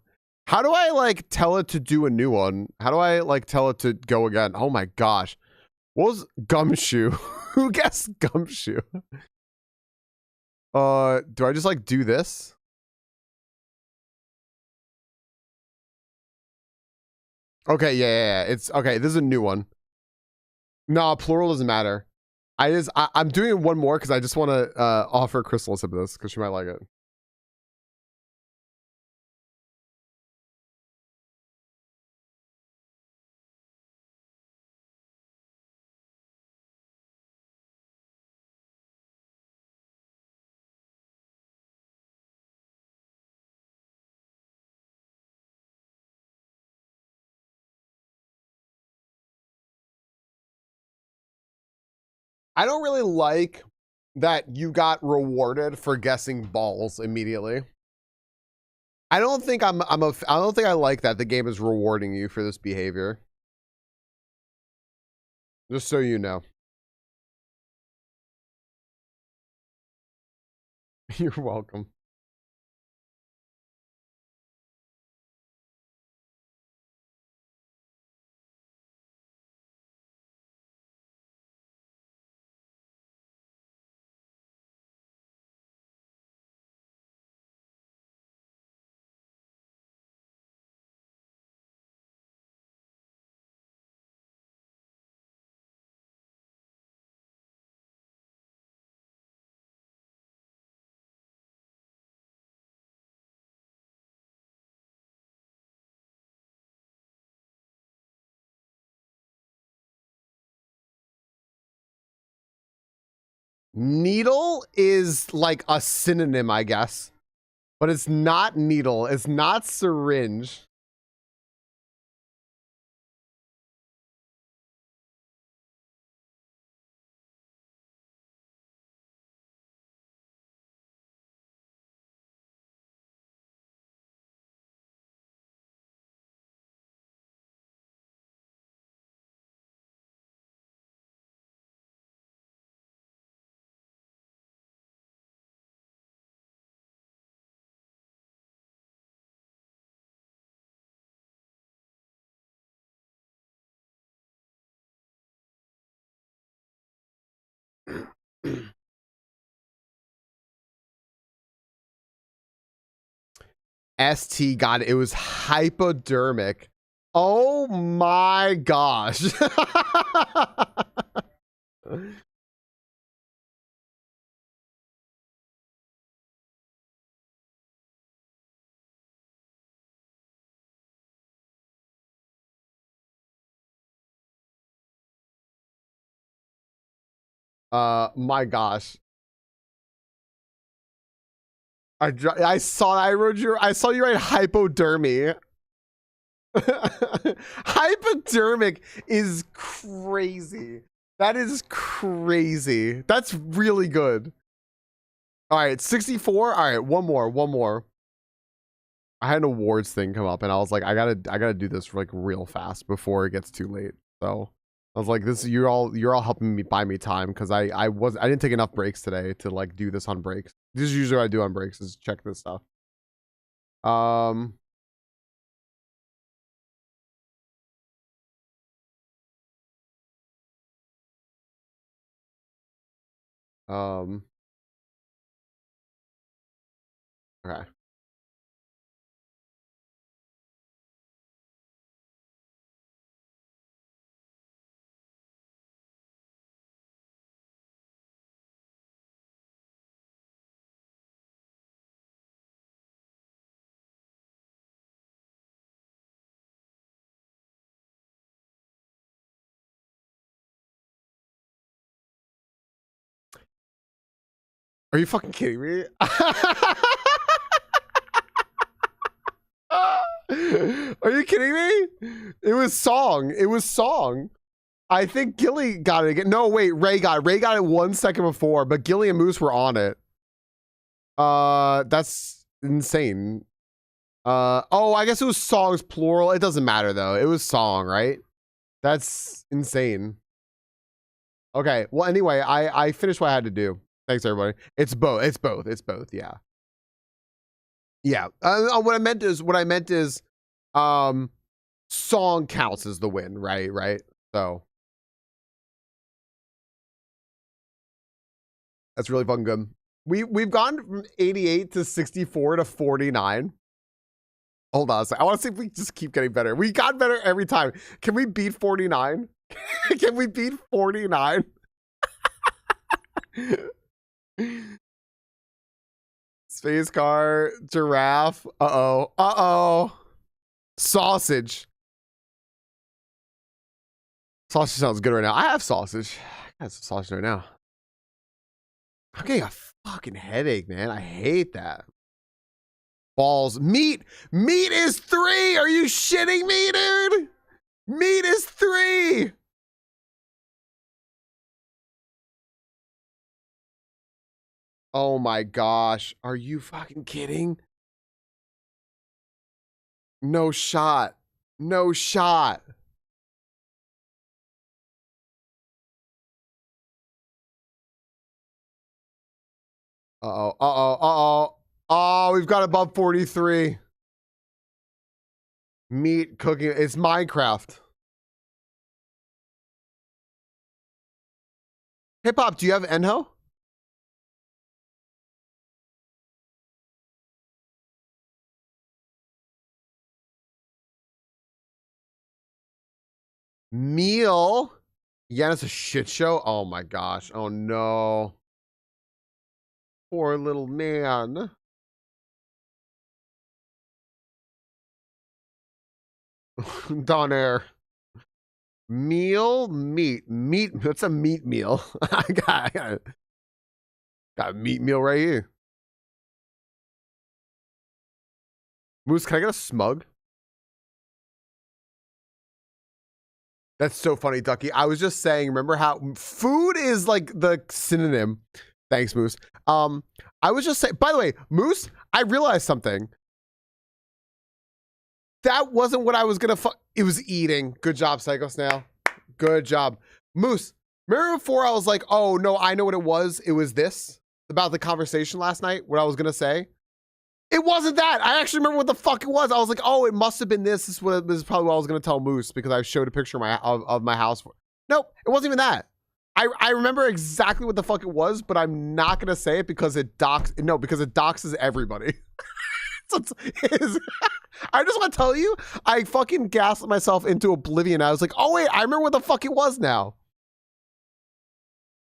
How do I like tell it to do a new one? How do I like tell it to go again? Oh my gosh. What was Gumshoe? Who guessed Gumshoe? Do I just like do this? Okay, yeah. It's okay. This is a new one. No, plural doesn't matter. I'm doing one more because I just want to offer Crystal a sip of this because she might like it. I don't really like that you got rewarded for guessing balls immediately. I don't think I don't think I like that the game is rewarding you for this behavior. Just so you know. You're welcome. Needle is like a synonym, I guess. But it's not needle. It's not syringe. ST got it. It was hypodermic. Oh my gosh. My gosh. I saw I saw you write hypodermy. Hypodermic is crazy. That is crazy. That's really good. All right, 64. All right, one more. I had an awards thing come up and I was like, I gotta do this like real fast before it gets too late. So I was like, you're all helping me buy me time because I didn't take enough breaks today to like do this on breaks. This is usually what I do on breaks is check this stuff. Okay. Are you fucking kidding me? Are you kidding me? It was song. It was song. I think Gilly got it again. No, wait, Ray got it. Ray got it 1 second before, but Gilly and Moose were on it. That's insane. Oh, I guess it was songs plural. It doesn't matter though. It was song, right? That's insane. Okay. Well, anyway, I finished what I had to do. Thanks, everybody. It's both. It's both. It's both. Yeah. Yeah. What I meant is, song counts as the win, right? Right. So that's really fucking good. We've gone from 88 to 64 to 49. Hold on a second. I want to see if we just keep getting better. We got better every time. Can we beat 49? Can we beat 49? Space car, giraffe. Uh-oh. Uh-oh. Sausage. Sausage sounds good right now. I have sausage. I got some sausage right now. I'm getting a fucking headache, man. I hate that. Balls. Meat. Meat is 3. Are you shitting me, dude? Meat is 3. Oh my gosh. Are you fucking kidding? No shot. No shot. Uh-oh. Uh-oh. Uh-oh. Oh, we've got above 43. Meat cooking. It's Minecraft. Hip Hop, do you have Enho? Meal. Yeah, it's a shit show. Oh my gosh. Oh no. Poor little man. Don Air. Meal, meat. That's a meat meal. I got a meat meal right here. Moose, can I get a smug? That's so funny, Ducky. I was just saying, remember how food is like the synonym. Thanks, Moose. I was just saying, by the way, Moose, I realized something. That wasn't what I was gonna it was eating. Good job, Psycho Snail. Good job. Moose, remember before I was like, oh no, I know what it was. It was this about the conversation last night, what I was gonna say. It wasn't that. I actually remember what the fuck it was. I was like, oh, it must have been this. This is probably what I was gonna tell Moose because I showed a picture of my house. Nope, it wasn't even that. I remember exactly what the fuck it was, but I'm not gonna say it because it doxes everybody. I just want to tell you, I fucking gaslit myself into oblivion. I was like, oh wait, I remember what the fuck it was now.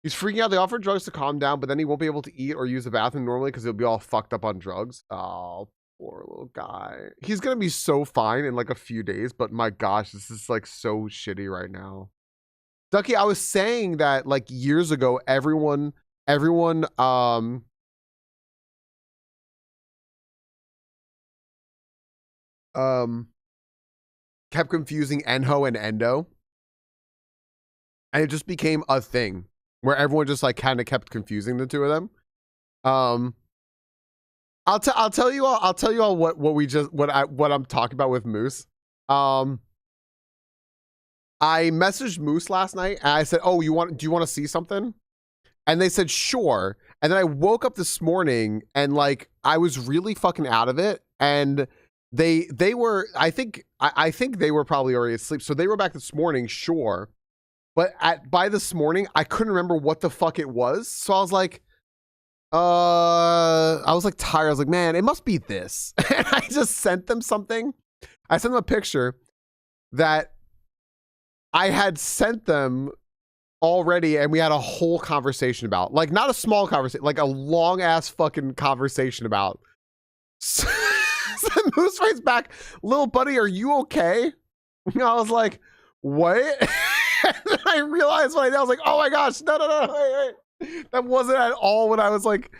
He's freaking out. They offer drugs to calm down, but then he won't be able to eat or use the bathroom normally because he'll be all fucked up on drugs. Oh, poor little guy. He's gonna be so fine in like a few days, but my gosh, this is like so shitty right now. Ducky, I was saying that like years ago, everyone kept confusing Enho and Endo. And it just became a thing where everyone just like kind of kept confusing the two of them. I'll tell you all what I'm talking about with Moose. I messaged Moose last night and I said, "Oh, do you want to see something?" And they said, "Sure." And then I woke up this morning and like I was really fucking out of it, and they were I think they were probably already asleep. So they were back this morning, sure. But by this morning, I couldn't remember what the fuck it was. So I was like, tired. I was like, man, it must be this. And I just sent them something. I sent them a picture that I had sent them already, and we had a whole conversation about, like, not a small conversation, like a long ass fucking conversation about. So Moose writes back, little buddy, are you okay? And I was like, what? And then I realized what I did. I was like, oh my gosh, no, wait. That wasn't at all what I was like,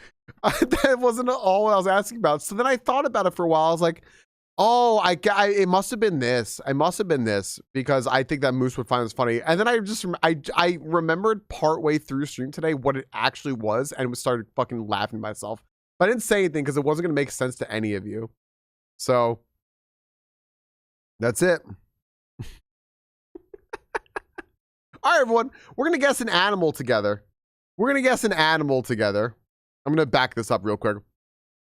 that wasn't at all what I was asking about. So then I thought about it for a while. I was like, oh, it must have been this. I must have been this because I think that Moose would find this funny. And then I remembered partway through stream today what it actually was and started fucking laughing to myself. But I didn't say anything because it wasn't going to make sense to any of you. So that's it. All right, everyone. We're going to guess an animal together. I'm going to back this up real quick.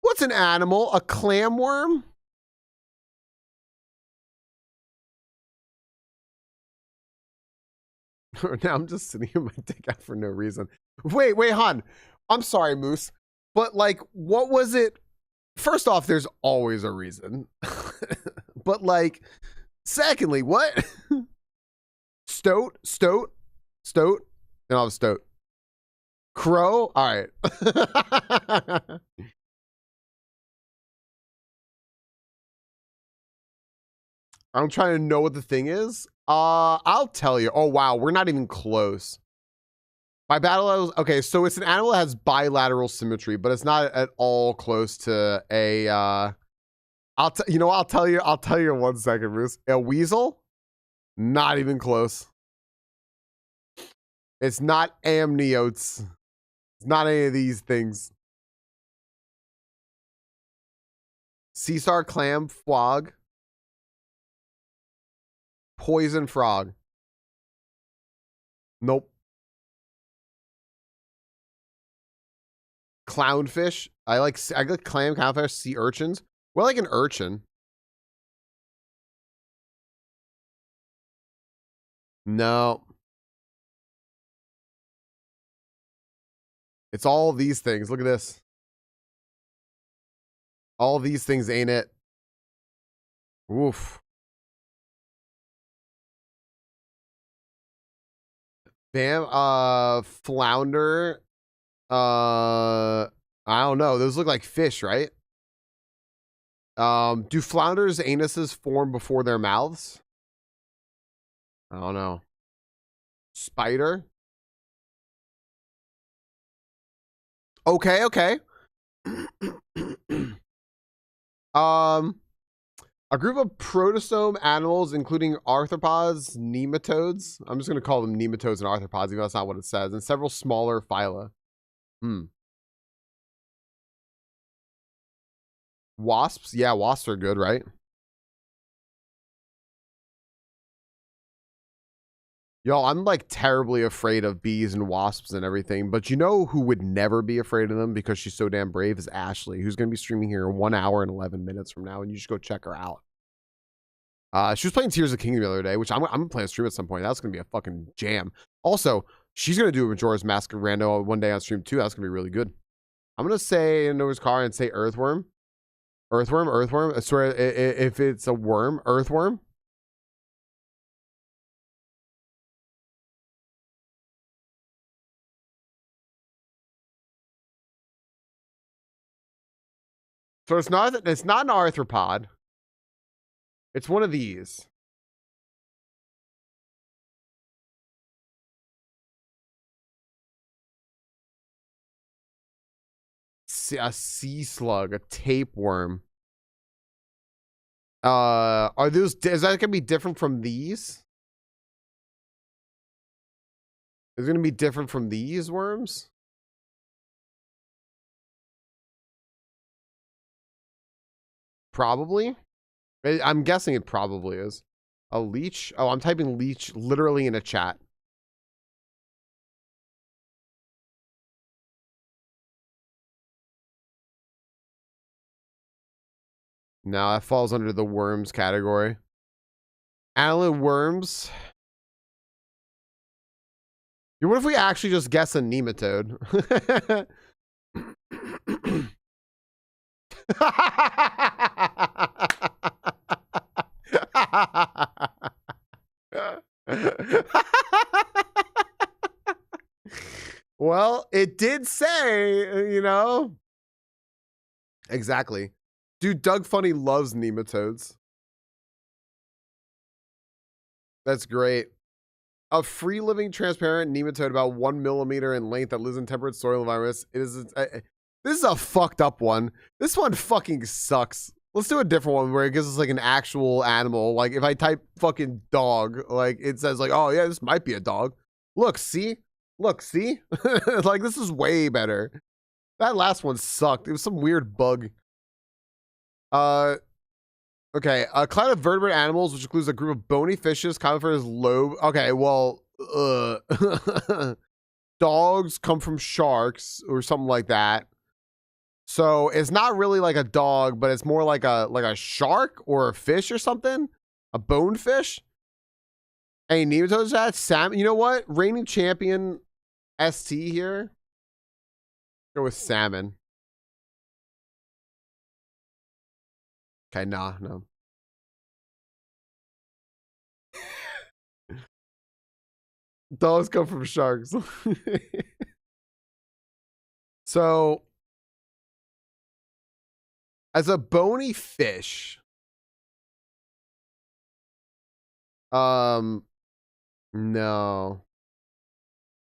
What's an animal? A clamworm? Now I'm just sitting here with my dick out for no reason. Wait, hon. I'm sorry, Moose. But, like, what was it? First off, there's always a reason. But, like, secondly, what? Stoat? No, I'm stoat. Crow? All right. I'm trying to know what the thing is. I'll tell you. Oh, wow. We're not even close. My battle, okay, so it's an animal that has bilateral symmetry, but it's not at all close to a, I'll tell you in 1 second, Bruce. A weasel? Not even close. It's not amniotes. It's not any of these things. Caesar clam, frog. Poison frog. Nope. Clownfish. I like clam, clownfish, sea urchins. Well, like an urchin. No. It's all these things. Look at this. All these things, ain't it? Oof. Bam. Flounder. I don't know. Those look like fish, right? Do flounders' anuses form before their mouths? I don't know. Spider. Okay. A group of protostome animals, including arthropods, nematodes. I'm just going to call them nematodes and arthropods, even though that's not what it says, and several smaller phyla. Wasps? Yeah, wasps are good, right? Y'all, I'm like terribly afraid of bees and wasps and everything, but you know who would never be afraid of them because she's so damn brave is Ashley, who's going to be streaming here in 1 hour and 11 minutes from now, and you should go check her out. She was playing Tears of the Kingdom the other day, which I'm going to play a stream at some point. That's going to be a fucking jam. Also, she's going to do a Majora's Mask rando one day on stream too. That's going to be really good. I'm going to say Noah's car and say earthworm. Earthworm. I swear, if it's a worm, earthworm. So it's not an arthropod. It's one of these. A sea slug, a tapeworm. Are those? Is that gonna be different from these? Is it gonna be different from these worms? Probably. I'm guessing it probably is. A leech? Oh, I'm typing leech literally in a chat. No, that falls under the worms category. Annelid worms. What if we actually just guess a nematode? Well, it did say, you know. Exactly. Dude, Doug Funny loves nematodes. That's great. A free living transparent nematode about 1 millimeter in length that lives in temperate soil environments. This is a fucked up one. This one fucking sucks. Let's do a different one where it gives us like an actual animal. Like if I type fucking dog, like it says like, oh yeah, this might be a dog. Look, see? Look, see? Like this is way better. That last one sucked. It was some weird bug. Okay, a clan of vertebrate animals, which includes a group of bony fishes, conifers, lobe. Okay, well, dogs come from sharks or something like that. So it's not really like a dog, but it's more like a shark or a fish or something. A bone fish. Any nematodes that? Salmon. You know what? Reigning champion ST here. Go with salmon. Okay, nah, no. Dogs come from sharks. So, as a bony fish, no.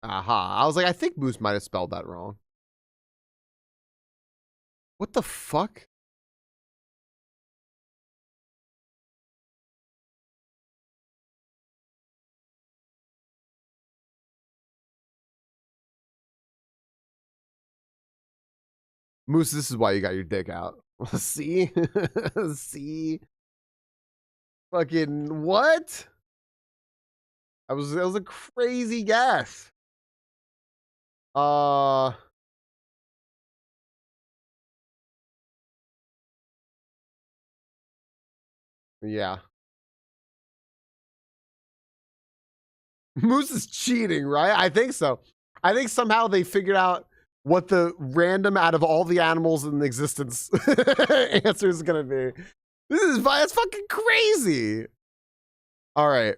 Aha. I was like, I think Moose might have spelled that wrong. What the fuck? Moose, this is why you got your dick out. See? See? Fucking what? That was a crazy guess. Yeah. Moose is cheating, right? I think so. I think somehow they figured out what the random out of all the animals in existence answer is gonna be. That's fucking crazy. All right.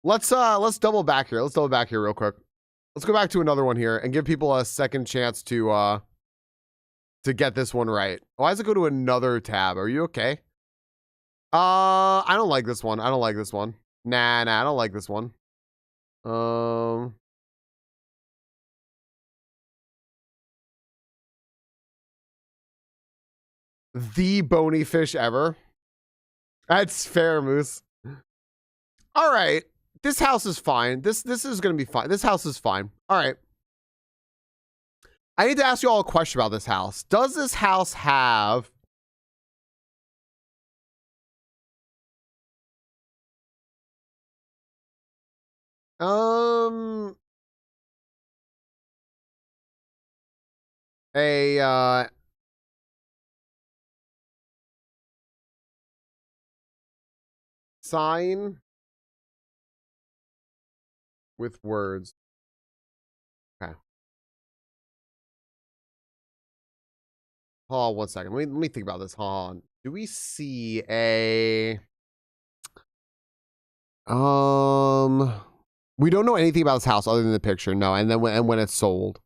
Let's double back here. Let's double back here real quick. Let's go back to another one here and give people a second chance to get this one right. Why does it go to another tab? Are you okay? I don't like this one. I don't like this one. Nah, I don't like this one. The bony fish ever. That's fair, Moose. All right. This house is fine. This is going to be fine. This house is fine. All right. I need to ask you all a question about this house. Does this house have a sign with words? Okay. Hold on 1 second. Let me think about this. Hold on. Do we see a we don't know anything about this house other than the picture. No, and then when it's sold.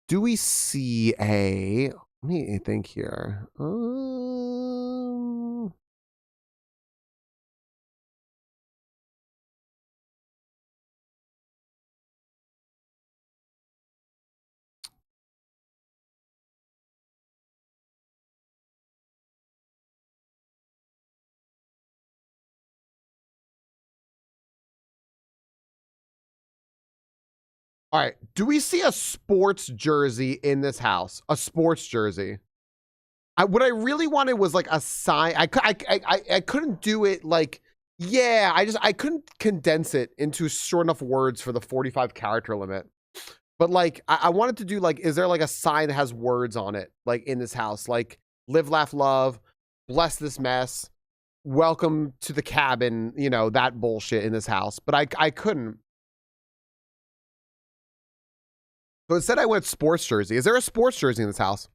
Do we see a let me think here. All right. Do we see a sports jersey in this house? A sports jersey. What I really wanted was like a sign. I couldn't do it like, yeah, I couldn't condense it into short enough words for the 45 character limit. But like, I wanted to do like, is there like a sign that has words on it, like in this house? Like, live, laugh, love, bless this mess, welcome to the cabin, you know, that bullshit in this house. But I couldn't. So it said I went sports jersey. Is there a sports jersey in this house?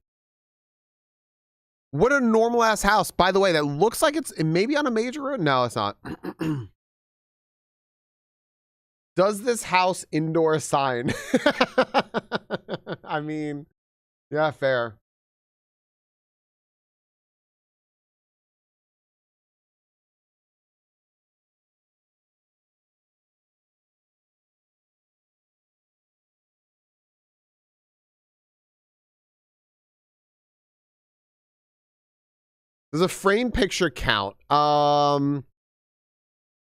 What a normal ass house. By the way, that looks like it may be on a major road. No, it's not. Does this house indoor sign? I mean, yeah, fair. Does a frame picture count?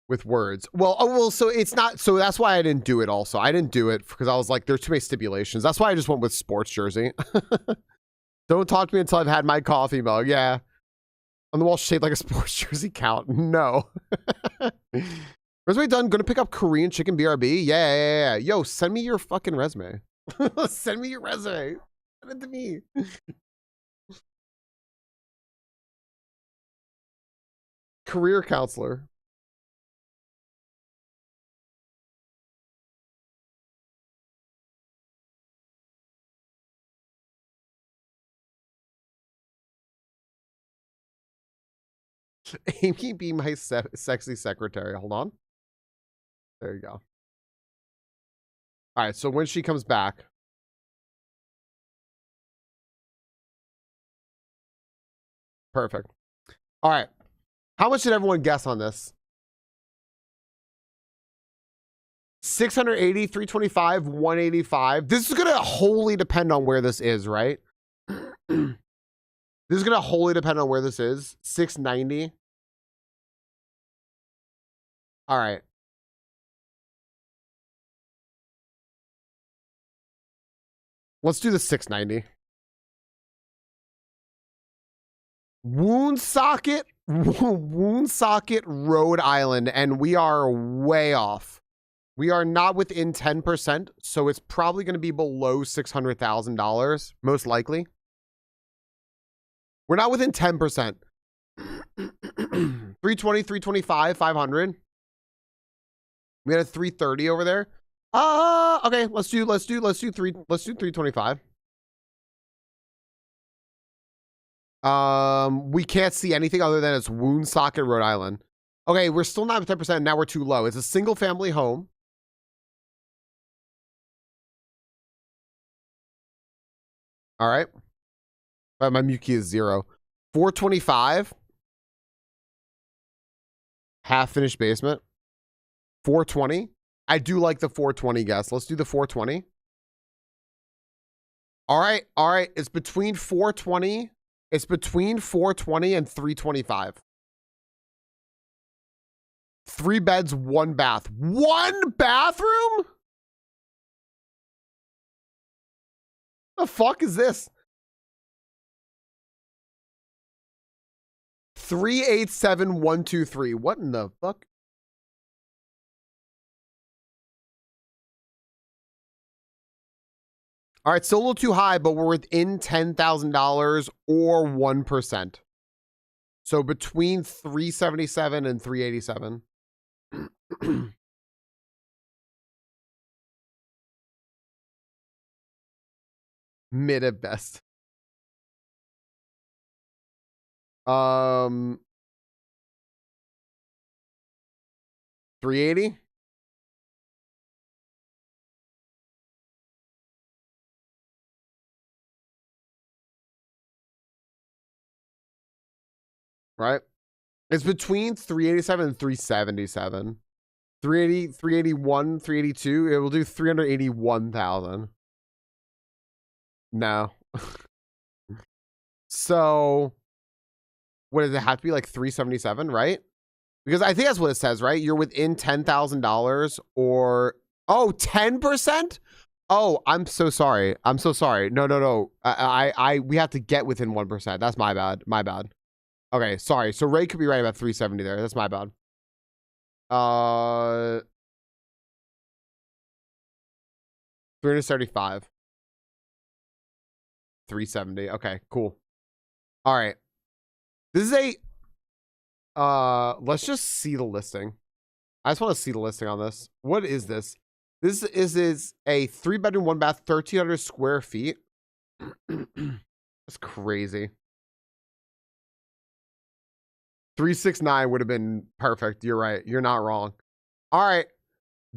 With words. Well, so it's not, so that's why I didn't do it also. I didn't do it because I was like, there's too many stipulations. That's why I just went with sports jersey. Don't talk to me until I've had my coffee mug. Yeah. On the wall shaped like a sports jersey count. No. Resume done. Gonna pick up Korean chicken BRB. Yeah. Yo, send me your fucking resume. Send me your resume. Send it to me. Career counselor. Amy, be my sexy secretary. Hold on. There you go. All right, so when she comes back. Perfect. All right. How much did everyone guess on this? 680, 325, 185. This is going to wholly depend on where this is, right? This is going to wholly depend on where this is. 690. All right. Let's do the 690. Woonsocket, Rhode Island, and we are way off. We are not within 10%, so it's probably going to be below $600,000, most likely. We're not within 10%. 320, 325, 500. We had a 330 over there. Okay, let's do 325. We can't see anything other than it's Woonsocket, Rhode Island. Okay, we're still not at 10%. Now we're too low. It's a single family home. All right. My mute key is 0. 425. Half finished basement. 420. I do like the 420 guess. Let's do the 420. All right. It's between 420. It's between 420 and 325. 3 beds, 1 bath. 1 bathroom? The fuck is this? 387,123. What in the fuck? All right, still a little too high, but we're within $10,000 or 1%. So between 377 and 387. Mid at best. 380. Right? It's between 387 and 377. 380, 381, 382. It will do 381,000. No. So, what does it have to be, like 377, right? Because I think that's what it says, right? You're within $10,000 or 10%? Oh, I'm so sorry. I'm so sorry. No. We have to get within 1%. That's my bad. My bad. Okay, sorry. So Ray could be right about 370 there. That's my bad. 375. 370. Okay, cool. All right. This is a let's just see the listing. I just want to see the listing on this. What is this? This is a 3-bedroom, 1-bath, 1,300 square feet. That's crazy. 369 would have been perfect. You're right. You're not wrong. All right.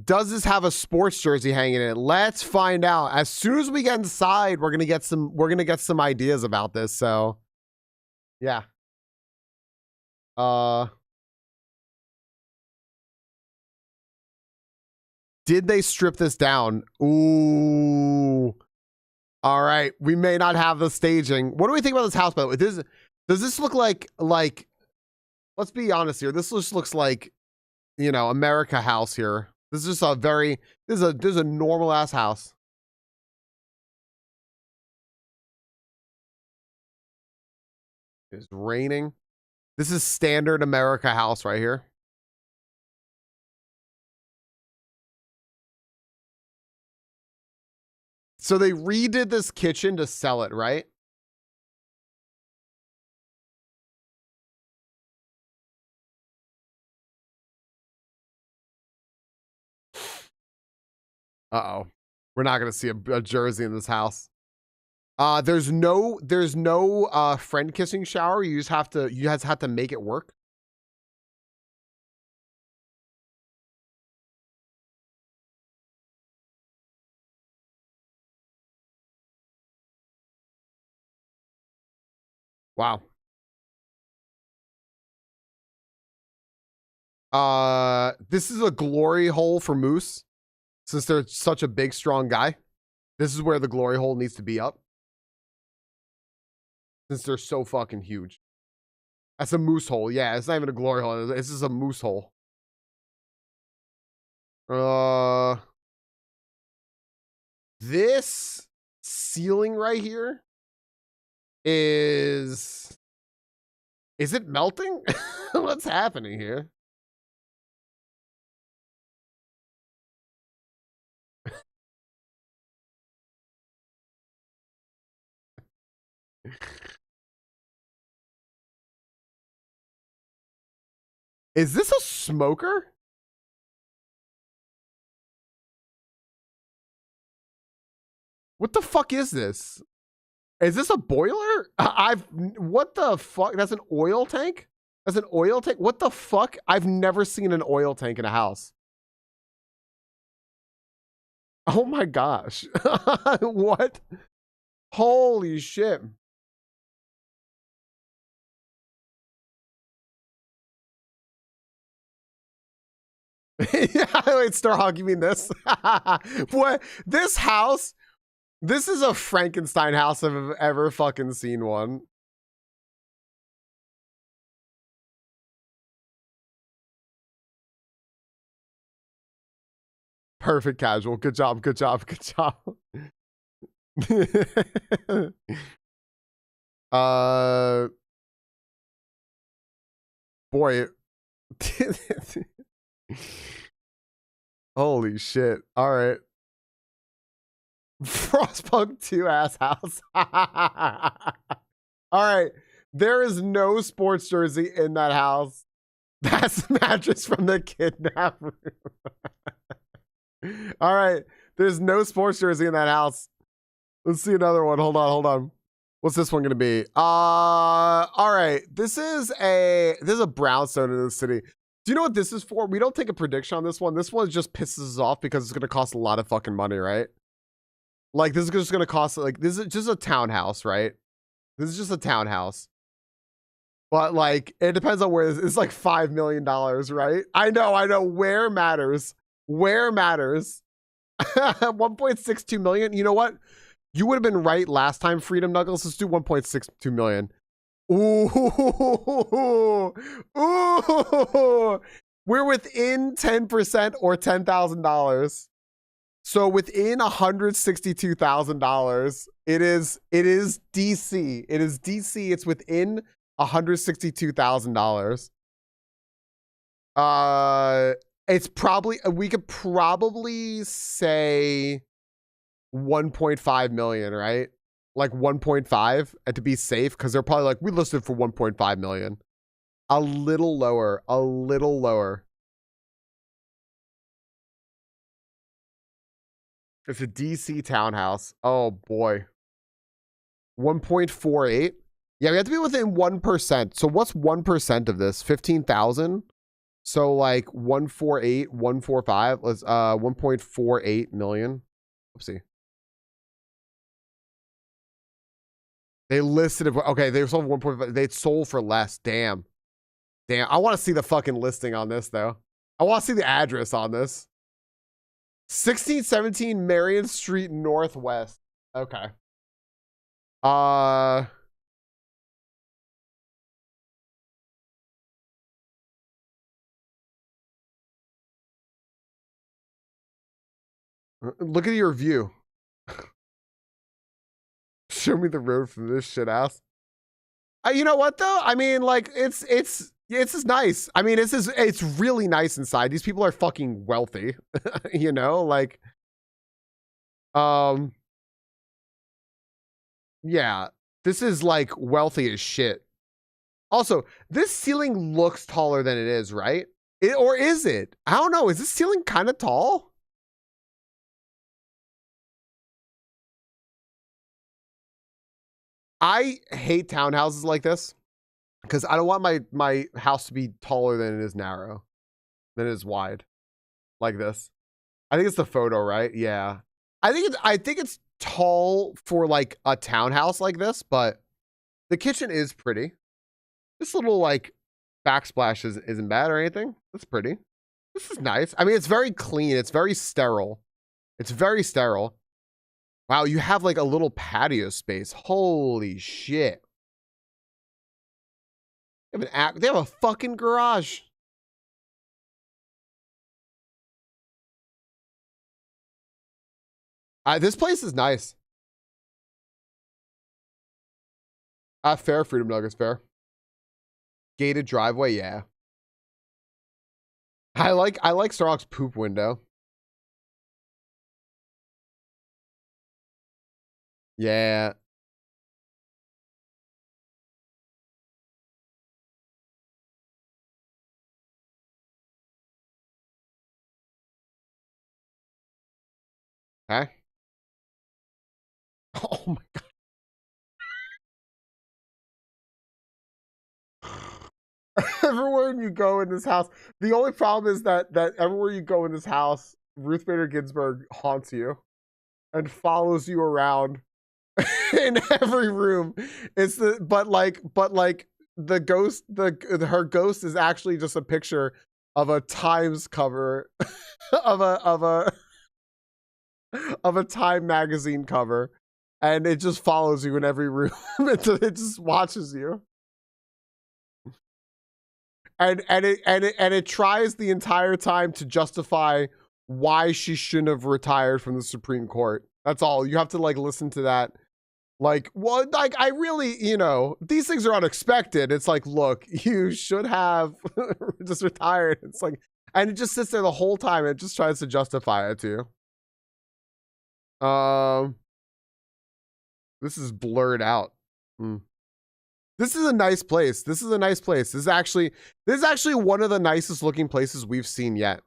Does this have a sports jersey hanging in it? Let's find out. As soon as we get inside, we're gonna get some ideas about this. So yeah. Did they strip this down? Ooh. All right. We may not have the staging. What do we think about this house, by the way? Does this look like, let's be honest here. This just looks like, you know, America house here. This is just a very, this is a normal ass house. It's raining. This is standard America house right here. So they redid this kitchen to sell it, right? Uh-oh. We're not going to see a jersey in this house. There's no friend kissing shower. You guys have to make it work. Wow. This is a glory hole for Moose. Since they're such a big, strong guy. This is where the glory hole needs to be up. Since they're so fucking huge. That's a moose hole. Yeah, it's not even a glory hole. This is a moose hole. This ceiling right here is it melting? What's happening here? Is this a smoker? What the fuck is this? Is this a boiler? What the fuck? That's an oil tank? That's an oil tank? What the fuck? I've never seen an oil tank in a house. Oh my gosh. What? Holy shit. Yeah, wait, Starhawk, you mean this? What? This house? This is a Frankenstein house if I've ever fucking seen one. Perfect casual. Good job, good job, good job. Boy. Holy shit. All right. Frostpunk 2 ass house. All right. There is no sports jersey in that house. That's the mattress from the kidnap room. All right. There's no sports jersey in that house. Let's see another one. Hold on. What's this one gonna be? All right. This is a brownstone in the city. Do you know what this is for? We don't take a prediction on this one. This one just pisses us off because it's gonna cost a lot of fucking money, right? Like this is just gonna cost, like, this is just a townhouse, right? This is just a townhouse. But like it depends on where it's like $5 million, right? I know. Where matters. 1.62 million. You know what? You would have been right last time, Freedom Knuckles. Let's do 1.62 million. Ooh. We're within 10% or $10,000. So within $162,000, it is DC. It is DC. It's within $162,000. It's probably, we could probably say 1.5 million, right? Like 1.5, and to be safe, because they're probably like, we listed for 1.5 million. A little lower. It's a DC townhouse. Oh boy. 1.48. Yeah, we have to be within 1%. So what's 1% of this? 15,000? So like 148, 145. Let's 1.48 million. Oopsie. They listed it. Okay, they sold 1.5. They sold for less. Damn. Damn. I want to see the fucking listing on this though. I want to see the address on this. 1617 Marion Street Northwest. Okay. Look at your view. Show me the road from this shit house. You know what though? I mean, like it's just nice. I mean, it's really nice inside. These people are fucking wealthy. You know, like yeah, this is like wealthy as shit. Also, this ceiling looks taller than it is, right? Or is it? I don't know. Is this ceiling kind of tall? I hate townhouses like this because I don't want my house to be taller than it is narrow, than it is wide, like this. I think it's the photo, right? Yeah, I think it's tall for like a townhouse like this, but the kitchen is pretty. This little like backsplash isn't bad or anything. It's pretty. This is nice. I mean, it's very clean. It's very sterile. It's very sterile. Wow, you have like a little patio space. Holy shit. They have a fucking garage. This place is nice. Fair, Freedom Nuggets, fair. Gated driveway, yeah. I like Starlock's poop window. Yeah. Okay. Oh my god. Everywhere you go in this house, the only problem is that everywhere you go in this house, Ruth Bader Ginsburg haunts you and follows you around in every room. It's but like the ghost, her ghost is actually just a picture of a Times cover of a Time magazine cover, and it just follows you in every room. It just watches you. And it tries the entire time to justify why she shouldn't have retired from the Supreme Court. That's all. You have to like listen to that. Like, well, like I really, you know, these things are unexpected. It's like, look, you should have just retired. It's like, and it just sits there the whole time. It just tries to justify it to you. This is blurred out. This is a nice place. This is a nice place. This is actually one of the nicest looking places we've seen yet.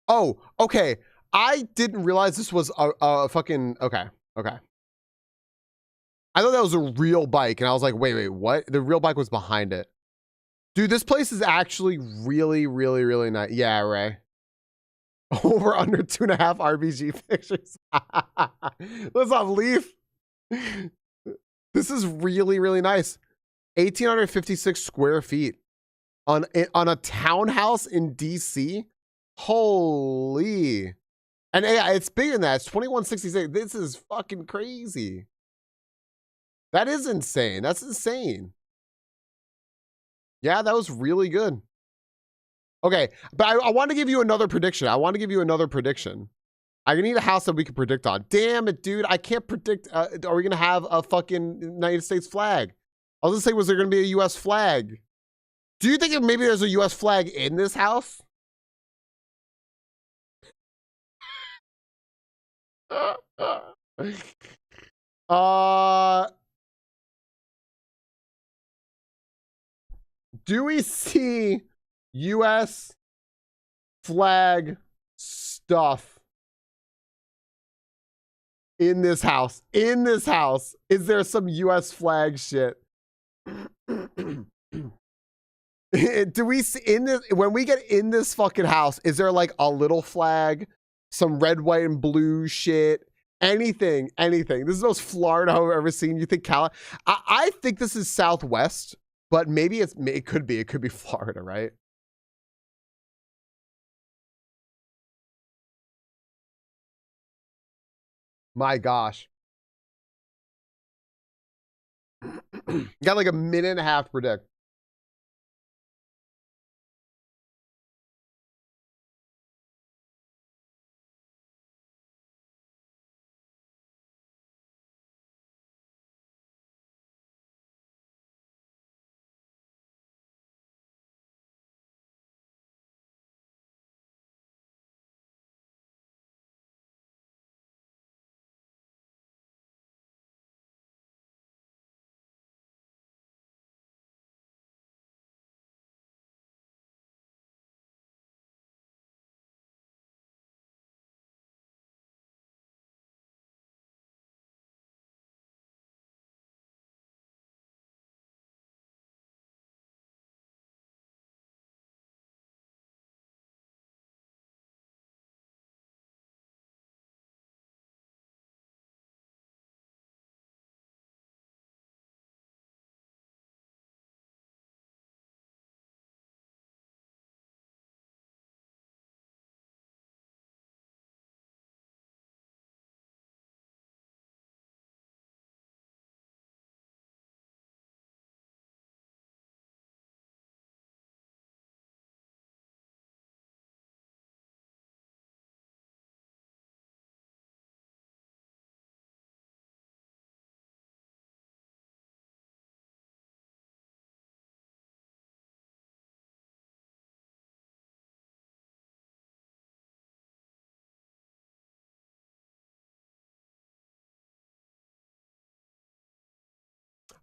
Oh, okay. I didn't realize this was a fucking okay. I thought that was a real bike, and I was like, wait, what? The real bike was behind it. Dude, this place is actually really, really, really nice. Yeah, Ray. Over under 2.5 RBG pictures. Let's off Leaf. This is really, really nice. 1,856 square feet on a townhouse in DC. Holy. And yeah, it's bigger than that. It's 2166. This is fucking crazy. That is insane. That's insane. Yeah, that was really good. Okay, but I want to give you another prediction. I need a house that we can predict on. Damn it, dude. I can't predict. Are we going to have a fucking United States flag? I was going to say, was there going to be a U.S. flag? Do you think maybe there's a U.S. flag in this house? Do we see U.S. flag stuff In this house. In this house. Is there some US flag shit? Do we see in this when we get in this fucking house, is there like a little flag, some red, white, and blue shit? Anything. This is the most Florida I've ever seen. You think I think this is Southwest, but maybe it could be Florida, right? My gosh. Got like a minute and a half to predict.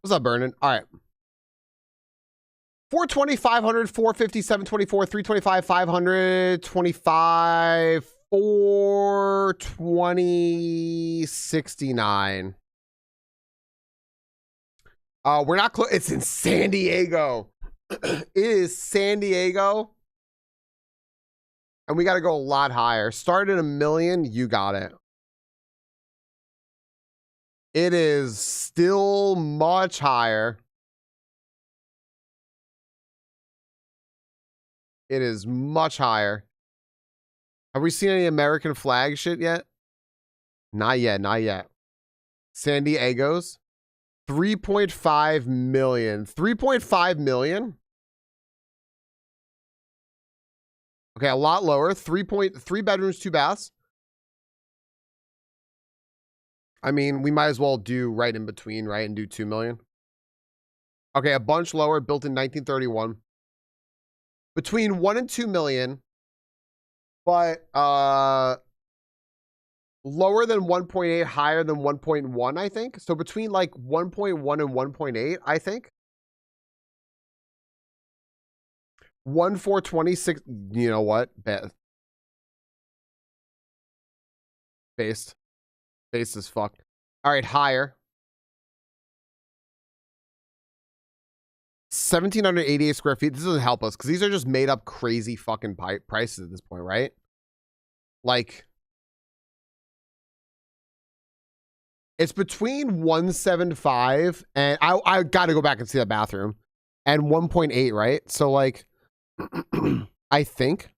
What's up, Burnin? All right. 420, 500, 450, 724, 325, 500, 25, 420, 69. We're not close. It's in San Diego. It is San Diego. And we got to go a lot higher. Start at $1 million. You got it. It is still much higher. It is much higher. Have we seen any American flag shit yet? Not yet. Not yet. San Diego's 3.5 million. 3.5 million? Okay, a lot lower. 3 bedrooms, 2 baths. I mean, we might as well do right in between, right? And do 2 million. Okay, a bunch lower, built in 1931. Between 1 and 2 million, but lower than 1.8, higher than 1.1, I think. So between like 1.1 and 1.8, I think. 1,426. You know what? Based as fuck. All right, higher. 1,788 square feet. This doesn't help us because these are just made up crazy fucking prices at this point, right? Like, it's between 175 and I got to go back and see that bathroom, and 1.8, right? So like, I think.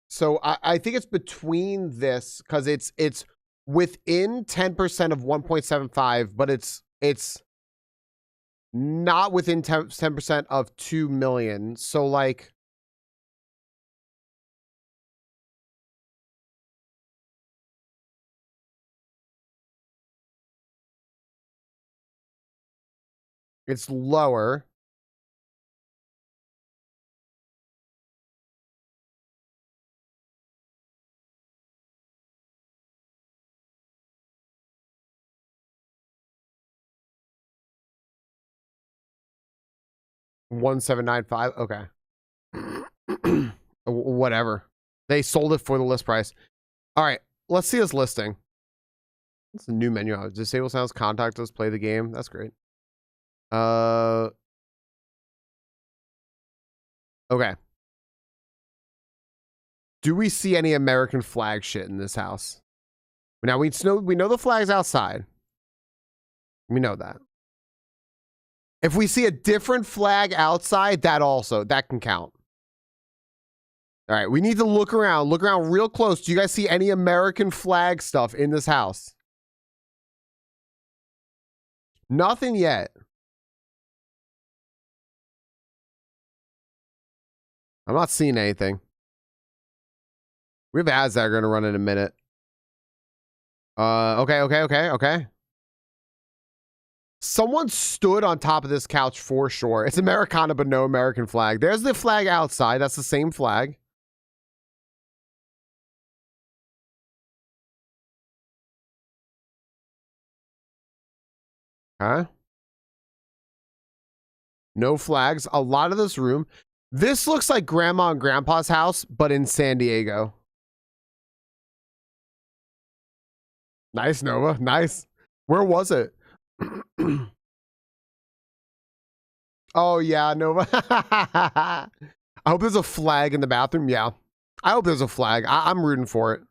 So I think it's between this because it's within 10% of 1.75, but it's not within 10% of 2 million. So like, it's lower. 1795. Okay. Whatever. They sold it for the list price. All right. Let's see this listing. It's a new menu. Disable sounds, contact us, play the game. That's great. Okay. Do we see any American flag shit in this house? Now we know the flag's outside. We know that. If we see a different flag outside, that can count. All right, we need to look around real close. Do you guys see any American flag stuff in this house? Nothing yet. I'm not seeing anything. We have ads that are going to run in a minute. Okay. Someone stood on top of this couch for sure. It's Americana, but no American flag. There's the flag outside. That's the same flag. Huh? No flags. A lot of this room. This looks like Grandma and Grandpa's house, but in San Diego. Nice, Nova. Nice. Where was it? Oh, yeah, Nova. I hope there's a flag in the bathroom. Yeah. I hope there's a flag. I'm rooting for it.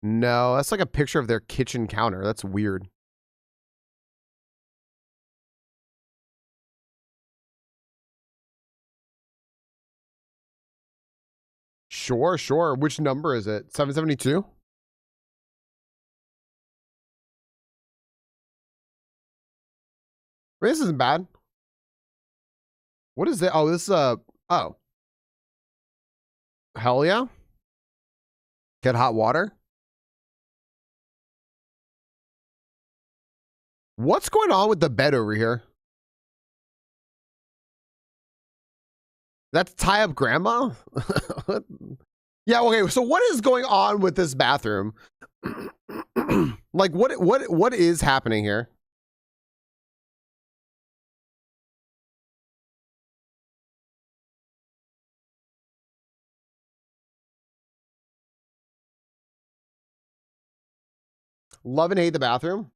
No, that's like a picture of their kitchen counter. That's weird. Sure. Which number is it? 772? This isn't bad. What is it? Oh, this is oh. Hell yeah. Get hot water. What's going on with the bed over here? That's tie up grandma? Yeah, okay, so what is going on with this bathroom? Like what is happening here? Love and hate the bathroom.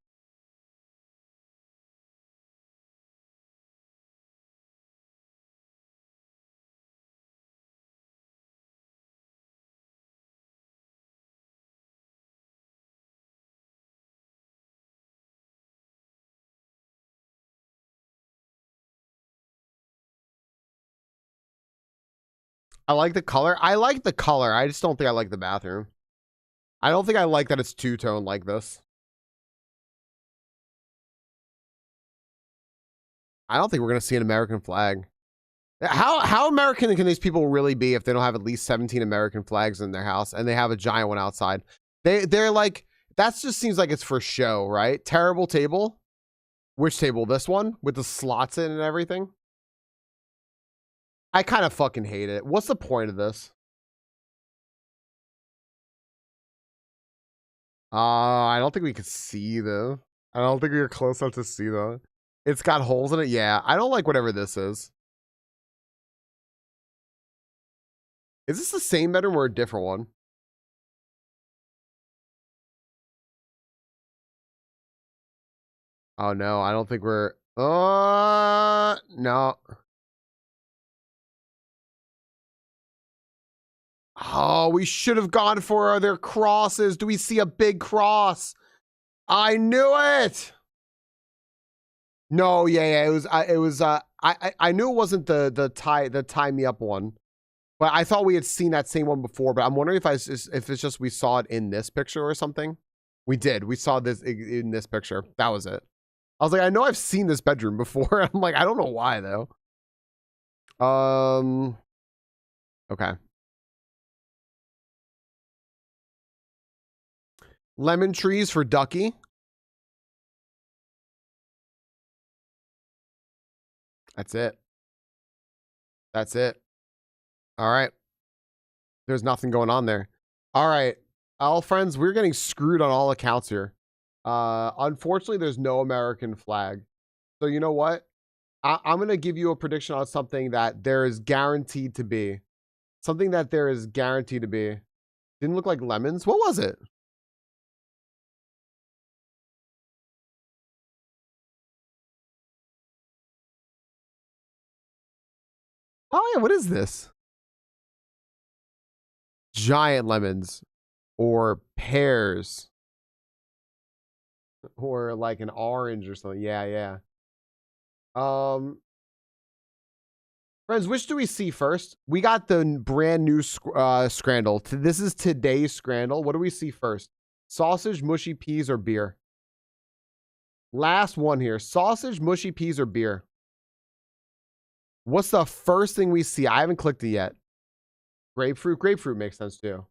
I like the color. I like the color. I just don't think I like the bathroom. I don't think I like that it's two-tone like this. I don't think we're going to see an American flag. How American can these people really be if they don't have at least 17 American flags in their house and they have a giant one outside? They're like, that just seems like it's for show, right? Terrible table. Which table? This one with the slots in and everything? I kind of fucking hate it. What's the point of this? I don't think we could see though. I don't think we were close enough to see though. It's got holes in it. Yeah, I don't like whatever this is. Is this the same bedroom or a different one? Oh no, I don't think we're. No. Oh, we should have gone for their crosses. Do we see a big cross? I knew it. No, yeah. It was. I knew it wasn't the tie me up one, but I thought we had seen that same one before. But I'm wondering if it's just we saw it in this picture or something. We did. We saw this in this picture. That was it. I was like, I know I've seen this bedroom before. I'm like, I don't know why though. Okay. Lemon trees for Ducky. That's it. That's it. All right. There's nothing going on there. All right. All friends, we're getting screwed on all accounts here. Unfortunately, there's no American flag. So you know what? I'm going to give you a prediction on something that there is guaranteed to be. Something that there is guaranteed to be. Didn't look like lemons. What was it? Oh, yeah. What is this? Giant lemons or pears or like an orange or something. Yeah, yeah. Friends, which do we see first? We got the brand new Scrandle. This is today's Scrandle. What do we see first? Sausage, mushy peas, or beer? Last one here. Sausage, mushy peas, or beer? What's the first thing we see? I haven't clicked it yet. Grapefruit. Grapefruit makes sense too.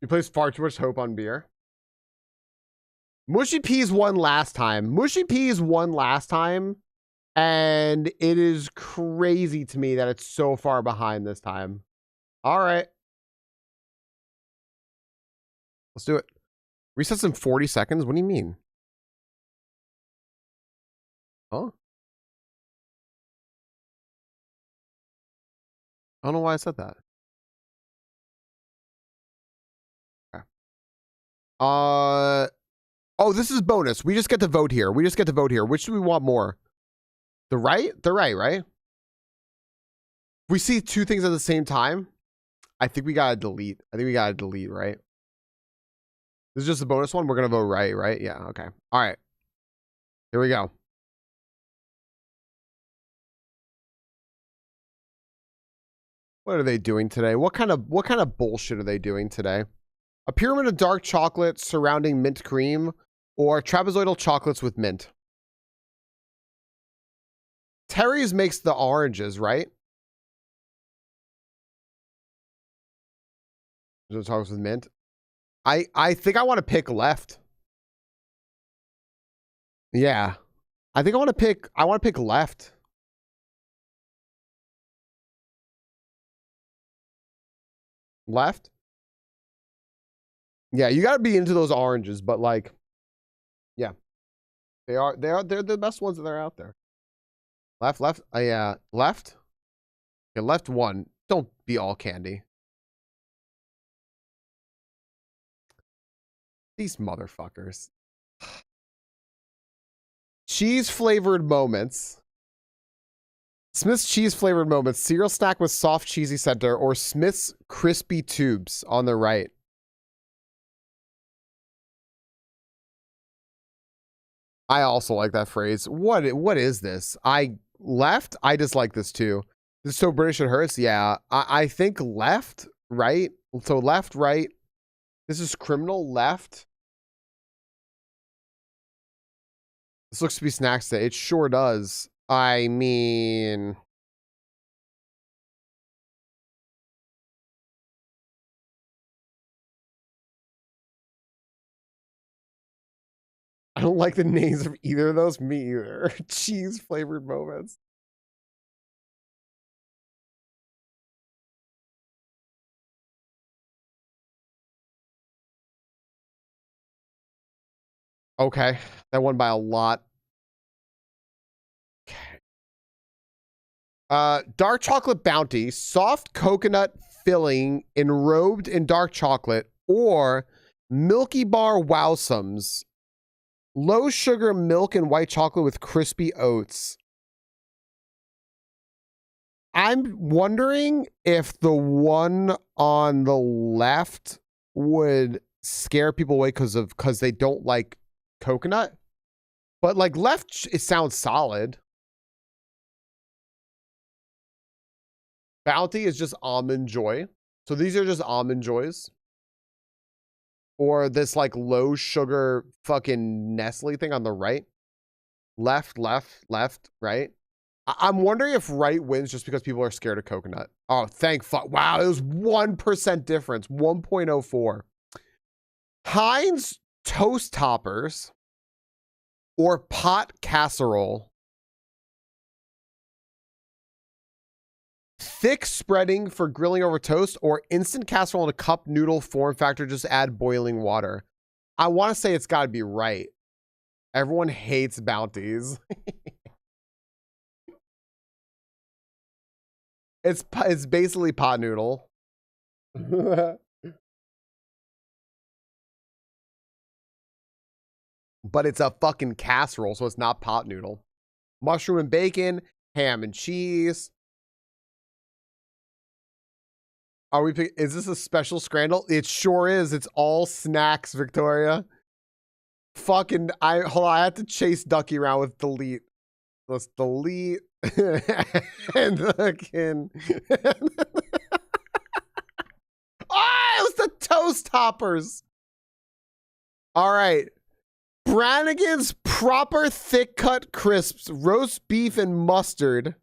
You place far too much hope on beer. Mushy peas won last time. Mushy peas won last time. And it is crazy to me that it's so far behind this time. All right. Let's do it. Resets in 40 seconds? What do you mean? Huh? I don't know why I said that. Okay. Oh, this is bonus. We just get to vote here. We just get to vote here. Which do we want more? The right? The right, right? We see two things at the same time. I think we gotta delete. I think we gotta delete, right? This is just a bonus one. We're gonna vote right, right? Yeah, okay. All right. Here we go. What are they doing today? What kind of bullshit are they doing today? A pyramid of dark chocolate surrounding mint cream or trapezoidal chocolates with mint. Terry's makes the oranges, right? Chocolates with mint. I think I want to pick left. Yeah. I think I want to pick left. Left? Yeah, you got to be into those oranges, but like yeah. They're the best ones that are out there. Left. Yeah, left. Okay, left one. Don't be all candy. These motherfuckers. Cheese flavored moments. Smith's cheese flavored moments. Cereal snack with soft cheesy center or Smith's crispy tubes on the right. I also like that phrase. What is this? I dislike this too. This is so British it hurts. Yeah. I think left, right. So left, right. This is criminal left. This looks to be snacks day. It sure does. I mean... I don't like the names of either of those. Me either. Cheese flavored moments. Okay. That won by a lot. Okay. Dark chocolate bounty, soft coconut filling enrobed in dark chocolate, or Milky Bar Wowsums, low sugar milk and white chocolate with crispy oats. I'm wondering if the one on the left would scare people away because they don't like coconut, but like left, it sounds solid. Bounty is just almond joy. So these are just almond joys. Or this like low sugar fucking Nestle thing on the right. Left, right. I'm wondering if right wins just because people are scared of coconut. Oh, thank fuck. Wow, it was 1% difference. 1.04. Heinz toast toppers or pot casserole. Thick spreading for grilling over toast, or instant casserole in a cup noodle form factor, just add boiling water. I want to say it's got to be right. Everyone hates bounties. It's basically pot noodle. But it's a fucking casserole, so it's not pot noodle. Mushroom and bacon, ham and cheese. Is this a special scramble? It sure is. It's all snacks, Victoria. Fucking, hold on, I have to chase Ducky around with delete. Let's delete. And fucking. Oh, it was the toast toppers. All right. Brannigan's proper thick cut crisps, roast beef and mustard.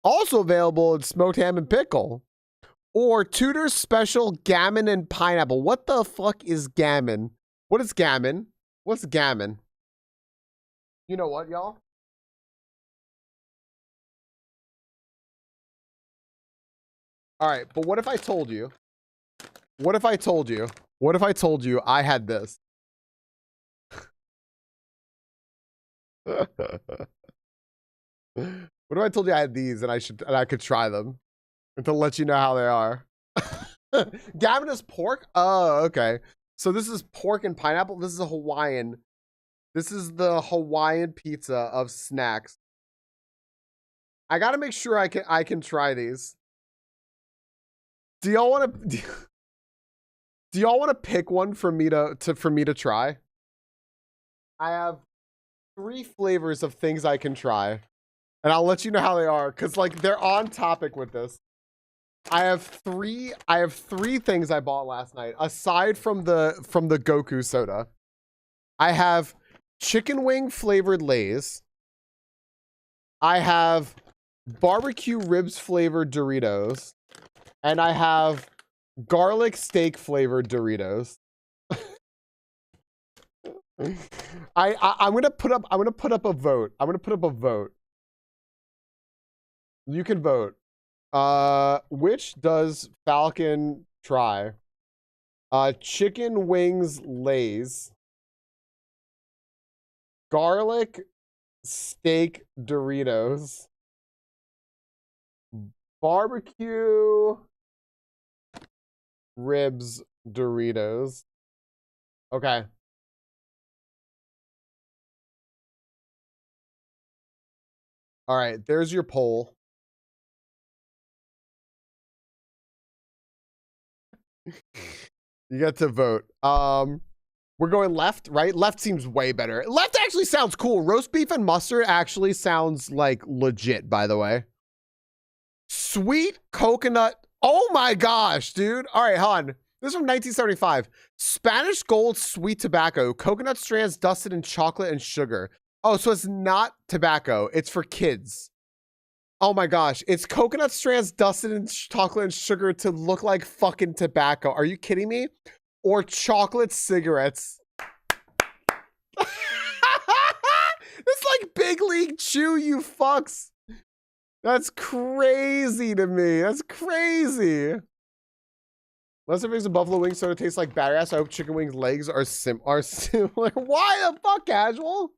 Also available in smoked ham and pickle. Or Tudor's special gammon and pineapple. What the fuck is gammon? What is gammon? What's gammon? You know what, y'all? All right, but what if I told you? What if I told you? What if I told you I had this? What if I told you I had these and I could try them? And to let you know how they are. Gammon is pork? Oh, okay. So this is pork and pineapple. This is a Hawaiian. This is the Hawaiian pizza of snacks. I gotta make sure I can try these. Do y'all want to? Do y'all want to pick one for me to try? I have 3 flavors of things I can try, and I'll let you know how they are because like they're on topic with this. I have three things I bought last night aside from the Goku soda. I have chicken wing flavored Lay's. I have barbecue ribs flavored Doritos, and I have garlic steak flavored Doritos. I'm gonna put up a vote. I'm gonna put up a vote. You can vote. Which does Falcon try? Chicken wings Lay's, garlic steak Doritos, barbecue ribs Doritos. Okay. All right, there's your poll. You get to vote. We're going left, right? Left seems way better. Left actually sounds cool. Roast beef and mustard actually sounds like legit, by the way. Sweet coconut. Oh my gosh, dude. All right, hold on. This is from 1975. Spanish Gold sweet tobacco. Coconut strands dusted in chocolate and sugar. Oh, so it's not tobacco. It's for kids. Oh my gosh. It's coconut strands dusted in chocolate and sugar to look like fucking tobacco. Are you kidding me? Or chocolate cigarettes. It's like Big League Chew, you fucks. That's crazy to me. That's crazy. Unless it makes a buffalo wing soda taste like battery ass, I hope chicken wings legs are similar. Why the fuck, casual?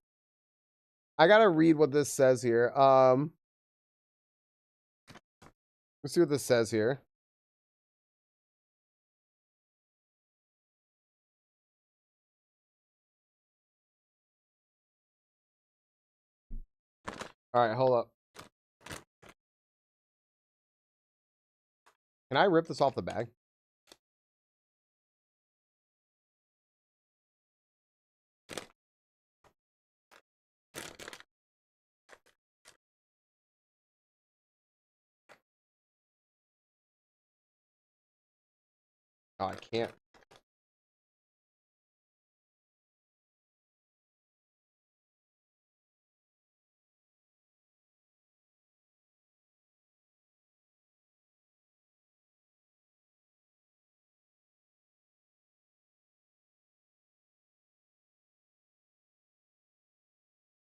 I gotta read what this says here. Let's see what this says here. All right, hold up. Can I rip this off the bag? Oh, I can't.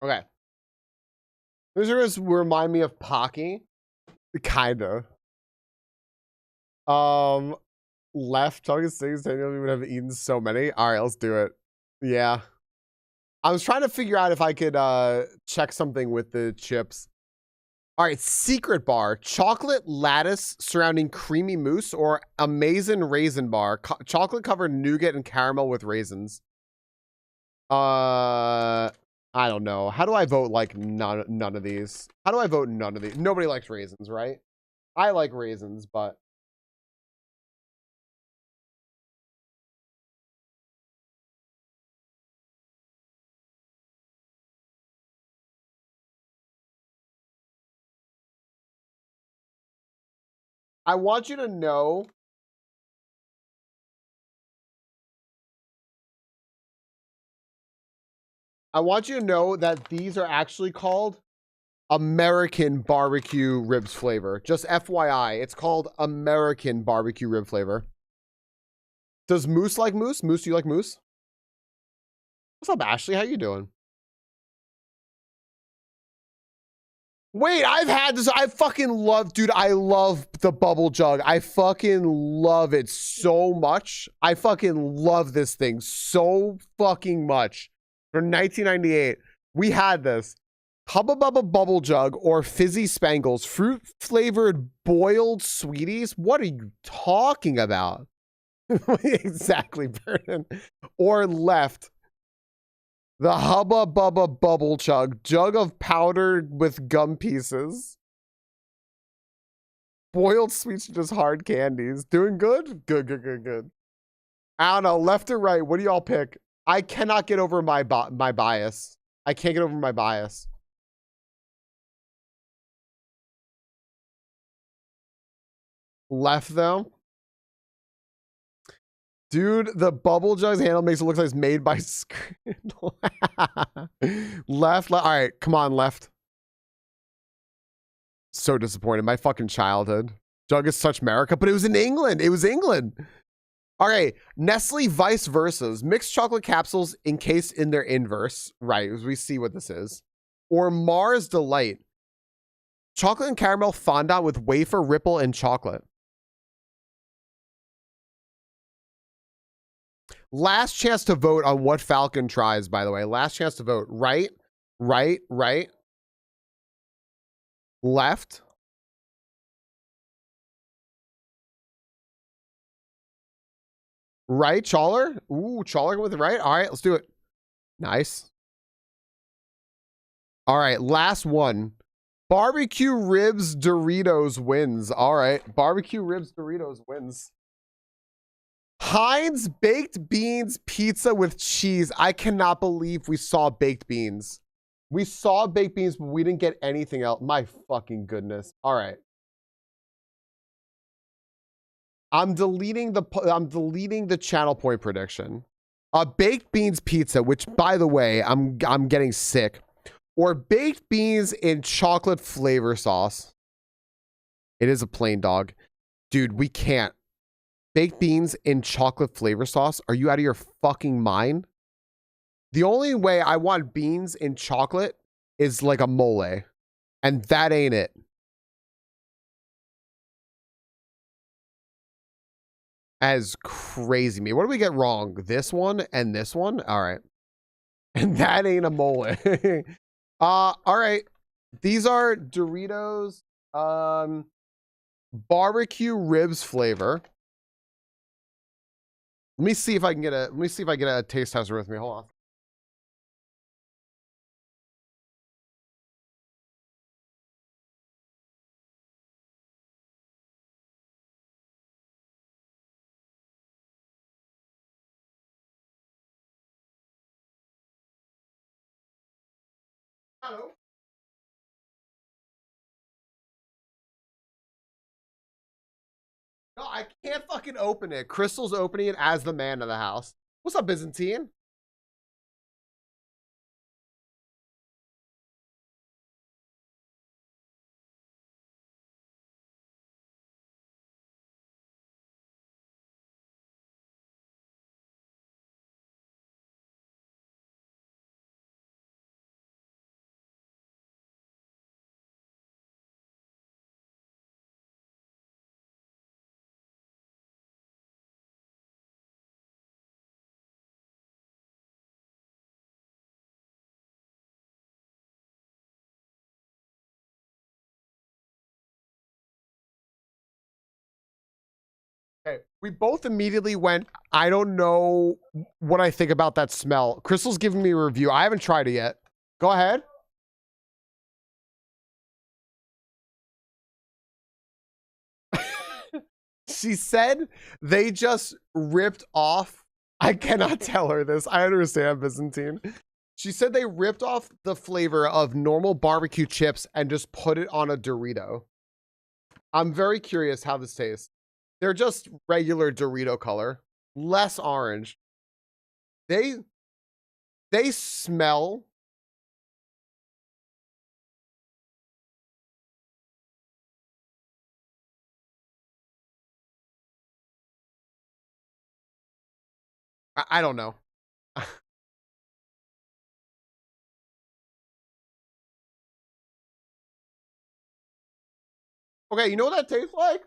Okay. This is remind me of Pocky. Kinda. Left talking things. I don't even have eaten so many. All right, let's do it. Yeah. I was trying to figure out if I could check something with the chips. All right, secret bar, chocolate lattice surrounding creamy mousse, or amazing raisin bar, chocolate covered nougat and caramel with raisins. I don't know. How do I vote like none of these? How do I vote none of these? Nobody likes raisins, right? I like raisins, but I want you to know. I want you to know that these are actually called American barbecue ribs flavor. Just FYI, it's called American barbecue rib flavor. Does Moose like Moose? Moose, do you like Moose? What's up, Ashley? How you doing? Wait, I've had this. I fucking love, dude, I love the bubble jug. I fucking love it so much. I fucking love this thing so fucking much. For 1998, we had this. Hubba Bubba Bubble Jug or Fizzy Spangles, fruit flavored boiled sweeties. What are you talking about? Exactly, Vernon. Or left, the Hubba Bubba Bubble Chug, jug of powder with gum pieces. Boiled sweets are just hard candies. Doing good? Good, good, good, good. I don't know, left or right, what do y'all pick? I cannot get over my bias. I can't get over my bias. Left though. Dude, the bubble jug's handle makes it look like it's made by Scrandle. Left. All right, come on, left. So disappointed. My fucking childhood. Jug is such America, but it was in England. It was England. All right, Nestle vice versa's mixed chocolate capsules encased in their inverse. Right, as we see what this is. Or Mars Delight. Chocolate and caramel fondant with wafer, ripple, and chocolate. Last chance to vote on what Falcon tries, by the way. Last chance to vote. Right, right, right. Left. Right, Chawler. Ooh, Chawler with the right. All right, let's do it. Nice. All right, last one. Barbecue ribs Doritos wins. All right, barbecue ribs Doritos wins. Heinz baked beans pizza with cheese. I cannot believe we saw baked beans. We saw baked beans, but we didn't get anything else. My fucking goodness. All right. I'm deleting the channel point prediction. Baked beans pizza, which by the way, I'm getting sick. or baked beans in chocolate flavor sauce. It is a plain dog. Dude, we can't. Baked beans in chocolate flavor sauce? Are you out of your fucking mind? The only way I want beans in chocolate is like a mole. And that ain't it. As crazy me. What do we get wrong? This one and this one? All right. And that ain't a mole. All right. These are Doritos barbecue ribs flavor. Let me see if I can get a taste tester with me. Hold on. Hello. No, I can't fucking open it. Crystal's opening it as the man of the house. What's up, Byzantine? Okay, we both immediately went, I don't know what I think about that smell. Crystal's giving me a review. I haven't tried it yet. Go ahead. She said they just ripped off. I cannot tell her this. I understand, Byzantine. She said they ripped off the flavor of normal barbecue chips and just put it on a Dorito. I'm very curious how this tastes. They're just regular Dorito color, less orange. They smell. I don't know. Okay, you know what that tastes like?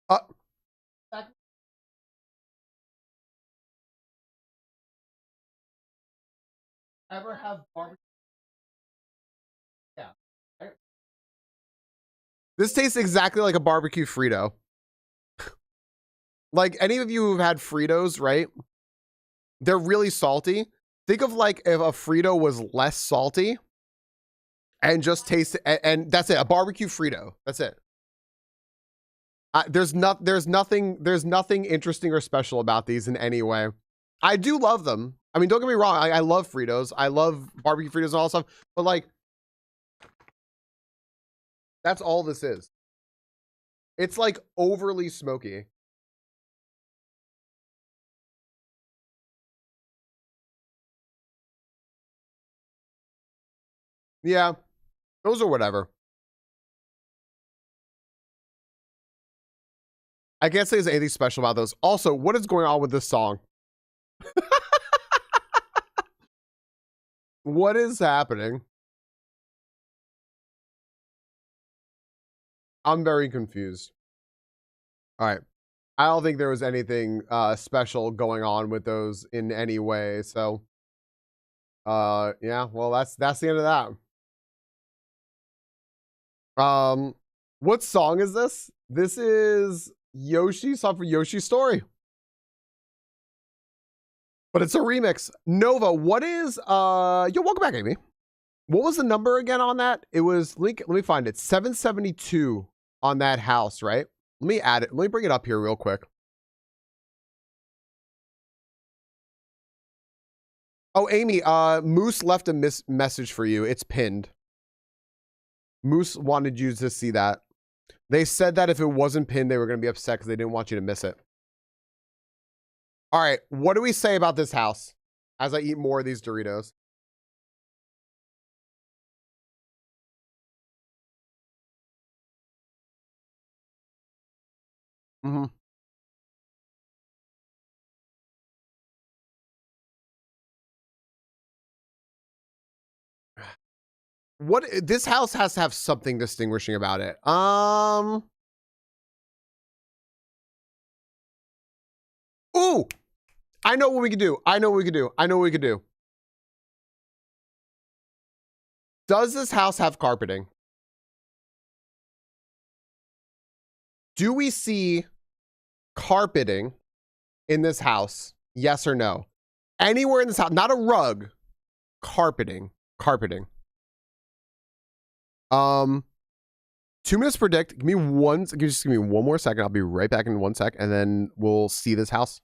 Uh, ever have barbecue? Yeah. This tastes exactly like a barbecue Frito. Like any of you who've had Fritos, right? They're really salty. Think of like if a Frito was less salty and just taste it, and that's it. A barbecue Frito. That's it. There's nothing interesting or special about these in any way. I do love them. I mean, don't get me wrong. I love Fritos. I love barbecue Fritos and all that stuff. But like, that's all this is. It's like overly smoky. Yeah, those are whatever. I can't say there's anything special about those. Also, what is going on with this song? What is happening? I'm very confused. All right. I don't think there was anything special going on with those in any way. So yeah, well that's the end of that. What song is this? This is Yoshi, song for Yoshi's Story. But it's a remix. Nova, what is yo, welcome back, Amy. What was the number again on that? It was let me find it. 772 on that house, right? Let me add it. Let me bring it up here real quick. Oh, Amy, Moose left a message for you. It's pinned. Moose wanted you to see that. They said that if it wasn't pinned, they were going to be upset because they didn't want you to miss it. All right, what do we say about this house as I eat more of these Doritos? Mm-hmm. What this house has to have something distinguishing about it. Ooh, I know what we could do. I know what we could do. I know what we could do. Does this house have carpeting? Do we see carpeting in this house? Yes or no? Anywhere in this house, not a rug, carpeting. Carpeting. 2 minutes predict. Give me one. Just give me one more second. I'll be right back in 1 sec, and then we'll see this house.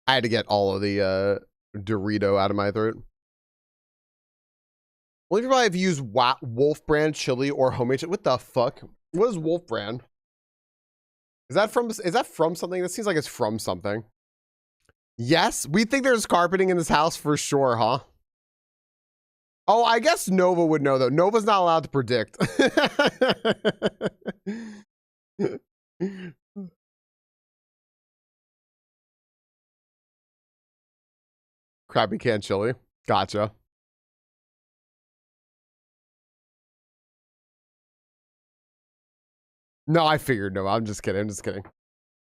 I had to get all of the Dorito out of my throat. Only people I've used Wolf brand chili or homemade chili. What the fuck? What is Wolf brand? Is that from something? That seems like it's from something. Yes, we think there's carpeting in this house for sure, huh? Oh, I guess Nova would know though. Nova's not allowed to predict. Crappy can chili. Gotcha. No, I figured no. I'm just kidding. I'm just kidding.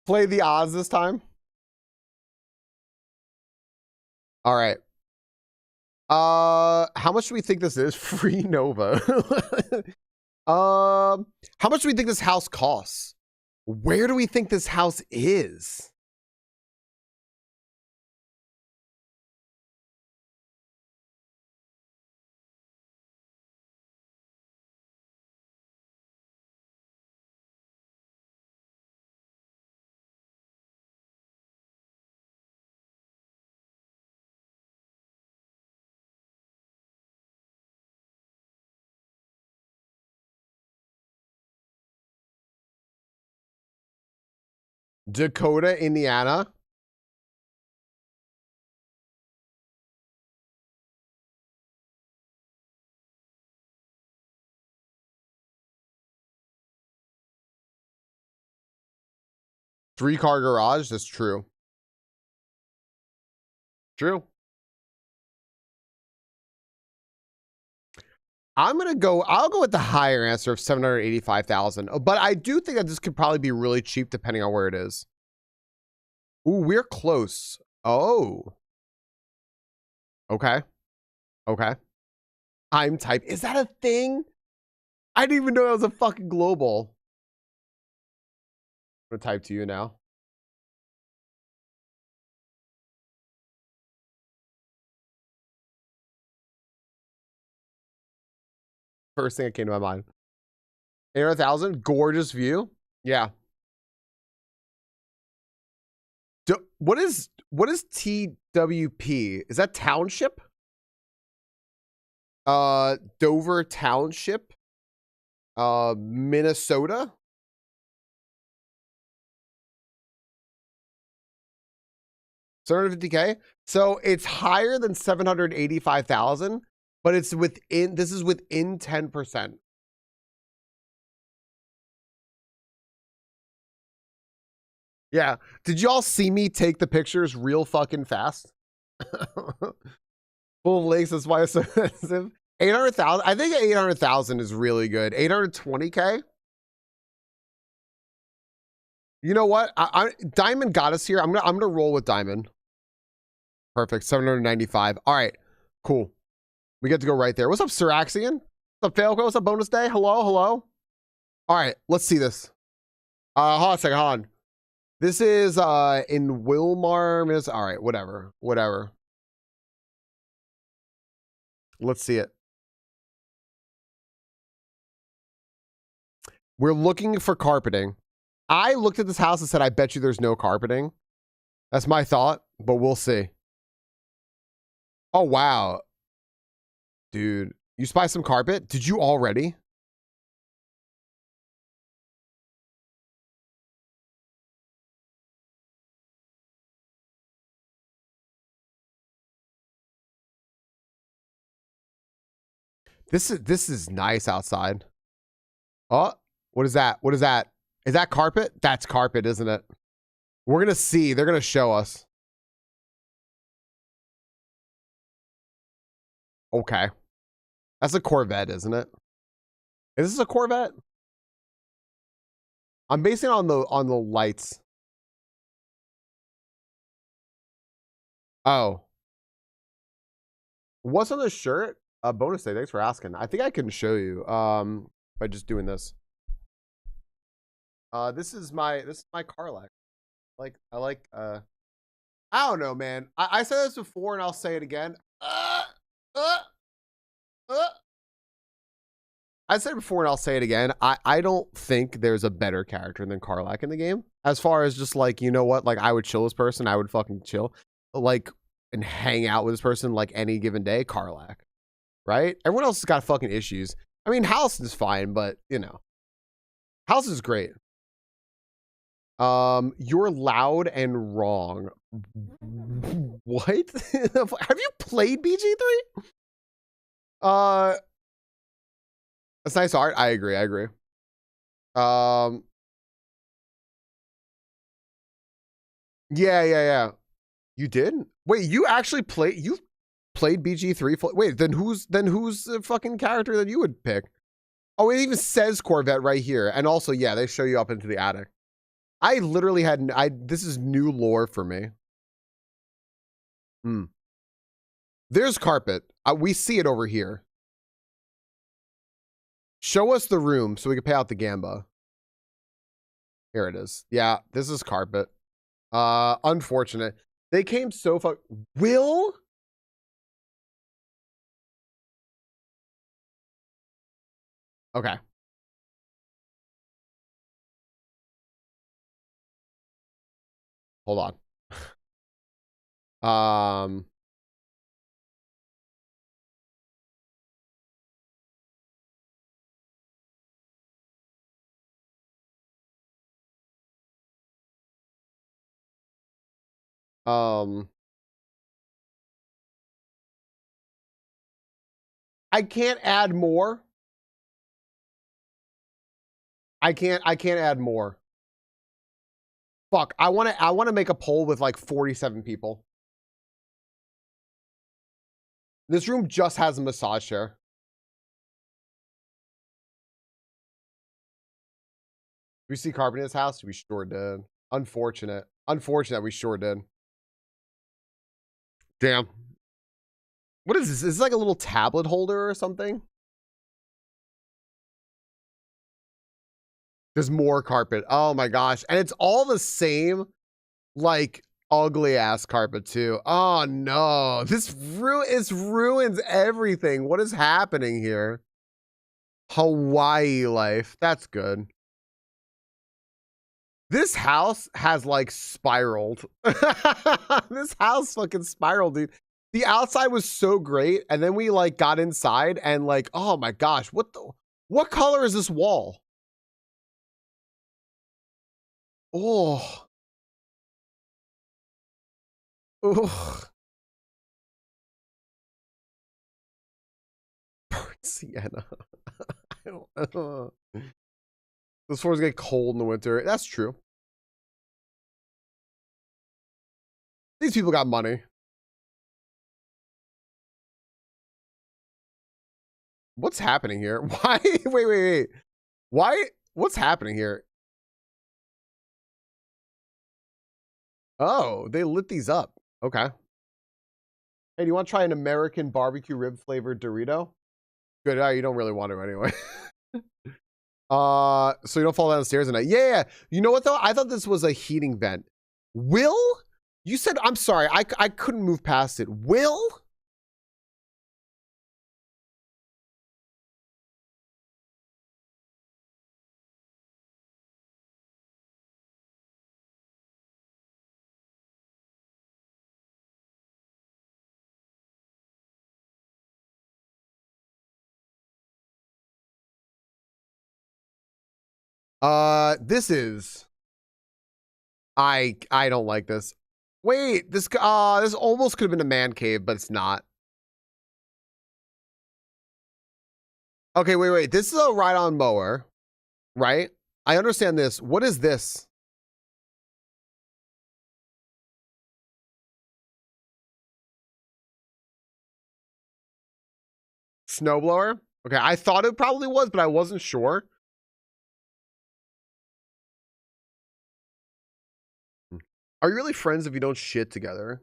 Play the odds this time. All right. How much do we think this is? Free Nova. How much do we think this house costs? Where do we think this house is? Dakota, Indiana. Three-car garage. That's true. True. I'll go with the higher answer of 785,000. But I do think that this could probably be really cheap depending on where it is. Ooh, we're close. Oh. Okay. Okay. I'm type. Is that a thing? I didn't even know that was a fucking global. I'm gonna type to you now. First thing that came to my mind. 800,000, gorgeous view. Yeah. What is TWP? Is that township? Dover Township, Minnesota. $750K. So it's higher than 785,000, but it's within. This is within 10%. Yeah. Did y'all see me take the pictures real fucking fast? Full of lakes. That's why it's so expensive. 800,000. I think 800,000 is really good. 820K. You know what? Diamond got us here. I'm gonna roll with Diamond. Perfect. 795. All right. Cool. We get to go right there. What's up, Siraxian? What's up, Falco? What's up, bonus day? Hello, hello. All right, let's see this. Hold on a second, hold on. This is in Wilmar, Miss. All right, whatever. Let's see it. We're looking for carpeting. I looked at this house and said, I bet you there's no carpeting. That's my thought, but we'll see. Oh, wow. Dude, you spy some carpet? Did you already? This is nice outside. Oh, what is that? What is that? Is that carpet? That's carpet, isn't it? We're gonna see. They're gonna show us. Okay. That's a Corvette, isn't it? Is this a Corvette? I'm basing it on the lights. Oh. What's on the shirt? Bonus day. Thanks for asking. I think I can show you by just doing this. This is my car light. I like I don't know, man. I said this before and I'll say it again. I said it before and I'll say it again. I don't think there's a better character than Karlach in the game. As far as just like, you know what? Like I would chill this person. I would fucking chill. Like and hang out with this person like any given day. Karlach. Right? Everyone else has got fucking issues. I mean, House is fine, but you know. House is great. You're loud and wrong. What? Have you played BG3? That's nice art. I agree. Yeah. You did? Wait, you actually played BG3? Wait, then who's the fucking character that you would pick? Oh, it even says Corvette right here. And also, yeah, they show you up into the attic. I literally this is new lore for me. There's carpet. We see it over here. Show us the room so we can pay out the gamba. Here it is. Yeah, this is carpet. Unfortunate. They came so far. Will? Okay. Hold on. I can't add more. I can't add more. Fuck. I want to make a poll with like 47 people. This room just has a massage chair. We see carpet in his house? We sure did. Unfortunate. We sure did. Damn. What is this? Is this like a little tablet holder or something? There's more carpet. Oh my gosh. And it's all the same, like, ugly ass carpet too. Oh no. This ruins everything. What is happening here? Hawaii life. That's good. This house has like spiraled. This house fucking spiraled, dude. The outside was so great, and then we like got inside and like, oh my gosh, what color is this wall? Oh. Ugh. Burnt sienna. I don't. Those floors get cold in the winter. That's true. These people got money. What's happening here? Why? Wait. Why? What's happening here? Oh, they lit these up. Okay. Hey, do you want to try an American barbecue rib flavored Dorito? Good. You don't really want to anyway. So you don't fall down the stairs at night. Yeah. You know what though? I thought this was a heating vent. Will? You said, I'm sorry. I couldn't move past it. Will? This is. I don't like this. Wait, this almost could have been a man cave, but it's not. Okay, wait. This is a ride-on mower, right? I understand this. What is this? Snowblower? Okay, I thought it probably was, but I wasn't sure. Are you really friends if you don't shit together?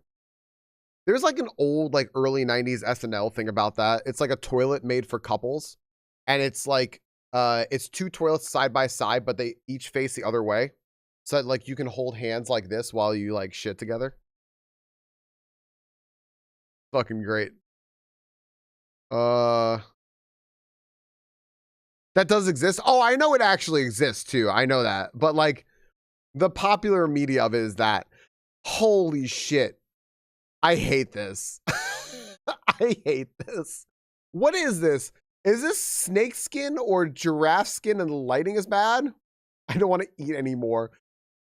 There's like an old, like early 90s SNL thing about that. It's like a toilet made for couples. And it's like, it's two toilets side by side, but they each face the other way. So that, like, you can hold hands like this while you like shit together. Fucking great. That does exist. Oh, I know it actually exists too. I know that. But like the popular media of it is that, holy shit. I hate this. I hate this. What is this? Is this snake skin or giraffe skin and the lighting is bad? I don't want to eat anymore.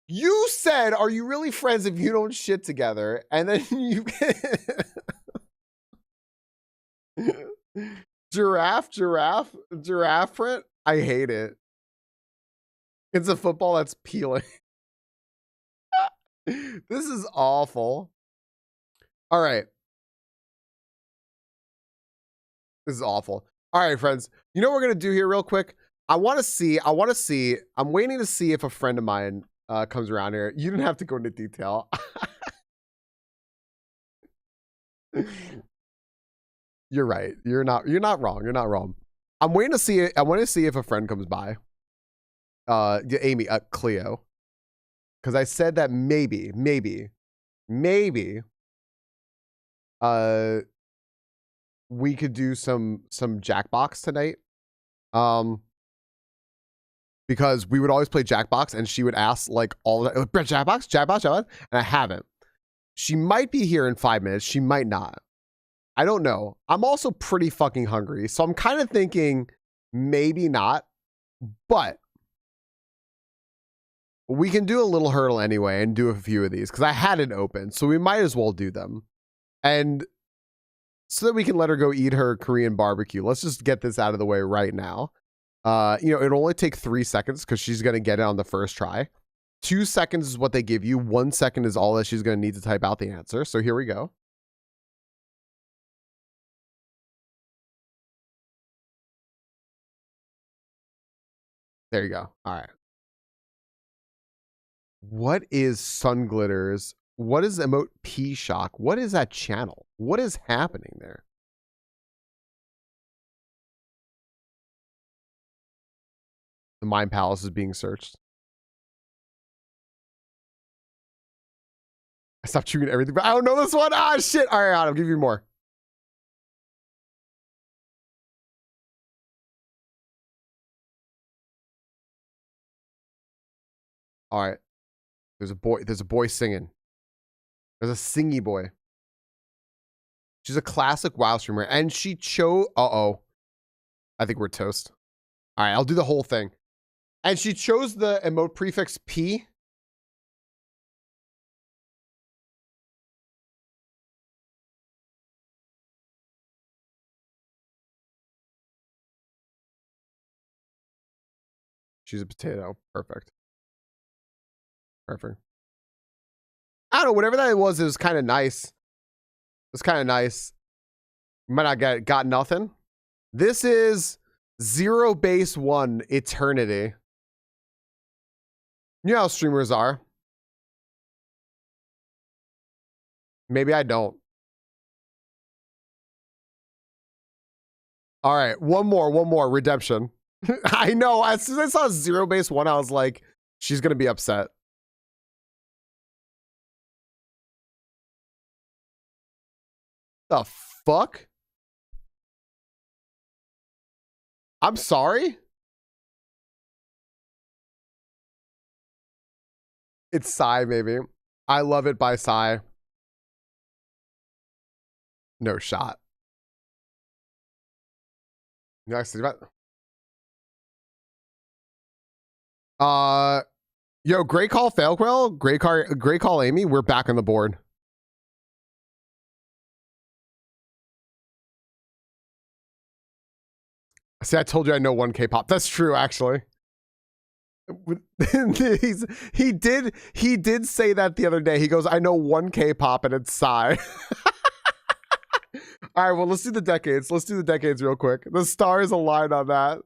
You said, are you really friends if you don't shit together? And then you giraffe print? I hate it. It's a football that's peeling. This is awful. All right. This is awful. All right, friends. You know what we're going to do here real quick? I want to see. I'm waiting to see if a friend of mine comes around here. You didn't have to go into detail. You're right. You're not wrong. You're not wrong. I'm waiting to see it. I want to see if a friend comes by. Amy, Cleo. Because I said that maybe, we could do some Jackbox tonight. Because we would always play Jackbox and she would ask like all that, Jackbox, and I haven't. She might be here in 5 minutes. She might not. I don't know. I'm also pretty fucking hungry. So I'm kind of thinking maybe not, but we can do a little hurdle anyway and do a few of these because I had it open. So we might as well do them. And so that we can let her go eat her Korean barbecue. Let's just get this out of the way right now. It'll only take 3 seconds because she's going to get it on the first try. 2 seconds is what they give you. 1 second is all that she's going to need to type out the answer. So here we go. There you go. All right. What is Sun Glitters? What is Emote P Shock? What is that channel? What is happening there? The Mind Palace is being searched. I stopped chewing everything, but I don't know this one. Ah, shit. All right, I'll give you more. All right. There's a boy singing. There's a singy boy. She's a classic WoW streamer, and she chose. I think we're toast. All right, I'll do the whole thing. And she chose the emote prefix P. She's a potato. Perfect. Perfect. I don't know. Whatever that was, it was kind of nice. It was kind of nice. You might not got nothing. This is 0 base 1 eternity. You know how streamers are. Maybe I don't. All right, one more. Redemption. I know. As soon as I saw 0 base 1, I was like, she's gonna be upset. The fuck? I'm sorry? It's Psy, maybe. I love it by Psy. No shot. Next, yo, great call, Falkwell. Great call, Amy. We're back on the board. See, I told you I know one K-pop. That's true, actually. he did say that the other day. He goes, I know one K-pop and it's Psy. All right, well, let's do the decades. Let's do the decades real quick. The stars align on that.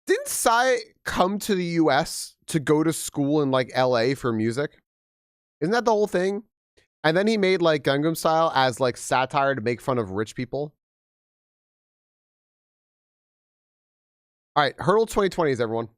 Didn't Psy come to the US to go to school in like LA for music? Isn't that the whole thing? And then he made like Gangnam Style as like satire to make fun of rich people. All right, Hurdle 2020s, everyone.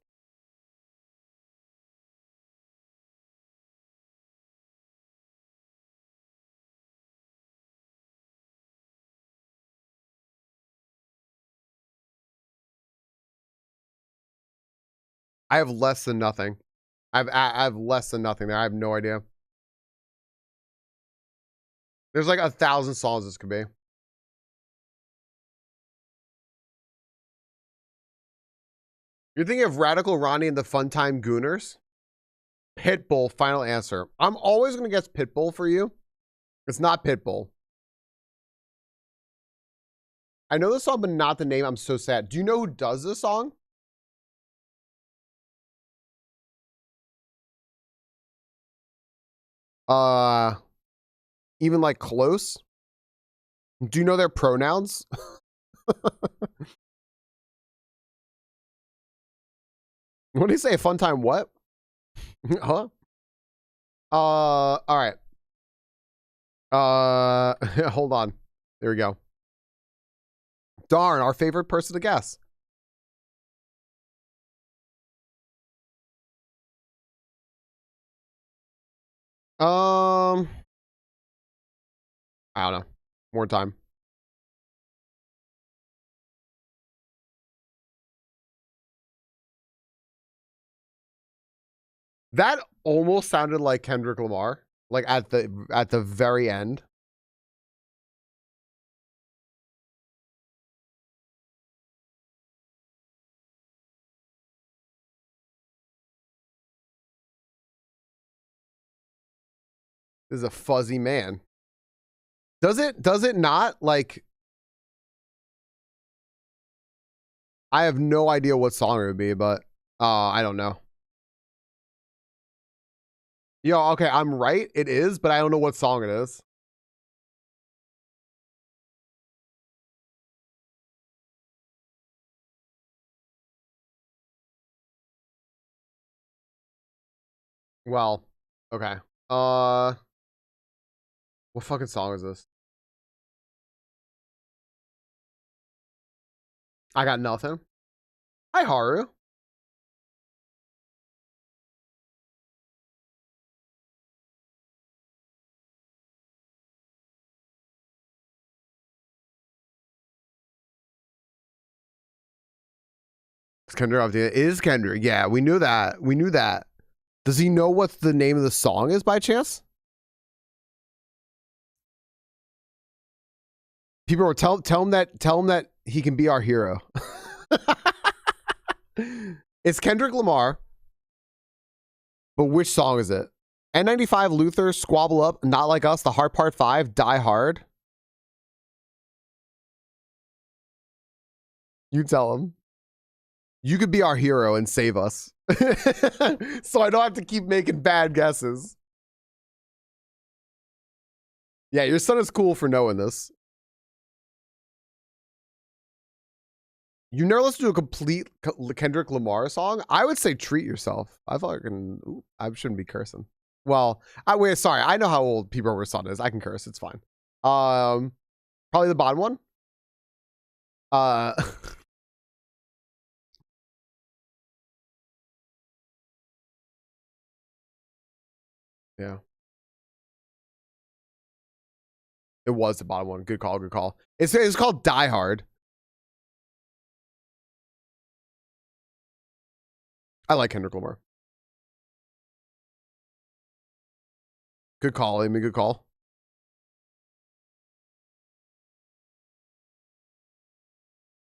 I have less than nothing. I have less than nothing there. I have no idea. There's like 1,000 songs this could be. You're thinking of Radical Ronnie and the Funtime Gooners? Pitbull, final answer. I'm always going to guess Pitbull for you. It's not Pitbull. I know the song, but not the name. I'm so sad. Do you know who does this song? Even like close? Do you know their pronouns? What do you say? A fun time what? Huh? All right. Hold on. There we go. Darn, our favorite person to guess. I don't know. More time. That almost sounded like Kendrick Lamar, like at the very end. This is a fuzzy man. Does it not? Like, I have no idea what song it would be, but I don't know. Yo, okay, I'm right. It is, but I don't know what song it is. Well, okay. What fucking song is this? I got nothing. Hi, Haru. It's Kendrick. It is Kendrick. Yeah, we knew that. We knew that. Does he know what the name of the song is by chance? People were tell him that he can be our hero. It's Kendrick Lamar. But which song is it? N95, Luther, Squabble Up, Not Like Us, The Heart Part 5, Die Hard. You tell him. You could be our hero and save us. So I don't have to keep making bad guesses. Yeah, your son is cool for knowing this. You never listened to a complete Kendrick Lamar song? I would say Treat Yourself. I fucking, I shouldn't be cursing. Well, wait, sorry. I know how old People Over Son is. I can curse. It's fine. Probably the bottom one. Yeah. It was the bottom one. Good call. Good call. It's called Die Hard. I like Kendrick Lamar. Good call, Amy. Good call.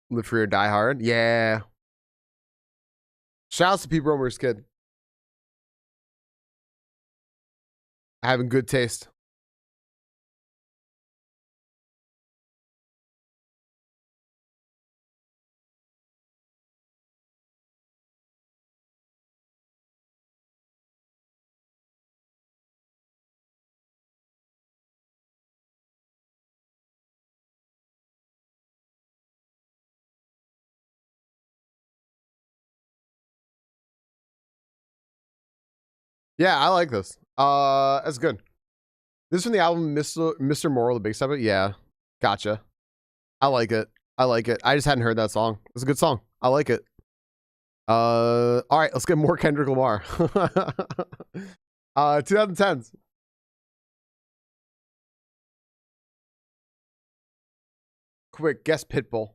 Live Free or Die Hard. Yeah. Shout out to Pete Romer's kid. Having good taste. Yeah, I like this. That's good. This is from the album Mr. Moral, the Big Step. Yeah, gotcha. I like it. I like it. I just hadn't heard that song. It's a good song. I like it. All right, let's get more Kendrick Lamar. 2010s. Quick, guess Pitbull.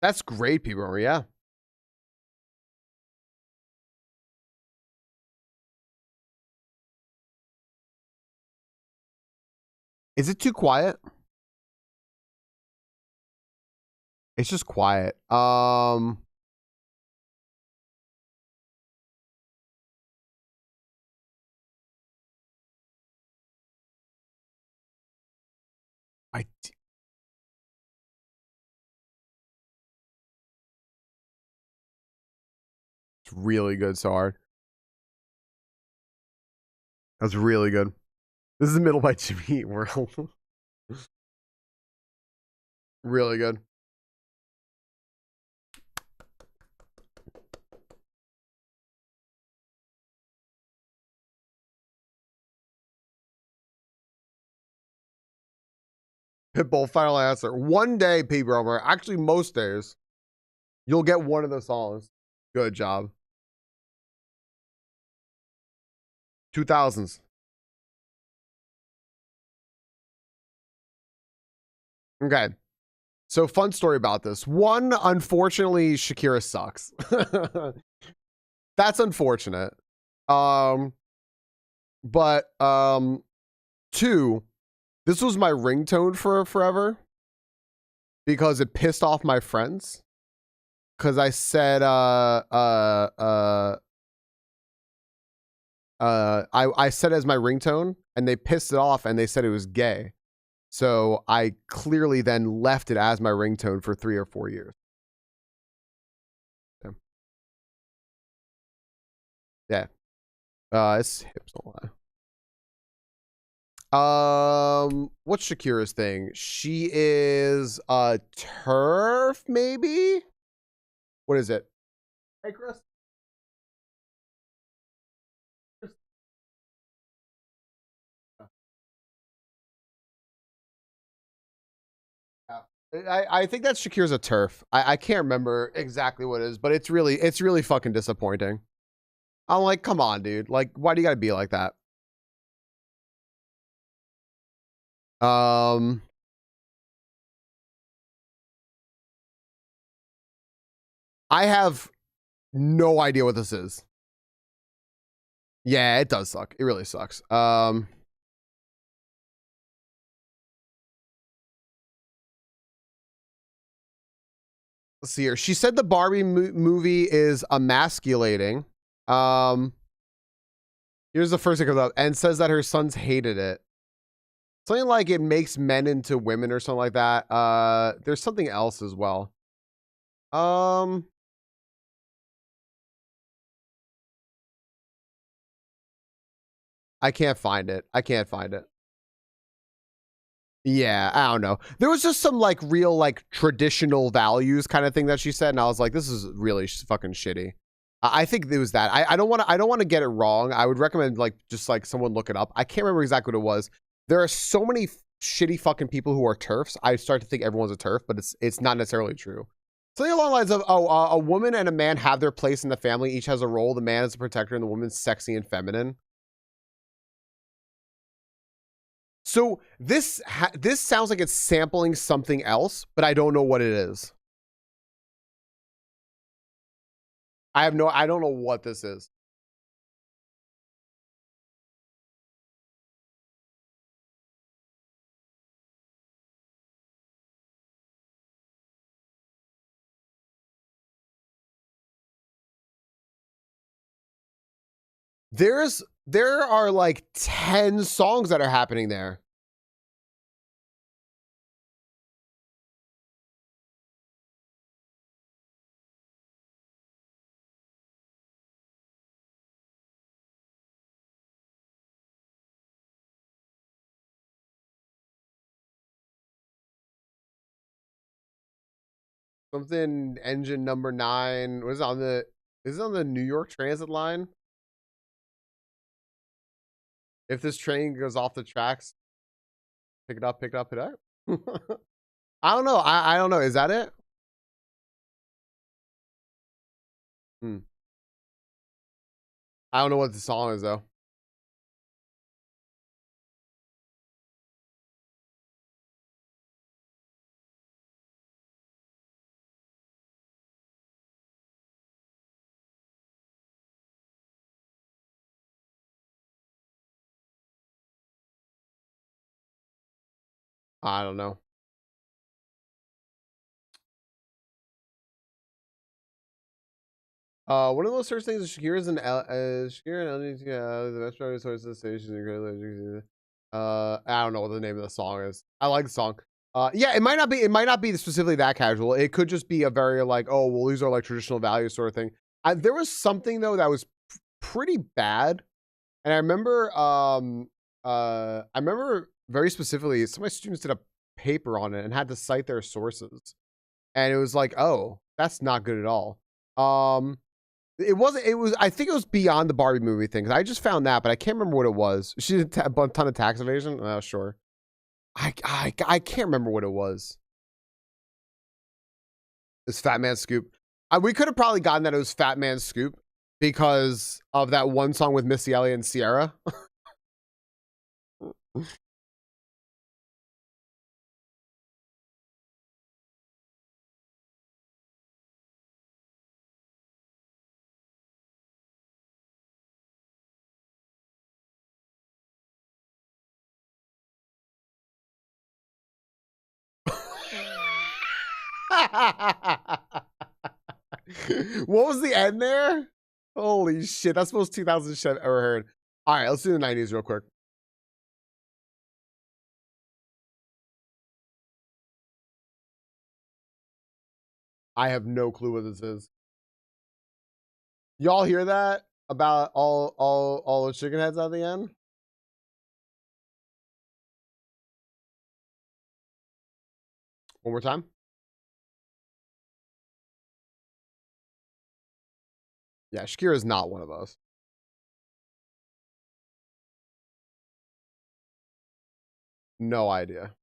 That's great, people. Yeah. Is it too quiet? It's just quiet. It's really good, so hard. That's really good. This is the middle by Jimmy Eat World. Really good. Pitbull, final answer. One day, P. Bromer, actually most days, you'll get one of the songs. Good job. 2000s. Okay. So fun story about this. One, unfortunately, Shakira sucks. That's unfortunate. But two, this was my ringtone for forever because it pissed off my friends. Cause I said I said it as my ringtone and they pissed it off and they said it was gay. So I clearly then left it as my ringtone for 3 or 4 years. Yeah. It's hips a lot. What's Shakira's thing? She is a turf, maybe? What is it? Hey, Chris. I think that Shakira's a turf. I can't remember exactly what it is, but it's really fucking disappointing. I'm like, come on, dude. Like, why do you gotta be like that? I have no idea what this is. Yeah, it does suck. It really sucks. Let's see here. She said the Barbie movie is emasculating. Here's the first thing comes up, and says that her sons hated it. Something like it makes men into women or something like that. There's something else as well. I can't find it. I can't find it. Yeah, I don't know. There was just some like real like traditional values kind of thing that she said, and I was like, this is really fucking shitty. I think it was that. I don't want to. I don't want to get it wrong. I would recommend like just like someone look it up. I can't remember exactly what it was. There are so many shitty fucking people who are TERFs. I start to think everyone's a TERF, but it's not necessarily true. Something along the lines of, a woman and a man have their place in the family. Each has a role. The man is a protector, and the woman's sexy and feminine. So this sounds like it's sampling something else, but I don't know what it is. I don't know what this is. There are like 10 songs that are happening there. Something engine number 9. Was it on the is it on the New York Transit line? If this train goes off the tracks, pick it up, pick it up, pick it up. I don't know. I don't know. Is that it? Hmm. I don't know what the song is though. I don't know. One of those search things is Shakira's and Shakira and LG, the best part source of the station. I don't know what the name of the song is. I like the song. Yeah, it might not be. It might not be specifically that casual. It could just be a very like, oh, well, these are like traditional values sort of thing. There was something though that was pretty bad, and I remember very specifically. Some of my students did a paper on it and had to cite their sources, and it was like, oh, that's not good at all. It wasn't. It was. I think it was beyond the Barbie movie thing. 'Cause I just found that, but I can't remember what it was. She did a ton of tax evasion. Oh, sure. I can't remember what it was. It's Fat Man Scoop. We could have probably gotten that it was Fat Man Scoop because of that one song with Missy Elliott and Sierra. What was the end there? Holy shit, that's the most 2000 shit I've ever heard. All right, let's do the 90s real quick. I have no clue what this is. Y'all hear that about all the chicken heads at the end? One more time. Yeah, Shakira is not one of those. No idea.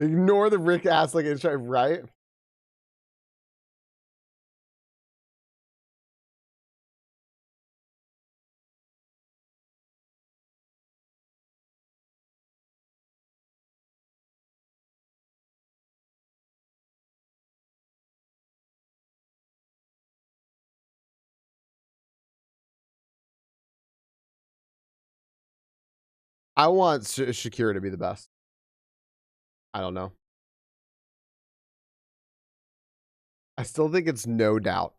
Ignore the Rick Astley intro, right? I want Shakira to be the best. I don't know. I still think it's No Doubt.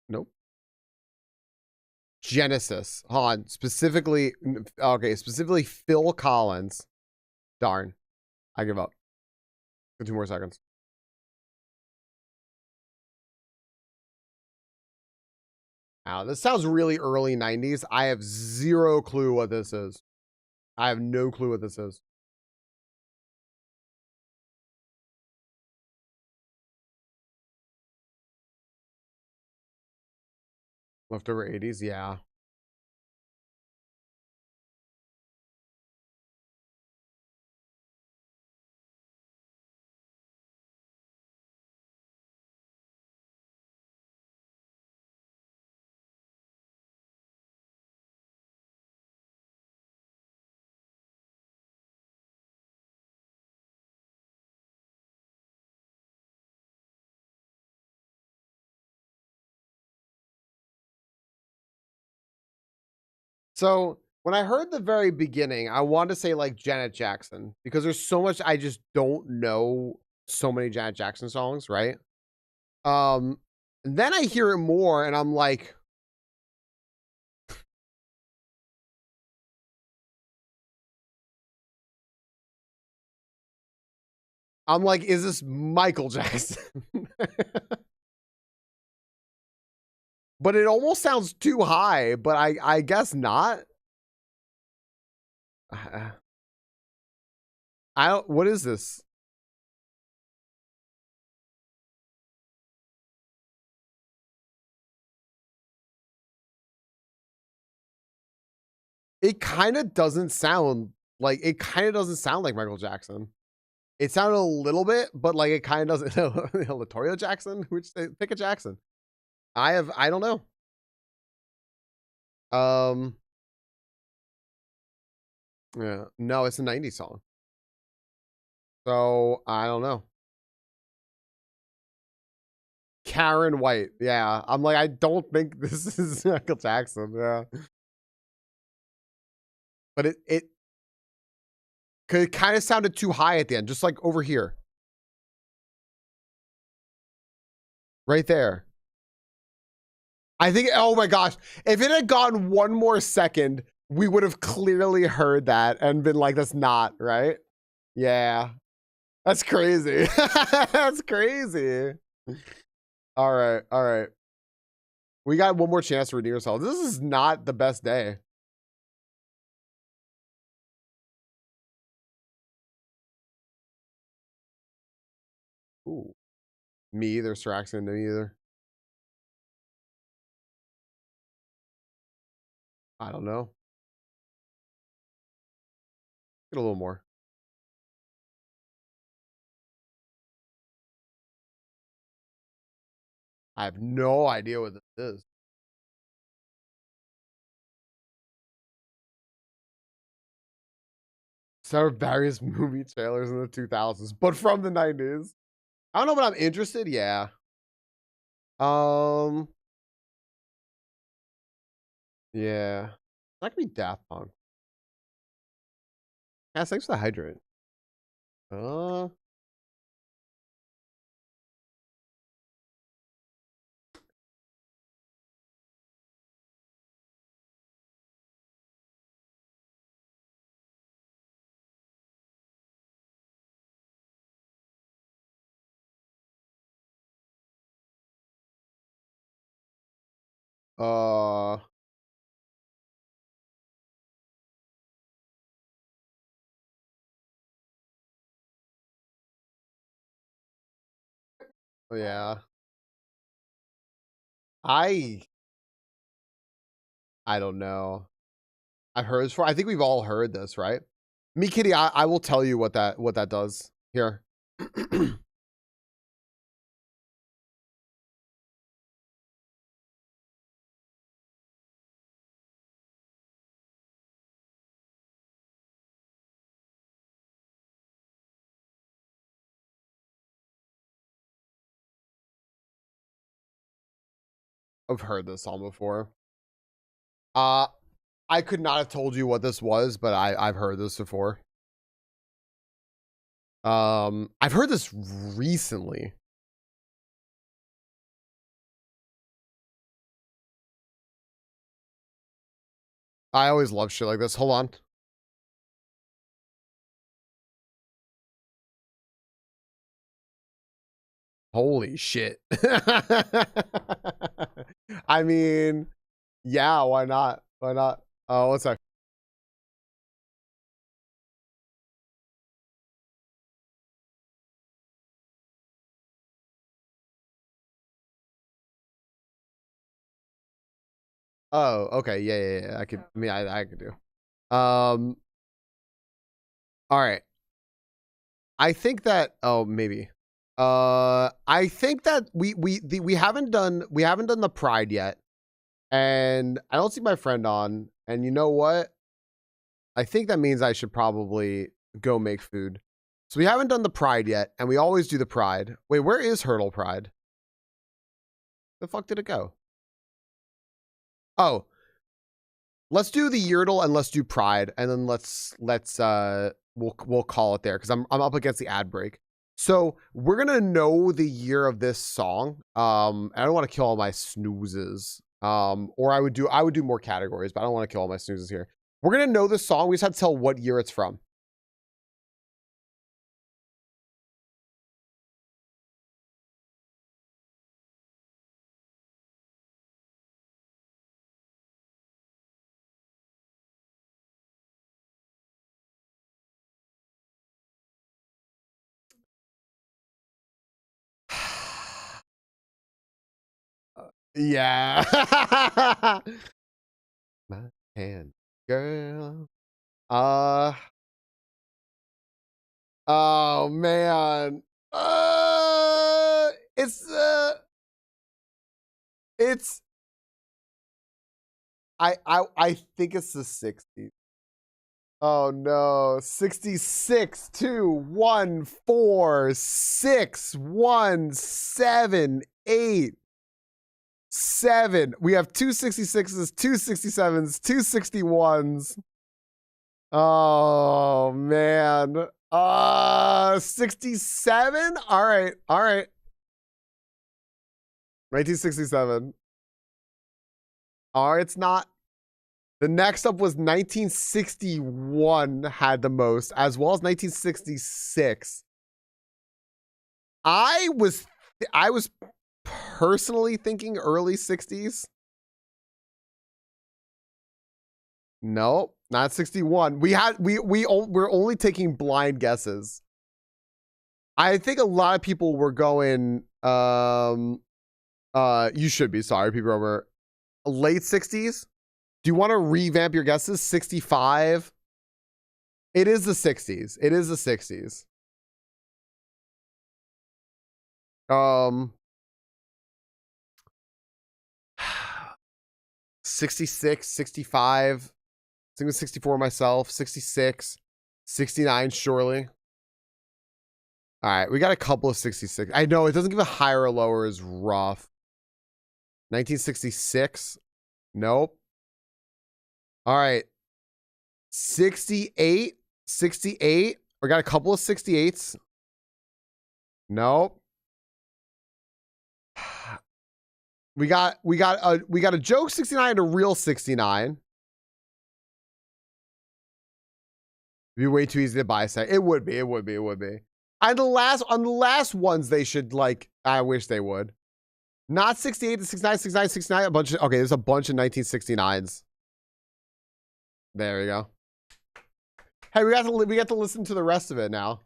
Nope. Genesis. Hold on. Specifically, okay, specifically Phil Collins. Darn. I give up. 2 more seconds. Wow, this sounds really early 90s. I have zero clue what this is. I have no clue what this is. Leftover 80s, yeah. So when I heard the very beginning, I wanted to say like Janet Jackson because there's so much I just don't know so many Janet Jackson songs, right? Um, and then I hear it more and I'm like, is this Michael Jackson? But it almost sounds too high, but I guess not. I don't, what is this? It kind of doesn't sound like Michael Jackson. It sounded a little bit, but like it kind of doesn't. Latoya Jackson, which pick a Jackson. I don't know. Um, yeah, no, it's a '90s song. So I don't know. Karen White, yeah. I'm like, I don't think this is Michael Jackson. Yeah, but it kind of sounded too high at the end, just like over here, right there. I think, oh my gosh, if it had gone one more second, we would have clearly heard that and been like, that's not right. Yeah, that's crazy. That's crazy. All right, all right. We got one more chance to redeem ourselves. This is not the best day. Ooh, me either, Sraxon, me either. I don't know. Get a little more. I have no idea what this is. Some various movie trailers in the 2000s, but from the 90s. I don't know, but I'm interested. Yeah. Um. Yeah. That could be Daft Punk. Yeah, thanks for the hydrate. Uh. Uh. Yeah. I. I don't know. I've heard this before. I think we've all heard this, right? Me, Kitty. I will tell you what that does here. I've heard this song before. Uh, I could not have told you what this was, but I've heard this before. I've heard this recently. I always love shit like this. Hold on. Holy shit. I mean, Yeah, why not? Why not? Oh, what's that? Oh, okay. Yeah. I could. I mean, I could do. All right. I think that. Oh, maybe. I think that we haven't done the pride yet, and I don't see my friend on. And you know what? I think that means I should probably go make food. So we haven't done the pride yet, and we always do the pride. Wait, where is Hurdle Pride? The fuck did it go? Oh, let's do the Yurtle and let's do Pride, and then we'll call it there because I'm up against the ad break. So we're gonna know the year of this song. I don't want to kill all my snoozes. Or I would do more categories, but I don't want to kill all my snoozes here. We're gonna know the song. We just have to tell what year it's from. Yeah. My hand, girl. Oh man. It's it's I think it's the 60s. Oh no. 66, 2, 1, 4, 6, 1, 7, 8, 7. We have two 66s, two 67s, two 61s. Oh man. 67? All right. 1967. Oh, it's not. The next up was 1961 had the most, as well as 1966. I was personally thinking early 60s. No, not 61. We're only taking blind guesses. I think a lot of people were going you should be sorry, people over late 60s. Do you want to revamp your guesses? 65. It is the 60s. It is the 60s. 66, 65. I think it was 64 myself. 66, 69 surely. All right, we got a couple of 66. I know it doesn't give a higher or lower is rough. 1966. Nope. All right. 68. 68. We got a couple of 68s. Nope. We got a joke 69 and a real 69. It'd be way too easy to buy. It would be. And on the last ones, they should like. I wish they would. Not 68 to 69, 69, 69. A bunch of there's a bunch of 1969s. There we go. Hey, we got to listen to the rest of it now.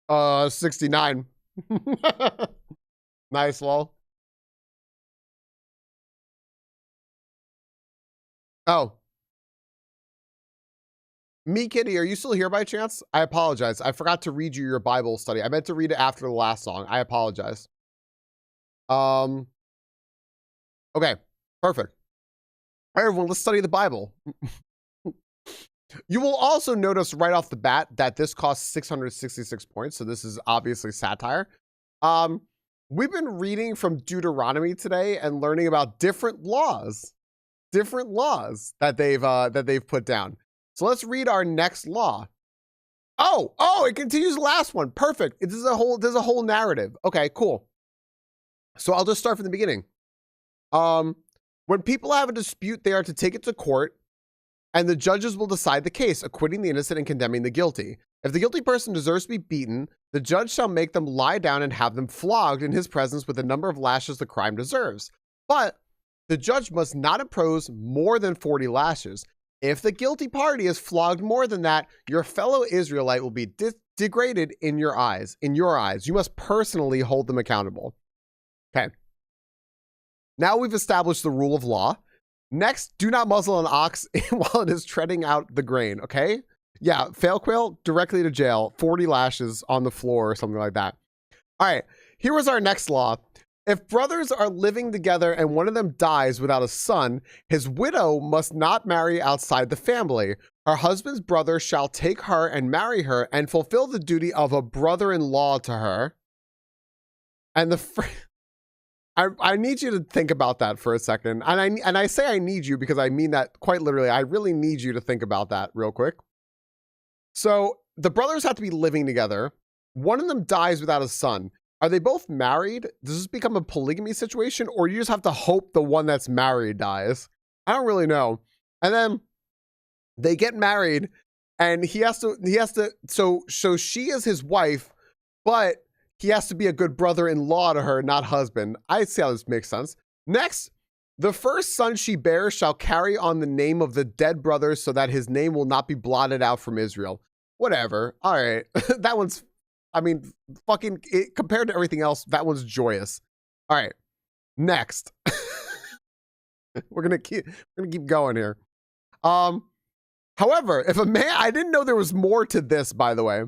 Uh, 69. Nice, lol. Oh. Me, Kitty, are you still here by chance? I apologize. I forgot to read you your Bible study. I meant to read it after the last song. I apologize. Okay. Perfect. All right, everyone, let's study the Bible. You will also notice right off the bat that this costs 666 points. So this is obviously satire. We've been reading from Deuteronomy today and learning about different laws that they've put down. So let's read our next law. Oh, it continues the last one. Perfect. There's a whole narrative. Okay, cool. So I'll just start from the beginning. When people have a dispute, they are to take it to court. and the judges will decide the case, acquitting the innocent and condemning the guilty. If the guilty person deserves to be beaten, the judge shall make them lie down and have them flogged in his presence with the number of lashes the crime deserves. But the judge must not impose more than 40 lashes. If the guilty party is flogged more than that, your fellow Israelite will be degraded in your eyes. In your eyes, you must personally hold them accountable. Okay. Now we've established the rule of law. Next, do not muzzle an ox while it is treading out the grain, okay? Yeah, fail quail, directly to jail, 40 lashes on the floor or something like that. All right, here was our next law. If brothers are living together and one of them dies without a son, his widow must not marry outside the family. Her husband's brother shall take her and marry her and fulfill the duty of a brother-in-law to her. And I need you to think about that for a second. And I say I need you because I mean that quite literally. I really need you to think about that real quick. So the brothers have to be living together. One of them dies without a son. Are they both married? Does this become a polygamy situation, or you just have to hope the one that's married dies? I don't really know. And then they get married, and so she is his wife, but he has to be a good brother-in-law to her, not husband. I see how this makes sense. Next, the first son she bears shall carry on the name of the dead brother so that his name will not be blotted out from Israel. Whatever. All right. That one's, I mean, compared to everything else, that one's joyous. All right. Next. We're going to keep going here. However, if a man, I didn't know there was more to this, by the way.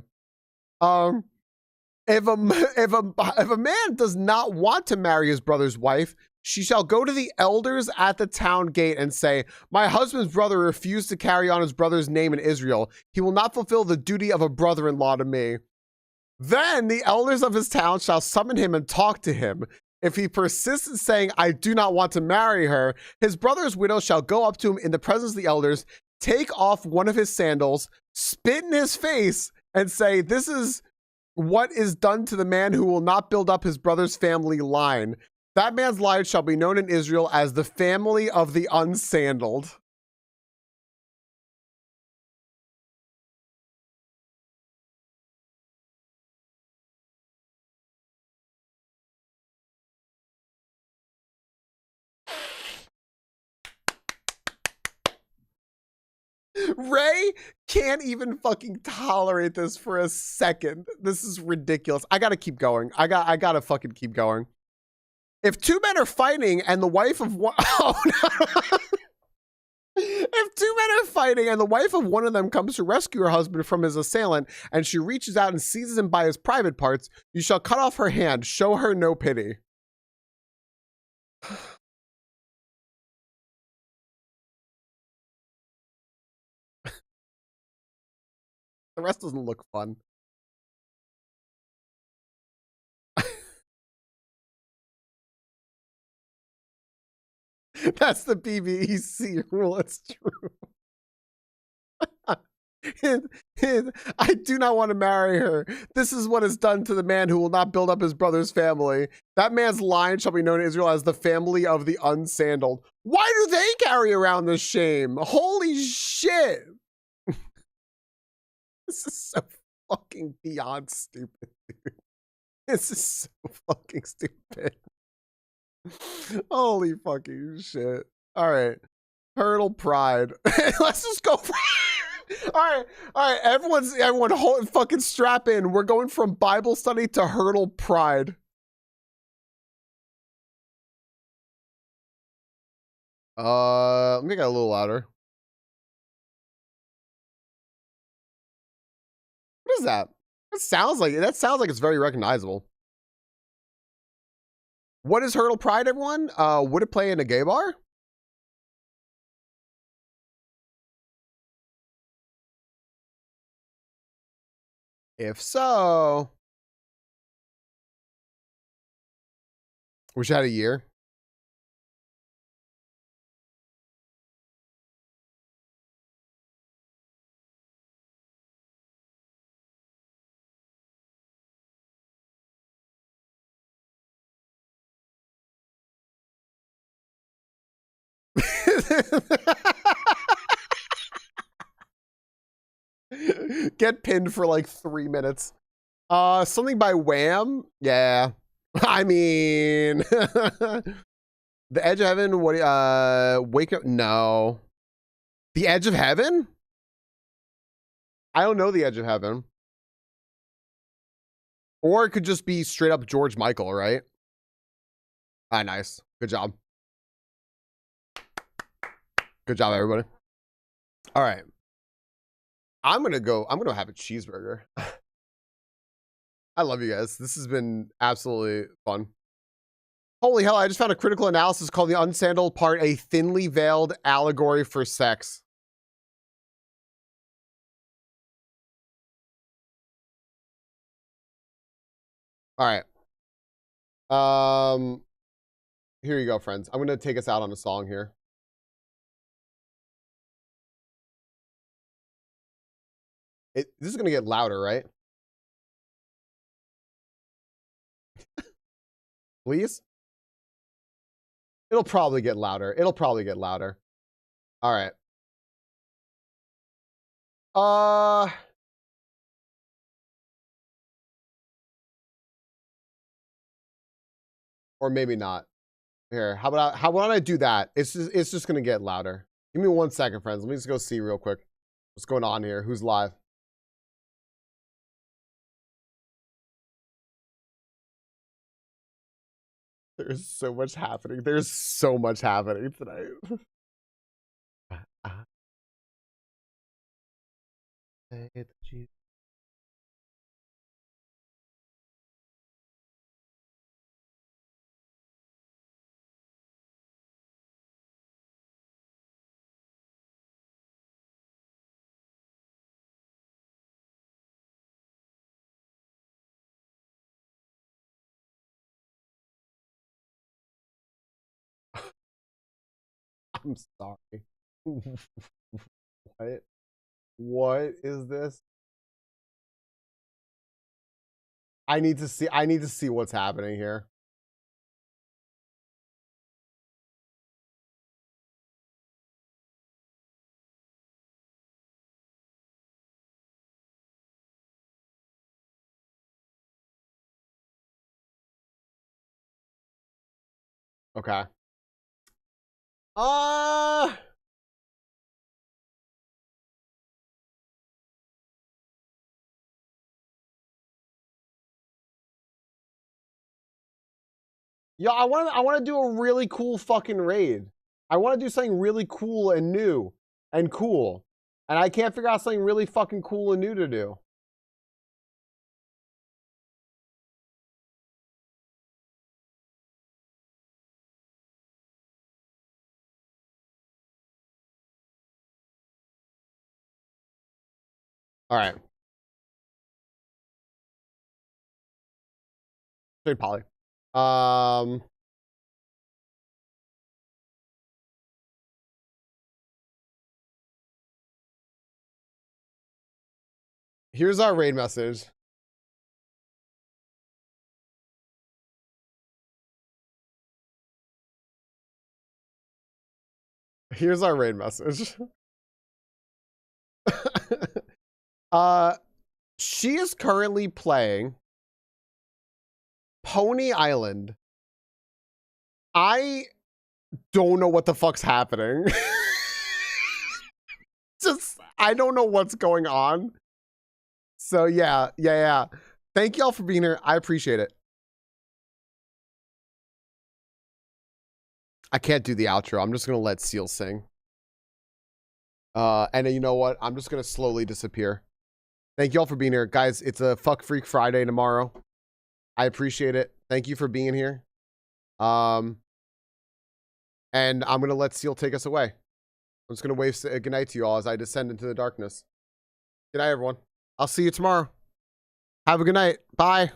If a man does not want to marry his brother's wife, she shall go to the elders at the town gate and say, my husband's brother refused to carry on his brother's name in Israel. He will not fulfill the duty of a brother-in-law to me. Then the elders of his town shall summon him and talk to him. If he persists in saying, I do not want to marry her, his brother's widow shall go up to him in the presence of the elders, take off one of his sandals, spit in his face, and say, this is what is done to the man who will not build up his brother's family line. That man's line shall be known in Israel as the family of the unsandaled. Ray can't even fucking tolerate this for a second. This is ridiculous. I gotta keep going. I gotta fucking keep going. If two men are fighting and the wife of one, oh no. If two men are fighting and the wife of one of them comes to rescue her husband from his assailant and she reaches out and seizes him by his private parts, you shall cut off her hand. Show her no pity. The rest doesn't look fun. That's the BBEC rule. It's true. I do not want to marry her. This is what is done to the man who will not build up his brother's family. That man's line shall be known in Israel as the family of the unsandaled. Why do they carry around this shame? Holy shit. This is so fucking beyond stupid, dude. This is so fucking stupid. Holy fucking shit. All right. Hurdle pride. Let's just go. All right. Everyone hold, fucking strap in. We're going from Bible study to hurdle pride. Let me get a little louder. What is that? That sounds like it's very recognizable. What is hurdle pride, everyone? Would it play in a gay bar? If so, wish I had a year. Get pinned for like 3 minutes. Something by Wham? Yeah. I mean, The Edge of Heaven. What? Wake Up? No. The Edge of Heaven? I don't know The Edge of Heaven. Or it could just be straight up George Michael, right? Ah, nice. Good job. Good job, everybody. All right. I'm gonna have a cheeseburger. I love you guys. This has been absolutely fun. Holy hell, I just found a critical analysis called The Unsandaled Part, a thinly veiled allegory for sex. All right. Here you go, friends. I'm gonna take us out on a song here. This is gonna get louder, right? Please? It'll probably get louder. It'll probably get louder. All right. Or maybe not. Here, how about I do that? It's just gonna get louder. Give me 1 second, friends. Let me just go see real quick what's going on here. Who's live? There's so much happening. There's so much happening tonight. I'm sorry. What? What is this? I need to see what's happening here. Okay. Yeah, I want to do a really cool fucking raid. I want to do something really cool and new and cool. And I can't figure out something really fucking cool and new to do. All right. Straight poly. Here's our raid message. Here's our raid message. She is currently playing Pony Island. I don't know what the fuck's happening. I don't know what's going on. So yeah. Thank y'all for being here. I appreciate it. I can't do the outro. I'm just gonna let Seal sing. And you know what? I'm just gonna slowly disappear. Thank y'all for being here. Guys, it's a Fuck Freak Friday tomorrow. I appreciate it. Thank you for being here. And I'm gonna let Seal take us away. I'm just gonna wave a good night to you all as I descend into the darkness. Good night, everyone. I'll see you tomorrow. Have a good night. Bye.